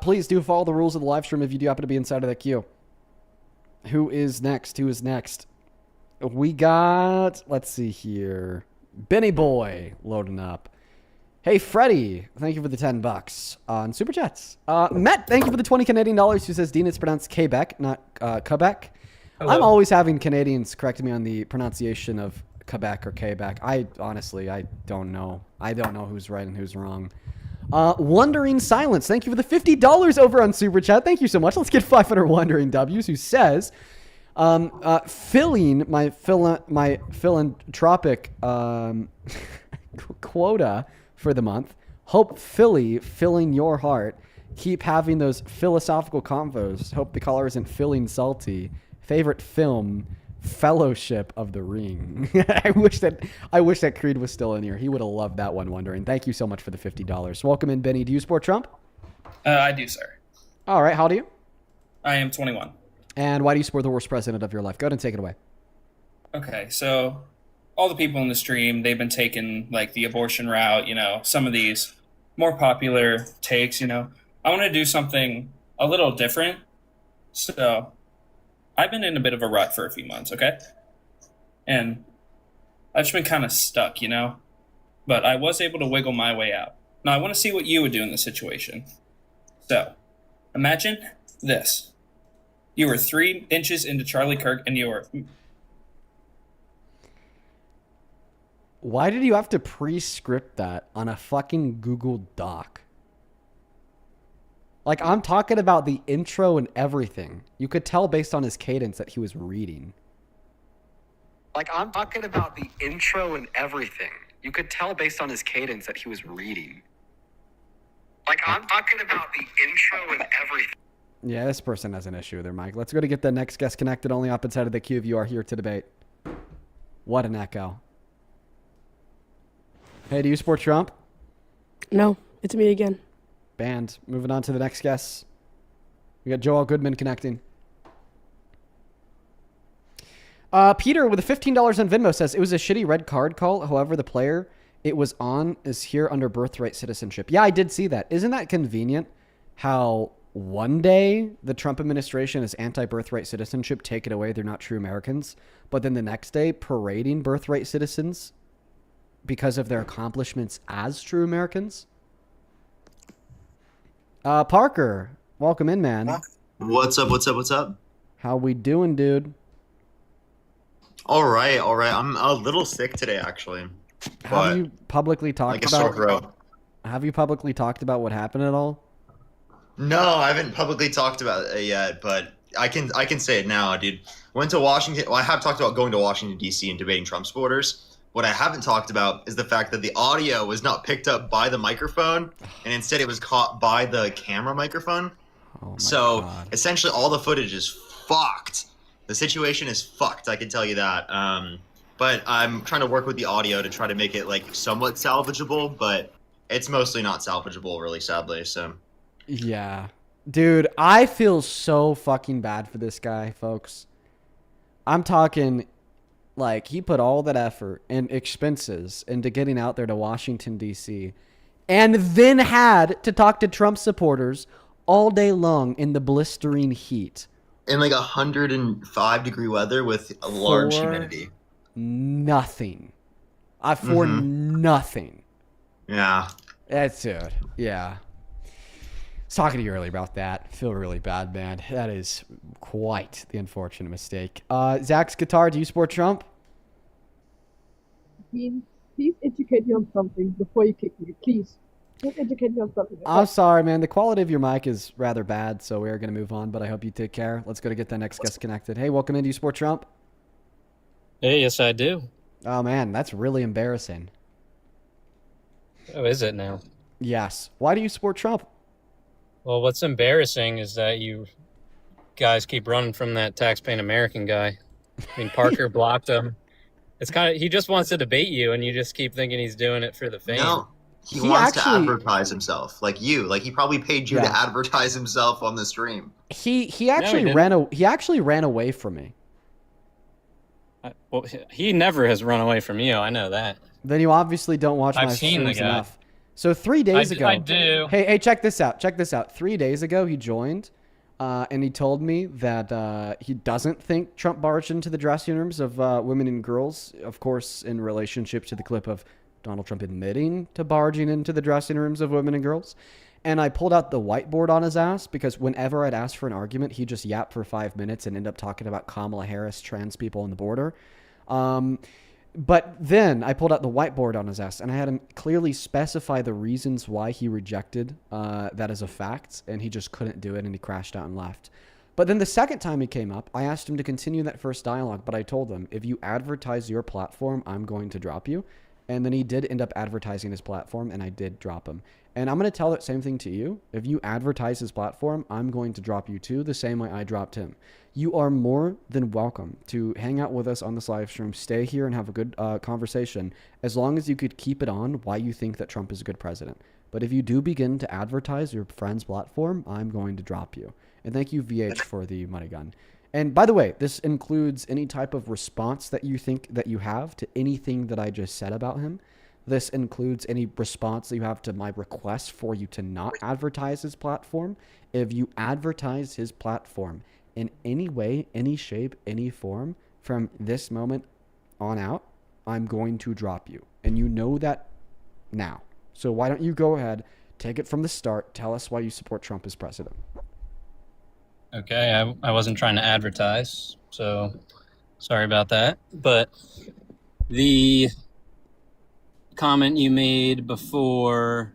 Please do follow the rules of the live stream if you do happen to be inside of that queue. Who is next? We got, let's see here, Benny Boy loading up. Hey, Freddie, thank you for the $10 on Super Chats. Matt, thank you for the 20 Canadian dollars, who says, Dean, it's pronounced Quebec, not Quebec. Hello. I'm always having Canadians correct me on the pronunciation of Quebec or Quebec. I don't know. I don't know who's right and who's wrong. Wondering Silence, thank you for the $50 over on Super Chat. Thank you so much. Let's get 500 Wondering W's, who says, filling my philanthropic quota for the month. Hope Philly filling your heart. Keep having those philosophical convos. Hope the caller isn't feeling salty. Favorite film, Fellowship of the Ring. I wish that Creed was still in here. He would have loved that one, Wondering. Thank you so much for the $50. Welcome in, Benny. Do you support Trump? I do, sir. All right. How old are you? I am 21. And why do you support the worst president of your life? Go ahead and take it away. Okay, so all the people in the stream, they've been taking like the abortion route, some of these more popular takes, I want to do something a little different. So I've been in a bit of a rut for a few months, okay? And I've just been kind of stuck, but I was able to wiggle my way out. Now I want to see what you would do in this situation. So imagine this. You were 3 inches into Charlie Kirk and you were... Why did you have to pre-script that on a fucking Google Doc? Like, I'm talking about the intro and everything. You could tell based on his cadence that he was reading. Like, I'm talking about the intro and everything. You could tell based on his cadence that he was reading. Like, I'm talking about the intro and everything. Yeah, this person has an issue with their mic. Let's go to get the next guest connected. Only up inside of the queue if you are here to debate. What an echo. Hey, do you support Trump? No, it's me again. Banned. Moving on to the next guest. We got Joel Goodman connecting. Peter with the $15 on Venmo says, it was a shitty red card call. However, the player it was on is here under birthright citizenship. Yeah, I did see that. Isn't that convenient how one day the Trump administration is anti-birthright citizenship, take it away, they're not true Americans. But then the next day, parading birthright citizens because of their accomplishments as true Americans? Parker, welcome in, man. What's up? How we doing, dude? All right. I'm a little sick today, actually. Have you publicly talked like a sore throat. Have you publicly talked about what happened at all? No, I haven't publicly talked about it yet, but I can say it now, dude. Went to Washington. Well, I have talked about going to Washington, D.C. and debating Trump supporters. What I haven't talked about is the fact that the audio was not picked up by the microphone, and instead it was caught by the camera microphone. So essentially all the footage is fucked. The situation is fucked, I can tell you that. But I'm trying to work with the audio to try to make it like somewhat salvageable, but it's mostly not salvageable, really, sadly. So yeah. Dude, I feel so fucking bad for this guy, folks. I'm talking... Like, he put all that effort and expenses into getting out there to Washington, D.C., and then had to talk to Trump supporters all day long in the blistering heat. In like 105-degree weather with a large humidity. Nothing. For nothing. Yeah. That's it. Yeah. I was talking to you earlier about that. I feel really bad, man. That is quite the unfortunate mistake. Zach's guitar, do you support Trump? Please educate me on something before you kick me. Please. Please educate me on something. I'm sorry, man. The quality of your mic is rather bad, so we are going to move on, but I hope you take care. Let's go to get the next guest connected. Hey, welcome in. Do you support Trump? Hey, yes, I do. Oh, man. That's really embarrassing. Oh, is it now? Yes. Why do you support Trump? Well, what's embarrassing is that you guys keep running from that tax-paying American guy. I mean, Parker blocked him. It's kind of, he just wants to debate you, and you just keep thinking he's doing it for the fame. No, he wants to advertise himself, like you. Like he probably paid you to advertise himself on the stream. He actually ran away from me. Well, he never has run away from you. I know that. Then you obviously don't watch my streams enough. So 3 days ago, I do. Hey, check this out. 3 days ago, he joined, and he told me that he doesn't think Trump barged into the dressing rooms of women and girls, of course, in relationship to the clip of Donald Trump admitting to barging into the dressing rooms of women and girls. And I pulled out the whiteboard on his ass because whenever I'd ask for an argument, he'd just yap for 5 minutes and end up talking about Kamala Harris, trans people on the border. But then I pulled out the whiteboard on his ass and I had him clearly specify the reasons why he rejected that as a fact, and he just couldn't do it and he crashed out and left. But then the second time he came up, I asked him to continue that first dialogue, but I told him, if you advertise your platform, I'm going to drop you. And then he did end up advertising his platform, and I did drop him. And I'm going to tell that same thing to you. If you advertise his platform, I'm going to drop you too, the same way I dropped him. You are more than welcome to hang out with us on this live stream, stay here and have a good conversation, as long as you could keep it on why you think that Trump is a good president. But if you do begin to advertise your friend's platform, I'm going to drop you. And thank you, VH, for the money gun. And by the way, this includes any type of response that you think that you have to anything that I just said about him. This includes any response that you have to my request for you to not advertise his platform. If you advertise his platform in any way, any shape, any form, from this moment on out, I'm going to drop you. And you know that now. So why don't you go ahead, take it from the start, tell us why you support Trump as president. Okay, I wasn't trying to advertise, so sorry about that. But the comment you made before,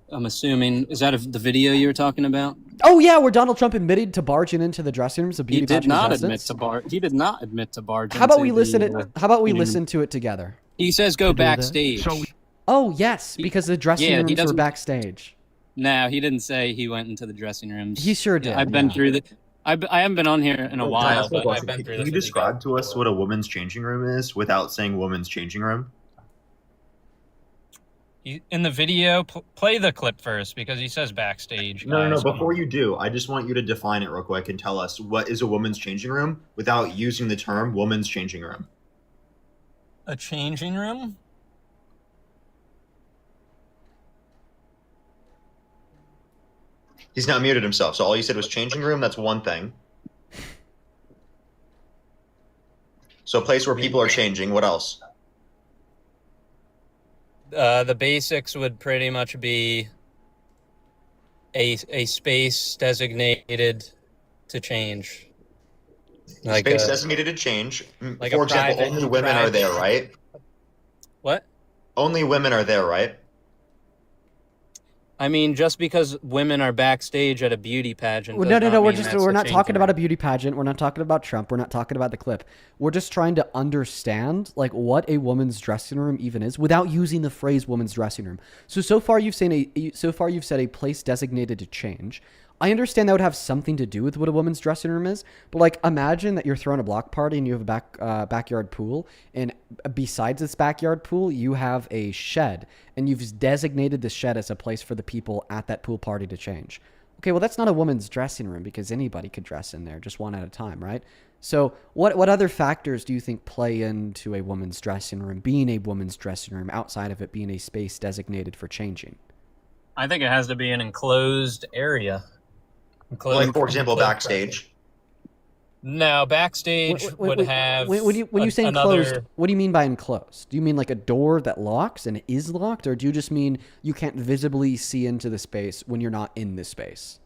I'm assuming, is that the video you were talking about? Oh yeah, where Donald Trump admitted to barging into the dressing rooms of beauty He did pageant not contestants? He did not admit to barging. How about we listen to it together? He says go backstage. Oh yes, because the dressing rooms were backstage. No, he didn't say he went into the dressing rooms. He sure did. I've been through the. I haven't been on here in a while, but I've been through. Can you describe to us what a woman's changing room is without saying woman's changing room? In the video, play the clip first because he says backstage. No. Before you do, I just want you to define it real quick and tell us what is a woman's changing room without using the term woman's changing room. A changing room? He's not muted himself, so all you said was changing room. That's one thing. So a place where people are changing. What else? The basics would pretty much be a space designated to change. Like space designated to change. Like for example, only women are there, right? What? Only women are there, right? I mean, just because women are backstage at a beauty pageant. No. We're not talking about a beauty pageant. We're not talking about Trump. We're not talking about the clip. We're just trying to understand like what a woman's dressing room even is without using the phrase woman's dressing room. So far you've said a place designated to change. I understand that would have something to do with what a woman's dressing room is, but like imagine that you're throwing a block party and you have a backyard pool, and besides this backyard pool, you have a shed, and you've designated the shed as a place for the people at that pool party to change. Okay, well that's not a woman's dressing room because anybody could dress in there just one at a time, right? So what other factors do you think play into a woman's dressing room being a woman's dressing room outside of it being a space designated for changing? I think it has to be an enclosed area. Like, for example, backstage. No, backstage would have. When you say enclosed, what do you mean by enclosed? Do you mean like a door that locks and is locked, or do you just mean you can't visibly see into the space when you're not in the space?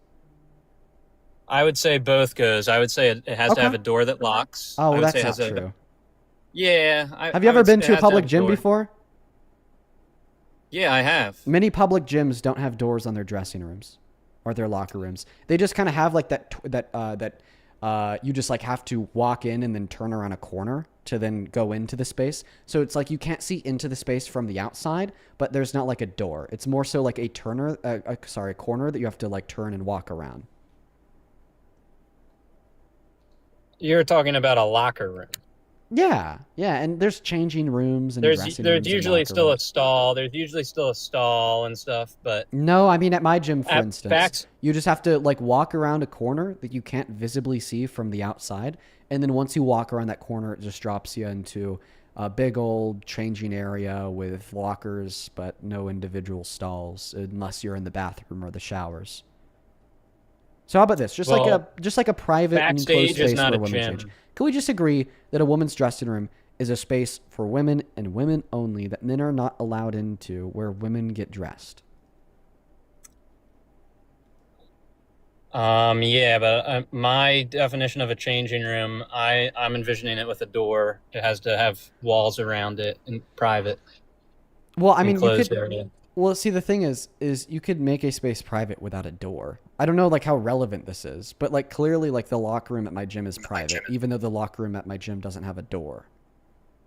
I would say both goes. I would say it has to have a door that locks. Oh, well, that's not true. Yeah. Have you ever been to a public gym before? Yeah, I have. Many public gyms don't have doors on their dressing rooms or their locker rooms. They just kind of have like that you just like have to walk in and then turn around a corner to then go into the space. So it's like you can't see into the space from the outside, but there's not like a door. It's more so like a corner that you have to like turn and walk around. You're talking about a locker room. Yeah, and there's changing rooms and there's usually still a stall. There's usually still a stall and stuff, but no, I mean at my gym, for instance, you just have to like walk around a corner that you can't visibly see from the outside, and then once you walk around that corner, it just drops you into a big old changing area with lockers, but no individual stalls unless you're in the bathroom or the showers. So how about this? Just like a private and enclosed space where women change. Can we just agree that a woman's dressing room is a space for women and women only that men are not allowed into, where women get dressed? Yeah, but my definition of a changing room, I'm envisioning it with a door. It has to have walls around it and private. Well, I mean, enclosed area. Well, see, the thing is you could make a space private without a door. I don't know, like, how relevant this is, but, like, clearly, like, the locker room at my gym is private, even though the locker room at my gym doesn't have a door.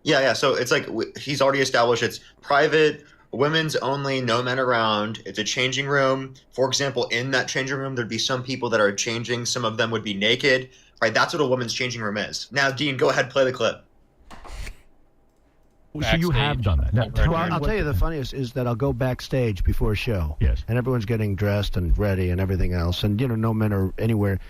Yeah, so it's like he's already established it's private, women's only, no men around. It's a changing room. For example, in that changing room, there'd be some people that are changing. Some of them would be naked, right? That's what a woman's changing room is. Now, Dean, go ahead, play the clip. So you have done that. Well, I'll tell you the funniest is that I'll go backstage before a show. Yes. And everyone's getting dressed and ready and everything else. And, no men are anywhere.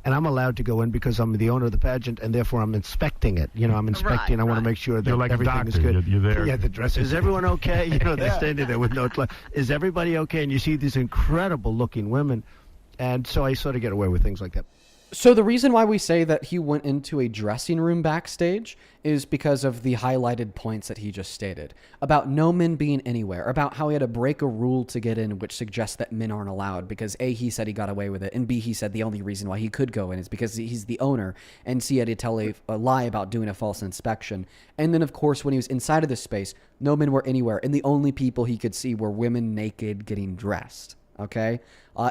and I'm allowed to go in because I'm the owner of the pageant, and therefore I'm inspecting it. I'm inspecting. I want to make sure that like a everything is doctor. good. You're there. Yeah, the dress. Is everyone okay? They're standing there with no. Is everybody okay? And you see these incredible-looking women, and so I sort of get away with things like that. So the reason why we say that he went into a dressing room backstage is because of the highlighted points that he just stated about no men being anywhere, about how he had to break a rule to get in, which suggests that men aren't allowed because A, he said he got away with it, and B, he said the only reason why he could go in is because he's the owner, and C, he had to tell a lie about doing a false inspection. And then, of course, when he was inside of this space, no men were anywhere, and the only people he could see were women naked getting dressed. Okay?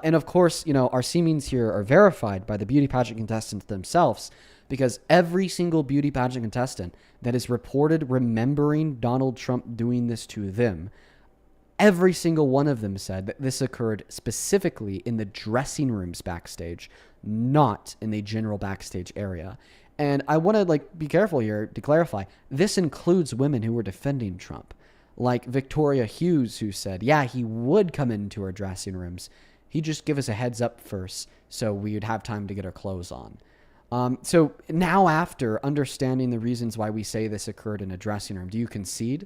And of course, our seemings here are verified by the beauty pageant contestants themselves because every single beauty pageant contestant that is reported remembering Donald Trump doing this to them, every single one of them said that this occurred specifically in the dressing rooms backstage, not in the general backstage area. And I want to be careful here to clarify. This includes women who were defending Trump. Like Victoria Hughes, who said, yeah, he would come into our dressing rooms. He'd just give us a heads up first so we would have time to get our clothes on. So now after understanding the reasons why we say this occurred in a dressing room, do you concede?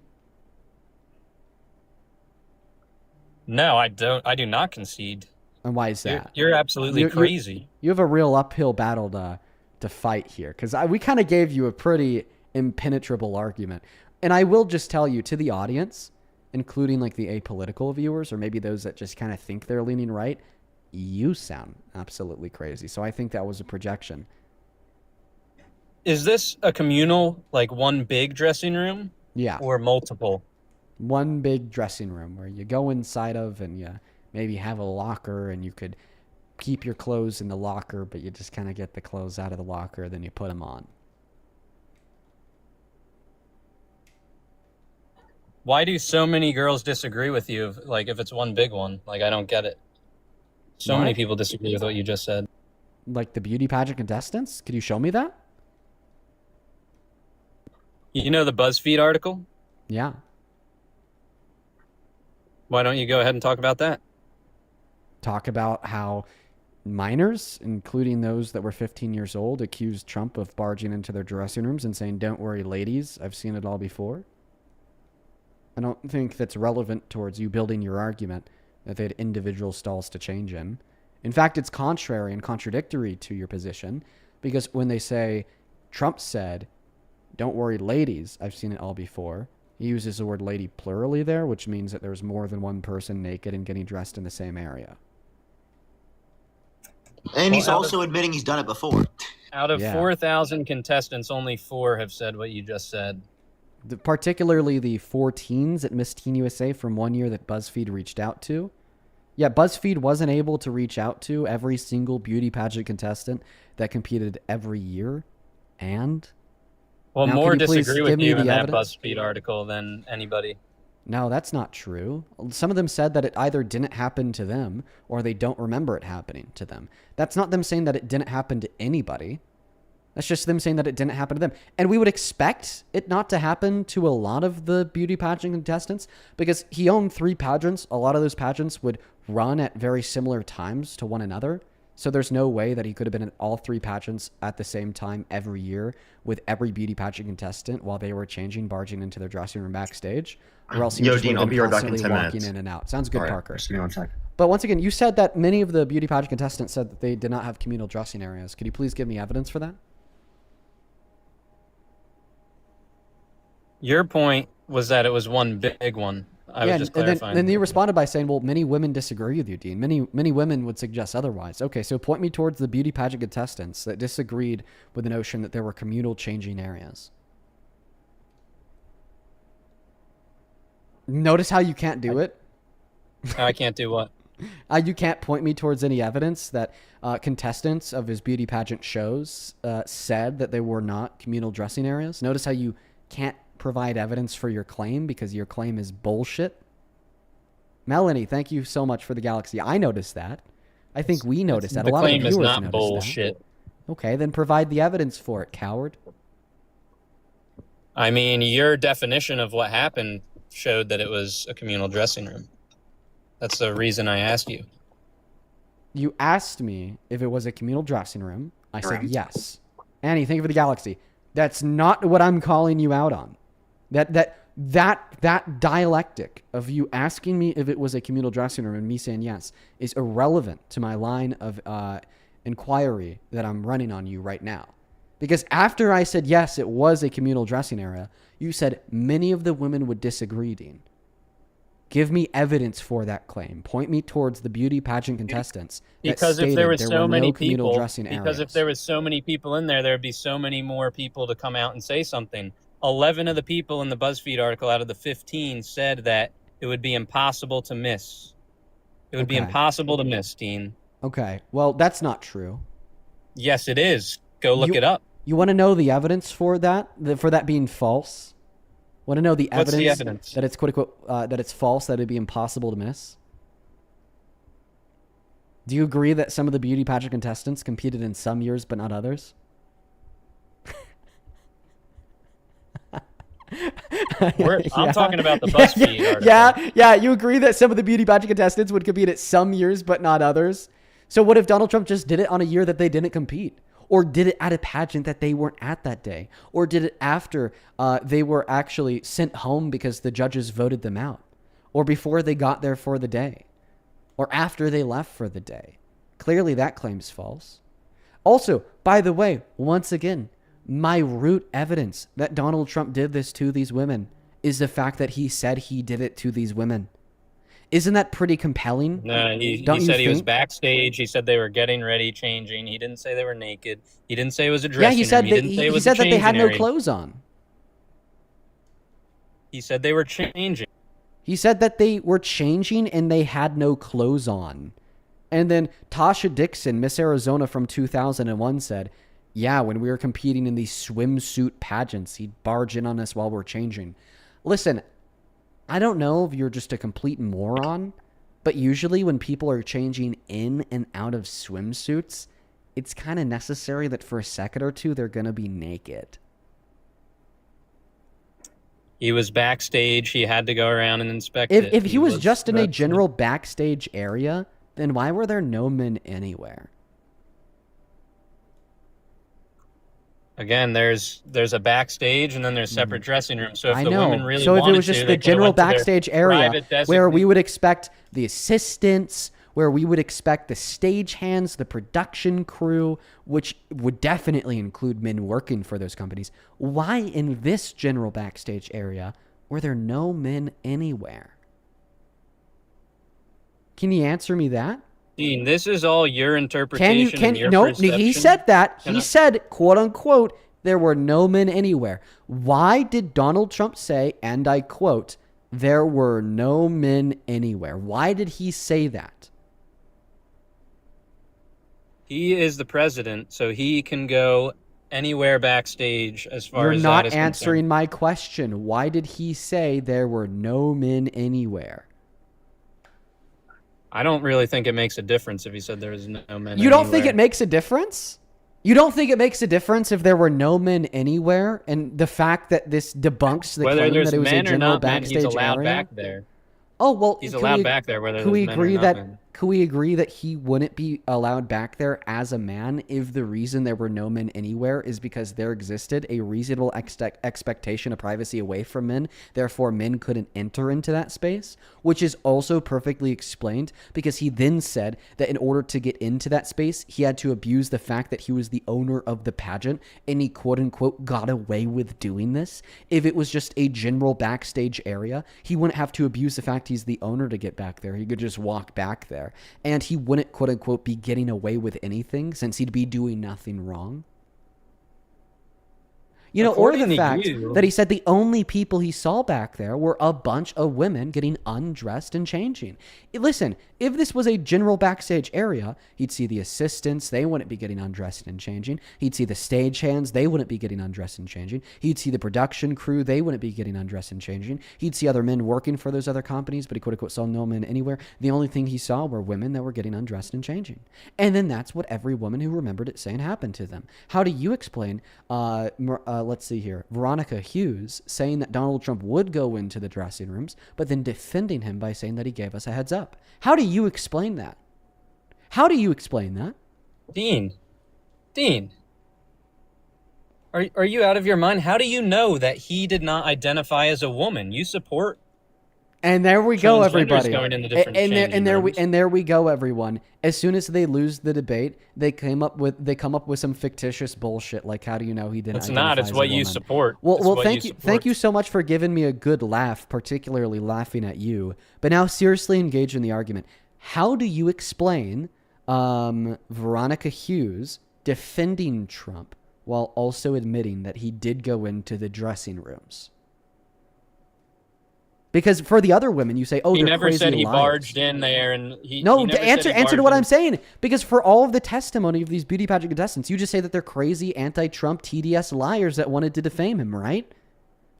No, I don't. I do not concede. And why is that? You're absolutely crazy. You have a real uphill battle to fight here because we kind of gave you a pretty impenetrable argument. And I will just tell you to the audience, including the apolitical viewers or maybe those that just kind of think they're leaning right, you sound absolutely crazy. So I think that was a projection. Is this a communal, one big dressing room? Yeah. Or multiple? One big dressing room where you go inside of and you maybe have a locker and you could keep your clothes in the locker, but you just kind of get the clothes out of the locker, then you put them on. Why do so many girls disagree with you if it's one big one? I don't get it. So many people disagree with what you just said. Like the beauty pageant contestants? Could you show me that? You know the BuzzFeed article? Yeah. Why don't you go ahead and talk about that? Talk about how minors, including those that were 15 years old, accused Trump of barging into their dressing rooms and saying, "Don't worry, ladies, I've seen it all before." I don't think that's relevant towards you building your argument that they had individual stalls to change in. In fact, it's contrary and contradictory to your position because when they say, Trump said, "Don't worry, ladies, I've seen it all before," he uses the word lady plurally there, which means that there's more than one person naked and getting dressed in the same area. And he's also admitting he's done it before. Out of 4,000 contestants, only 4 have said what you just said. Particularly the 4 teens at Miss Teen USA from one year that BuzzFeed reached out to. Yeah, BuzzFeed wasn't able to reach out to every single beauty pageant contestant that competed every year. And? Well, now, more disagree with you in that evidence? BuzzFeed article than anybody. No, that's not true. Some of them said that it either didn't happen to them or they don't remember it happening to them. That's not them saying that it didn't happen to anybody. That's just them saying that it didn't happen to them. And we would expect it not to happen to a lot of the beauty pageant contestants because he owned 3 pageants. A lot of those pageants would run at very similar times to one another. So there's no way that he could have been in all 3 pageants at the same time every year with every beauty pageant contestant while they were barging into their dressing room backstage. Or else he would Dean, I'll be right back in 10 walking minutes. in and out. Sounds good, All right, Parker. just give me 1 sec. But once again, you said that many of the beauty pageant contestants said that they did not have communal dressing areas. Could you please give me evidence for that? Your point was that it was one big one. I was just clarifying. And then you responded by saying, well, many women disagree with you, Dean. Many women would suggest otherwise. Okay, so point me towards the beauty pageant contestants that disagreed with the notion that there were communal changing areas. Notice how you can't do it? I can't do what? You can't point me towards any evidence that contestants of his beauty pageant shows said that they were not communal dressing areas. Notice how you can't provide evidence for your claim because your claim is bullshit. Melanie, thank you so much for the galaxy. I noticed that. I think we noticed that. A lot of the viewers claim is not noticed bullshit. that. Okay, then provide the evidence for it, coward. I mean, your definition of what happened showed that it was a communal dressing room. That's the reason I asked you. You asked me if it was a communal dressing room. I said yes. Annie, thank you for the galaxy. That's not what I'm calling you out on. That dialectic of you asking me if it was a communal dressing room and me saying yes is irrelevant to my line of inquiry that I'm running on you right now. Because after I said yes, it was a communal dressing area, you said many of the women would disagree, Dean. Give me evidence for that claim. Point me towards the beauty pageant contestants that Because if stated there were there so were many no communal people, dressing areas. because if there was so many people in there, there'd be so many more people to come out and say something. 11 of the people in the BuzzFeed article out of the 15 said that it would be impossible to miss. It would be Okay. impossible to miss, Dean. Okay, well, that's not true. Yes, it is. Go look it up. You want to know the evidence for that? For that being false? Want to know the What's evidence, the evidence? that it's quote unquote that it's false, that it'd be impossible to miss? Do you agree that some of the beauty pageant contestants competed in some years but not others? I'm talking about the BuzzFeed article. Yeah, you agree that some of the beauty pageant contestants would compete at some years but not others? So what if Donald Trump just did it on a year that they didn't compete? Or did it at a pageant that they weren't at that day? Or did it after they were actually sent home because the judges voted them out? Or before they got there for the day? Or after they left for the day? Clearly that claim's false. Also, by the way, once again, my root evidence that Donald Trump did this to these women is the fact that he said he did it to these women. Isn't that pretty compelling? No, he said he was backstage. He said they were getting ready, changing. He didn't say they were naked. He didn't say it was a dressing room. He said didn't say it was that they had no area. clothes on. He said they were changing. He said that they were changing and they had no clothes on. And then Tasha Dixon, Miss Arizona from 2001 said, yeah, when we were competing in these swimsuit pageants, he'd barge in on us while we're changing. Listen, I don't know if you're just a complete moron, but usually when people are changing in and out of swimsuits, it's kind of necessary that for a second or two, they're going to be naked. He was backstage. He had to go around and inspect it. If he was just in a general backstage area, then why were there no men anywhere? Again, there's a backstage and then there's separate dressing rooms. So if I the know. women really so if wanted it was just to, the they could've general went to their backstage area private where we designated- would expect the assistants, where we would expect the stage hands, the production crew, which would definitely include men working for those companies. Why in this general backstage area were there no men anywhere? Can you answer me that? Dean, this is all your interpretation. Can and you? your No, perception. he said that. Can He I- said, quote unquote, there were no men anywhere. Why did Donald Trump say, and I quote, there were no men anywhere? Why did he say that? He is the president, so he can go anywhere backstage as far You're as not that is answering concerned. my question. Why did he say there were no men anywhere? I don't really think it makes a difference if he said there was no men. You don't think anywhere. it makes a difference? You don't think it makes a difference if there were no men anywhere, and the fact that this debunks the Whether claim there's that it was a men or general not men, backstage he's allowed area? back there. Oh well, He's can allowed we- back there whether Can we there's men or agree not that? men. Can we agree that he wouldn't be allowed back there as a man if the reason there were no men anywhere is because there existed a reasonable expectation of privacy away from men, therefore men couldn't enter into that space, which is also perfectly explained because he then said that in order to get into that space, he had to abuse the fact that he was the owner of the pageant and he quote unquote got away with doing this. If it was just a general backstage area, he wouldn't have to abuse the fact he's the owner to get back there. He could just walk back there. And he wouldn't, quote unquote, be getting away with anything since he'd be doing nothing wrong. You know, or According the to fact you- that he said the only people he saw back there were a bunch of women getting undressed and changing. Listen, if this was a general backstage area, he'd see the assistants, they wouldn't be getting undressed and changing. He'd see the stagehands, they wouldn't be getting undressed and changing. He'd see the production crew, they wouldn't be getting undressed and changing. He'd see other men working for those other companies, but he quote unquote saw no men anywhere. The only thing he saw were women that were getting undressed and changing. And then that's what every woman who remembered it saying happened to them. How do you explain, let's see here, Veronica Hughes saying that Donald Trump would go into the dressing rooms, but then defending him by saying that he gave us a heads up? How do you explain that? How do you explain that? Dean, are you out of your mind? How do you know that he did not identify as a woman? You support And there we go, transgenders everybody. going into different And there we go, everyone. As soon as they lose the debate, they come up with some fictitious bullshit like, how do you know he didn't? It's not. It's identify as a what you woman? support. Well, It's well, what thank you you, thank you so much for giving me a good laugh, particularly laughing at you. But now, seriously, engage in the argument. How do you explain Veronica Hughes defending Trump while also admitting that he did go into the dressing rooms? Because for the other women, you say, "Oh, He they're never crazy said he liars." barged in there, and he No, he never answer said he answer to barged what in. I'm saying. Because for all of the testimony of these beauty pageant contestants, you just say that they're crazy anti-Trump TDS liars that wanted to defame him, right?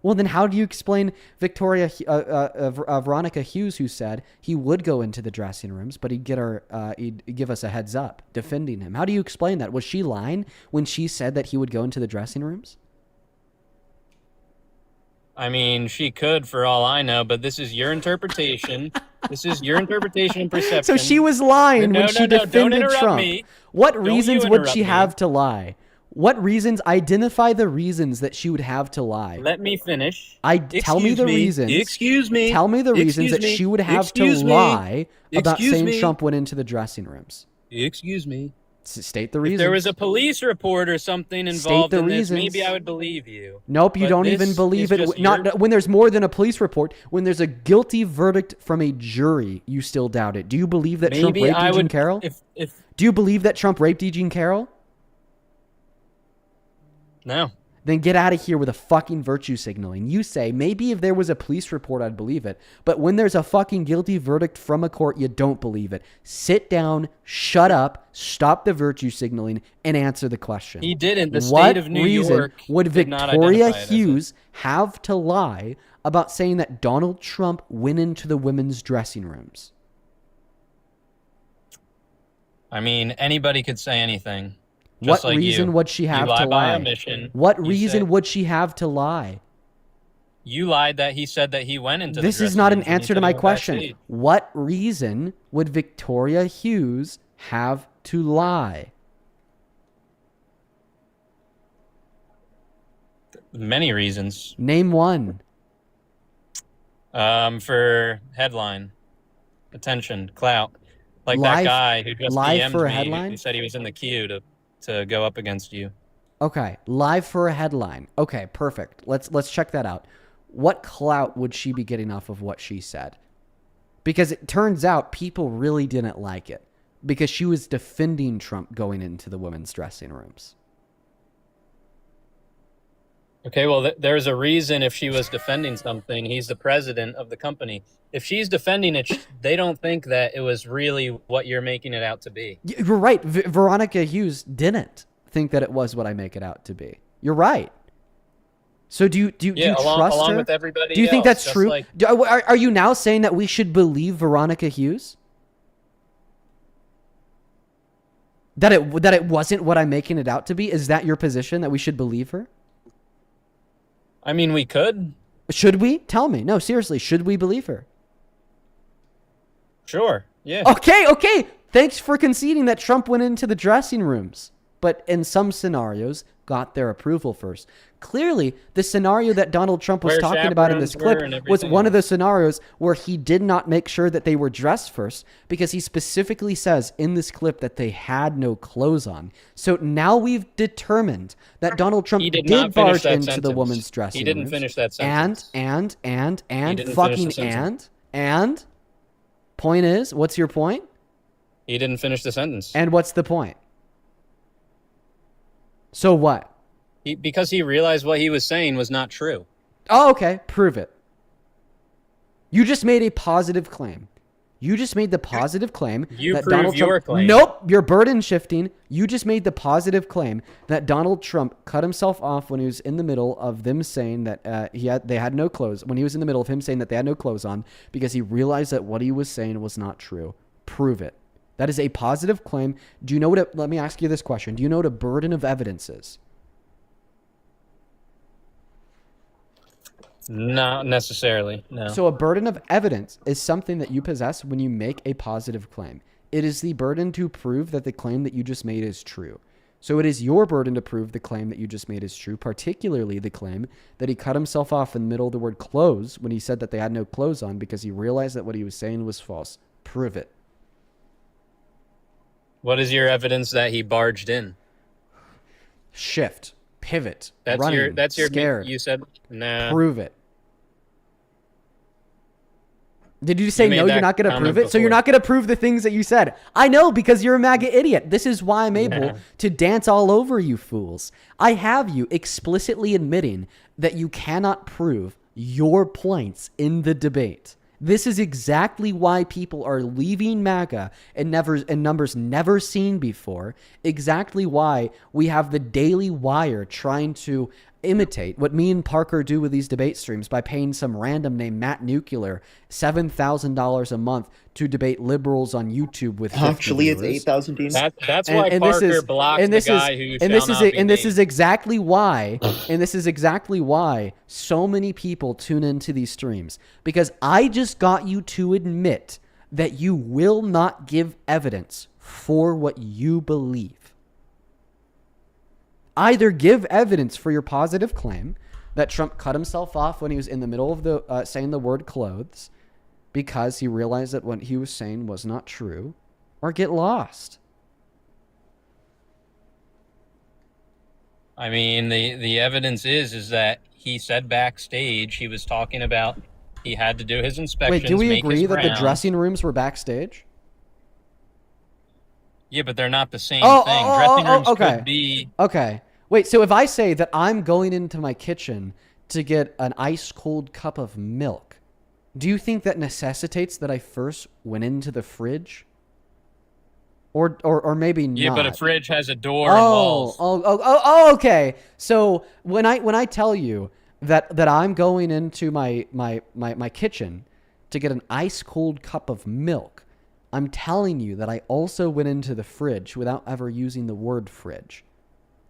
Well, then how do you explain Veronica Hughes, who said he would go into the dressing rooms, but he'd give us a heads up defending him? How do you explain that? Was she lying when she said that he would go into the dressing rooms? I mean, she could, for all I know, but this is your interpretation. This is your interpretation and perception. So she was lying when she don't defended interrupt Trump. me. What Don't reasons you would she interrupt me. have to lie? What reasons? Identify the reasons that she would have to lie. Let me finish. Tell me the reasons. Excuse me. Tell me the reasons Excuse that me. she would have to Excuse me. lie about Excuse saying me. Trump went into the dressing rooms. Excuse me. State the If reasons. there was a police report or something involved the in this, reasons. maybe I would believe you. Nope, you But don't this even believe is it. just Not when there's more than a police report. When there's a guilty verdict from a jury, you still doubt it. Do you believe that Trump Maybe raped I Eugene would. Carroll? If Do you believe that Trump raped Eugene Carroll? no. Then get out of here with a fucking virtue signaling. You say, maybe if there was a police report, I'd believe it. But when there's a fucking guilty verdict from a court, you don't believe it. Sit down, shut up, stop the virtue signaling, and answer the question. He didn't. The What state of New reason York would did not Victoria identify it as it. Hughes have to lie about saying that Donald Trump went into the women's dressing rooms? I mean, anybody could say anything. What Just like reason you. would she have you lie to by lie? omission. What You reason said- would she have to lie? You lied that he said that he went into This the is not an dressing rooms and he answer to said he my went question. backstage. What reason would Victoria Hughes have to lie? Many reasons. Name one. For headline, attention, clout. Like Live- that guy who just live DM'd for a me, headline? who said he was in the queue to go up against you. Okay, live for a headline. Okay, perfect. Let's check that out. What clout would she be getting off of what she said? Because it turns out people really didn't like it because she was defending Trump going into the women's dressing rooms. Okay, well, there's a reason if she was defending something. He's the president of the company. If she's defending it, they don't think that it was really what you're making it out to be. You're right. Veronica Hughes didn't think that it was what I make it out to be. You're right. So do you trust along her? with everybody Do you think else, that's just true? like- Are you now saying that we should believe Veronica Hughes? That it wasn't what I'm making it out to be? Is that your position, that we should believe her? I mean, we could. Should we? Tell me. No, seriously, should we believe her? Sure. Yeah. Okay. Thanks for conceding that Trump went into the dressing rooms, but in some scenarios got their approval first. Clearly, the scenario that Donald Trump was Where talking about in this chaperones were clip and was everything. one of the scenarios where he did not make sure that they were dressed first, because he specifically says in this clip that they had no clothes on. So now we've determined that Donald Trump He did did not finish barge that into the sentence. woman's dressing He didn't rooms. finish that sentence. And He didn't fucking finish the sentence. and point is, what's your point? He didn't finish the sentence. And what's the point? So what? Because he realized what he was saying was not true. Oh, okay. Prove it. You just made a positive claim. You just made the positive claim You that proved Donald your Trump. claim. Nope, you're burden shifting. You just made the positive claim that Donald Trump cut himself off when he was in the middle of them saying that they had no clothes. When he was in the middle of him saying that they had no clothes on, because he realized that what he was saying was not true. Prove it. That is a positive claim. Do you know what? Let me ask you this question. Do you know what a burden of evidence is? Not necessarily, no. So a burden of evidence is something that you possess when you make a positive claim. It is the burden to prove that the claim that you just made is true. So it is your burden to prove the claim that you just made is true, particularly the claim that he cut himself off in the middle of the word clothes when he said that they had no clothes on because he realized that what he was saying was false. Prove it. What is your evidence that he barged in? Shift, pivot, That's running, your scared. You said nah. Prove it. Did you say You made no, that you're not going to comment prove it? So you're before. not going to prove the things that you said. I know, because you're a MAGA idiot. This is why I'm able to dance all over you fools. I have you explicitly admitting that you cannot prove your points in the debate. This is exactly why people are leaving MAGA in numbers never seen before. Exactly why we have the Daily Wire trying to imitate what me and Parker do with these debate streams by paying some random named Matt Nuclear $7,000 a month to debate liberals on YouTube with 50 Actually, it's viewers. 8,000 teams. That's why Parker blocked the guy who this is exactly why so many people tune into these streams, because I just got you to admit that you will not give evidence for what you believe. Either give evidence for your positive claim that Trump cut himself off when he was in the middle of the saying the word clothes because he realized that what he was saying was not true, or get lost. I mean, the evidence is that he said backstage he was talking about he had to do his inspections. Wait, do we make agree his that the rounds. dressing rooms were backstage? Yeah, but they're not the same thing. Dressing rooms could be. Okay. Wait, so if I say that I'm going into my kitchen to get an ice cold cup of milk, do you think that necessitates that I first went into the fridge? Or maybe not. Yeah, but a fridge has a door and walls. Okay. So when I tell you that I'm going into my kitchen to get an ice cold cup of milk, I'm telling you that I also went into the fridge without ever using the word fridge.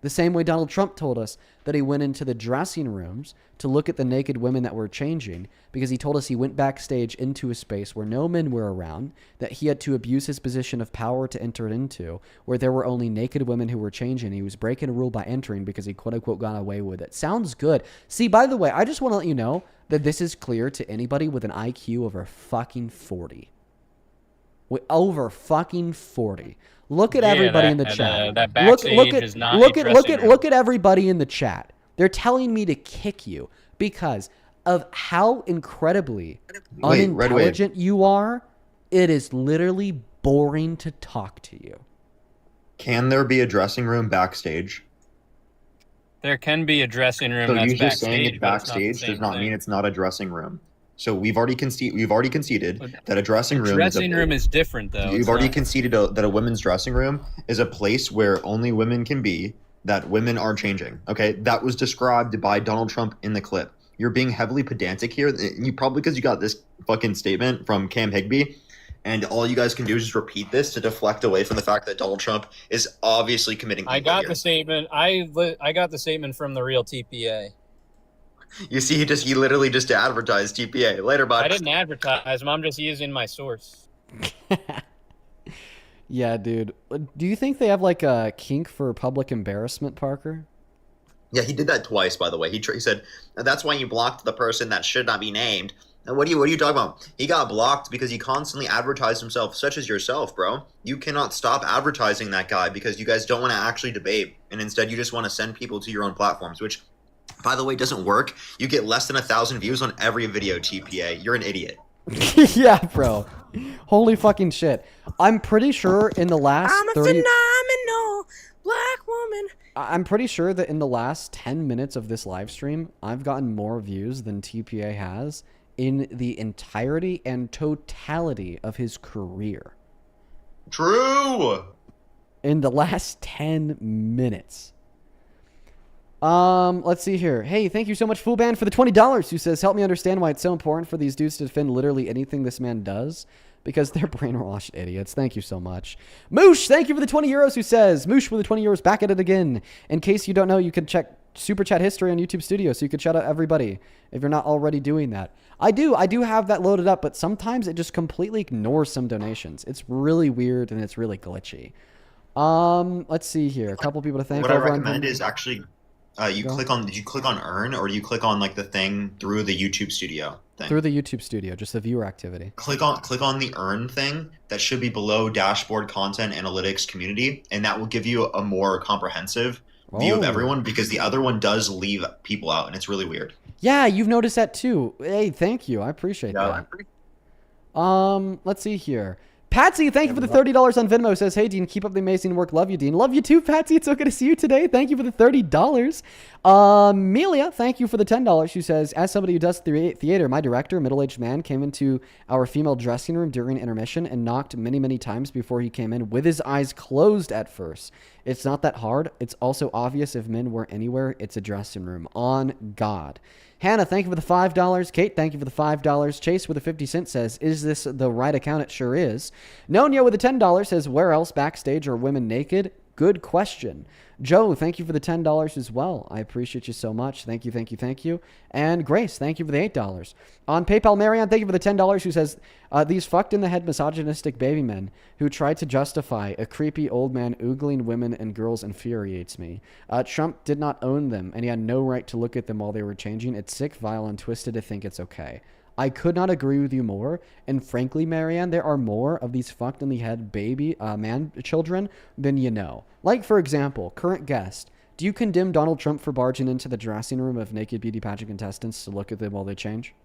The same way Donald Trump told us that he went into the dressing rooms to look at the naked women that were changing, because he told us he went backstage into a space where no men were around, that he had to abuse his position of power to enter it into, where there were only naked women who were changing. He was breaking a rule by entering because he quote-unquote got away with it. Sounds good. See, by the way, I just want to let you know that this is clear to anybody with an IQ over fucking 40. Over fucking 40. Look at everybody in the chat. That backstage is not look at everybody in the chat. They're telling me to kick you because of how incredibly unintelligent you are. It is literally boring to talk to you. Can there be a dressing room backstage? There can be a dressing room So that's you just saying backstage, it's backstage does not mean it's not a dressing room. So we've already conceded that a dressing room. Dressing room is different, though. You've already conceded that a women's dressing room is a place where only women can be. That women are changing. Okay, that was described by Donald Trump in the clip. You're being heavily pedantic here. You probably because you got this fucking statement from Cam Higbee, and all you guys can do is just repeat this to deflect away from the fact that Donald Trump is obviously committing. I got the statement. I got the statement from the real TPA. You see, he literally just advertised TPA. Later, bud. I didn't advertise them. I'm just using my source. Yeah, dude. Do you think they have like a kink for public embarrassment, Parker? Yeah, he did that twice, by the way. He said, that's why you blocked the person that should not be named. And what are you talking about? He got blocked because he constantly advertised himself, such as yourself, bro. You cannot stop advertising that guy because you guys don't want to actually debate. And instead, you just want to send people to your own platforms, which, by the way, doesn't work. You get less than 1,000 views on every video, TPA. You're an idiot. Yeah, bro. Holy fucking shit. I'm pretty sure in the last I'm a 30... phenomenal black woman. I'm pretty sure that in the last 10 minutes of this live stream, I've gotten more views than TPA has in the entirety and totality of his career. True. In the last 10 minutes. Let's see here. Hey, thank you so much, Foolban, for the $20, who says, help me understand why it's so important for these dudes to defend literally anything this man does, because they're brainwashed idiots. Thank you so much. Moosh, thank you for the 20 euros, who says, Moosh with the 20 euros, back at it again. In case you don't know, you can check super chat history on YouTube Studio, so you could shout out everybody if you're not already doing that. I do have that loaded up, but sometimes it just completely ignores some donations. It's really weird and it's really glitchy. Let's see here. A couple people to thank. What I over on recommend Vimeo. is actually did you click on earn, or do you click on like the thing through the YouTube Studio thing? Through the YouTube Studio, just the viewer activity. Click on the earn thing that should be below dashboard content analytics community, and that will give you a more comprehensive view of everyone, because the other one does leave people out, and it's really weird. Yeah, you've noticed that too. Hey, thank you. I appreciate that. Let's see here. Patsy, thank you for the $30 on Venmo. Says, hey, Dean, keep up the amazing work. Love you, Dean. Love you too, Patsy. It's so good to see you today. Thank you for the $30. Amelia, thank you for the $10. She says, as somebody who does theater, my director, a middle-aged man, came into our female dressing room during intermission and knocked many, many times before he came in with his eyes closed at first. It's not that hard. It's also obvious if men were anywhere, it's a dressing room. On God. Hannah, thank you for the $5. Kate, thank you for the $5. Chase with a 50 cent says, is this the right account? It sure is. Nonya with a $10 says, where else backstage are women naked? Good question. Joe, thank you for the $10 as well. I appreciate you so much. Thank you, thank you, thank you. And Grace, thank you for the $8. On PayPal, Marianne, thank you for the $10, who says, these fucked in the head misogynistic baby men who try to justify a creepy old man oogling women and girls infuriates me. Trump did not own them, and he had no right to look at them while they were changing. It's sick, vile, and twisted to think it's okay. I could not agree with you more. And frankly, Marianne, there are more of these fucked in the head baby man children than you know. Like, for example, current guest. Do you condemn Donald Trump for barging into the dressing room of naked beauty pageant contestants to look at them while they change?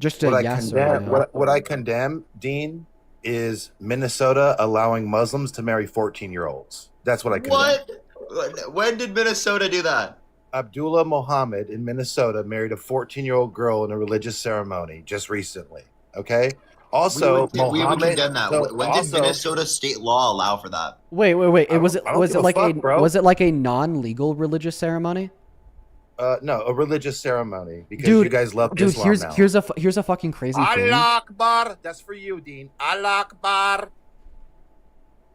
Just a yes or no. What I condemn, Dean, is Minnesota allowing Muslims to marry 14-year-olds. That's what I condemn. What? When did Minnesota do that? Abdullah Mohammed in Minnesota married a 14-year-old girl in a religious ceremony just recently. Okay. Also, we would condemn that. When did Minnesota state law allow for that? Wait. Was it like a non-legal religious ceremony? No, a religious ceremony, because you guys love Islam now. Here's a fucking crazy thing. Allah Akbar. That's for you, Dean. Allah Akbar.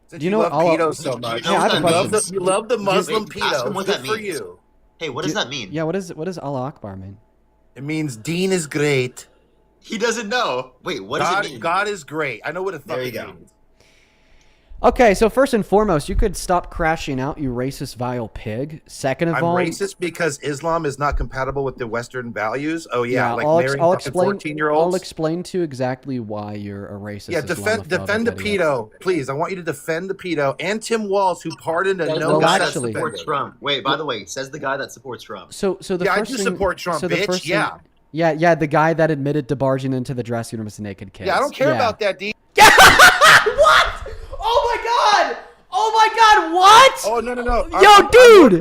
Do you know love what pedos so much? Yeah, you love the Muslim Dude, ask him pedo. what Good that for means. you. Hey, what does that mean? Yeah, what does Allah Akbar mean? It means Dean is great. He doesn't know. Wait, what does it mean? God is great. I know what it There you fucking go. means. Okay, so first and foremost, you could stop crashing out, you racist, vile pig. Second of I'm all, racist because Islam is not compatible with the Western values. Oh yeah, like I'll marrying fucking 14-year-olds. I'll explain to you exactly why you're a racist. Yeah, defend the idiot. pedo, please. I want you to defend the pedo and Tim Walz, who pardoned a The guy that supports Trump. Wait, by the way, says the guy that supports Trump. So the Yeah, I first do thing, support Trump, so the bitch, first yeah. thing, yeah, the guy that admitted to barging into the dressing room as a naked kid. Yeah, I don't care about that, Dean. What? Oh my god! Oh my god! What? Oh no! Yo, dude!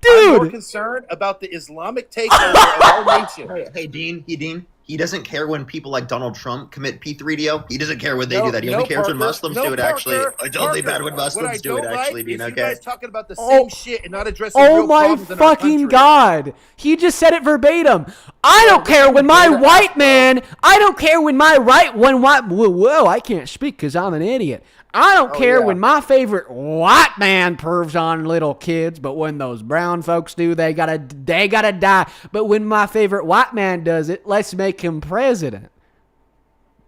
I'm more concerned about the Islamic takeover of our nation. Hey, Dean. He doesn't care when people like Donald Trump commit P3DO. He doesn't care when they do that. He only cares when Muslims do it, actually. It's only bad when Muslims do it, actually, Dean, You okay? guys talking about the same shit and not addressing Oh real my problems in our fucking country. god! He just said it verbatim. I don't care when my white man. I don't care when my Whoa! I can't speak because I'm an idiot. I don't care when my favorite white man pervs on little kids, but when those brown folks do, they gotta die. But when my favorite white man does it, let's make him president.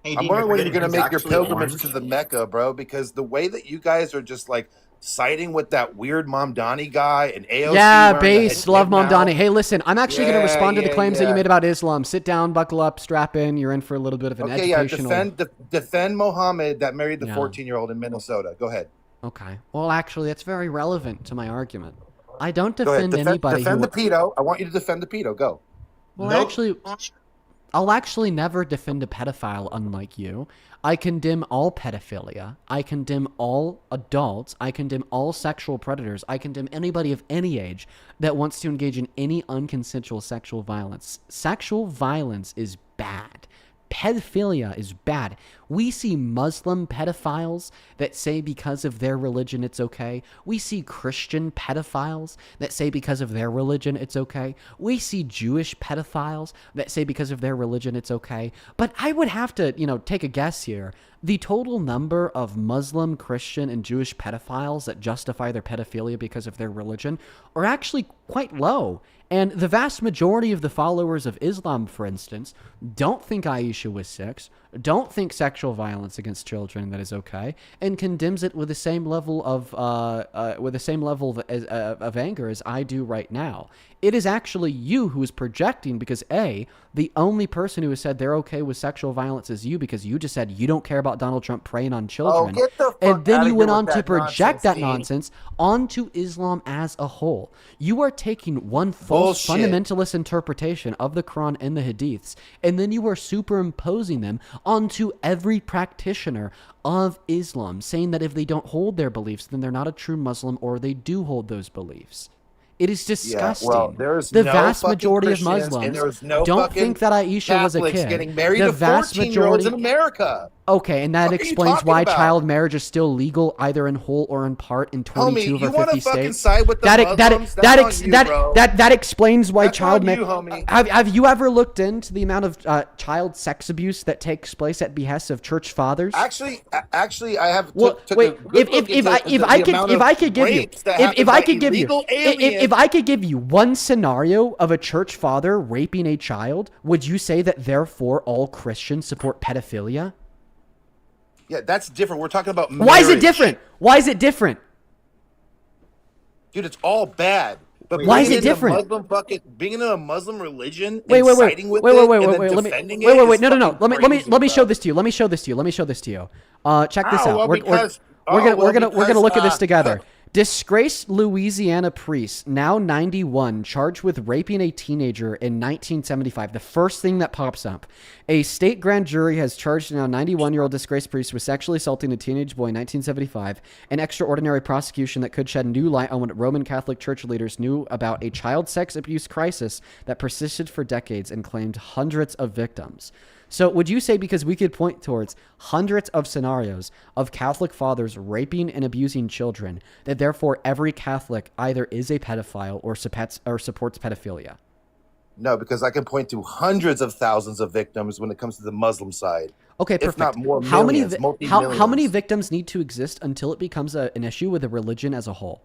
Hey, I'm Dean, wondering when you're forgetting going to make your he's actually pilgrimage orange. to the Mecca, bro, because the way that you guys are just like siding with that weird Mamdani guy and AOC. Yeah, wearing the base, head love now. Mamdani. Hey, listen, I'm actually going to respond to the Yeah, claims that you yeah. made about Islam. Sit down, buckle up, strap in. You're in for a little bit of an Okay, yeah, educational. defend Mohammed that married the Yeah. 14-year-old in Minnesota. Go ahead. Okay. Well, actually, that's very relevant to my argument. I don't Go ahead. defend anybody defend who. the pedo. I want you to defend the pedo. Go. Well, I'll actually never defend a pedophile, unlike you. I condemn all pedophilia. I condemn all adults. I condemn all sexual predators. I condemn anybody of any age that wants to engage in any unconsensual sexual violence. Sexual violence is bad. Pedophilia is bad. We see Muslim pedophiles that say because of their religion it's okay. We see Christian pedophiles that say because of their religion it's okay. We see Jewish pedophiles that say because of their religion it's okay. But I would have to, take a guess here. the total number of Muslim, Christian, and Jewish pedophiles that justify their pedophilia because of their religion are actually quite low. And the vast majority of the followers of Islam, for instance, don't think Aisha was 6, don't think sexual violence against children that is okay, and condemns it with the same level of of anger as I do right now. It is actually you who is projecting because A, the only person who has said they're okay with sexual violence is you because you just said you don't care about Donald Trump preying on children. get the fuck And then outta you here went with on to that project that nonsense, nonsense onto Islam as a whole. You are taking one false Bullshit. fundamentalist interpretation of the Quran and the Hadiths, and then you are superimposing them onto every practitioner of Islam, saying that if they don't hold their beliefs, then they're not a true Muslim, or they do hold those beliefs. It is disgusting. well, there's the no vast fucking majority of Christians, and Muslims there's no don't fucking think that Aisha was a Catholics kid. getting married the to vast 14-year-olds majority in America. Okay, and that What are you explains talking why about? child marriage is still legal, either in whole or in part, in 22 Homie, of you our wanna 50 fucking states. side with the Muslims? That's on you, bro. That explains why That's child on you, marriage. homie. Have you ever looked into the amount of child sex abuse that takes place at behest of church fathers? Actually, I have. Well, took wait. a good look into the amount of If I could give you, rapes that happen if I by could give you, illegal aliens. if I could give you one scenario of a church father raping a child, would you say that therefore all Christians support pedophilia? Yeah, that's different. We're talking about marriage. Why is it different? Why is it different? Dude, it's all bad. But Why is being it in the different? Muslim bucket, being in a Muslim religion, Wait, and wait, wait, siding with wait, it, wait, wait, and wait, then wait. Let me, defending wait, it wait. is No. fucking Let me crazy, show bro. this to you. Let me show this to you. Check this Oh, out. well, We're gonna because, look at this together. Disgraced Louisiana priest, now 91, charged with raping a teenager in 1975. The first thing that pops up. A state grand jury has charged a now 91-year-old disgraced priest with sexually assaulting a teenage boy in 1975. An extraordinary prosecution that could shed new light on what Roman Catholic Church leaders knew about a child sex abuse crisis that persisted for decades and claimed hundreds of victims. So would you say, because we could point towards hundreds of scenarios of Catholic fathers raping and abusing children, that therefore every Catholic either is a pedophile or supports pedophilia? No, because I can point to hundreds of thousands of victims when it comes to the Muslim side. Okay, perfect. If not more, how millions, many multi-millions. how many victims need to exist until it becomes an issue with the religion as a whole?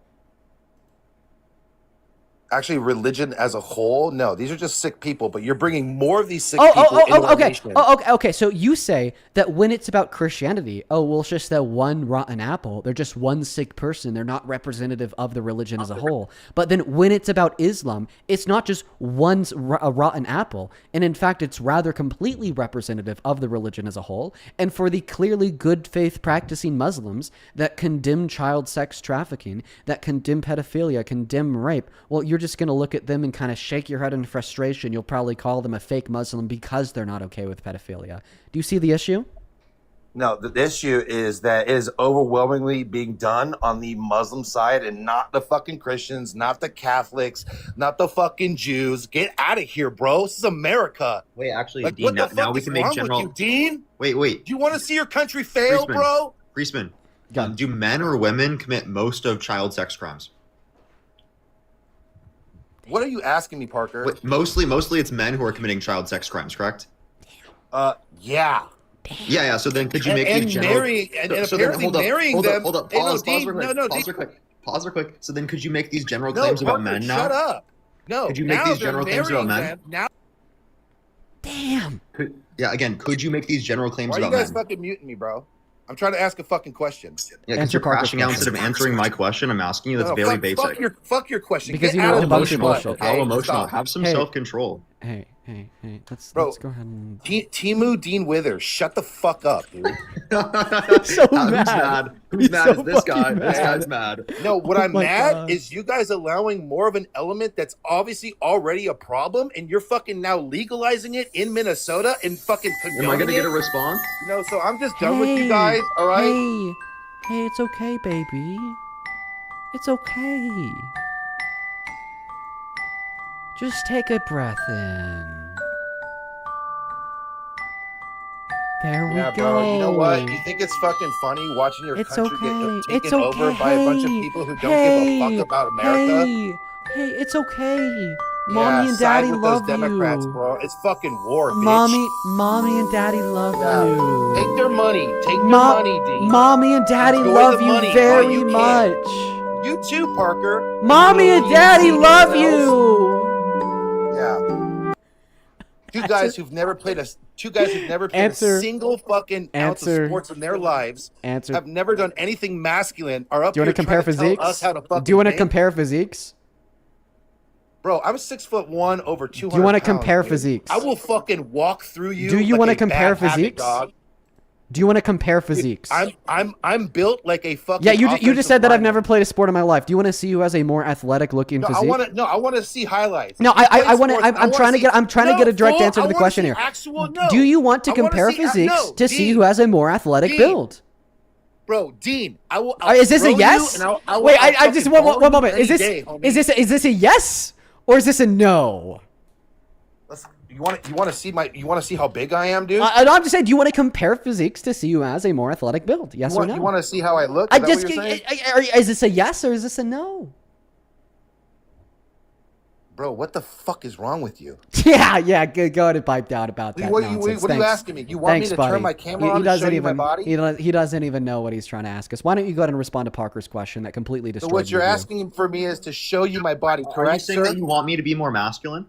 Actually, religion as a whole, no, these are just sick people. But you're bringing more of these sick people into our okay. nation. Okay. So you say that when it's about Christianity, it's just that one rotten apple. They're just one sick person. They're not representative of the religion as a whole. But then when it's about Islam, it's not just a rotten apple. And in fact, it's rather completely representative of the religion as a whole. And for the clearly good faith practicing Muslims that condemn child sex trafficking, that condemn pedophilia, condemn rape, well, you're just going to look at them and kind of shake your head in frustration. You'll probably call them a fake Muslim because they're not okay with pedophilia. Do you see the issue? No, the issue is that it is overwhelmingly being done on the Muslim side and not the fucking Christians, not the Catholics, not the fucking Jews. Get out of here, bro. This is America. Wait, actually, Like, Dean, what the now fuck we is can make wrong general. with you, Dean? Wait. Do you want to see your country fail, Priestman, bro? Priestman, do men or women commit most of child sex crimes? What are you asking me, Parker? Wait, mostly it's men who are committing child sex crimes, correct? Yeah. Yeah. So then, could you make these general? Apparently marrying them. Hold up. Pause real quick. So then, could you make these general claims about men now? Shut up. No. Could you make these general claims about men? Now, Damn. Could you make these general claims why are you about guys men? fucking muting me, bro? I'm trying to ask a fucking question. Yeah, because you're crashing out instead of answering my question. I'm asking you. That's very basic. Fuck your question. Because Get you know out the of bullshit. bullshit. How emotional. Have some Hey. self-control. Hey. Let's go ahead and... Timu Dean Withers, shut the fuck up, dude. so Who's mad. mad? Who's He's mad so is this guy? fucking This mad. guy's mad. No, what Oh I'm my mad God. is you guys allowing more of an element that's obviously already a problem, and you're fucking now legalizing it in Minnesota and fucking condoning Am I gonna it. get a response? No, so I'm just done with you guys. All right. Hey, it's okay, baby. It's okay. Just take a breath in. There we Yeah, go. bro. You know what? You think it's fucking funny watching your It's country okay. get taken It's okay. over by a bunch of people who don't give a fuck about America? Hey, it's okay. Mommy and daddy with love those Democrats, you. bro. It's fucking war, bitch. Mommy and daddy love you. Take their money. Take their money, D. Mommy and daddy Enjoy love the you money while very you can. much. You too, Parker. Mommy and daddy PNC love incels. you. Yeah. Two guys who've never played a Answer. single fucking ounce of Answer. sports in their lives. Answer. Have never done anything masculine. Are up Do you here want to compare trying to tell us physiques? how to fucking Do you want to think? compare physiques? Bro, I'm 6'1", over 200. Do you want to pounds, compare dude. physiques? I will fucking walk through you. Do you like want a to compare bad habit, physiques? dog. Do you want to compare physiques? I'm built like a fucking. Yeah, you just offensive said that I've lineman. never played a sport in my life. Do you want to see who has a more athletic looking No, physique? I want to see highlights. No, If you play I want to. sports, I'm trying to get. I'm trying to get a direct answer to the question here. Do you want to compare physiques to see who has a more athletic build? Bro, Dean, I'll Is this a throw yes? you and I'll Wait, I just fucking one ball moment. you Is any this day, homie. is this a yes or is this a no? You want to see how big I am, dude? I'm just saying. Do you want to compare physiques to see who has a more athletic build? Yes or no? You want to see how I look? I Is that just. what you're saying? Is this a yes or is this a no? Bro, what the fuck is wrong with you? Yeah. Go ahead and pipe down about that What nonsense. are you Thanks. asking me? You want me to buddy. turn my camera He on and doesn't show you my even. body? He doesn't even know what he's trying to ask us. Why don't you go ahead and respond to Parker's question that completely So destroyed what you're your view? asking for me is to show you my body, Are you correct, saying sir? that you want me to be more masculine?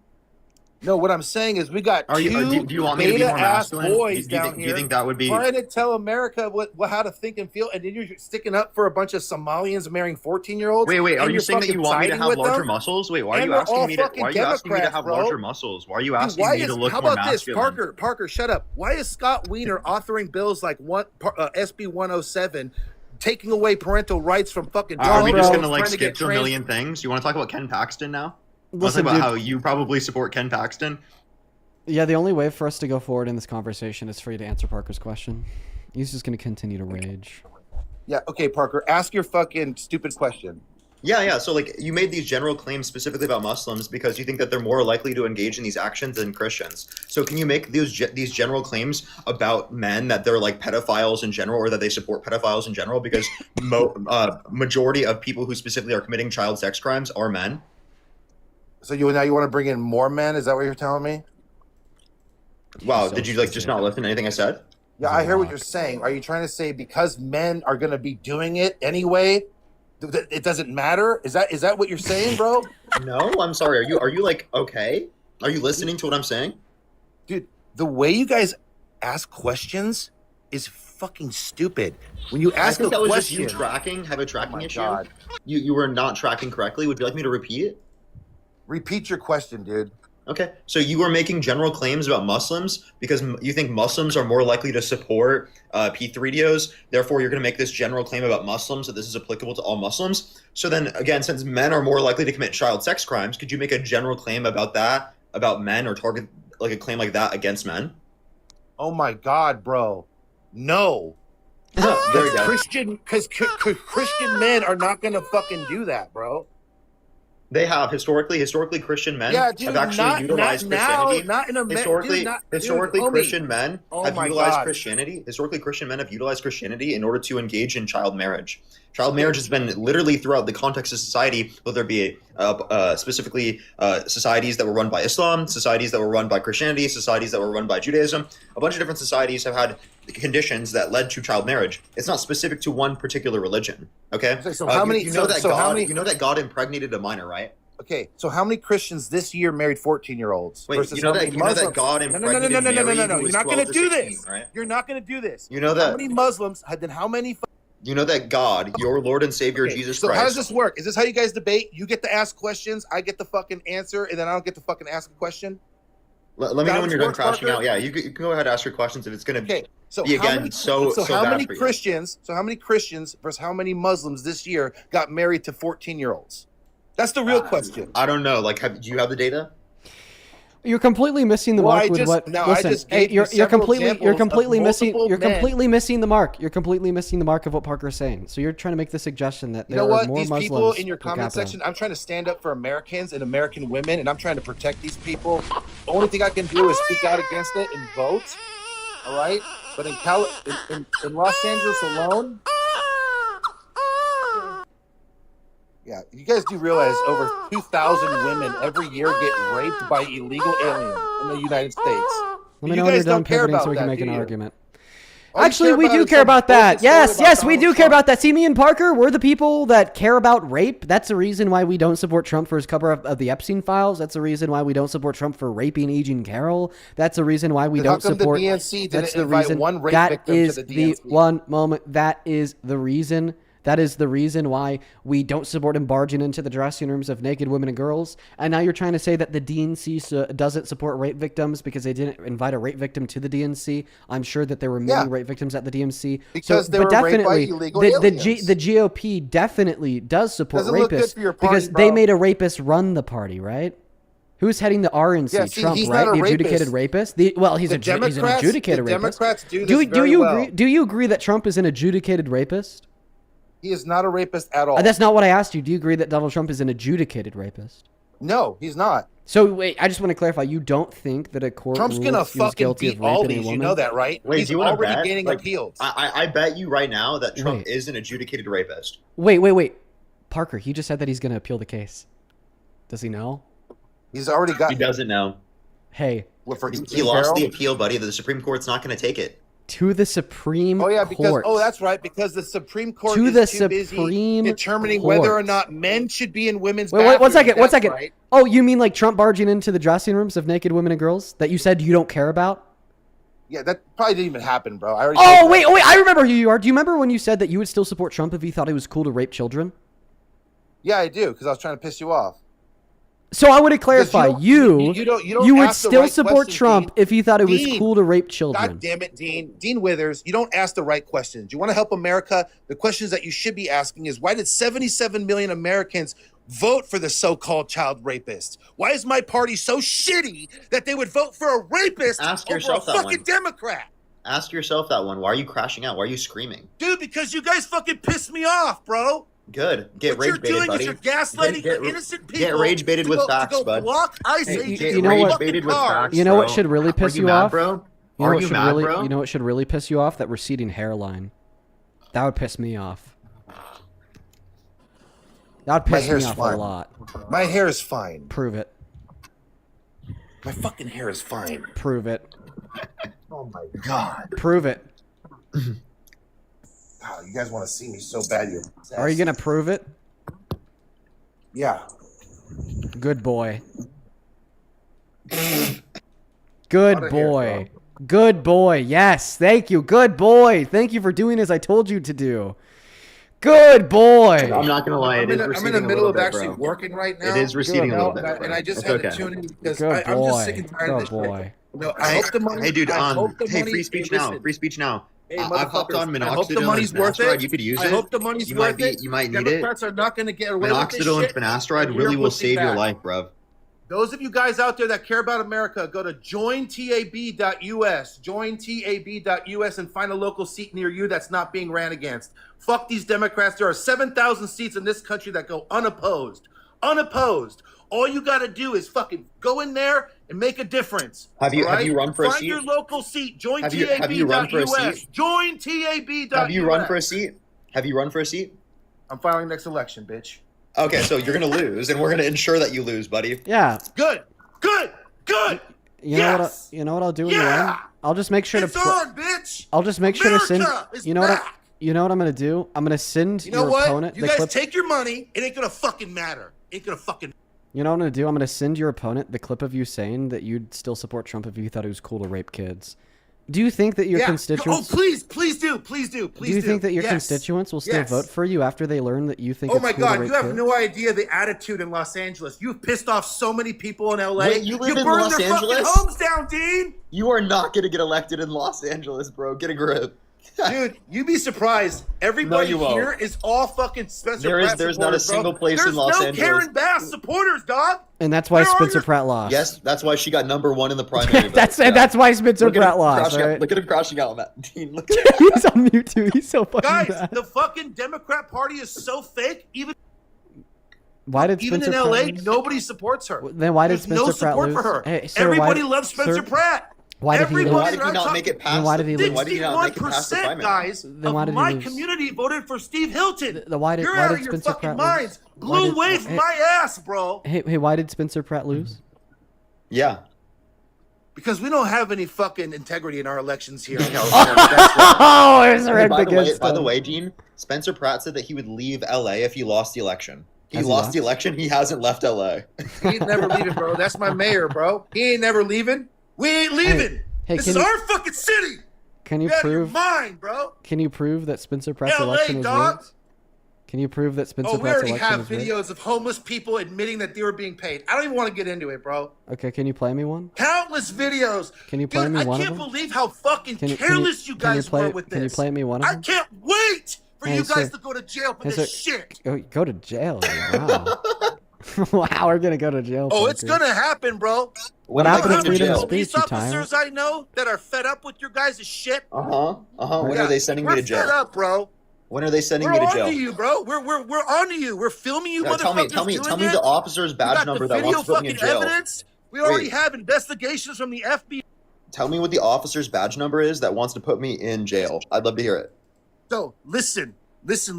No, what I'm saying is we got Do you want me to be more beta-ass masculine? boys Do you down think- do here you think that would be- trying to tell America what how to think and feel, and then you're sticking up for a bunch of Somalians marrying 14-year-olds. Wait, and are you you're saying that you fucking want me to siding have with larger them? muscles? Wait, why are And you we're asking all me to fucking have Democrats, bro. larger muscles? Why are you Dude, asking why me is, to look how more about masculine? this, Parker, shut up. Why is Scott Wiener authoring bills like SB 107, taking away parental rights from fucking Are we just dogs gonna trying to skip get to a trans- million things? You want to talk about Ken Paxton now? Listen, Let's talk about dude. how you probably support Ken Paxton. Yeah, the only way for us to go forward in this conversation is for you to answer Parker's question. He's just going to continue to rage. Yeah, okay, Parker, ask your fucking stupid question. Yeah. So, like, you made these general claims specifically about Muslims because you think that they're more likely to engage in these actions than Christians. So, can you make these general claims about men that they're like pedophiles in general, or that they support pedophiles in general? Because majority of people who specifically are committing child sex crimes are men. So now you want to bring in more men? Is that what you're telling me? Wow, did you like just not listen to anything I said? Yeah, I hear what you're saying. Are you trying to say because men are going to be doing it anyway, it doesn't matter? Is that what you're saying, bro? No, I'm sorry. Are you like okay? Are you listening to what I'm saying? Dude, the way you guys ask questions is fucking stupid. When you ask I think a that was question, just you have a tracking issue. God. You were not tracking correctly. Would you like me to repeat it? Repeat your question, dude. Okay, so you were making general claims about Muslims because you think Muslims are more likely to support P3DOs. Therefore, you're going to make this general claim about Muslims that this is applicable to all Muslims. So then, again, since men are more likely to commit child sex crimes, could you make a general claim about that, about men, or target like a claim like that against men? Oh my God, bro. No. Very good. Because Christian men are not going to fucking do that, bro. They have historically Christian men Yeah, dude, have actually utilized Christianity. not in a Historically, Christian men Oh have my utilized God. Christianity. Historically, Christian men have utilized Christianity in order to engage in child marriage. Child marriage has been literally throughout the context of society, whether it be specifically societies that were run by Islam, societies that were run by Christianity, societies that were run by Judaism. A bunch of different societies have had conditions that led to child marriage. It's not specific to one particular religion. Okay. So how many? You know that so God. how many? You know that God impregnated a minor, right? Okay, so how many Christians this year married 14-year-olds? Wait, versus you know how that many you know that Muslims? God impregnated Mary, who You're was not 12 going to to do 16, this. right? You're not going to do this. You know how that many Muslims? Then how many? You know that God, your Lord and Savior Jesus So Christ. how does this work? Is this how you guys debate? You get to ask questions, I get to fucking answer, and then I don't get to fucking ask a question? Let me know when you're done crashing Parker? out. Yeah, you can go ahead and ask your questions if it's going to So be how again many, so how bad many for you. Christians? So how many Christians versus how many Muslims this year got married to 14-year-olds? That's the real question. I don't know. Like, do you have the data? You're completely missing the mark with what. Listen, hey, you're completely missing the mark. You're completely missing the mark of what Parker's saying. So you're trying to make the suggestion that there are more These Muslims people in your per comment capita. section, I'm trying to stand up for Americans and American women, and I'm trying to protect these people. The only thing I can do is speak out against it and vote. All right, but in Los Angeles alone, Yeah, you guys do realize over 2,000 women every year get raped by illegal aliens in the United States. Let me You know when you're guys done don't care pivoting about so we can that, make do an you? argument. All you Actually, care we about do is care some about that. bullshit story Yes, about yes, we Donald do care Trump. about that. See, me and Parker, we're the people that care about rape. That's the reason why we don't support Trump for his cover up of the Epstein files. That's the reason why we don't support Trump for raping E. Jean Carroll. That's the reason why we Then how don't come the support. DNC That's didn't the invite reason. one rape That victim is to the the DNC? one moment. That is the reason. That is the reason why we don't support him barging into the dressing rooms of naked women and girls. And now you're trying to say that the DNC doesn't support rape victims because they didn't invite a rape victim to the DNC. I'm sure that there were many rape victims at the DNC. Because they but were raped by definitely, illegal the aliens. GOP definitely does support Doesn't look good rapists for your because party, they bro. made a rapist run the party, right? Who's heading the RNC? Yeah, see, Trump, he's right? not a The adjudicated rapist. rapist. Well, he's The he's an Democrats- adjudicated the rapist. Democrats do this very you well. agree? Do you agree that Trump is an adjudicated rapist? He is not a rapist at all. That's not what I asked you. Do you agree that Donald Trump is an adjudicated rapist? No, he's not. So wait, I just want to clarify. You don't think that a court Trump's ruled gonna he was fucking guilty beat of all raping a these. You woman? know that, right? Wait, He's do you want to already bet? gaining Like, appeals. I bet you right now that Trump is an adjudicated rapist. Wait. Parker, he just said that he's going to appeal the case. Does he know? He's already got. He doesn't know. Hey, He lost the appeal, buddy. The Supreme Court's not going to take it. to the Supreme Oh yeah, because Court. that's right. Because the Supreme Court To is the too busy Supreme determining whether or Court. not men should be in women's. Wait, one bathrooms. second. One That's second. right. Oh, you mean like Trump barging into the dressing rooms of naked women and girls that you said you don't care about? Yeah, that probably didn't even happen, bro. I already. Oh, told you wait. I remember who you are. Do you remember when you said that you would still support Trump if he thought it was cool to rape children? Yeah, I do, because I was trying to piss you off. So I want to clarify, you would ask the still right support questions, Trump Dean. if he thought it was Dean, cool to rape children. God damn it, Dean. Dean Withers, you don't ask the right questions. You want to help America? The questions that you should be asking is, why did 77 million Americans vote for the so-called child rapist? Why is my party so shitty that they would vote for a rapist Ask over yourself a that fucking one. Democrat? Ask yourself that one. Why are you crashing out? Why are you screaming? Dude, because you guys fucking piss me off, bro. Good. Get What you're rage baited, doing buddy. is you're gaslighting Get- innocent people. Get rage baited to with go, facts, to go bud. block ICE Hey, agents you in know what? fucking cars. You know what bro. should really piss Are you you mad, off, bro? You know Are what you should mad, really, bro? You know what should really piss you off? That receding hairline. That would piss me off. That would My piss me hair's off fine. a lot. My hair is fine. Prove it. My fucking hair is fine. Prove it. Oh my god. Prove it. Wow, you guys want to see me so bad. You're Are you gonna prove it? Yeah. Good boy. Good Outta here, boy. Good boy. Yes. Thank you. Good boy. Thank you for doing as I told you to do. Good boy. I'm not gonna lie. I'm It is in the receding a middle little of bit, actually bro. working right now. It is receding a little Good, bit, bro. and I just It's had okay. to tune in because Good I'm boy. just sick and tired of this Good shit. boy. No, I hope the money. Hey, dude. I hope the Hey, money, free speech hey, now. listen. Free speech now. Hey, I've hopped on motherfuckers, I hope the minoxidil money's and worth finasteride. it. You could use I it. hope the money's You worth might be. it. You might need it. Democrats are not going to get away with this Minoxidil and shit. finasteride And really you're will pushing save your back. life, bro. Those of you guys out there that care about America, go to jointab.us, jointab.us, and find a local seat near you that's not being ran against. Fuck these Democrats. There are 7,000 seats in this country that go unopposed. Unopposed. All you got to do is fucking go in there and make a difference. Have you all right? run for a Find seat? your local seat. Have you run for a jointab.us. seat? Jointab.us. Have you run for a seat? Have you run for a seat? I'm filing next election, bitch. Okay, so you're gonna lose, and we're gonna ensure that you lose, buddy. Yeah. Good. Good. Good. You know Yes. what? You know what I'll do in the end? I'll just make sure It's to. on, bitch. I'll just make sure to send. America is You know what? back. You know what I'm gonna do? I'm gonna send You know your what? opponent You the guys clip. take your money. It ain't gonna fucking matter. Ain't gonna fucking. You know what I'm gonna do? I'm gonna send your opponent the clip of you saying that you'd still support Trump if you thought it was cool to rape kids. Do you think that your constituents? Oh, please do, please do. Do you think that your constituents will still Yes. vote for you after they learn that you think? Oh it's my cool to God, rape you have kids? no idea the attitude in Los Angeles. You've pissed off so many people in LA. Wait, you live in burned Los their fucking Angeles? homes down, Dean. You are not gonna get elected in Los Angeles, bro. Get a grip. Dude, you'd be surprised. Everybody No, you won't. here is all fucking Spencer Pratt There's not a supporters, bro. single place in Los There's no Angeles. Karen Bass supporters, dog. And that's why Where are Spencer your- Pratt lost. Yes, that's why she got #1 in the primary. that's vote. that's why Spencer Look at him Pratt lost. crashing out- Right? Look at him crashing out on that. Dean, look He's on mute too. He's so fucking Guys, bad. the fucking Democrat Party is so fake. Why did Even Spencer in LA, Pratt lose? nobody supports her. Then why did There's Spencer no Pratt support lose? for her. Hey, sir, Everybody why, loves Spencer sir, Pratt. Why did he lose? Why did he not make it past? Why did he lose? Why did he not make it past the 61% primary? guys Then why of did he my lose? community voted for Steve Hilton. Why did, You're why out did of your Spencer fucking Pratt minds. lose? Why Blew did- away from my ass, bro. Hey, why did Spencer Pratt lose? Yeah. Because we don't have any fucking integrity in our elections here. Oh, it was Hey, rigged by the way, against by the him. way, Dean, Spencer Pratt said that he would leave LA if he lost the election. He Has he lost left? the election. He hasn't left LA. He ain't never leaving, bro. That's my mayor, bro. He ain't never leaving. We ain't leaving. Hey, this can is you- our fucking city. Can you Get out of your prove? mind, bro. Can you prove that Spencer Pratt's LA, election was dog. rigged? Can you prove that Spencer Oh, we Pratt's already election have was rigged? videos of homeless people admitting that they were being paid. I don't even want to get into it, bro. Okay, can you play me one? Countless videos. Can you play Dude, me I one of can't them? believe how fucking Can you careless you can you guys play were with this. Can you play me one of I them? can't wait for Hey, you guys sir. to go to jail for Hey, this sir. shit. Go to jail. Wow. Wow, we're gonna go to jail. Oh, it's Parker. gonna happen, bro. What You know happened how to many freedom of police speech, you tyrant? officers I know that are fed up with your guys' shit? When Yeah, are they sending me we're to jail? fed up, bro. When are they sending We're me to on jail? to you, bro. We're on to you. We're filming you, Yeah, motherfuckers. tell me doing the it. officer's We badge got number the that video wants to put me in fucking jail. evidence. We already Wait. have investigations from the FBI. Tell me what the officer's badge number is that wants to put me in jail. I'd love to hear it. So listen,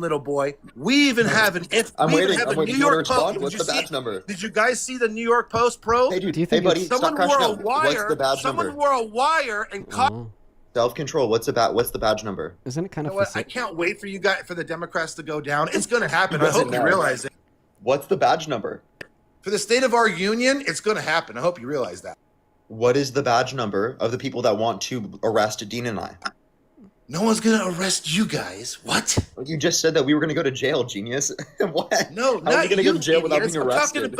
little boy. We even have an I'm we even waiting. have I'm a waiting New for you to York respond. Post. What's the badge number? Did you guys see the New York Post, bro? Hey, dude. Do you Hey, think buddy. Someone Stop wore crashing a out. wire. What's the badge Someone number? wore a wire and caught. Self-control. What's the badge number? Isn't it kind You of know what? I facetious? can't wait for you guys for the Democrats to go down. It's gonna happen. I doesn't hope you know. realize it. What's the badge number? For the state of our union, it's gonna happen. I hope you realize that. What is the badge number of the people that want to arrest Dean and I? No one's gonna arrest you guys. What? You just said that we were going to go to jail, genius. What? No, How are not we going to you, go to jail without idiots. being arrested?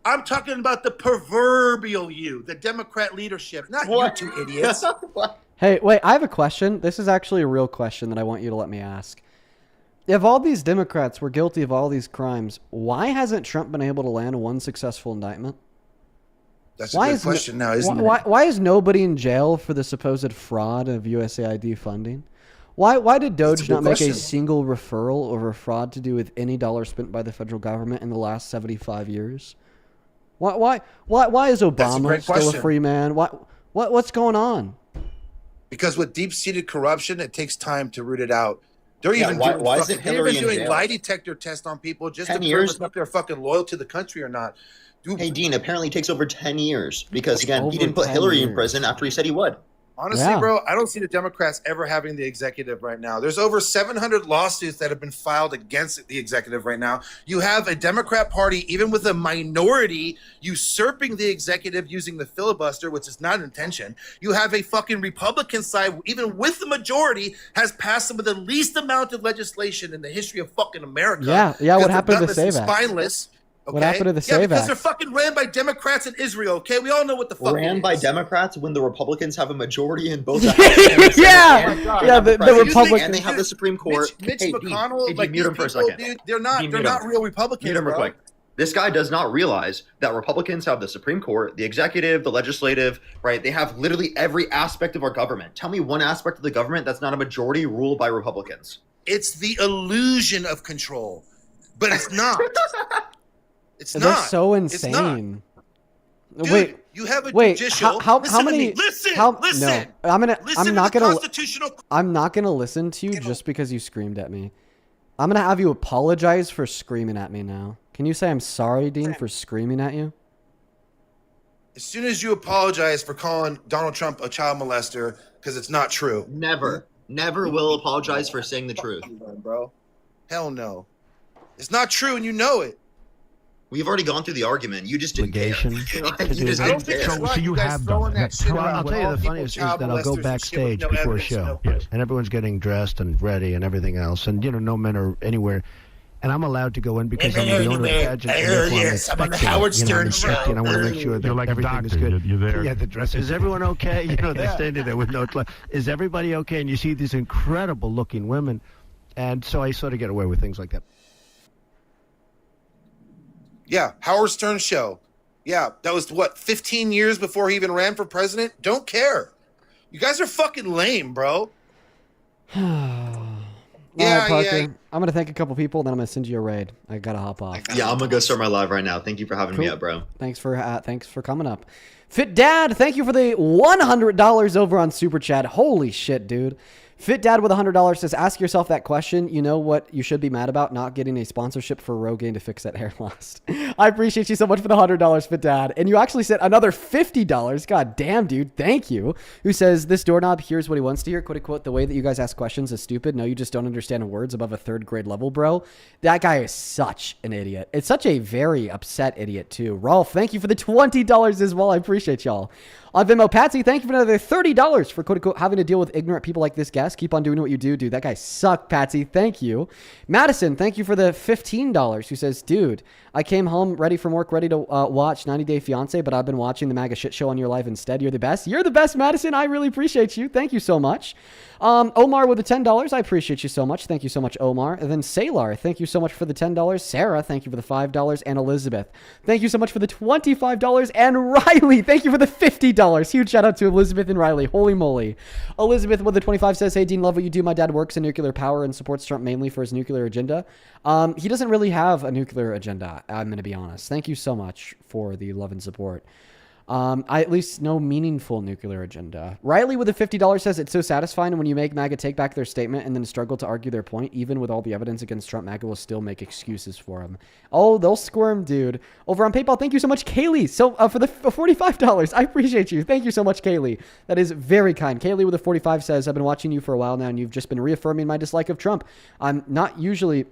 I'm talking about the proverbial you, the Democrat leadership, not What? you two idiots. Hey, wait, I have a question. This is actually a real question that I want you to let me ask. If all these Democrats were guilty of all these crimes, why hasn't Trump been able to land one successful indictment? That's a good question now, isn't it? Why is nobody in jail for the supposed fraud of USAID funding? Why did That's a Doge good not make a question. single referral over fraud to do with any dollar spent by the federal government in the last 75 years? Why is That's a Obama great still a question. free man? What's going on? Because with deep-seated corruption, it takes time to root it out. They're Yeah, even why- doing why fucking, isn't they're Hillary even in doing jail? lie detector tests on people just 10 to prove years? if they're fucking loyal to the country or not. Dude, Hey, Dean, apparently it takes over 10 years because, again, Over he didn't put 10 Hillary in years. prison after he said he would. honestly, Yeah. bro, I don't see the Democrats ever having the executive right now. There's over 700 lawsuits that have been filed against the executive right now. You have a Democrat Party, even with a minority, usurping the executive using the filibuster, which is not intention. You have a fucking Republican side, even with the majority, has passed some of the least amount of legislation in the history of fucking America. Yeah, what because they're happened to the gutless and SAVE Act? spineless. What happened to the Yeah, SAVE because Act? they're fucking ran by Democrats in Israel. Okay, we all know what the fuck. Ran it by is. Democrats when the Republicans have a majority in both. Yeah, the Republicans Republicans. and they have the Supreme Court. Mitch Hey, McConnell, Dean, like mute these him for a people, second. dude, they're not Dean, they're mute not him. real Republicans, Mute him real bro. quick. This guy does not realize that Republicans have the Supreme Court, the executive, the legislative, right? They have literally every aspect of our government. Tell me one aspect of the government that's not a majority ruled by Republicans. It's the illusion of control, but it's not. It's They're not. so It's not. insane. Dude, Wait, you have a wait. judicial. How listen to many? me. Listen. how, listen. No, I'm Listen not to the gonna. constitutional. I'm not gonna listen to you just because you screamed at me. I'm gonna have you apologize for screaming at me now. Can you say I'm sorry, Dean, for screaming at you? As soon as you apologize for calling Donald Trump a child molester, because it's not true. Never will apologize for saying the truth. Bro. Hell no. It's not true, and you know it. We've already gone through the argument. You just didn't Obligation. care. to You do just that. didn't care. So you guys have throwing done that shit Well, around I'll with tell you all the people funniest is child that I'll go molesters and shit with backstage no before a evidence, show, no proof. and everyone's getting dressed and ready and everything else, and no men are anywhere. And I'm allowed to go in because I'm the owner of the pageant. And therefore Yes, I'm on the inspecting it. Howard I'm Stern inspecting. show. I want to make sure that You're like a everything is doctor. good. You're there. Yeah, the dress. Is everyone okay? They're standing there with no. Is everybody okay? And you see these incredible looking women, and so I sort of get away with things like that. Yeah, Howard Stern show. Yeah, that was what, 15 years before he even ran for president? Don't care. You guys are fucking lame, bro. All Yeah, right, Parker. yeah. I'm going to thank a couple people, then I'm going to send you a raid. I got to hop off. Yeah, I'm gonna go start my live right now. Thank you for having me Cool. up, bro. Thanks for coming up. Fit Dad, thank you for the $100 over on Super Chat. Holy shit, dude. Fit Dad with $100 says, ask yourself that question. You know what you should be mad about? Not getting a sponsorship for Rogaine to fix that hair loss. I appreciate you so much for the $100, Fit Dad. And you actually sent another $50. God damn, dude. Thank you. Who says, this doorknob hears what he wants to hear. Quote, unquote, the way that you guys ask questions is stupid. No, you just don't understand words above a 3rd grade level, bro. That guy is such an idiot. It's such a very upset idiot, too. Rolf, thank you for the $20 as well. I appreciate y'all. On Venmo, Patsy, thank you for another $30 for quote unquote having to deal with ignorant people like this guest. Keep on doing what you do, dude. That guy sucked, Patsy. Thank you. Madison, thank you for the $15 who says, dude, I came home ready from work, ready to watch 90 Day Fiance, but I've been watching the MAGA shit show on your live instead. You're the best. You're the best, Madison. I really appreciate you. Thank you so much. Omar with the $10. I appreciate you so much. Thank you so much, Omar. And then Salar, thank you so much for the $10. Sarah, thank you for the $5. And Elizabeth, thank you so much for the $25. And Riley, thank you for the $50. Huge shout out to Elizabeth and Riley. Holy moly. Elizabeth with the 25 says, hey, Dean, love what you do. My dad works in nuclear power and supports Trump mainly for his nuclear agenda. He doesn't really have a nuclear agenda, I'm going to be honest. Thank you so much for the love and support. I at least no meaningful nuclear agenda. Riley with the $50 says, it's so satisfying when you make MAGA take back their statement and then struggle to argue their point. Even with all the evidence against Trump, MAGA will still make excuses for him. Oh, they'll squirm, dude. Over on PayPal, thank you so much, Kaylee. So for the $45, I appreciate you. Thank you so much, Kaylee. That is very kind. Kaylee with the 45 says, I've been watching you for a while now, and you've just been reaffirming my dislike of Trump. I'm usually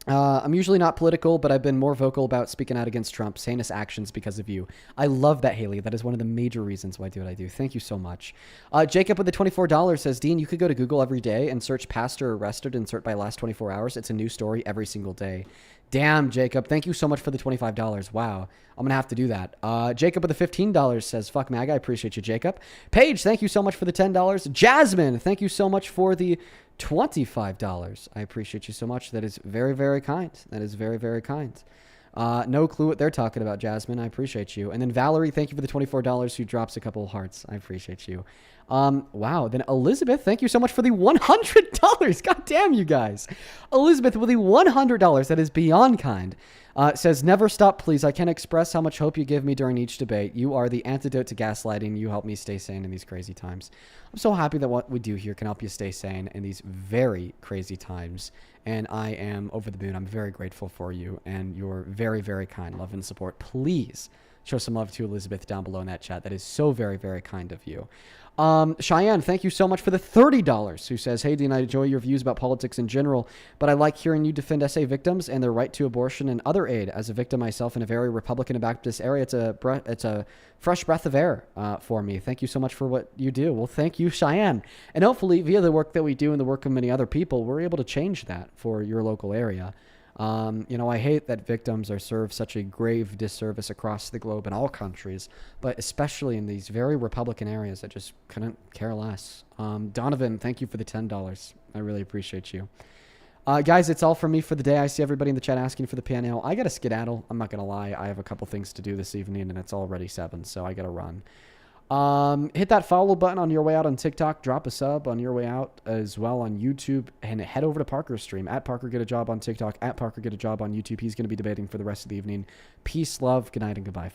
not political, but I've been more vocal about speaking out against Trump's heinous actions because of you. I love that, Haley. That is one of the major reasons why I do what I do. Thank you so much. Jacob with the $24 says, Dean, you could go to Google every day and search pastor arrested and search by last 24 hours. It's a new story every single day. Damn, Jacob. Thank you so much for the $25. Wow. I'm going to have to do that. Jacob with the $15 says, fuck MAGA. I appreciate you, Jacob. Paige, thank you so much for the $10. Jasmine, thank you so much for the $25. I appreciate you so much. That is very, very kind. That is very, very kind. No clue what they're talking about, Jasmine. I appreciate you. And then Valerie, thank you for the $24 who drops a couple of hearts. I appreciate you. Wow. Then Elizabeth, thank you so much for the $100. God damn, you guys. Elizabeth with the $100. That is beyond kind. Says, never stop, please. I can't express how much hope you give me during each debate. You are the antidote to gaslighting. You help me stay sane in these crazy times. I'm so happy that what we do here can help you stay sane in these very crazy times. And I am over the moon. I'm very grateful for you and your very, very kind love and support. Please show some love to Elizabeth down below in that chat. That is so very, very kind of you. Cheyenne, thank you so much for the $30 who says, hey, Dean, I enjoy your views about politics in general, but I like hearing you defend SA victims and their right to abortion and other aid. As a victim myself in a very Republican and Baptist area, it's a fresh breath of air for me. Thank you so much for what you do. Well, thank you, Cheyenne. And hopefully via the work that we do and the work of many other people, we're able to change that for your local area. I hate that victims are served such a grave disservice across the globe in all countries, but especially in these very Republican areas that just couldn't care less. Donovan, thank you for the $10. I really appreciate you. Guys, it's all from me for the day. I see everybody in the chat asking for the piano. I got to skedaddle. I'm not going to lie. I have a couple things to do this evening, and it's already 7, so I got to run. Hit that follow button on your way out on TikTok. Drop a sub on your way out as well on YouTube. And head over to Parker's stream. At Parker Get a Job on TikTok. At Parker Get a Job on YouTube. He's going to be debating for the rest of the evening. Peace, love, good night, and goodbye, folks.